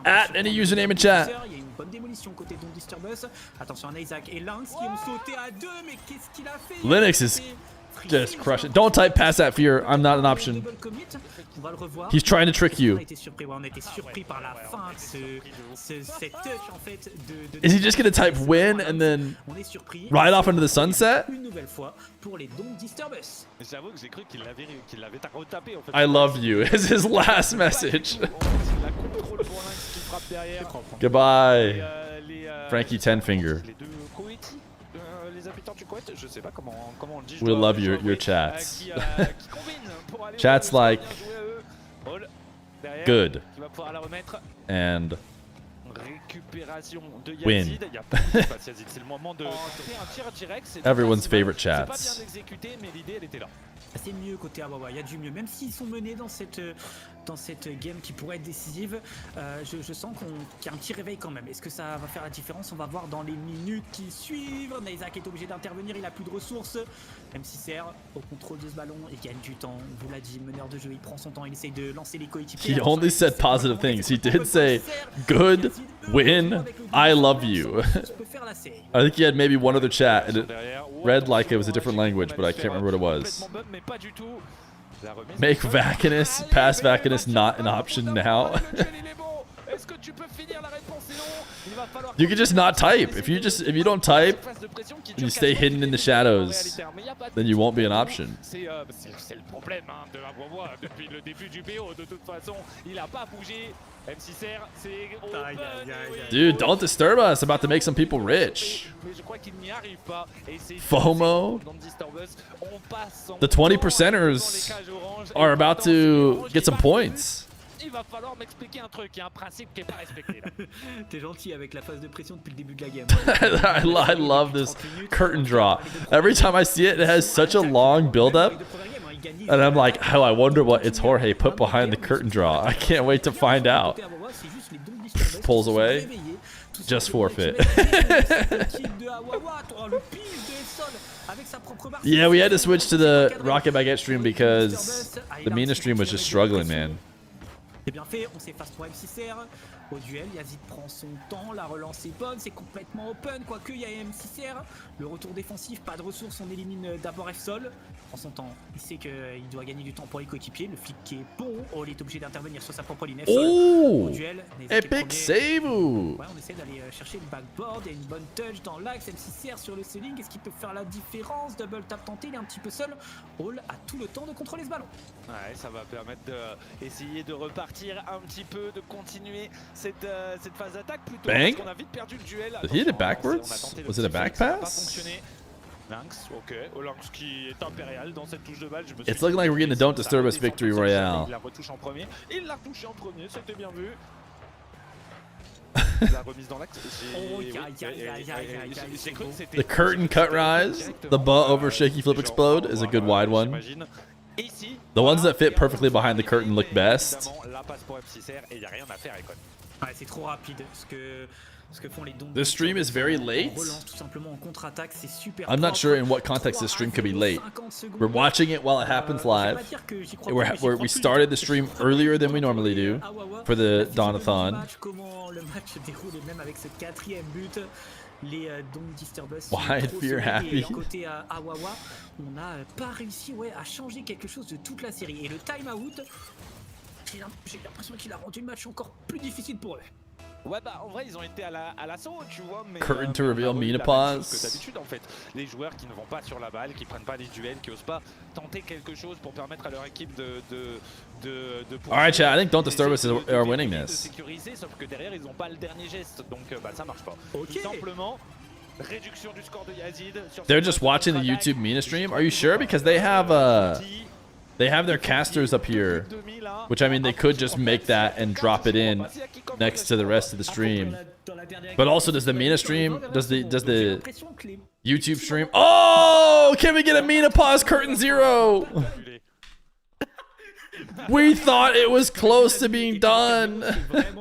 at any username in chat.
Il y a une bonne démolition côté Don't Disturb Us. Attention à Isaac et Lynx qui ont sauté à 2, mais qu'est-ce qu'il a fait?
Linux is just crush it. Don't type pass at Feer. I'm not an option. He's trying to trick you.
On a été surpris par la fin de cette touch en fait de
Is he just gonna type win and then ride off into the sunset?
Une nouvelle fois pour les Don't Disturb Us.
J'avoue que j'ai cru qu'il l'avait retapé en fait.
I love you is his last message. Goodbye, Frankie Tenfinger.
Les habitants du Koweït, je sais pas comment on le dit.
We love your chats. Chats like good and win.
C'est le moment de faire un tir direct.
Everyone's favorite
chats.
chats.
C'est pas bien exécuté, mais l'idée elle était là.
C'est mieux côté Awawa, il y a du mieux. Même s'ils sont menés dans cette game qui pourrait être décisive, je sens qu'il y a un petit réveil quand même. Est-ce que ça va faire la différence? On va voir dans les minutes qui suivent. Isaac est obligé d'intervenir, il a plus de ressources. Même si c'est au contrôle de ce ballon, il gagne du temps. On vous l'a dit, meneur de jeu, il prend son temps, il essaye de lancer les coéquipiers.
He only said positive things. He did say good, win, I love you. I think he had maybe one other chat and it read like it was a different language, but I can't remember what it was. Make pass Vacanus not an option now. You can just not type. If you don't type, and you stay hidden in the shadows, then you won't be an option.
C'est le problème de Awawa depuis le début du BO. De toute façon, il a pas bougé. M6R, c'est open.
Dude, don't disturb us. About to make some people rich. FOMO. The 20%ers are about to get some points.
Il va falloir m'expliquer un truc, il y a un principe qui est pas respecté là.
T'es gentil avec la phase de pression depuis le début de la game.
I love this curtain draw. Every time I see it, it has such a long build-up. And I'm like, oh, I wonder what it's Jorge put behind the curtain draw. I can't wait to find out. Pulls away. Just forfeit. Yeah, we had to switch to the Rocket Baguette stream because the Mena stream was just struggling, man.
C'est bien fait, on s'efface pour M6R. Au duel, Yazid prend son temps, la relance est bonne, c'est complètement open, quoique il y a M6R. Le retour défensif, pas de ressources, on élimine d'abord F-Sol. Prend son temps, il sait qu'il doit gagner du temps pour les coéquipiers. Le flic qui est bon, il est obligé d'intervenir sur sa propre ligne F-Sol.
Oh,
au duel,
epic save!
Ouais, on essaie d'aller chercher le backboard, il y a une bonne touch dans l'axe, M6R sur le ceiling, est-ce qu'il peut faire la différence? Double tap tenté, il est un petit peu seul. All a tout le temps de contrôler ce ballon.
Ouais, ça va permettre d'essayer de repartir un petit peu, de continuer cette phase d'attaque plutôt.
Bang.
Parce qu'on a vite perdu le duel.
Did he hit it backwards? Was it a back pass?
Lynx, ok. Lynx qui est impérial dans cette touche de balle.
It's looking like we're getting a Don't Disturb Us victory royale.
Il la retouche en premier. Il l'a retouché en premier, c'était bien vu. La remise dans l'axe.
The curtain cut rise, the butt over shaky flip explode is a good wide one. The ones that fit perfectly behind the curtain look best.
C'est trop rapide ce que font les dons.
This stream is very late.
Relance tout simplement en contre-attaque, c'est super.
I'm not sure in what context this stream could be late. We're watching it while it happens live. We started the stream earlier than we normally do for the Athon.
Comment le match se déroule et même avec ce 4e but. Les Don't Disturb Us
Why is Feer happy?
Côté Awawa, on n'a pas réussi à changer quelque chose de toute la série. Et le time-out, j'ai l'impression qu'il a rendu le match encore plus difficile pour eux.
Ouais, bah en vrai ils ont été à l'assaut, tu vois, mais
curtain to reveal Mena pause.
Que d'habitude en fait, les joueurs qui ne vont pas sur la balle, qui prennent pas les duels, qui osent pas tenter quelque chose pour permettre à leur équipe de
Alright, chat, I think Don't Disturb Us are winning this.
Sécuriser, sauf que derrière ils ont pas le dernier geste, donc bah ça marche pas. Tout simplement. Réduction du score de Yazid.
They're just watching the YouTube Mena stream. Are you sure? Because they have their casters up here, which I mean they could just make that and drop it in next to the rest of the stream. But also, does the Mena stream, does the YouTube stream? Oh, can we get a Mena pause curtain 0? We thought it was close to being done. But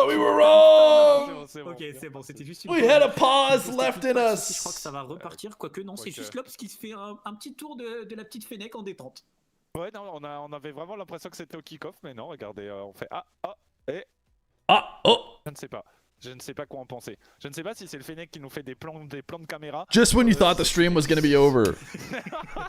we were wrong. We had a pause left in us.
Je crois que ça va repartir, quoique non, c'est juste Lops qui se fait un petit tour de la petite Fennec en détente.
Ouais, non, on avait vraiment l'impression que c'était au kick-off, mais non, regardez, on fait Je ne sais pas quoi en penser. Je ne sais pas si c'est le Fennec qui nous fait des plans de caméra.
Just when you thought the stream was gonna be over,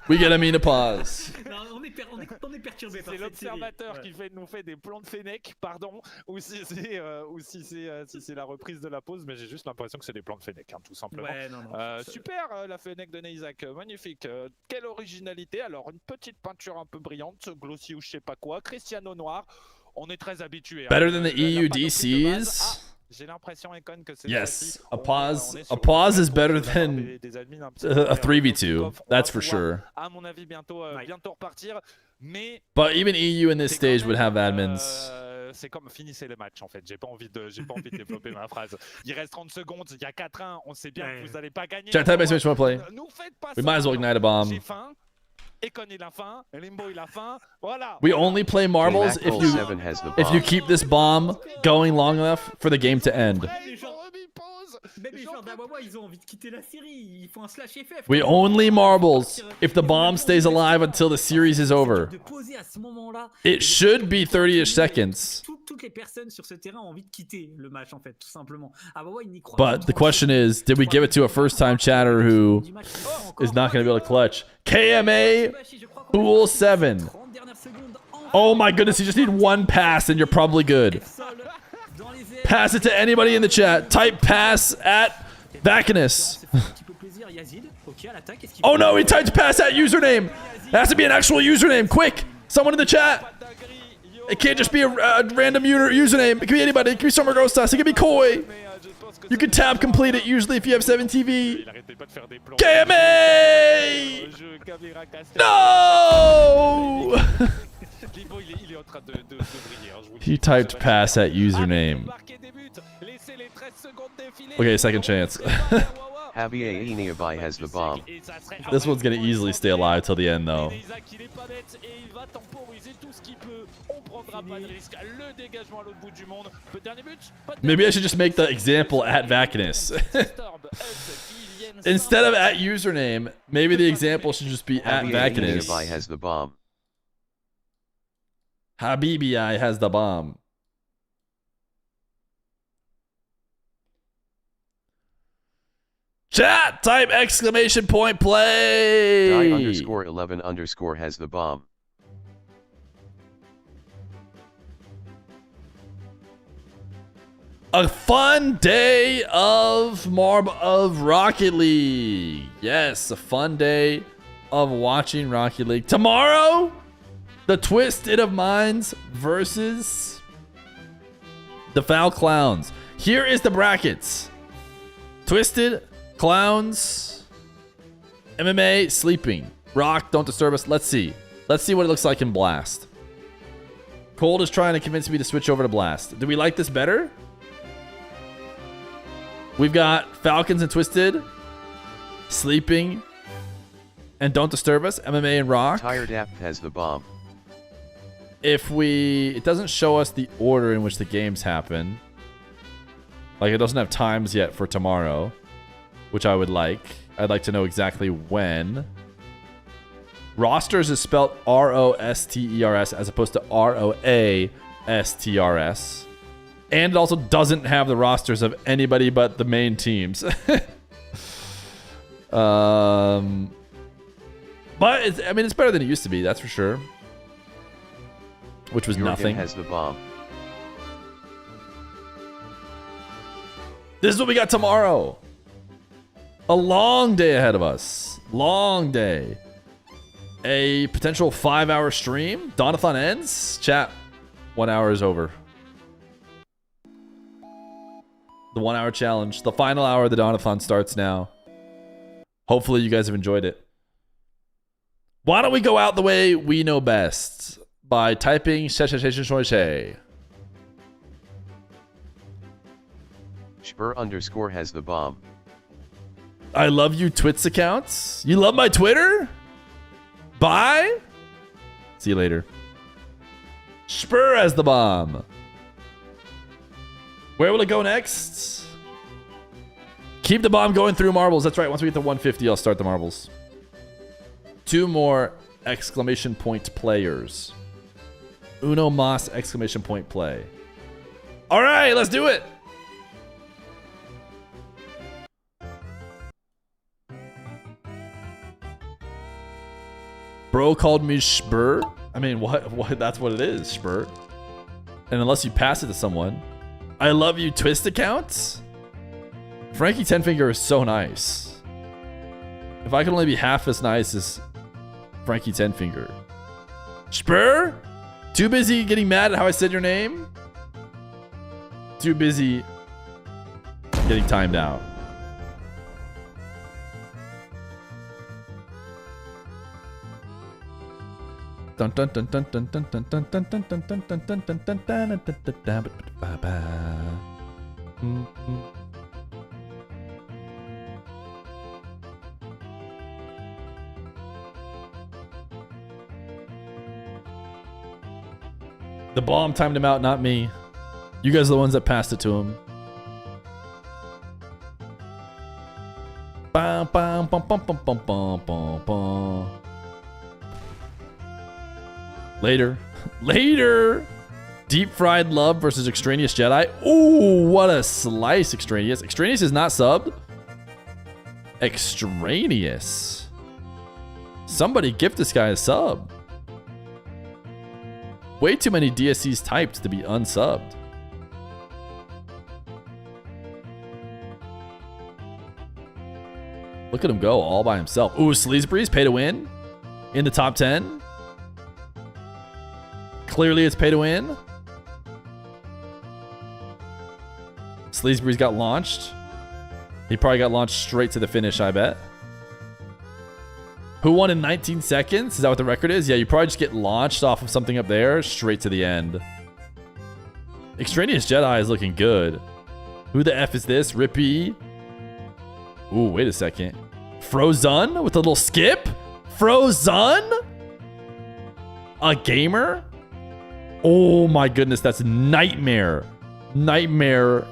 we get a Mena pause.
Non, on est perturbé par
c'est l'observateur qui nous fait des plans de Fennec, pardon, ou si c'est la reprise de la pause, mais j'ai juste l'impression que c'est des plans de Fennec, tout simplement.
Ouais, non.
Super, la Fennec de Neizak, magnifique. Quelle originalité. Alors, une petite peinture un peu brillante, glossy ou je sais pas quoi, Cristiano noir. On est très habitué.
Better than the EU DCs.
J'ai l'impression, Econ, que c'est
yes, a pause is better than a 3v2. That's for sure.
À mon avis, bientôt repartir. Mais
but even EU in this stage would have admins.
C'est comme finissez le match en fait. J'ai pas envie de développer ma phrase. Il reste 30 secondes, il y a 4-1. On sait bien que vous n'allez pas gagner.
Chat, type message, play. We might as well ignite a bomb.
J'ai faim. Econ il a faim, Limbo il a faim, voilà.
We only play marbles if you keep this bomb going long enough for the game to end. We only marbles if the bomb stays alive until the series is over. It should be 30-ish seconds.
Toutes les personnes sur ce terrain ont envie de quitter le match en fait, tout simplement. Il n'y croit
But the question is, did we give it to a first-time chatter who is not going to be able to clutch? KMA Fool 7. Oh my goodness, you just need one pass and you're probably good. Pass it to anybody in the chat. Type pass at Vacanus. Oh no, he typed pass at username. It has to be an actual username. Quick, someone in the chat. It can't just be a random username. It can be anybody. It can be Summer Ghost Us. It can be Koi. You can tab complete it usually if you have 7TV. KMA! No! He typed pass at username. Okay, second chance.
Habia Nearby has the bomb.
This one's gonna easily stay alive till the end though. Maybe I should just make the example at Vacanus. Instead of at username, maybe the example should just be at Vacanus.
Nearby has the bomb.
Habibi has the bomb. Chat! Type exclamation point play!
Die_11_ has the bomb.
A fun day of Rocket League. Yes, a fun day of watching Rocket League. Tomorrow, the Twisted of Minds versus the Foul Clowns. Here is the brackets. Twisted, Clowns, MMA, Sleeping. Rock, Don't Disturb Us. Let's see. Let's see what it looks like in Blast. Cold is trying to convince me to switch over to Blast. Do we like this better? We've got Falcons and Twisted, Sleeping, and Don't Disturb Us, MMA and Rock.
Tired App has the bomb.
It doesn't show us the order in which the games happen. Like, it doesn't have times yet for tomorrow, which I would like. I'd like to know exactly when. Rosters is spelled R-O-S-T-E-R-S as opposed to R-O-A-S-T-R-S. And it also doesn't have the rosters of anybody but the main teams. But it's better than it used to be, that's for sure. Which was nothing.
Has the bomb.
This is what we got tomorrow. A long day ahead of us. Long day. A potential 5-hour stream. Dawn-a-thon ends. Chat. 1 hour is over. The 1 hour challenge. The final hour of the Dawn-a-thon starts now. Hopefully you guys have enjoyed it. Why don't we go out the way we know best? By typing Spur__
has the bomb.
I love you Twits accounts. You love my Twitter? Bye. See you later. Spur has the bomb. Where will it go next? Keep the bomb going through marbles. That's right. Once we get to 150, I'll start the marbles. 2 more exclamation point players. Uno mas exclamation point play. All right, let's do it. Bro called me Spur. I mean, what? That's what it is, Spur. And unless you pass it to someone. I love you Twist accounts. Frankie Tenfinger is so nice. If I could only be half as nice as Frankie Tenfinger. Spur? Too busy getting mad at how I said your name? Too busy getting timed out. Dun dun dun dun dun dun dun dun dun dun dun dun dun dun dun dun dun dun. The bomb timed him out, not me. You guys are the ones that passed it to him. Bum, bum, bum, bum, bum, bum, bum, bum, bum. Later. Later! Deep Fried Love versus Extraneous Jedi. Ooh, what a slice, Extraneous. Extraneous is not subbed? Extraneous. Somebody gift this guy a sub. Way too many DSCs typed to be unsubbed. Look at him go all by himself. Ooh, Sleazebreeze, pay to win. In the top 10. Clearly it's pay to win. Sleazebreeze got launched. He probably got launched straight to the finish, I bet. Who won in 19 seconds? Is that what the record is? Yeah, you probably just get launched off of something up there straight to the end. Extraneous Jedi is looking good. Who the F is this? Rippy. Ooh, wait a second. Frozen with a little skip? Frozen? A gamer? Oh my goodness, that's Nightmare. Nightmare.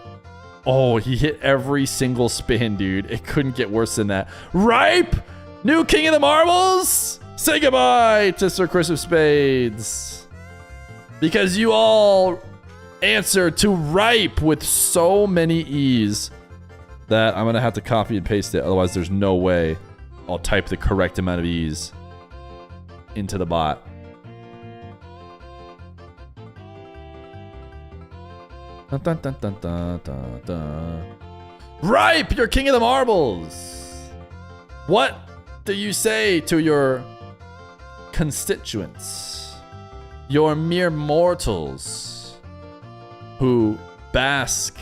Oh, he hit every single spin, dude. It couldn't get worse than that. Ripe! New King of the Marbles! Say goodbye to Sir Chris of Spades. Because you all answered to Ripe with so many E's that I'm going to have to copy and paste it. Otherwise, there's no way I'll type the correct amount of E's into the bot. Dun, dun, dun, dun, dun, dun, dun. Ripe, you're King of the Marbles. What do you say to your constituents, your mere mortals who bask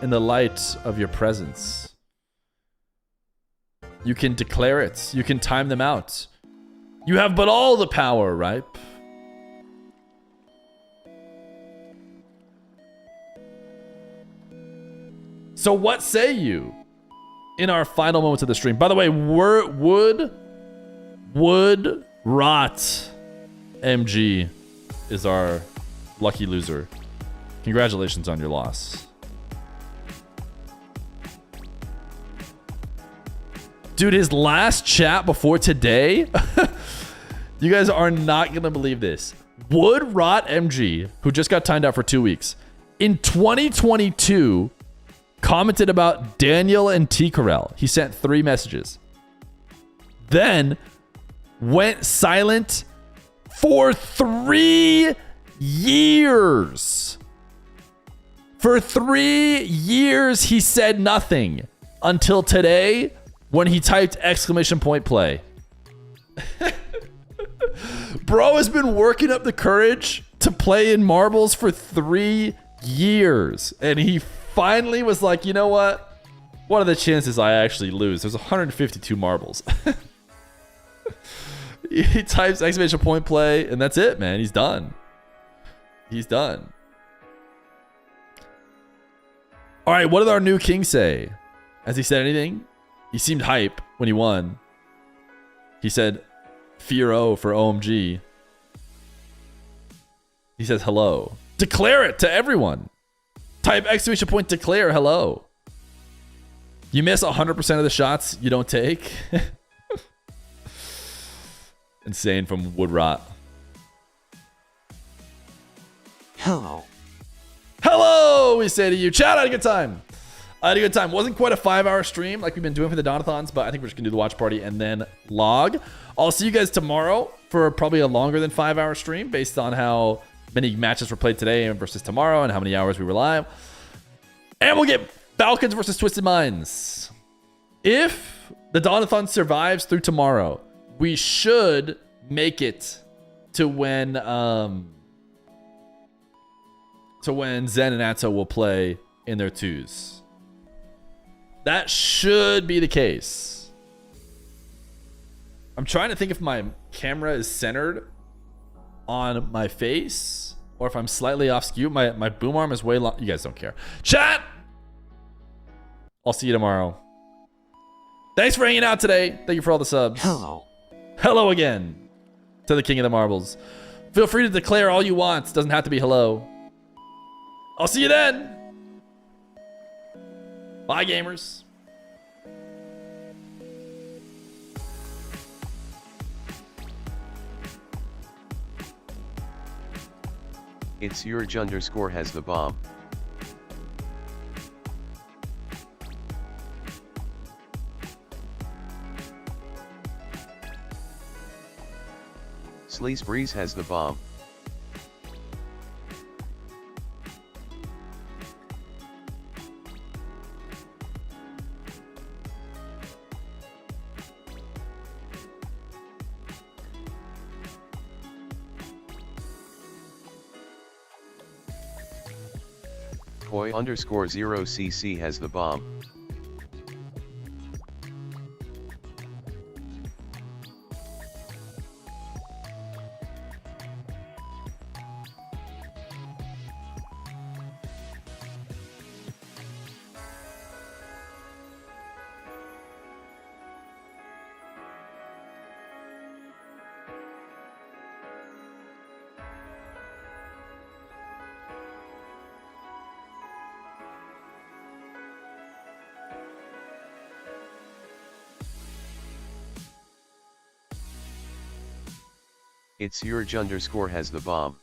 in the light of your presence? You can declare it. You can time them out. You have but all the power, Ripe. So what say you in our final moments of the stream? By the way, Wood Rot MG is our lucky loser. Congratulations on your loss. Dude, his last chat before today, you guys are not going to believe this. Wood Rot MG, who just got timed out for 2 weeks, in 2022, commented about Daniel and T-Corel. He sent 3 messages. Then went silent for 3 years. For 3 years, he said nothing until today when he typed !play. Bro has been working up the courage to play in marbles for 3 years. And he finally was like, you know what? What are the chances I actually lose? There's 152 marbles. He types !play, and that's it, man. He's done. He's done. All right, what did our new king say? Has he said anything? He seemed hype when he won. He said, Feer O for OMG. He says hello. Declare it to everyone. Type !declare hello. You miss 100% of the shots you don't take. Insane from Woodrot.
Hello.
Hello, we say to you. Chat, I had a good time. I had a good time. Wasn't quite a 5-hour stream like we've been doing for the Donathons, but I think we're just going to do the watch party and then log. I'll see you guys tomorrow for probably a longer than 5-hour stream based on how many matches were played today versus tomorrow and how many hours we were live. And we'll get Falcons versus Twisted Minds. If the Donathon survives through tomorrow, we should make it to when Zen and Atto will play in their 2s. That should be the case. I'm trying to think if my camera is centered on my face or if I'm slightly off skew. My boom arm is way long. You guys don't care. Chat! I'll see you tomorrow. Thanks for hanging out today. Thank you for all the subs.
Hello.
Hello again to the King of the Marbles. Feel free to declare all you want. It doesn't have to be hello. I'll see you then. Bye, gamers.
It's Urge_ has the bomb. Sleazebreeze has the bomb. Koi_0cc has the bomb. It's your__ has the bomb.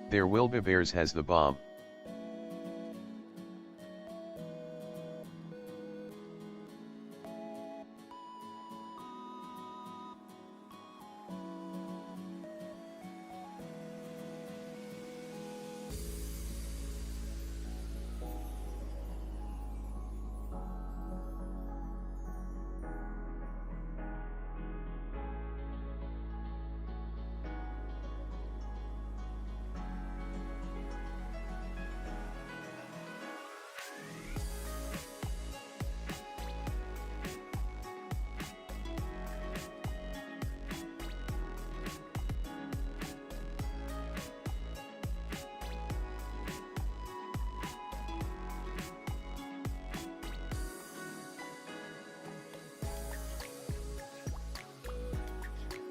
There will be bears has the bomb.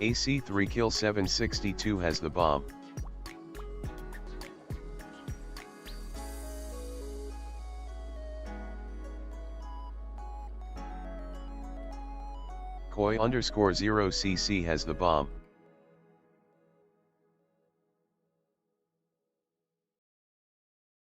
AC3 kill 762 has the bomb. Koi_0cc has the bomb.